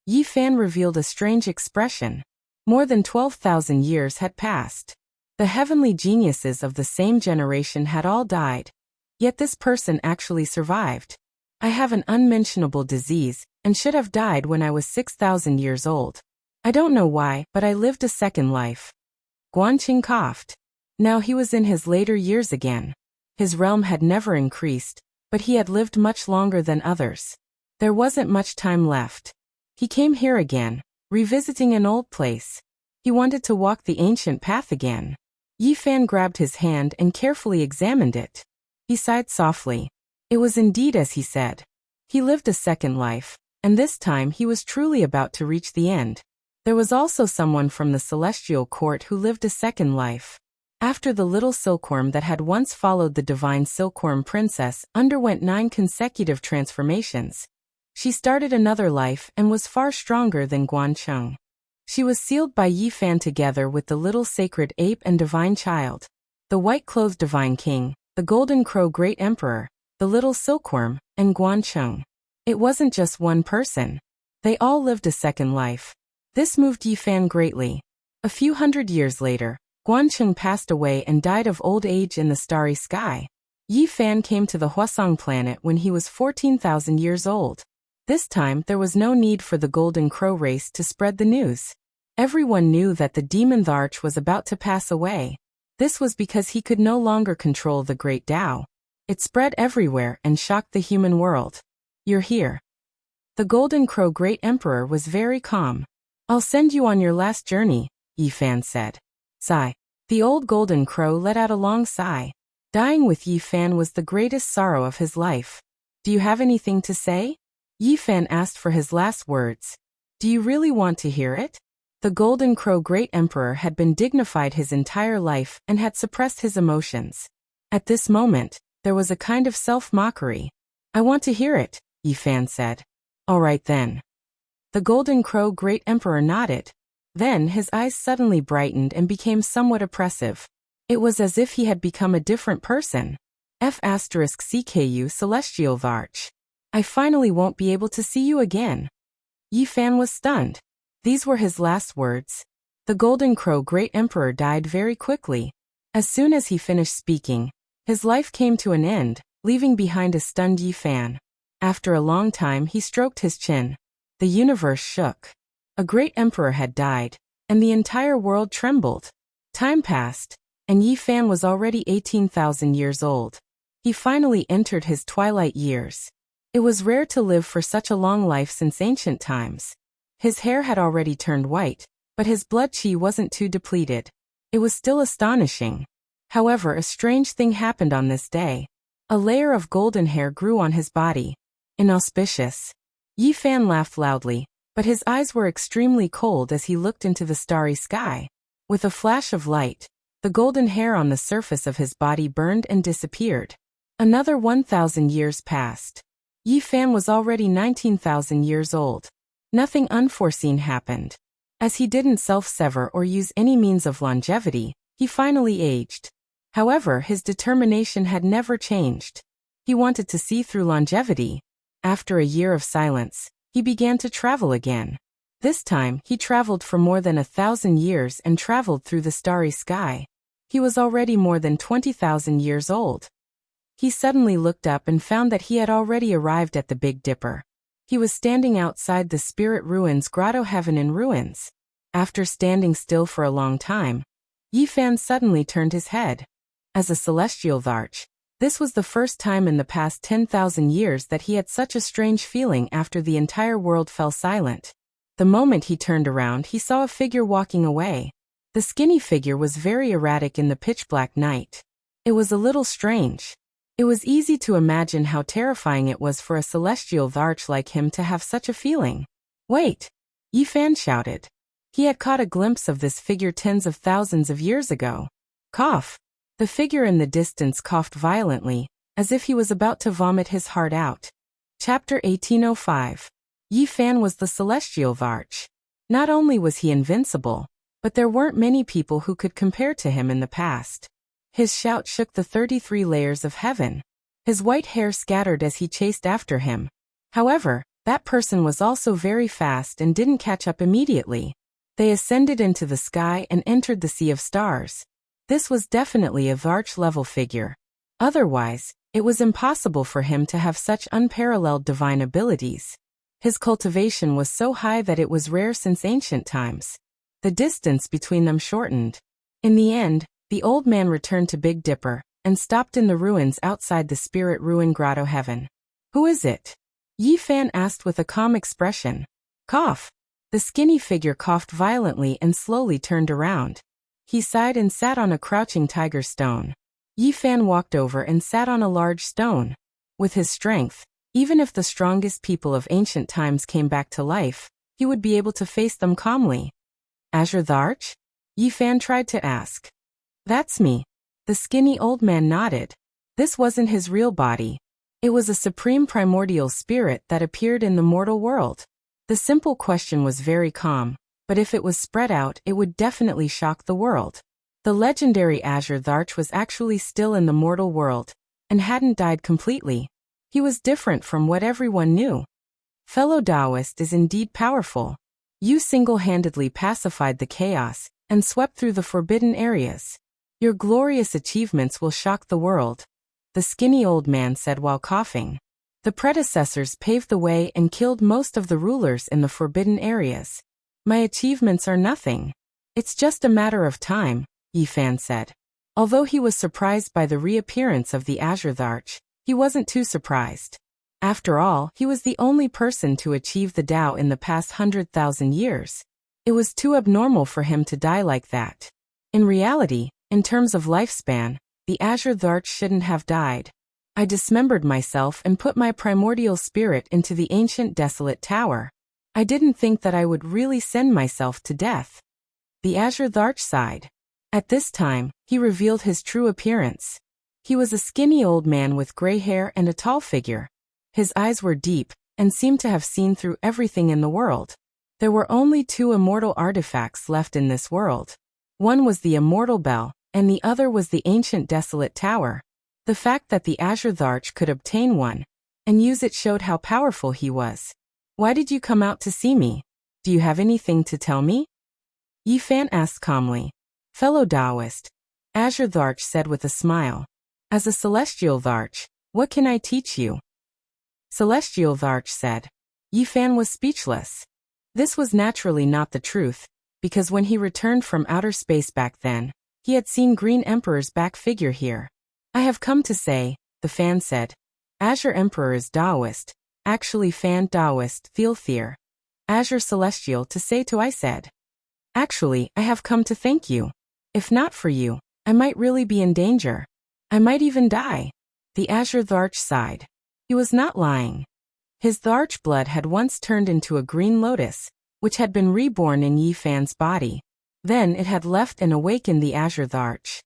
Yi Fan revealed a strange expression. More than 12,000 years had passed. The heavenly geniuses of the same generation had all died. Yet this person actually survived. I have an unmentionable disease, and should have died when I was 6,000 years old. I don't know why, but I lived a second life. Guanqing coughed. Now he was in his later years again. His realm had never increased, but he had lived much longer than others. There wasn't much time left. He came here again, revisiting an old place. He wanted to walk the ancient path again. Yi Fan grabbed his hand and carefully examined it. He sighed softly. It was indeed as he said. He lived a second life, and this time he was truly about to reach the end. There was also someone from the Celestial Court who lived a second life. After the little silkworm that had once followed the divine silkworm princess underwent 9 consecutive transformations, she started another life and was far stronger than Guancheng. She was sealed by Yi Fan together with the little sacred ape and divine child, the white-clothed divine king, the golden crow great emperor, the little silkworm, and Guancheng. It wasn't just one person. They all lived a second life. This moved Yi Fan greatly. A few hundred years later, Guancheng passed away and died of old age in the starry sky. Yi Fan came to the Huasong planet when he was 14,000 years old. This time there was no need for the Golden Crow race to spread the news. Everyone knew that the demon Tharch was about to pass away. This was because he could no longer control the Great Tao. It spread everywhere and shocked the human world. You're here. The Golden Crow Great Emperor was very calm. I'll send you on your last journey, Yi Fan said. Sigh. The old Golden Crow let out a long sigh. Dying with Yi Fan was the greatest sorrow of his life. Do you have anything to say? Yi Fan asked for his last words. Do you really want to hear it? The Golden Crow Great Emperor had been dignified his entire life and had suppressed his emotions. At this moment, there was a kind of self-mockery. I want to hear it, Yi Fan said. All right then. The Golden Crow Great Emperor nodded. Then his eyes suddenly brightened and became somewhat oppressive. It was as if he had become a different person. F***CKU Celestial Tharch. I finally won't be able to see you again. Yi Fan was stunned. These were his last words. The Golden Crow Great Emperor died very quickly. As soon as he finished speaking, his life came to an end, leaving behind a stunned Yi Fan. After a long time he stroked his chin. The universe shook. A great emperor had died, and the entire world trembled. Time passed, and Yi Fan was already 18,000 years old. He finally entered his twilight years. It was rare to live for such a long life since ancient times. His hair had already turned white, but his blood qi wasn't too depleted. It was still astonishing. However, a strange thing happened on this day. A layer of golden hair grew on his body. Inauspicious. Yi Fan laughed loudly, but his eyes were extremely cold as he looked into the starry sky. With a flash of light, the golden hair on the surface of his body burned and disappeared. Another 1,000 years passed. Yi Fan was already 19,000 years old. Nothing unforeseen happened. As he didn't self-sever or use any means of longevity, he finally aged. However, his determination had never changed. He wanted to see through longevity. After a year of silence, he began to travel again. This time, he traveled for more than 1,000 years and traveled through the starry sky. He was already more than 20,000 years old. He suddenly looked up and found that he had already arrived at the Big Dipper. He was standing outside the Spirit Ruins Grotto Heaven in ruins. After standing still for a long time, Yi Fan suddenly turned his head. As a celestial Dharch, this was the first time in the past 10,000 years that he had such a strange feeling after the entire world fell silent. The moment he turned around, he saw a figure walking away. The skinny figure was very erratic in the pitch-black night. It was a little strange. It was easy to imagine how terrifying it was for a celestial Dharch like him to have such a feeling. "Wait!" Yi Fan shouted. He had caught a glimpse of this figure tens of thousands of years ago. Cough! The figure in the distance coughed violently, as if he was about to vomit his heart out. Chapter 1805. Yi Fan was the celestial Dharch. Not only was he invincible, but there weren't many people who could compare to him in the past. His shout shook the 33 layers of heaven. His white hair scattered as he chased after him. However, that person was also very fast and didn't catch up immediately. They ascended into the sky and entered the sea of stars. This was definitely a Dharch-level figure. Otherwise, it was impossible for him to have such unparalleled divine abilities. His cultivation was so high that it was rare since ancient times. The distance between them shortened. In the end, the old man returned to Big Dipper and stopped in the ruins outside the Spirit Ruin Grotto Heaven. "Who is it?" Yi Fan asked with a calm expression. Cough! The skinny figure coughed violently and slowly turned around. He sighed and sat on a crouching tiger stone. Yi Fan walked over and sat on a large stone. With his strength, even if the strongest people of ancient times came back to life, he would be able to face them calmly. "Azure Dharch?" Yi Fan tried to ask. "That's me." The skinny old man nodded. This wasn't his real body. It was a supreme primordial spirit that appeared in the mortal world. The simple question was very calm, but if it was spread out, it would definitely shock the world. The legendary Azure Dharch was actually still in the mortal world, and hadn't died completely. He was different from what everyone knew. "Fellow Taoist is indeed powerful. You single-handedly pacified the chaos, and swept through the forbidden areas. Your glorious achievements will shock the world," the skinny old man said while coughing. "The predecessors paved the way and killed most of the rulers in the forbidden areas. My achievements are nothing. It's just a matter of time," Yi Fan said. Although he was surprised by the reappearance of the Azure Dharch, he wasn't too surprised. After all, he was the only person to achieve the Tao in the past 100,000 years. It was too abnormal for him to die like that. In reality, in terms of lifespan, the Azure Dharch shouldn't have died. I dismembered myself and put my primordial spirit into the ancient desolate tower. I didn't think that I would really send myself to death. The Azure Dharch sighed. At this time, he revealed his true appearance. He was a skinny old man with gray hair and a tall figure. His eyes were deep, and seemed to have seen through everything in the world. There were only 2 immortal artifacts left in this world. One was the immortal bell, and the other was the ancient desolate tower. The fact that the Azure Dharch could obtain one, and use it showed how powerful he was. "Why did you come out to see me? Do you have anything to tell me?" Yi Fan asked calmly. "Fellow Taoist," Azure Dharch said with a smile. "As a celestial Dharch, what can I teach you?" Celestial Dharch said. Yi Fan was speechless. This was naturally not the truth, because when he returned from outer space back then, he had seen Green Emperor's back figure here. "I have come to say," the Fan said. "Azure Emperor is Taoist, actually Fan Taoist Thielthier. Azure Celestial to say to I said. Actually, I have come to thank you. If not for you, I might really be in danger. I might even die." The Azure Dharch sighed. He was not lying. His Tharch blood had once turned into a green lotus, which had been reborn in Yi Fan's body. Then it had left and awakened the Azure Tharch.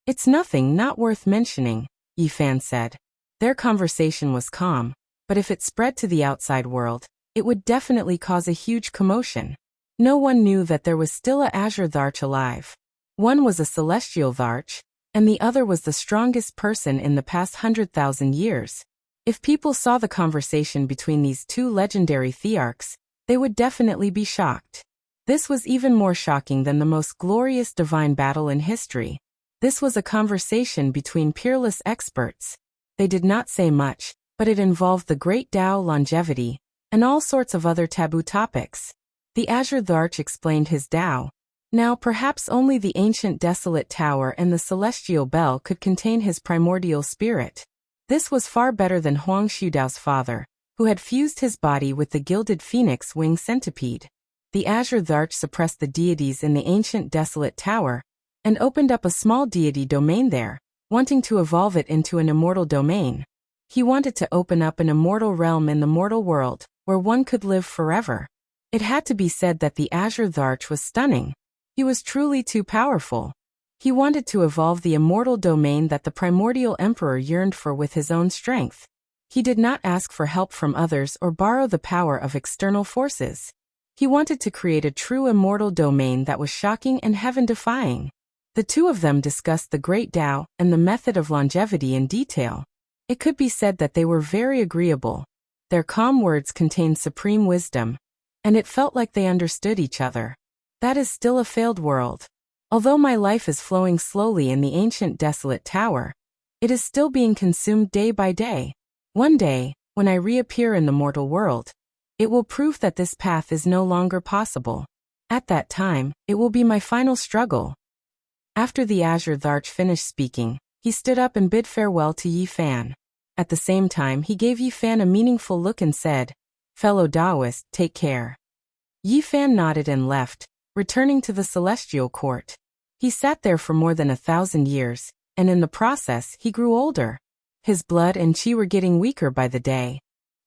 "It's nothing, not worth mentioning," Yi Fan said. Their conversation was calm, but if it spread to the outside world, it would definitely cause a huge commotion. No one knew that there was still a Azure Tharch alive. One was a celestial Tharch, and the other was the strongest person in the past 100,000 years. If people saw the conversation between these two legendary Thearchs, they would definitely be shocked. This was even more shocking than the most glorious divine battle in history. This was a conversation between peerless experts. They did not say much, but it involved the great Tao, longevity, and all sorts of other taboo topics. The Azure Tharch explained his Tao. Now perhaps only the ancient desolate tower and the celestial bell could contain his primordial spirit. This was far better than Huang Shudao's father, who had fused his body with the gilded phoenix wing centipede. The Azure Tharch suppressed the deities in the ancient desolate tower, and opened up a small deity domain there, wanting to evolve it into an immortal domain. He wanted to open up an immortal realm in the mortal world, where one could live forever. It had to be said that the Azure Tharch was stunning. He was truly too powerful. He wanted to evolve the immortal domain that the primordial emperor yearned for with his own strength. He did not ask for help from others or borrow the power of external forces. He wanted to create a true immortal domain that was shocking and heaven-defying. The two of them discussed the great Tao and the method of longevity in detail. It could be said that they were very agreeable. Their calm words contained supreme wisdom, and it felt like they understood each other. That is still a failed world. Although my life is flowing slowly in the ancient desolate tower, it is still being consumed day by day. One day, when I reappear in the mortal world, it will prove that this path is no longer possible. At that time, it will be my final struggle. After the Azure Tharch finished speaking, he stood up and bid farewell to Yi Fan. At the same time, he gave Yi Fan a meaningful look and said, "Fellow Taoist, take care." Yi Fan nodded and left, returning to the celestial court. He sat there for more than 1,000 years, and in the process he grew older. His blood and chi were getting weaker by the day.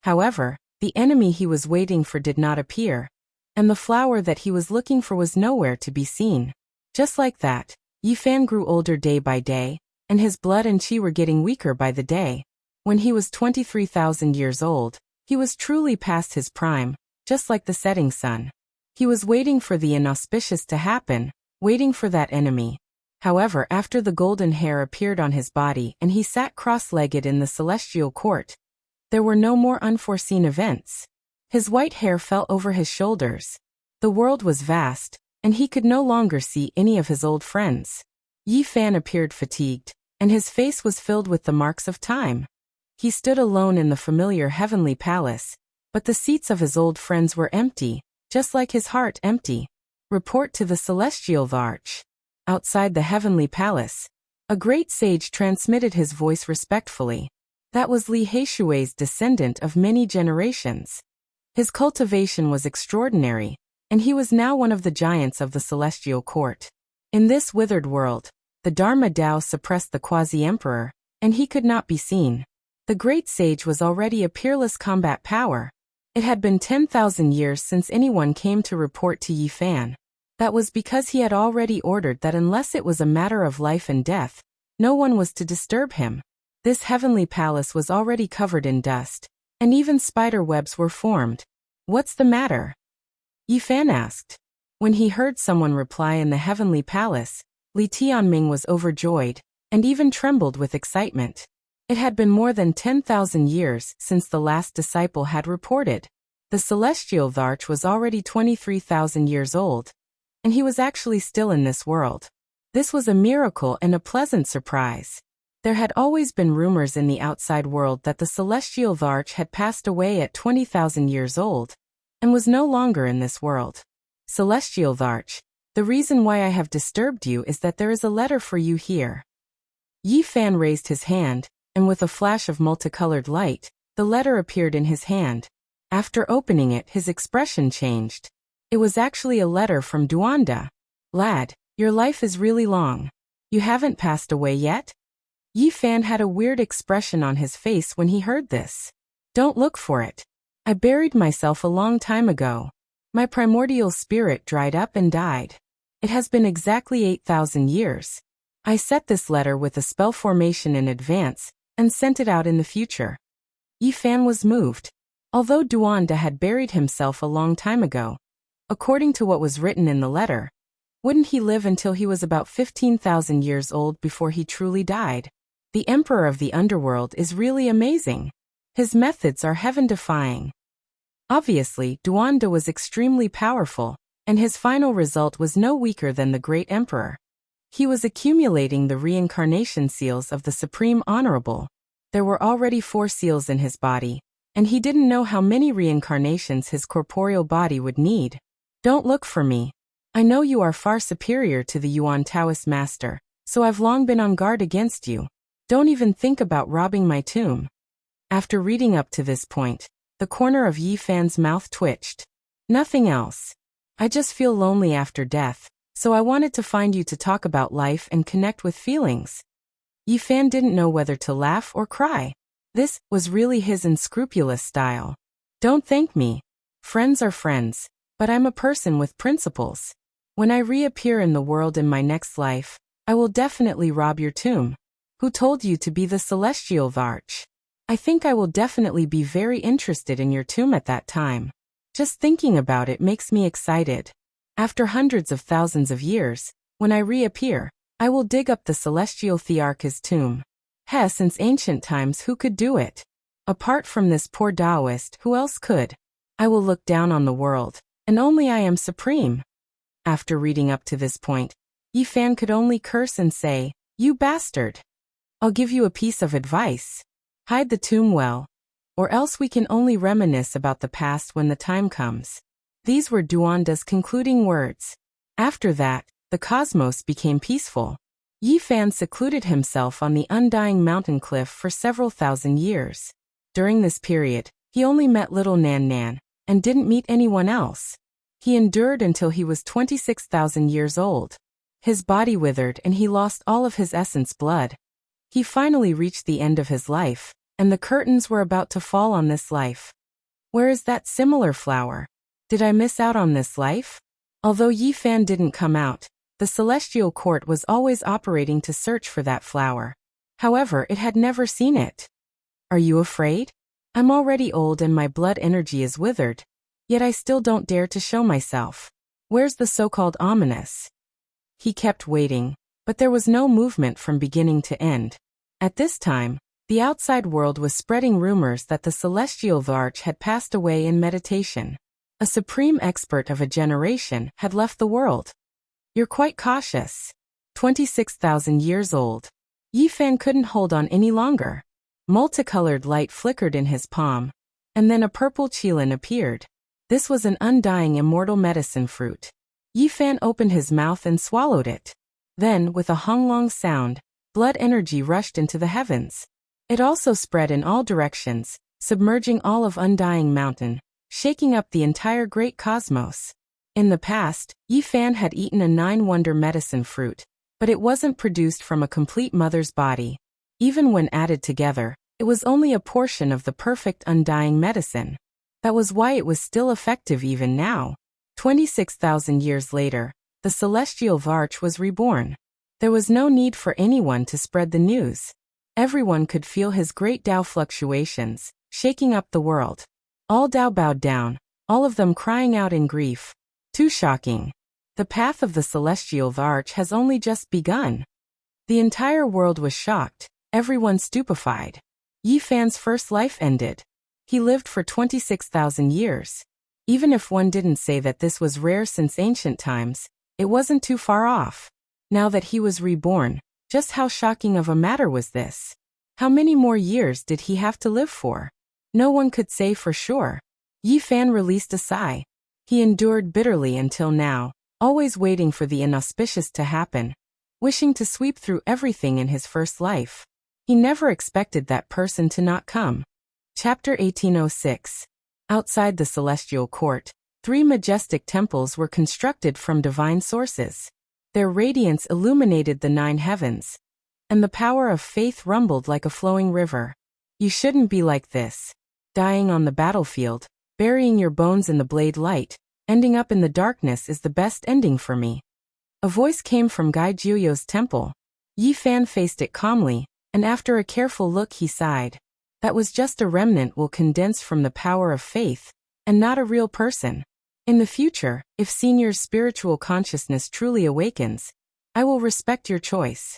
However, the enemy he was waiting for did not appear, and the flower that he was looking for was nowhere to be seen. Just like that, Yi Fan grew older day by day, and his blood and chi were getting weaker by the day. When he was 23,000 years old, he was truly past his prime, just like the setting sun. He was waiting for the inauspicious to happen, waiting for that enemy. However, after the golden hair appeared on his body and he sat cross-legged in the celestial court, there were no more unforeseen events. His white hair fell over his shoulders. The world was vast, and he could no longer see any of his old friends. Yi Fan appeared fatigued, and his face was filled with the marks of time. He stood alone in the familiar heavenly palace, but the seats of his old friends were empty, just like his heart empty. Report to the celestial Tharch. Outside the heavenly palace, a great sage transmitted his voice respectfully. That was Li Heishui's descendant of many generations. His cultivation was extraordinary, and he was now one of the giants of the celestial court. In this withered world, the Dharma Tao suppressed the quasi-emperor, and he could not be seen. The great sage was already a peerless combat power. It had been 10,000 years since anyone came to report to Yi Fan. That was because he had already ordered that unless it was a matter of life and death, no one was to disturb him. This heavenly palace was already covered in dust, and even spider webs were formed. "What's the matter?" Yi Fan asked. When he heard someone reply in the heavenly palace, Li Tianming was overjoyed, and even trembled with excitement. It had been more than 10,000 years since the last disciple had reported. The celestial Tharch was already 23,000 years old, and he was actually still in this world. This was a miracle and a pleasant surprise. There had always been rumors in the outside world that the celestial Tharch had passed away at 20,000 years old, and was no longer in this world. "Celestial Tharch, the reason why I have disturbed you is that there is a letter for you here." Yi Fan raised his hand, and with a flash of multicolored light, the letter appeared in his hand. After opening it, his expression changed. It was actually a letter from Duanda. "Lad, your life is really long. You haven't passed away yet?" Yi Fan had a weird expression on his face when he heard this. "Don't look for it. I buried myself a long time ago. My primordial spirit dried up and died. It has been exactly 8,000 years. I set this letter with a spell formation in advance and sent it out in the future. Yi Fan was moved. Although Duanda had buried himself a long time ago, according to what was written in the letter, wouldn't he live until he was about 15,000 years old before he truly died? The Emperor of the Underworld is really amazing. His methods are heaven-defying. Obviously, Duanda was extremely powerful, and his final result was no weaker than the Great Emperor. He was accumulating the reincarnation seals of the Supreme Honorable. There were already 4 seals in his body, and he didn't know how many reincarnations his corporeal body would need. Don't look for me. I know you are far superior to the Yuan Taoist master, so I've long been on guard against you. Don't even think about robbing my tomb. After reading up to this point, the corner of Yi Fan's mouth twitched. Nothing else. I just feel lonely after death, so I wanted to find you to talk about life and connect with feelings. Yi Fan didn't know whether to laugh or cry. This was really his unscrupulous style. Don't thank me. Friends are friends, but I'm a person with principles. When I reappear in the world in my next life, I will definitely rob your tomb. Who told you to be the celestial Varch? I think I will definitely be very interested in your tomb at that time. Just thinking about it makes me excited. After hundreds of thousands of years, when I reappear, I will dig up the celestial Thearch's tomb. Since ancient times, who could do it? Apart from this poor Taoist, who else could? I will look down on the world, and only I am supreme. After reading up to this point, Yi Fan could only curse and say, "You bastard! I'll give you a piece of advice. Hide the tomb well, or else we can only reminisce about the past when the time comes." These were Duanda's concluding words. After that, the cosmos became peaceful. Yi Fan secluded himself on the undying mountain cliff for several thousand years. During this period, he only met little Nan Nan, and didn't meet anyone else. He endured until he was 26,000 years old. His body withered and he lost all of his essence blood. He finally reached the end of his life, and the curtains were about to fall on this life. Where is that similar flower? Did I miss out on this life? Although Yi Fan didn't come out, the celestial court was always operating to search for that flower. However, it had never seen it. Are you afraid? I'm already old and my blood energy is withered, yet I still don't dare to show myself. Where's the so-called ominous? He kept waiting, but there was no movement from beginning to end. At this time, the outside world was spreading rumors that the celestial Varch had passed away in meditation. A supreme expert of a generation had left the world. You're quite cautious. 26,000 years old. Yi Fan couldn't hold on any longer. Multicolored light flickered in his palm, and then a purple qilin appeared. This was an undying immortal medicine fruit. Yi Fan opened his mouth and swallowed it. Then, with a honglong sound, blood energy rushed into the heavens. It also spread in all directions, submerging all of Undying Mountain, shaking up the entire great cosmos. In the past, Yi Fan had eaten a 9-wonder medicine fruit, but it wasn't produced from a complete mother's body. Even when added together, it was only a portion of the perfect undying medicine. That was why it was still effective even now. 26,000 years later, the celestial Varch was reborn. There was no need for anyone to spread the news. Everyone could feel his great Tao fluctuations, shaking up the world. All Tao bowed down, all of them crying out in grief. Too shocking. The path of the celestial Varch has only just begun. The entire world was shocked, everyone stupefied. Yi Fan's first life ended. He lived for 26,000 years. Even if one didn't say that this was rare since ancient times, it wasn't too far off. Now that he was reborn, just how shocking of a matter was this? How many more years did he have to live for? No one could say for sure. Yi Fan released a sigh. He endured bitterly until now, always waiting for the inauspicious to happen, wishing to sweep through everything in his first life. He never expected that person to not come. Chapter 1806. Outside the celestial court, 3 majestic temples were constructed from divine sources. Their radiance illuminated the 9 heavens, and the power of faith rumbled like a flowing river. You shouldn't be like this. Dying on the battlefield, Burying your bones in the blade light, ending up in the darkness is the best ending for me. A voice came from Gai Jiuyo's temple. Yi Fan faced it calmly, and after a careful look he sighed. That was just a remnant will condense from the power of faith, and not a real person. In the future, if Senior's spiritual consciousness truly awakens, I will respect your choice.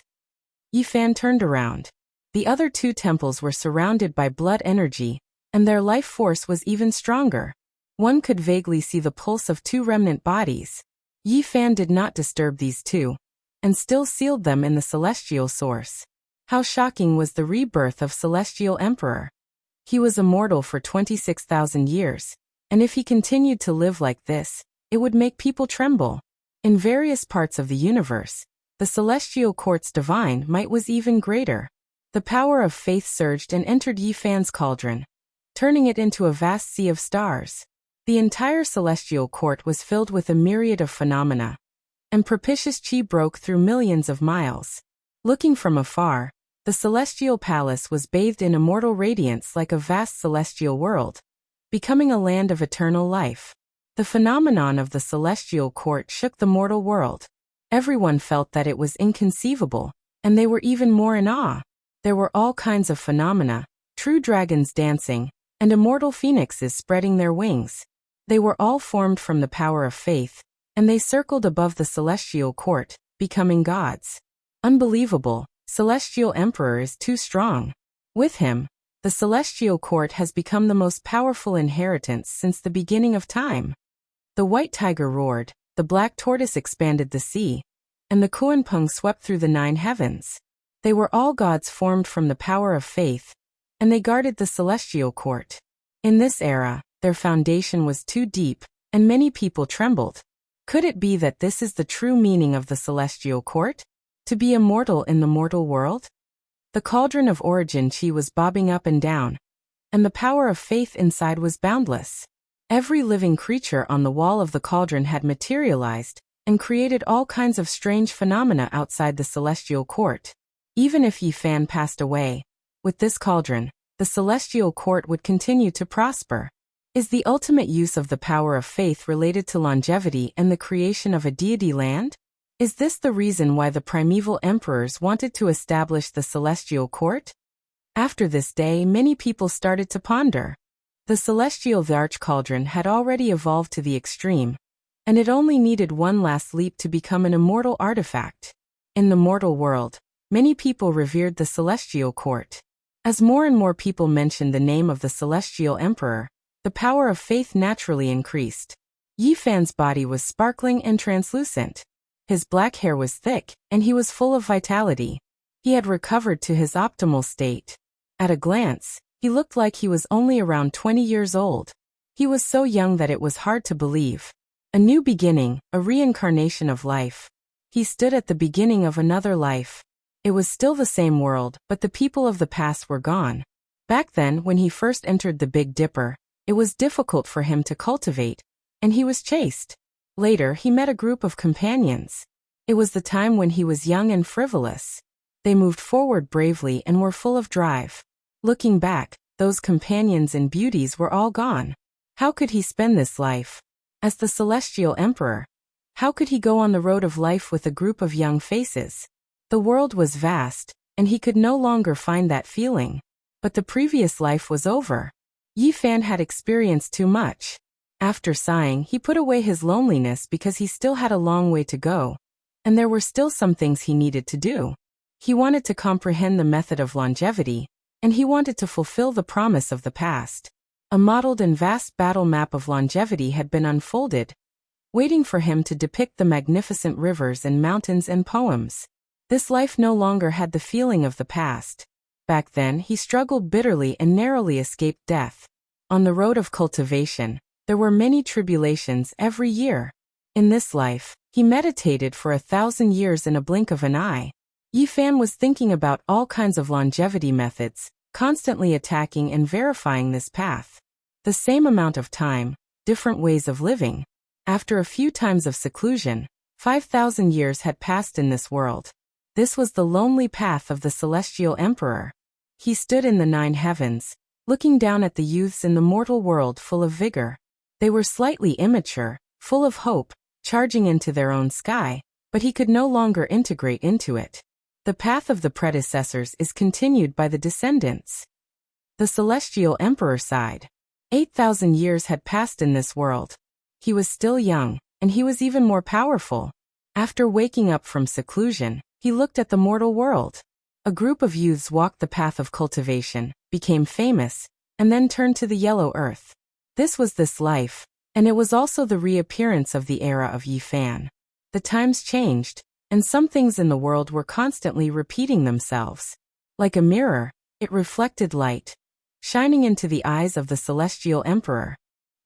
Yi Fan turned around. The other two temples were surrounded by blood energy, and their life force was even stronger. One could vaguely see the pulse of two remnant bodies. Yi Fan did not disturb these two, and still sealed them in the celestial source. How shocking was the rebirth of Celestial Emperor. He was immortal for 26,000 years, and if he continued to live like this, it would make people tremble. In various parts of the universe, the Celestial Court's divine might was even greater. The power of faith surged and entered Yi Fan's cauldron, turning it into a vast sea of stars. The entire Celestial Court was filled with a myriad of phenomena, and propitious chi broke through millions of miles. Looking from afar, the Celestial Palace was bathed in immortal radiance like a vast celestial world, becoming a land of eternal life. The phenomenon of the Celestial Court shook the mortal world. Everyone felt that it was inconceivable, and they were even more in awe. There were all kinds of phenomena, true dragons dancing, and immortal phoenixes spreading their wings. They were all formed from the power of faith, and they circled above the Celestial Court, becoming gods. Unbelievable, Celestial Emperor is too strong. With him, the Celestial Court has become the most powerful inheritance since the beginning of time. The white tiger roared, the black tortoise expanded the sea, and the Kuanpeng swept through the 9 heavens. They were all gods formed from the power of faith, and they guarded the Celestial Court. In this era, their foundation was too deep, and many people trembled. Could it be that this is the true meaning of the Celestial Court? To be immortal in the mortal world? The cauldron of origin chi was bobbing up and down, and the power of faith inside was boundless. Every living creature on the wall of the cauldron had materialized, and created all kinds of strange phenomena outside the Celestial Court. Even if Yi Fan passed away, with this cauldron, the Celestial Court would continue to prosper. Is the ultimate use of the power of faith related to longevity and the creation of a deity land? Is this the reason why the primeval emperors wanted to establish the Celestial Court? After this day, many people started to ponder. The Celestial Varch Cauldron had already evolved to the extreme, and it only needed one last leap to become an immortal artifact. In the mortal world, many people revered the Celestial Court. As more and more people mentioned the name of the Celestial Emperor, the power of faith naturally increased. Yi Fan's body was sparkling and translucent. His black hair was thick, and he was full of vitality. He had recovered to his optimal state. At a glance, he looked like he was only around 20 years old. He was so young that it was hard to believe. A new beginning, a reincarnation of life. He stood at the beginning of another life. It was still the same world, but the people of the past were gone. Back then, when he first entered the Big Dipper, it was difficult for him to cultivate, and he was chased. Later, he met a group of companions. It was the time when he was young and frivolous. They moved forward bravely and were full of drive. Looking back, those companions and beauties were all gone. How could he spend this life? As the Celestial Emperor, how could he go on the road of life with a group of young faces? The world was vast, and he could no longer find that feeling. But the previous life was over. Yi Fan had experienced too much. After sighing, he put away his loneliness because he still had a long way to go, and there were still some things he needed to do. He wanted to comprehend the method of longevity, and he wanted to fulfill the promise of the past. A modeled and vast battle map of longevity had been unfolded, waiting for him to depict the magnificent rivers and mountains and poems. This life no longer had the feeling of the past. Back then, he struggled bitterly and narrowly escaped death. On the road of cultivation, there were many tribulations every year. In this life, he meditated for 1,000 years in a blink of an eye. Yi Fan was thinking about all kinds of longevity methods, constantly attacking and verifying this path. The same amount of time, different ways of living. After a few times of seclusion, 5,000 years had passed in this world. This was the lonely path of the Celestial Emperor. He stood in the 9 heavens, looking down at the youths in the mortal world full of vigor. They were slightly immature, full of hope, charging into their own sky, but he could no longer integrate into it. The path of the predecessors is continued by the descendants. The celestial emperor sighed. 8,000 years had passed in this world. He was still young, and he was even more powerful. After waking up from seclusion, he looked at the mortal world. A group of youths walked the path of cultivation, became famous, and then turned to the yellow earth. This was this life, and it was also the reappearance of the era of Yi Fan. The times changed, and some things in the world were constantly repeating themselves. Like a mirror, it reflected light, shining into the eyes of the celestial emperor.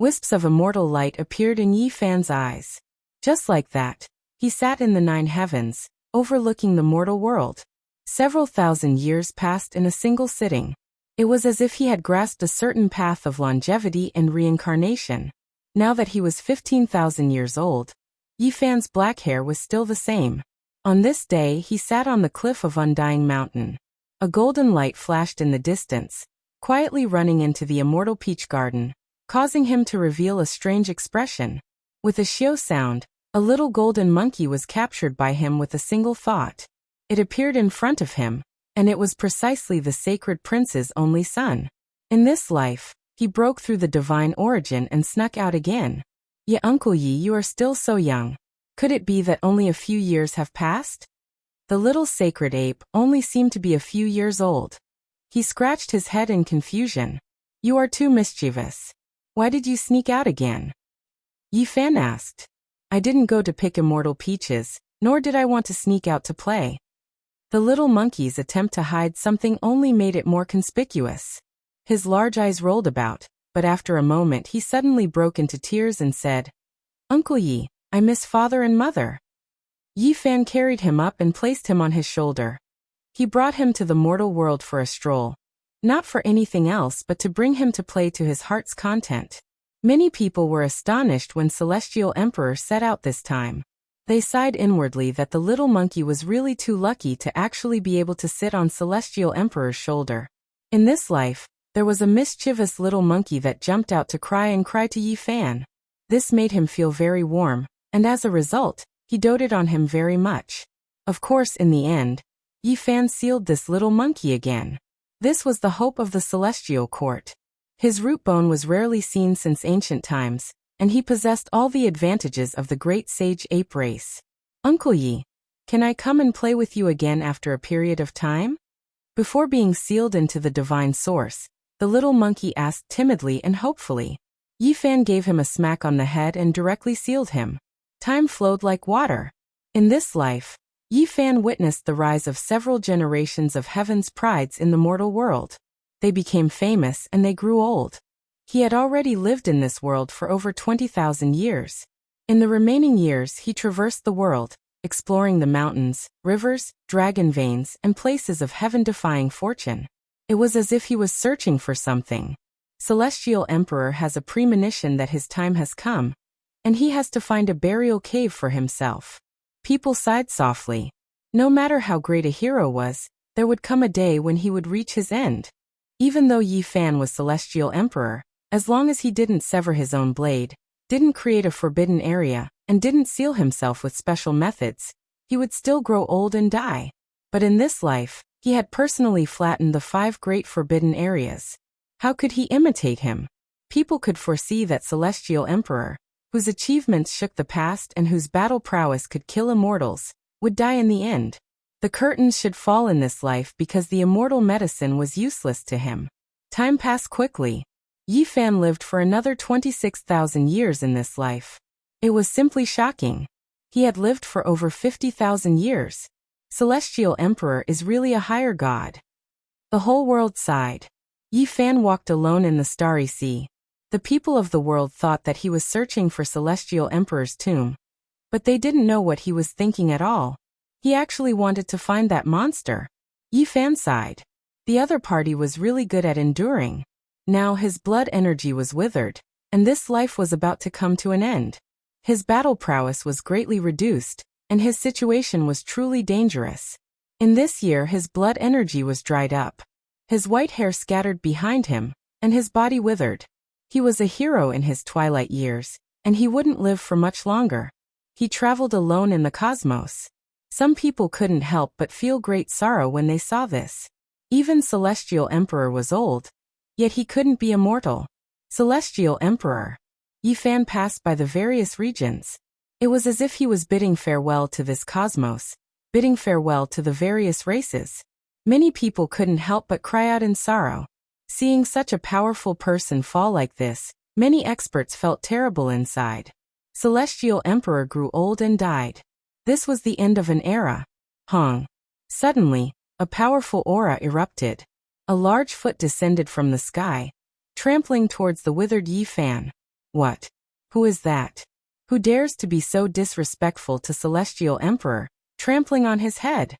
Wisps of immortal light appeared in Yi Fan's eyes. Just like that, he sat in the 9 heavens, overlooking the mortal world. Several thousand years passed in a single sitting. It was as if he had grasped a certain path of longevity and reincarnation. Now that he was 15,000 years old, Yi Fan's black hair was still the same. On this day he sat on the cliff of Undying Mountain. A golden light flashed in the distance, quietly running into the immortal peach garden, causing him to reveal a strange expression. With a xiao sound, a little golden monkey was captured by him with a single thought. It appeared in front of him, and it was precisely the sacred prince's only son. In this life, he broke through the divine origin and snuck out again. "Yeah, Uncle Yi, you are still so young. Could it be that only a few years have passed?" The little sacred ape only seemed to be a few years old. He scratched his head in confusion. "You are too mischievous. Why did you sneak out again?" Yi Fan asked. "I didn't go to pick immortal peaches, nor did I want to sneak out to play." The little monkey's attempt to hide something only made it more conspicuous. His large eyes rolled about, but after a moment he suddenly broke into tears and said, "Uncle Yi, I miss father and mother." Yi Fan carried him up and placed him on his shoulder. He brought him to the mortal world for a stroll. Not for anything else but to bring him to play to his heart's content. Many people were astonished when Celestial Emperor set out this time. They sighed inwardly that the little monkey was really too lucky to actually be able to sit on Celestial Emperor's shoulder. In this life, there was a mischievous little monkey that jumped out to cry to Yi Fan. This made him feel very warm, and as a result, he doted on him very much. Of course, in the end, Yi Fan sealed this little monkey again. This was the hope of the celestial court. His root bone was rarely seen since ancient times, and he possessed all the advantages of the great sage ape race. "Uncle Yi, can I come and play with you again after a period of time?" Before being sealed into the divine source, the little monkey asked timidly and hopefully. Yi Fan gave him a smack on the head and directly sealed him. Time flowed like water. In this life, Yi Fan witnessed the rise of several generations of heaven's prides in the mortal world. They became famous and they grew old. He had already lived in this world for over 20,000 years. In the remaining years he traversed the world, exploring the mountains, rivers, dragon veins, and places of heaven-defying fortune. It was as if he was searching for something. Celestial Emperor has a premonition that his time has come, and he has to find a burial cave for himself. People sighed softly. No matter how great a hero was, there would come a day when he would reach his end. Even though Yi Fan was Celestial Emperor, as long as he didn't sever his own blade, didn't create a forbidden area, and didn't seal himself with special methods, he would still grow old and die. But in this life, he had personally flattened the 5 great forbidden areas. How could he imitate him? People could foresee that Celestial Emperor, whose achievements shook the past and whose battle prowess could kill immortals, would die in the end. The curtains should fall in this life because the immortal medicine was useless to him. Time passed quickly. Yi Fan lived for another 26,000 years in this life. It was simply shocking. He had lived for over 50,000 years. Celestial Emperor is really a higher god. The whole world sighed. Yi Fan walked alone in the starry sea. The people of the world thought that he was searching for Celestial Emperor's tomb. But they didn't know what he was thinking at all. He actually wanted to find that monster. Yi Fan sighed. The other party was really good at enduring. Now his blood energy was withered, and this life was about to come to an end. His battle prowess was greatly reduced, and his situation was truly dangerous. In this year his blood energy was dried up. His white hair scattered behind him, and his body withered. He was a hero in his twilight years, and he wouldn't live for much longer. He traveled alone in the cosmos. Some people couldn't help but feel great sorrow when they saw this. Even Celestial Emperor was old, yet he couldn't be immortal. Celestial Emperor. Yifan passed by the various regions. It was as if he was bidding farewell to this cosmos, bidding farewell to the various races. Many people couldn't help but cry out in sorrow. Seeing such a powerful person fall like this, many experts felt terrible inside. Celestial Emperor grew old and died. This was the end of an era. Hong. Suddenly, a powerful aura erupted. A large foot descended from the sky, trampling towards the withered Yifan. What? Who is that? Who dares to be so disrespectful to Celestial Emperor, trampling on his head?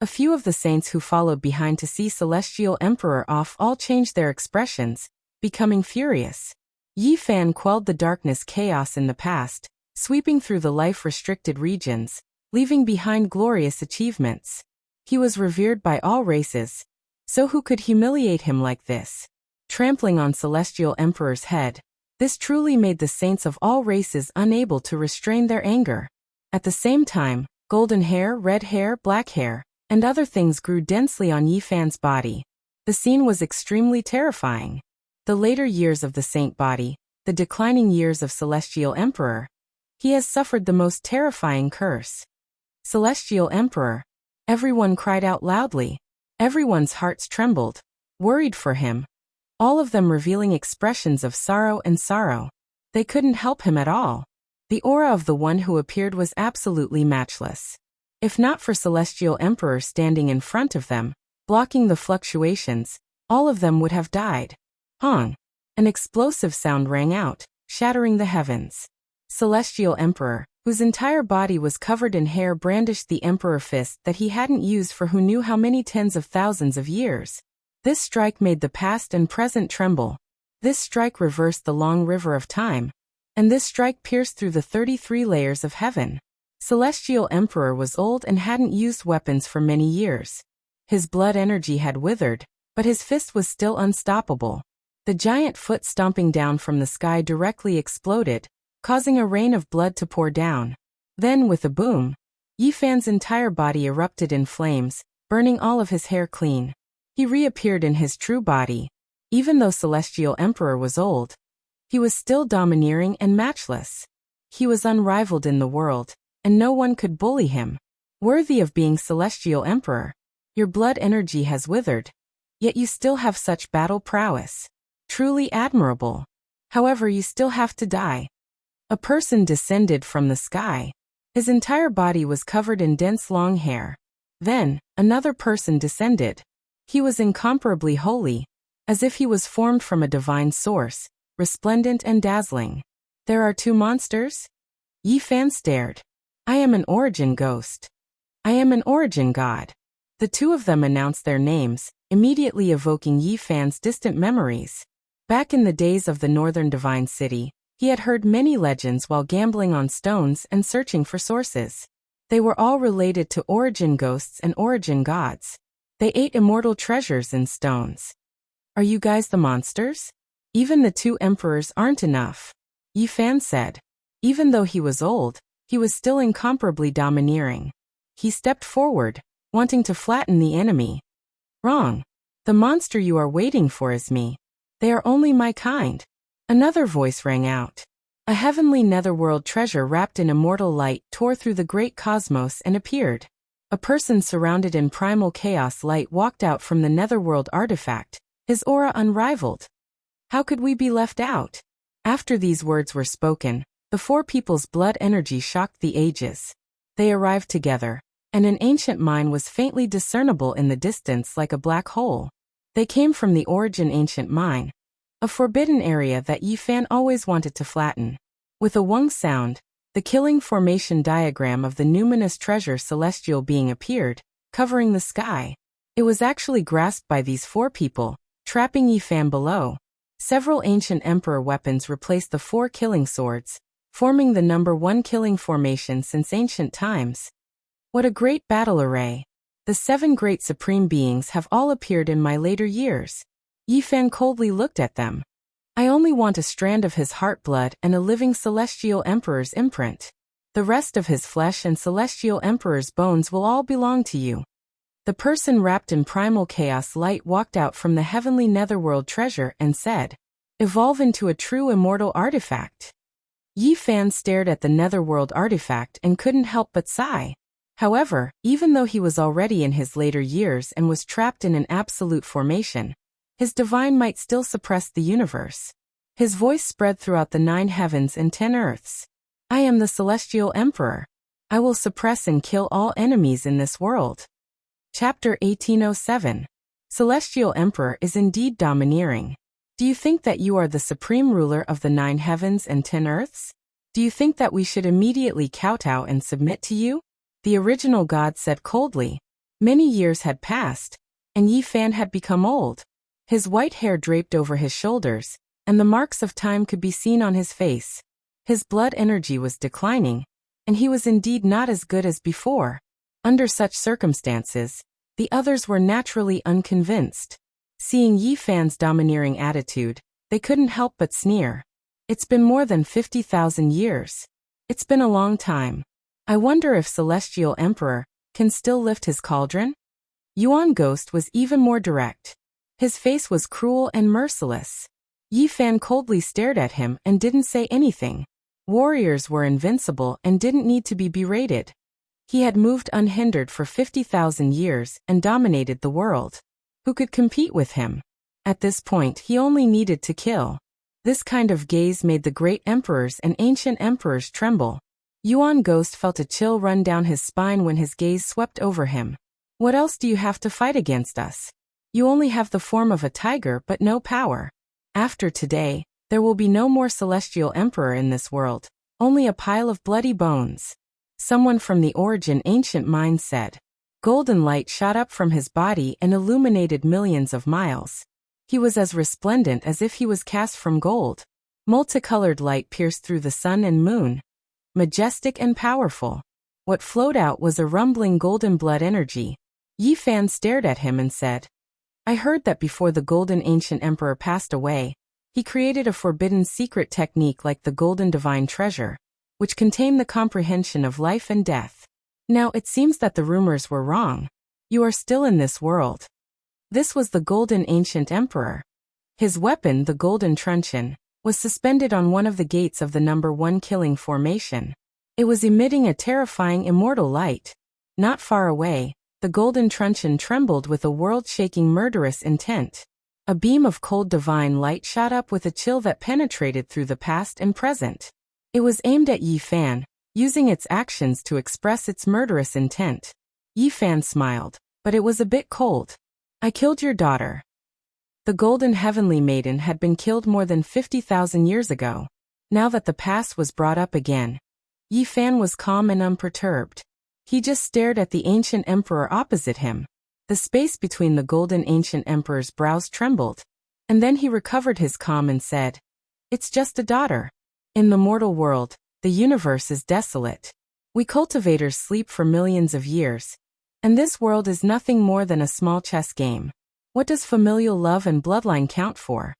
A few of the saints who followed behind to see Celestial Emperor off all changed their expressions, becoming furious. Yifan quelled the darkness chaos in the past, sweeping through the life-restricted regions, leaving behind glorious achievements. He was revered by all races, so who could humiliate him like this? Trampling on Celestial Emperor's head, this truly made the saints of all races unable to restrain their anger. At the same time, golden hair, red hair, black hair, and other things grew densely on Yifan's body. The scene was extremely terrifying. The later years of the saint body, the declining years of Celestial Emperor. He has suffered the most terrifying curse. Celestial Emperor. Everyone cried out loudly. Everyone's hearts trembled, worried for him. All of them revealing expressions of sorrow and sorrow. They couldn't help him at all. The aura of the one who appeared was absolutely matchless. If not for Celestial Emperor standing in front of them, blocking the fluctuations, all of them would have died. Hong. An explosive sound rang out, shattering the heavens. Celestial Emperor, whose entire body was covered in hair, brandished the Emperor fist that he hadn't used for who knew how many tens of thousands of years. This strike made the past and present tremble. This strike reversed the long river of time. And this strike pierced through the 33 layers of heaven. Celestial Emperor was old and hadn't used weapons for many years. His blood energy had withered, but his fist was still unstoppable. The giant foot stomping down from the sky directly exploded, causing a rain of blood to pour down. Then, with a boom, Yifan's entire body erupted in flames, burning all of his hair clean. He reappeared in his true body. Even though Celestial Emperor was old, he was still domineering and matchless. He was unrivaled in the world, and no one could bully him. Worthy of being Celestial Emperor. Your blood energy has withered, yet you still have such battle prowess. Truly admirable. However, you still have to die. A person descended from the sky. His entire body was covered in dense long hair. Then, another person descended. He was incomparably holy, as if he was formed from a divine source, resplendent and dazzling. There are two monsters? Yifan stared. I am an origin ghost. I am an origin god. The two of them announced their names, immediately evoking Yifan's distant memories. Back in the days of the northern divine city, he had heard many legends while gambling on stones and searching for sources. They were all related to origin ghosts and origin gods. They ate immortal treasures in stones. Are you guys the monsters? Even the two emperors aren't enough. Yifan said. Even though he was old, he was still incomparably domineering. He stepped forward, wanting to flatten the enemy. Wrong. The monster you are waiting for is me. They are only my kind. Another voice rang out. A heavenly netherworld treasure wrapped in immortal light tore through the great cosmos and appeared. A person surrounded in primal chaos light walked out from the netherworld artifact, his aura unrivaled. How could we be left out? After these words were spoken, the four people's blood energy shocked the ages. They arrived together, and an ancient mine was faintly discernible in the distance like a black hole. They came from the origin ancient mine, a forbidden area that Yifan always wanted to flatten. With a wung sound, the killing formation diagram of the numinous treasure celestial being appeared, covering the sky. It was actually grasped by these four people, trapping Yifan below. Several ancient emperor weapons replaced the four killing swords, forming the number 1 killing formation since ancient times. What a great battle array! The 7 great supreme beings have all appeared in my later years. Yifan coldly looked at them. I only want a strand of his heart blood and a living celestial emperor's imprint. The rest of his flesh and celestial emperor's bones will all belong to you. The person wrapped in primal chaos light walked out from the heavenly netherworld treasure and said, "Evolve into a true immortal artifact." Yifan stared at the netherworld artifact and couldn't help but sigh. However, even though he was already in his later years and was trapped in an absolute formation, his divine might still suppress the universe. His voice spread throughout the 9 heavens and 10 earths. I am the Celestial Emperor. I will suppress and kill all enemies in this world. Chapter 1807. Celestial Emperor is indeed domineering. Do you think that you are the supreme ruler of the 9 heavens and 10 earths? Do you think that we should immediately kowtow and submit to you? The original god said coldly. Many years had passed, and Yifan had become old. His white hair draped over his shoulders, and the marks of time could be seen on his face. His blood energy was declining, and he was indeed not as good as before. Under such circumstances, the others were naturally unconvinced. Seeing Yifan's domineering attitude, they couldn't help but sneer. It's been more than 50,000 years. It's been a long time. I wonder if Celestial Emperor can still lift his cauldron? Yuan Ghost was even more direct. His face was cruel and merciless. Yifan coldly stared at him and didn't say anything. Warriors were invincible and didn't need to be berated. He had moved unhindered for 50,000 years and dominated the world. Who could compete with him? At this point he only needed to kill. This kind of gaze made the great emperors and ancient emperors tremble. Yuan Ghost felt a chill run down his spine when his gaze swept over him. What else do you have to fight against us? You only have the form of a tiger but no power. After today, there will be no more Celestial Emperor in this world, only a pile of bloody bones. Someone from the Origin Ancient Mind said. Golden light shot up from his body and illuminated millions of miles. He was as resplendent as if he was cast from gold. Multicolored light pierced through the sun and moon. Majestic and powerful. What flowed out was a rumbling golden blood energy. Yifan stared at him and said, I heard that before the Golden Ancient Emperor passed away, he created a forbidden secret technique like the Golden Divine Treasure, which contained the comprehension of life and death. Now it seems that the rumors were wrong. You are still in this world. This was the Golden Ancient Emperor. His weapon, the Golden Truncheon, was suspended on one of the gates of the number 1 killing formation. It was emitting a terrifying immortal light. Not far away, the Golden Truncheon trembled with a world-shaking murderous intent. A beam of cold divine light shot up with a chill that penetrated through the past and present. It was aimed at Yifan, using its actions to express its murderous intent. Yifan smiled, but it was a bit cold. I killed your daughter. The Golden Heavenly Maiden had been killed more than 50,000 years ago. Now that the past was brought up again, Yifan was calm and unperturbed. He just stared at the ancient emperor opposite him. The space between the Golden Ancient Emperor's brows trembled, and then he recovered his calm and said, It's just a daughter. In the mortal world, the universe is desolate. We cultivators sleep for millions of years, and this world is nothing more than a small chess game. What does familial love and bloodline count for?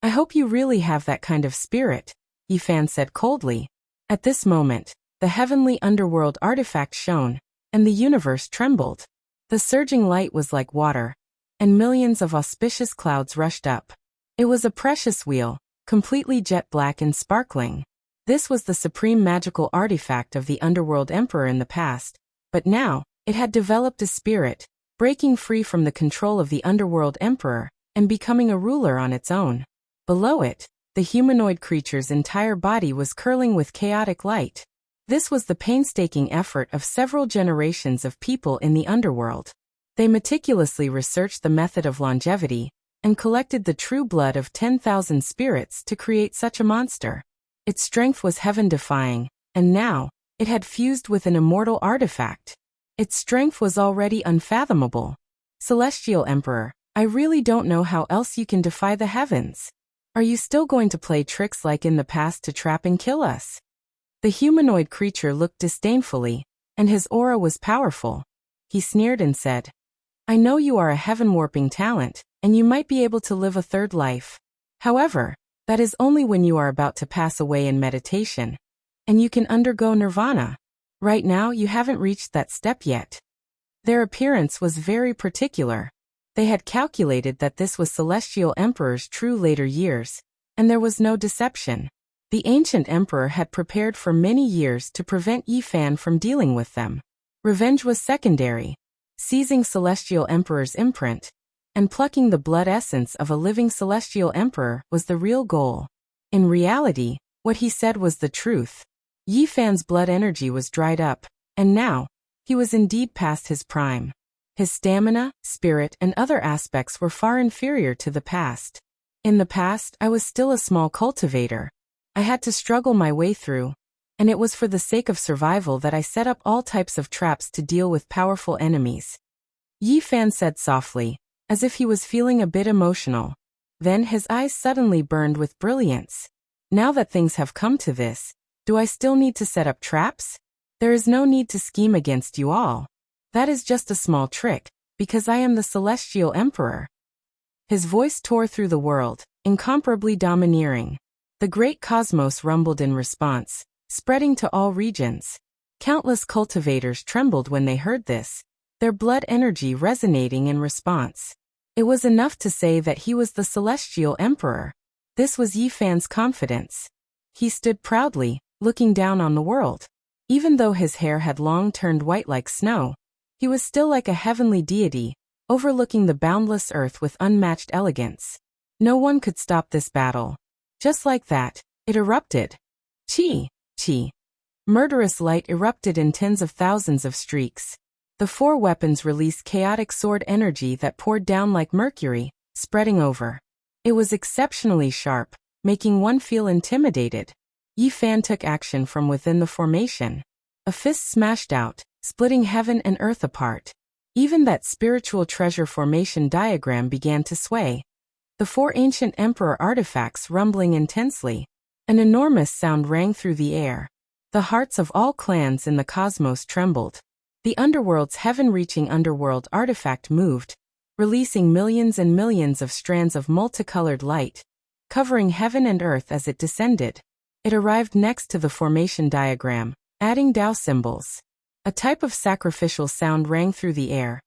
I hope you really have that kind of spirit, Yifan said coldly. At this moment, the heavenly underworld artifact shone, and the universe trembled. The surging light was like water, and millions of auspicious clouds rushed up. It was a precious wheel, completely jet black and sparkling. This was the supreme magical artifact of the underworld emperor in the past, but now, it had developed a spirit, breaking free from the control of the underworld emperor, and becoming a ruler on its own. Below it, the humanoid creature's entire body was curling with chaotic light. This was the painstaking effort of several generations of people in the underworld. They meticulously researched the method of longevity, and collected the true blood of 10,000 spirits to create such a monster. Its strength was heaven-defying, and now, it had fused with an immortal artifact. Its strength was already unfathomable. Celestial Emperor, I really don't know how else you can defy the heavens. Are you still going to play tricks like in the past to trap and kill us? The humanoid creature looked disdainfully, and his aura was powerful. He sneered and said, I know you are a heaven-warping talent, and you might be able to live a third life. However, that is only when you are about to pass away in meditation, and you can undergo nirvana. Right now you haven't reached that step yet. Their appearance was very particular. They had calculated that this was Celestial Emperor's true later years, and there was no deception. The ancient emperor had prepared for many years to prevent Yi Fan from dealing with them. Revenge was secondary. Seizing Celestial Emperor's imprint and plucking the blood essence of a living Celestial Emperor was the real goal. In reality, what he said was the truth. Yi Fan's blood energy was dried up, and now, he was indeed past his prime. His stamina, spirit, and other aspects were far inferior to the past. In the past, I was still a small cultivator. I had to struggle my way through, and it was for the sake of survival that I set up all types of traps to deal with powerful enemies. Yi Fan said softly, as if he was feeling a bit emotional. Then his eyes suddenly burned with brilliance. Now that things have come to this, do I still need to set up traps? There is no need to scheme against you all. That is just a small trick, because I am the Celestial Emperor. His voice tore through the world, incomparably domineering. The great cosmos rumbled in response, spreading to all regions. Countless cultivators trembled when they heard this, their blood energy resonating in response. It was enough to say that he was the Celestial Emperor. This was Yi Fan's confidence. He stood proudly, looking down on the world. Even though his hair had long turned white like snow, he was still like a heavenly deity, overlooking the boundless earth with unmatched elegance. No one could stop this battle. Just like that, it erupted. Chi, chi. Murderous light erupted in tens of thousands of streaks. The four weapons released chaotic sword energy that poured down like mercury, spreading over. It was exceptionally sharp, making one feel intimidated. Yi Fan took action from within the formation. A fist smashed out, splitting heaven and earth apart. Even that spiritual treasure formation diagram began to sway. The four ancient emperor artifacts rumbling intensely. An enormous sound rang through the air. The hearts of all clans in the cosmos trembled. The underworld's heaven-reaching underworld artifact moved, releasing millions and millions of strands of multicolored light, covering heaven and earth as it descended. It arrived next to the formation diagram, adding Tao symbols. A type of sacrificial sound rang through the air,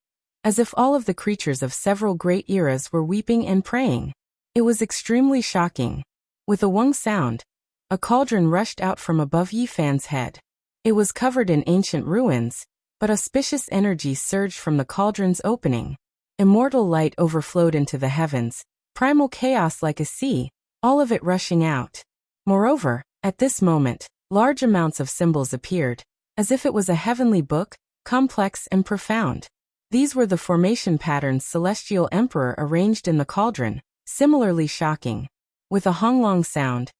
as if all of the creatures of several great eras were weeping and praying. It was extremely shocking. With a wong sound, a cauldron rushed out from above Yi Fan's head. It was covered in ancient ruins, but auspicious energy surged from the cauldron's opening. Immortal light overflowed into the heavens, primal chaos like a sea, all of it rushing out. Moreover, at this moment, large amounts of symbols appeared, as if it was a heavenly book, complex and profound. These were the formation patterns Celestial Emperor arranged in the cauldron, similarly shocking. With a honglong sound,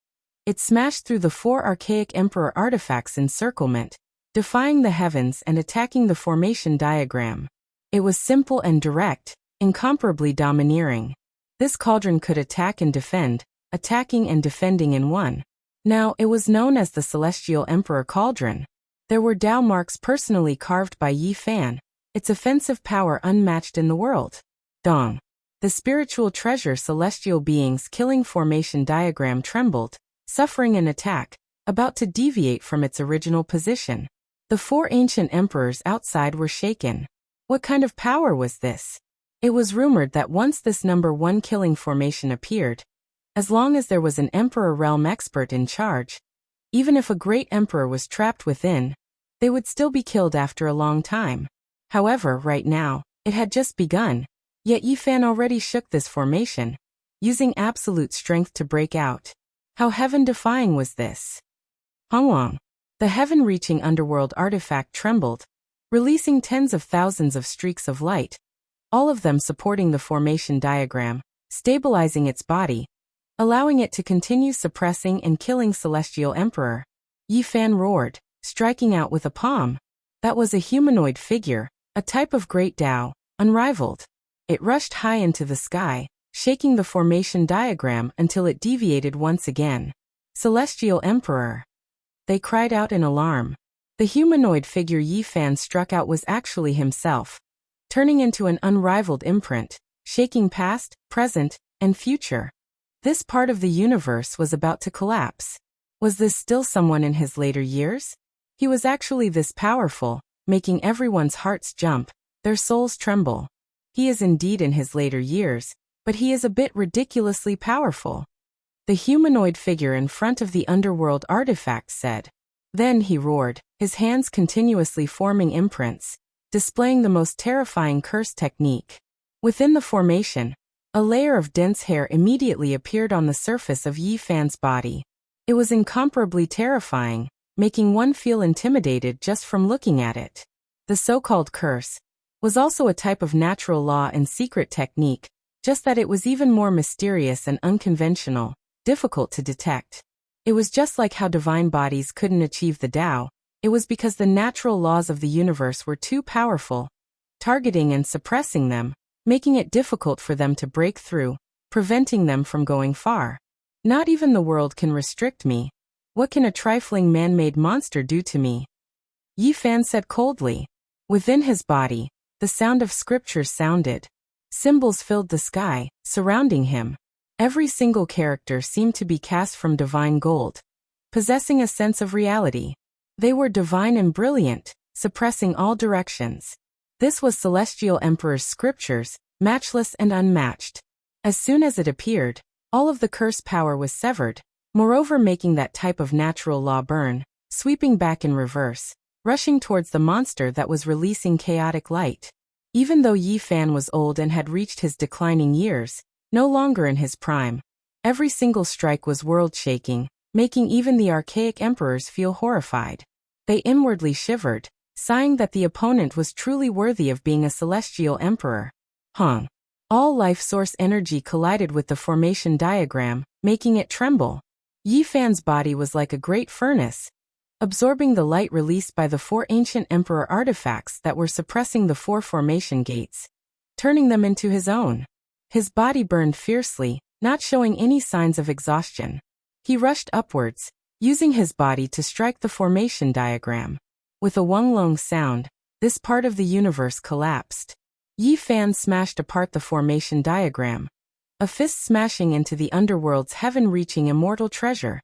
it smashed through the four archaic Emperor artifacts' encirclement, defying the heavens and attacking the formation diagram. It was simple and direct, incomparably domineering. This cauldron could attack and defend, attacking and defending in one. Now, it was known as the Celestial Emperor Cauldron. There were Tao marks personally carved by Yi Fan, its offensive power unmatched in the world. Dong. The spiritual treasure celestial beings killing formation diagram trembled, suffering an attack, about to deviate from its original position. The four ancient emperors outside were shaken. What kind of power was this? It was rumored that once this number one killing formation appeared, as long as there was an emperor realm expert in charge, even if a great emperor was trapped within, they would still be killed after a long time. However, right now, it had just begun, yet Yi Fan already shook this formation, using absolute strength to break out. How heaven-defying was this? Hongwang. The heaven-reaching underworld artifact trembled, releasing tens of thousands of streaks of light, all of them supporting the formation diagram, stabilizing its body, allowing it to continue suppressing and killing Celestial Emperor. Yi Fan roared, striking out with a palm. That was a humanoid figure, a type of great Tao, unrivaled. It rushed high into the sky, shaking the formation diagram until it deviated once again. Celestial Emperor. They cried out in alarm. The humanoid figure Yi Fan struck out was actually himself, turning into an unrivaled imprint, shaking past, present, and future. This part of the universe was about to collapse. Was this still someone in his later years? He was actually this powerful, making everyone's hearts jump, their souls tremble. He is indeed in his later years, but he is a bit ridiculously powerful. The humanoid figure in front of the underworld artifact said. Then he roared, his hands continuously forming imprints, displaying the most terrifying curse technique. Within the formation, a layer of dense hair immediately appeared on the surface of Yi Fan's body. It was incomparably terrifying, making one feel intimidated just from looking at it. The so-called curse was also a type of natural law and secret technique, just that it was even more mysterious and unconventional, difficult to detect. It was just like how divine bodies couldn't achieve the Tao. It was because the natural laws of the universe were too powerful, targeting and suppressing them, making it difficult for them to break through, preventing them from going far. Not even the world can restrict me. What can a trifling man-made monster do to me? Yi Fan said coldly. Within his body, the sound of scriptures sounded. Symbols filled the sky, surrounding him. Every single character seemed to be cast from divine gold, possessing a sense of reality. They were divine and brilliant, suppressing all directions. This was Celestial Emperor's scriptures, matchless and unmatched. As soon as it appeared, all of the curse power was severed, moreover making that type of natural law burn, sweeping back in reverse, rushing towards the monster that was releasing chaotic light. Even though Yi Fan was old and had reached his declining years, no longer in his prime, every single strike was world-shaking, making even the archaic emperors feel horrified. They inwardly shivered, sighing that the opponent was truly worthy of being a celestial emperor. Hong. All life source energy collided with the formation diagram, making it tremble. Yi Fan's body was like a great furnace, absorbing the light released by the 4 ancient emperor artifacts that were suppressing the 4 formation gates, turning them into his own. His body burned fiercely, not showing any signs of exhaustion. He rushed upwards, using his body to strike the formation diagram. With a wonglong sound, this part of the universe collapsed. Yi Fan smashed apart the formation diagram, a fist smashing into the underworld's heaven-reaching immortal treasure,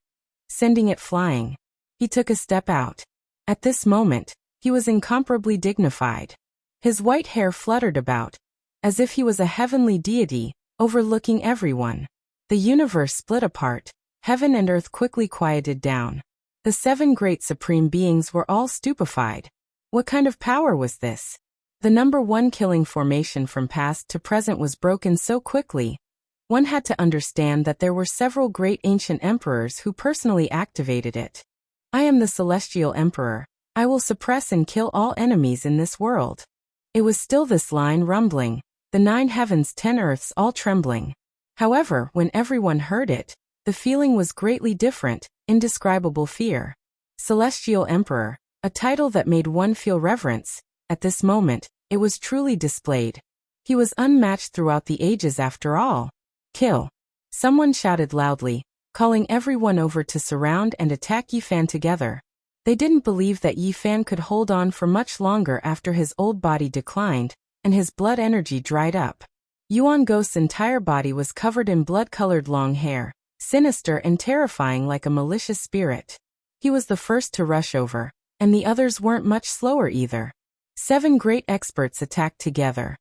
sending it flying. He took a step out. At this moment, he was incomparably dignified. His white hair fluttered about, as if he was a heavenly deity, overlooking everyone. The universe split apart, heaven and earth quickly quieted down. The 7 great supreme beings were all stupefied. What kind of power was this? The number 1 killing formation from past to present was broken so quickly. One had to understand that there were several great ancient emperors who personally activated it. I am the Celestial Emperor. I will suppress and kill all enemies in this world. It was still this line rumbling, the 9 heavens 10 earths all trembling. However, when everyone heard it, the feeling was greatly different, indescribable fear. Celestial Emperor, a title that made one feel reverence. At this moment, it was truly displayed. He was unmatched throughout the ages after all. Kill. Someone shouted loudly, calling everyone over to surround and attack Yi Fan together. They didn't believe that Yi Fan could hold on for much longer after his old body declined, and his blood energy dried up. Yuan Ghost's entire body was covered in blood-colored long hair, sinister and terrifying like a malicious spirit. He was the first to rush over, and the others weren't much slower either. 7 great experts attacked together.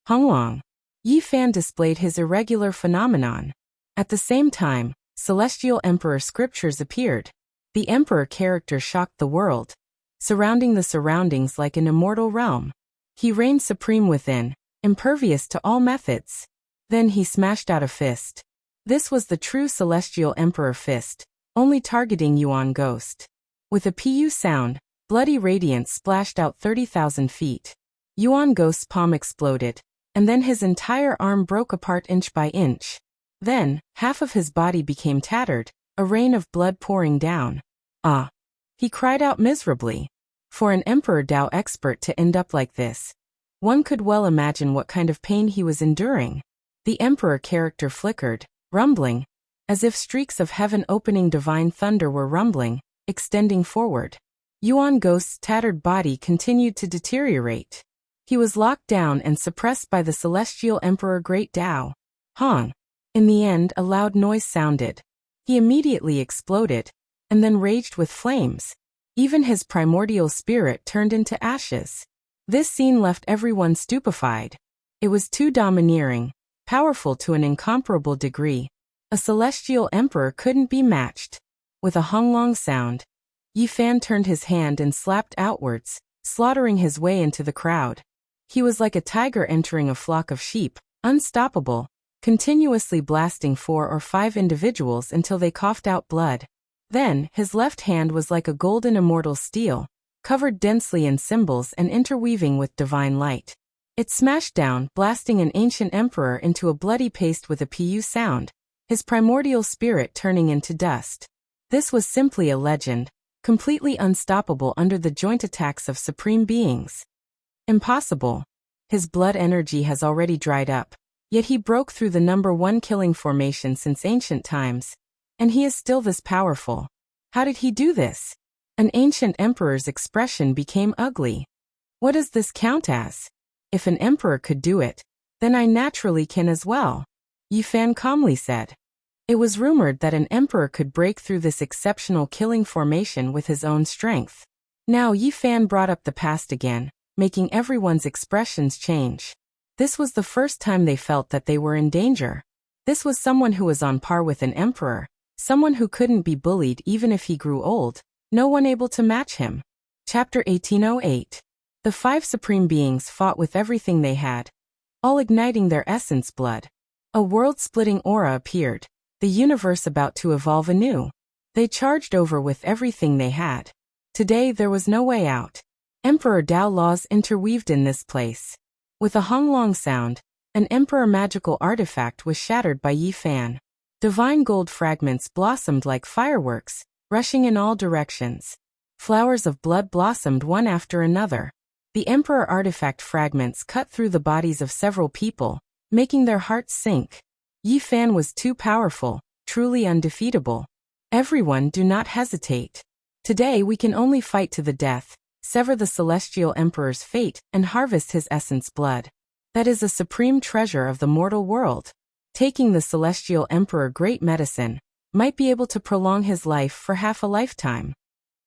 Honglong. Yi Fan displayed his irregular phenomenon. At the same time, Celestial Emperor scriptures appeared. The Emperor character shocked the world, surrounding the surroundings like an immortal realm. He reigned supreme within, impervious to all methods. Then he smashed out a fist. This was the true Celestial Emperor fist, only targeting Yuan Ghost. With a pu sound, bloody radiance splashed out 30,000 feet. Yuan Ghost's palm exploded, and then his entire arm broke apart inch by inch. Then, half of his body became tattered, a rain of blood pouring down. Ah! He cried out miserably. For an Emperor Dao expert to end up like this, one could well imagine what kind of pain he was enduring. The Emperor character flickered, rumbling, as if streaks of heaven-opening divine thunder were rumbling, extending forward. Yuan Ghost's tattered body continued to deteriorate. He was locked down and suppressed by the celestial emperor Great Tao. Hong. In the end, a loud noise sounded. He immediately exploded, and then raged with flames. Even his primordial spirit turned into ashes. This scene left everyone stupefied. It was too domineering, powerful to an incomparable degree. A celestial emperor couldn't be matched. With a honglong sound, Yi Fan turned his hand and slapped outwards, slaughtering his way into the crowd. He was like a tiger entering a flock of sheep, unstoppable, continuously blasting 4 or 5 individuals until they coughed out blood. Then, his left hand was like a golden immortal steel, covered densely in symbols and interweaving with divine light. It smashed down, blasting an ancient emperor into a bloody paste with a pu sound, his primordial spirit turning into dust. This was simply a legend, completely unstoppable under the joint attacks of supreme beings. Impossible. His blood energy has already dried up, yet he broke through the #1 killing formation since ancient times, and he is still this powerful. How did he do this? An ancient emperor's expression became ugly. What does this count as? If an emperor could do it, then I naturally can as well, Yi Fan calmly said. It was rumored that an emperor could break through this exceptional killing formation with his own strength. Now Yi Fan brought up the past again, making everyone's expressions change. This was the first time they felt that they were in danger. This was someone who was on par with an emperor, someone who couldn't be bullied even if he grew old, no one able to match him. Chapter 1808. The 5 supreme beings fought with everything they had, all igniting their essence blood. A world-splitting aura appeared, the universe about to evolve anew. They charged over with everything they had. Today there was no way out. Emperor Tao laws interweaved in this place. With a honglong sound, an emperor magical artifact was shattered by Yi Fan. Divine gold fragments blossomed like fireworks, rushing in all directions. Flowers of blood blossomed one after another. The emperor artifact fragments cut through the bodies of several people, making their hearts sink. Yi Fan was too powerful, truly undefeatable. Everyone, do not hesitate. Today we can only fight to the death, sever the celestial emperor's fate, and harvest his essence blood. That is a supreme treasure of the mortal world. Taking the celestial emperor great medicine, might be able to prolong his life for half a lifetime.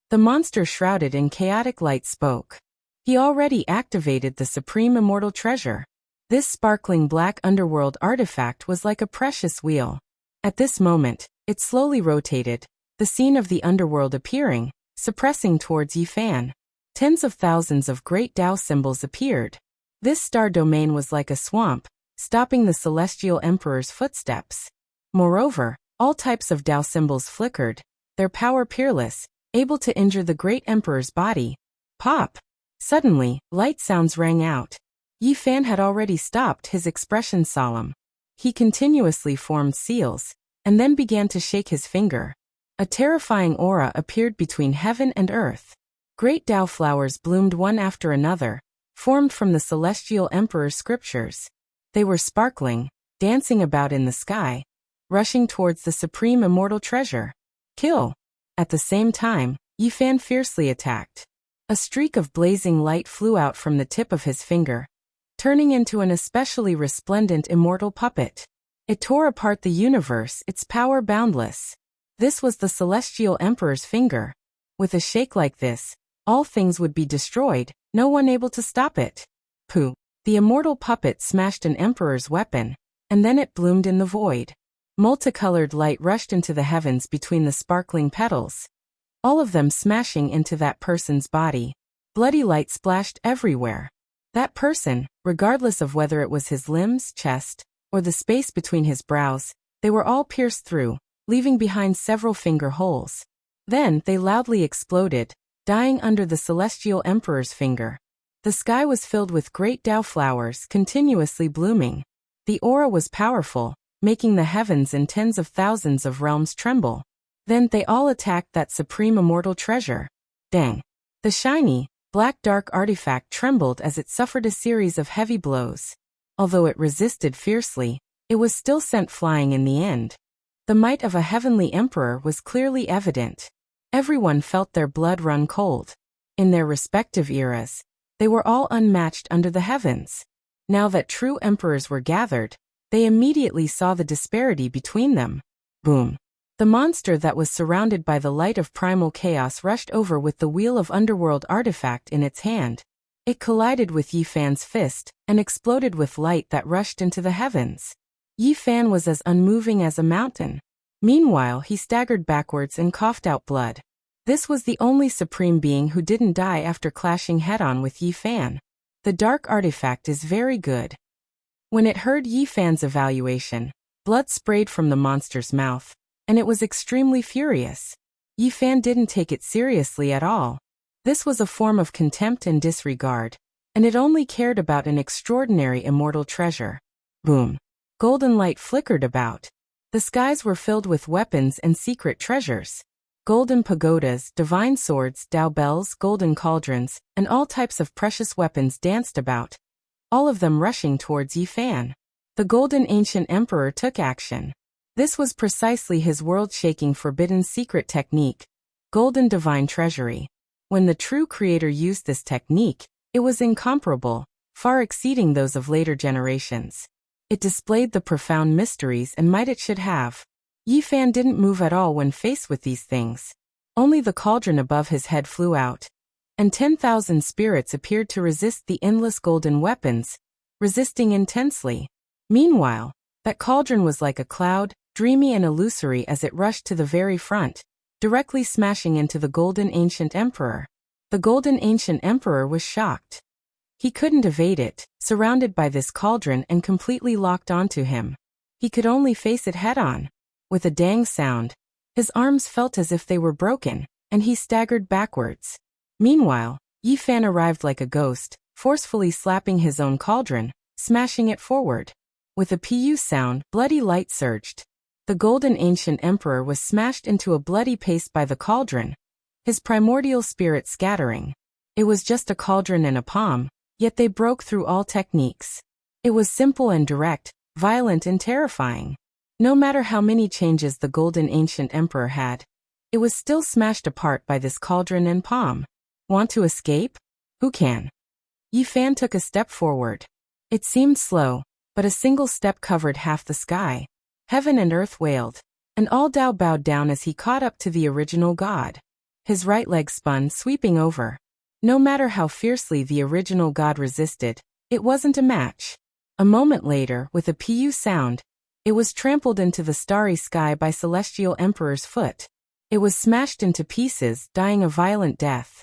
The monster shrouded in chaotic light spoke. He already activated the supreme immortal treasure. This sparkling black underworld artifact was like a precious wheel. At this moment, it slowly rotated, the scene of the underworld appearing, suppressing towards Yi Fan. Tens of thousands of great Tao symbols appeared. This star domain was like a swamp, stopping the celestial emperor's footsteps. Moreover, all types of Tao symbols flickered, their power peerless, able to injure the great emperor's body. Pop! Suddenly, light sounds rang out. Yi Fan had already stopped, his expression solemn. He continuously formed seals, and then began to shake his finger. A terrifying aura appeared between heaven and earth. Great Tao flowers bloomed one after another, formed from the celestial emperor's scriptures. They were sparkling, dancing about in the sky, rushing towards the supreme immortal treasure. Kill! At the same time, Yi Fan fiercely attacked. A streak of blazing light flew out from the tip of his finger, turning into an especially resplendent immortal puppet. It tore apart the universe, its power boundless. This was the celestial emperor's finger. With a shake like this, all things would be destroyed, no one able to stop it. Pooh! The immortal puppet smashed an emperor's weapon, and then it bloomed in the void. Multicolored light rushed into the heavens between the sparkling petals, all of them smashing into that person's body. Bloody light splashed everywhere. That person, regardless of whether it was his limbs, chest, or the space between his brows, they were all pierced through, leaving behind several finger holes. Then they loudly exploded, dying under the celestial emperor's finger. The sky was filled with great Tao flowers continuously blooming. The aura was powerful, making the heavens and tens of thousands of realms tremble. Then they all attacked that supreme immortal treasure. Dang! The shiny, black dark artifact trembled as it suffered a series of heavy blows. Although it resisted fiercely, it was still sent flying in the end. The might of a heavenly emperor was clearly evident. Everyone felt their blood run cold. In their respective eras, They were all unmatched under the heavens. Now that true emperors were gathered, they immediately saw the disparity between them. Boom. The monster that was surrounded by the light of primal chaos rushed over with the wheel of underworld artifact in its hand. It collided with Yi Fan's fist, and exploded with light that rushed into the heavens. Yi Fan was as unmoving as a mountain. Meanwhile, he staggered backwards and coughed out blood. This was the only supreme being who didn't die after clashing head-on with Yi Fan. The dark artifact is very good. When it heard Yi Fan's evaluation, blood sprayed from the monster's mouth, and it was extremely furious. Yi Fan didn't take it seriously at all. This was a form of contempt and disregard, and it only cared about an extraordinary immortal treasure. Boom. Golden light flickered about. The skies were filled with weapons and secret treasures. Golden pagodas, divine swords, Dao bells, golden cauldrons, and all types of precious weapons danced about, all of them rushing towards Yi Fan. The Golden Ancient Emperor took action. This was precisely his world-shaking forbidden secret technique, Golden Divine Treasury. When the true creator used this technique, it was incomparable, far exceeding those of later generations. It displayed the profound mysteries and might it should have. Yi Fan didn't move at all when faced with these things. Only the cauldron above his head flew out, and 10,000 spirits appeared to resist the endless golden weapons, resisting intensely. Meanwhile, that cauldron was like a cloud, dreamy and illusory as it rushed to the very front, directly smashing into the Golden Ancient Emperor. The Golden Ancient Emperor was shocked. He couldn't evade it, surrounded by this cauldron and completely locked onto him. He could only face it head-on. With a dang sound, his arms felt as if they were broken, and he staggered backwards. Meanwhile, Yi Fan arrived like a ghost, forcefully slapping his own cauldron, smashing it forward. With a pu sound, bloody light surged. The Golden Ancient Emperor was smashed into a bloody paste by the cauldron, his primordial spirit scattering. It was just a cauldron and a palm, yet they broke through all techniques. It was simple and direct, violent and terrifying. No matter how many changes the Golden Ancient Emperor had, it was still smashed apart by this cauldron and palm. Want to escape? Who can? Yi Fan took a step forward. It seemed slow, but a single step covered half the sky. Heaven and earth wailed, and all Dao bowed down as he caught up to the original god. His right leg spun, sweeping over. No matter how fiercely the original god resisted, it wasn't a match. A moment later, with a pu sound, it was trampled into the starry sky by Celestial Emperor's foot. It was smashed into pieces, dying a violent death.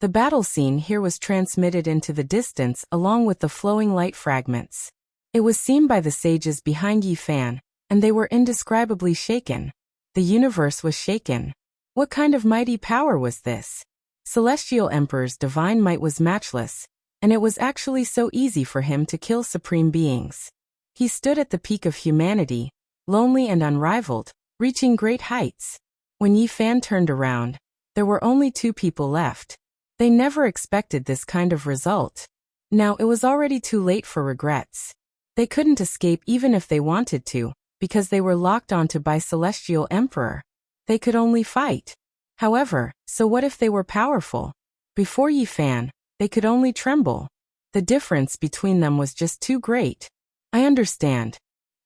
The battle scene here was transmitted into the distance along with the flowing light fragments. It was seen by the sages behind Yi Fan, and they were indescribably shaken. The universe was shaken. What kind of mighty power was this? Celestial Emperor's divine might was matchless, and it was actually so easy for him to kill supreme beings. He stood at the peak of humanity, lonely and unrivaled, reaching great heights. When Yi Fan turned around, there were only 2 people left. They never expected this kind of result. Now it was already too late for regrets. They couldn't escape even if they wanted to, because they were locked onto by Celestial Emperor. They could only fight. However, so what if they were powerful? Before Yi Fan, they could only tremble. The difference between them was just too great. I understand.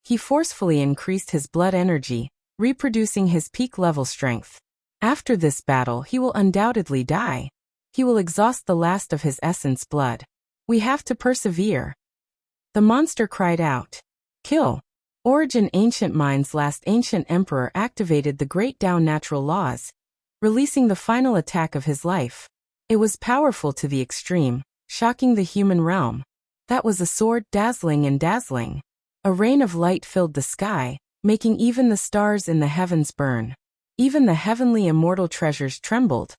He forcefully increased his blood energy, reproducing his peak level strength. After this battle, he will undoubtedly die. He will exhaust the last of his essence blood. We have to persevere. The monster cried out. Kill. Origin Ancient Mind's last ancient emperor activated the great Tao natural laws, releasing the final attack of his life. It was powerful to the extreme, shocking the human realm. That was a sword, dazzling and dazzling. A rain of light filled the sky, making even the stars in the heavens burn. Even the heavenly immortal treasures trembled,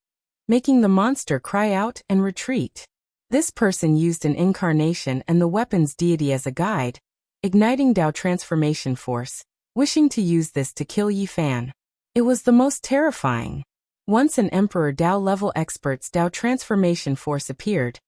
making the monster cry out and retreat. This person used an incarnation and the weapon's deity as a guide, igniting Tao transformation force, wishing to use this to kill Yi Fan. It was the most terrifying. Once an Emperor Tao level expert's Tao transformation force appeared,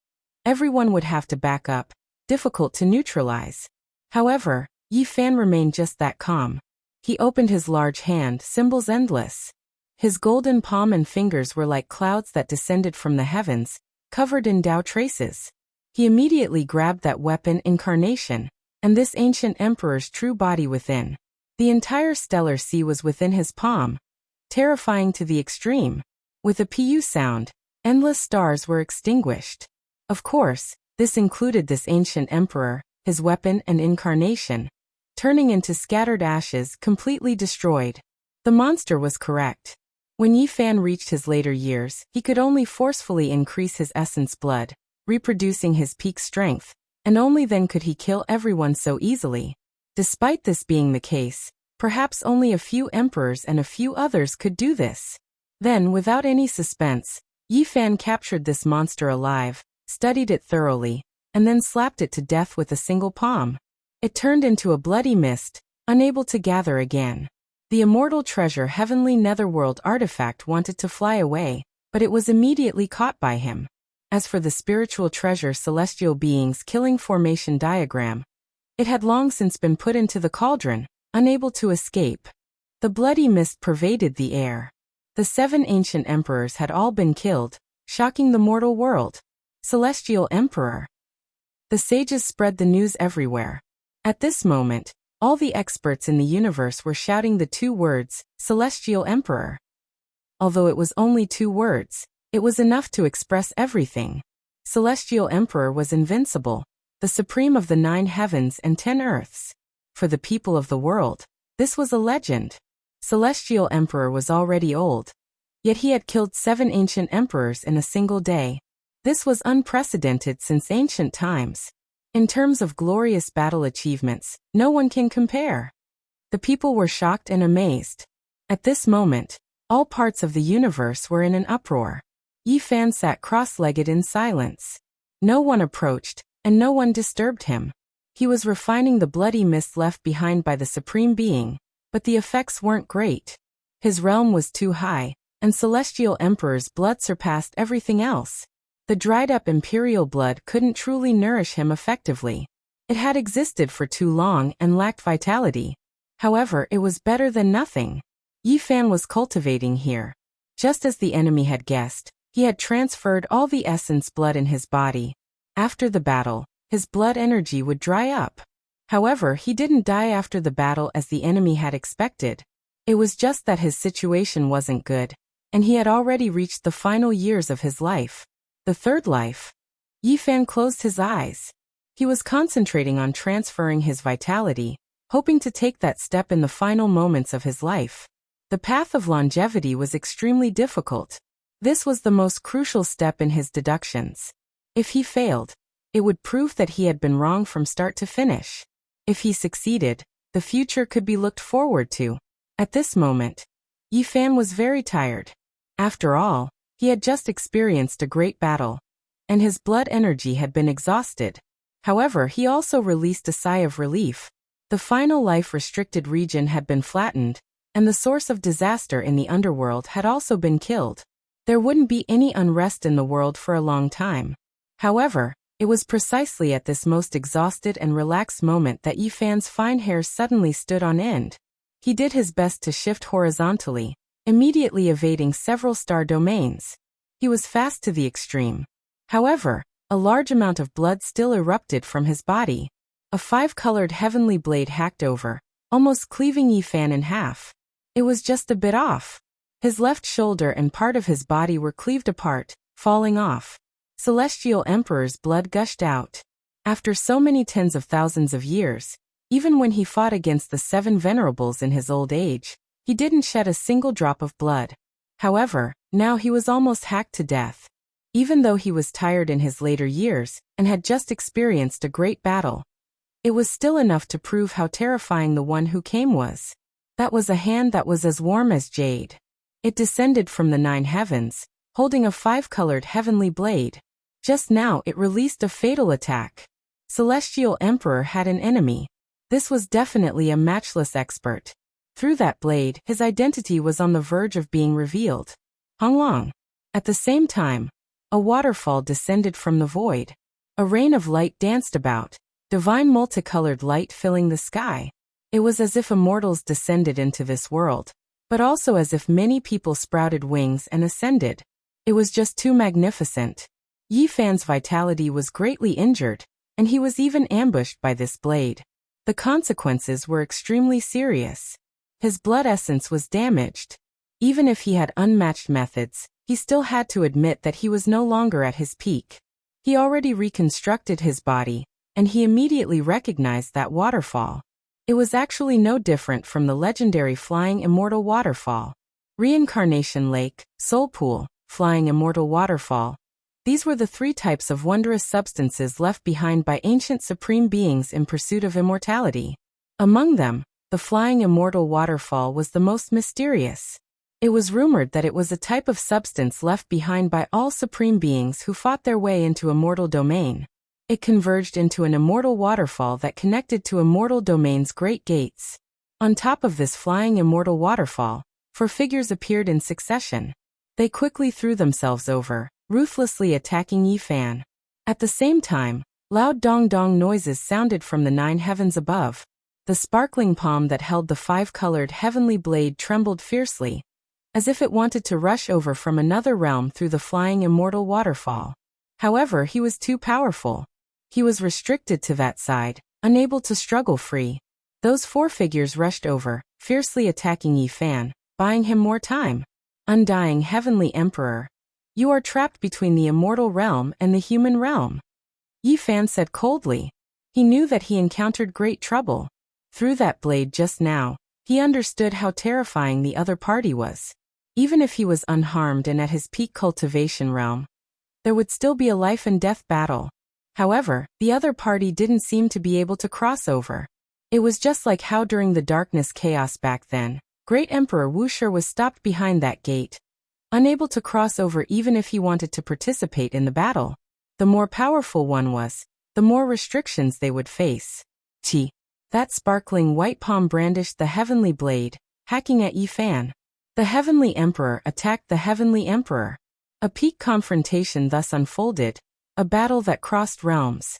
everyone would have to back up, difficult to neutralize. However, Yi Fan remained just that calm. He opened his large hand, symbols endless. His golden palm and fingers were like clouds that descended from the heavens, covered in Tao traces. He immediately grabbed that weapon incarnation, and this ancient emperor's true body within. The entire stellar sea was within his palm, terrifying to the extreme. With a pu sound, endless stars were extinguished. Of course, this included this ancient emperor, his weapon and incarnation, turning into scattered ashes, completely destroyed. The monster was correct. When Yi Fan reached his later years, he could only forcefully increase his essence blood, reproducing his peak strength, and only then could he kill everyone so easily. Despite this being the case, perhaps only a few emperors and a few others could do this. Then, without any suspense, Yi Fan captured this monster alive, studied it thoroughly, and then slapped it to death with a single palm. It turned into a bloody mist, unable to gather again. The immortal treasure heavenly netherworld artifact wanted to fly away, but it was immediately caught by him. As for the spiritual treasure celestial beings killing formation diagram, it had long since been put into the cauldron, unable to escape. The bloody mist pervaded the air. The 7 ancient emperors had all been killed, shocking the mortal world. Celestial Emperor. The sages spread the news everywhere. At this moment, all the experts in the universe were shouting the 2 words, Celestial Emperor. Although it was only 2 words, it was enough to express everything. Celestial Emperor was invincible, the supreme of the 9 heavens and 10 earths. For the people of the world, this was a legend. Celestial Emperor was already old, yet he had killed 7 ancient emperors in a single day. This was unprecedented since ancient times. In terms of glorious battle achievements, no one can compare. The people were shocked and amazed. At this moment, all parts of the universe were in an uproar. Yi Fan sat cross-legged in silence. No one approached, and no one disturbed him. He was refining the bloody mist left behind by the Supreme Being, but the effects weren't great. His realm was too high, and Celestial Emperor's blood surpassed everything else. The dried-up imperial blood couldn't truly nourish him effectively. It had existed for too long and lacked vitality. However, it was better than nothing. Yi Fan was cultivating here. Just as the enemy had guessed, he had transferred all the essence blood in his body. After the battle, his blood energy would dry up. However, he didn't die after the battle as the enemy had expected. It was just that his situation wasn't good, and he had already reached the final years of his life. The third life. Yi Fan closed his eyes. He was concentrating on transferring his vitality, hoping to take that step in the final moments of his life. The path of longevity was extremely difficult. This was the most crucial step in his deductions. If he failed, it would prove that he had been wrong from start to finish. If he succeeded, the future could be looked forward to. At this moment, Yi Fan was very tired. After all, he had just experienced a great battle, and his blood energy had been exhausted. However, he also released a sigh of relief. The final life-restricted region had been flattened, and the source of disaster in the underworld had also been killed. There wouldn't be any unrest in the world for a long time. However, it was precisely at this most exhausted and relaxed moment that Yi Fan's fine hair suddenly stood on end. He did his best to shift horizontally, immediately evading several star domains. He was fast to the extreme. However, a large amount of blood still erupted from his body. A 5-colored heavenly blade hacked over, almost cleaving Yi Fan in half. It was just a bit off. His left shoulder and part of his body were cleaved apart, falling off. Celestial Emperor's blood gushed out. After so many tens of thousands of years, even when he fought against the 7 venerables in his old age, he didn't shed a single drop of blood. However, now he was almost hacked to death. Even though he was tired in his later years and had just experienced a great battle, it was still enough to prove how terrifying the one who came was. That was a hand that was as warm as jade. It descended from the 9 heavens, holding a 5-colored heavenly blade. Just now it released a fatal attack. Celestial Emperor had an enemy. This was definitely a matchless expert. Through that blade, his identity was on the verge of being revealed. Honglong. At the same time, a waterfall descended from the void. A rain of light danced about, divine multicolored light filling the sky. It was as if immortals descended into this world, but also as if many people sprouted wings and ascended. It was just too magnificent. Yi Fan's vitality was greatly injured, and he was even ambushed by this blade. The consequences were extremely serious. His blood essence was damaged. Even if he had unmatched methods, he still had to admit that he was no longer at his peak. He already reconstructed his body, and he immediately recognized that waterfall. It was actually no different from the legendary Flying Immortal Waterfall. Reincarnation Lake, Soul Pool, Flying Immortal Waterfall. These were the three types of wondrous substances left behind by ancient supreme beings in pursuit of immortality. Among them, the Flying Immortal Waterfall was the most mysterious. It was rumored that it was a type of substance left behind by all supreme beings who fought their way into immortal domain. It converged into an immortal waterfall that connected to immortal domain's great gates. On top of this Flying Immortal Waterfall, four figures appeared in succession. They quickly threw themselves over, ruthlessly attacking Yi Fan. At the same time, loud dong-dong noises sounded from the 9 heavens above. The sparkling palm that held the 5-colored heavenly blade trembled fiercely, as if it wanted to rush over from another realm through the Flying Immortal Waterfall. However, he was too powerful. He was restricted to that side, unable to struggle free. Those 4 figures rushed over, fiercely attacking Yi Fan, buying him more time. Undying Heavenly Emperor. You are trapped between the immortal realm and the human realm. Yi Fan said coldly. He knew that he encountered great trouble. Through that blade just now, he understood how terrifying the other party was. Even if he was unharmed and at his peak cultivation realm, there would still be a life and death battle. However, the other party didn't seem to be able to cross over. It was just like how during the darkness chaos back then, Great Emperor Wuxia was stopped behind that gate, unable to cross over even if he wanted to participate in the battle. The more powerful one was, the more restrictions they would face. That sparkling white palm brandished the heavenly blade, hacking at Yi Fan. The Heavenly Emperor attacked the Heavenly Emperor. A peak confrontation thus unfolded, a battle that crossed realms.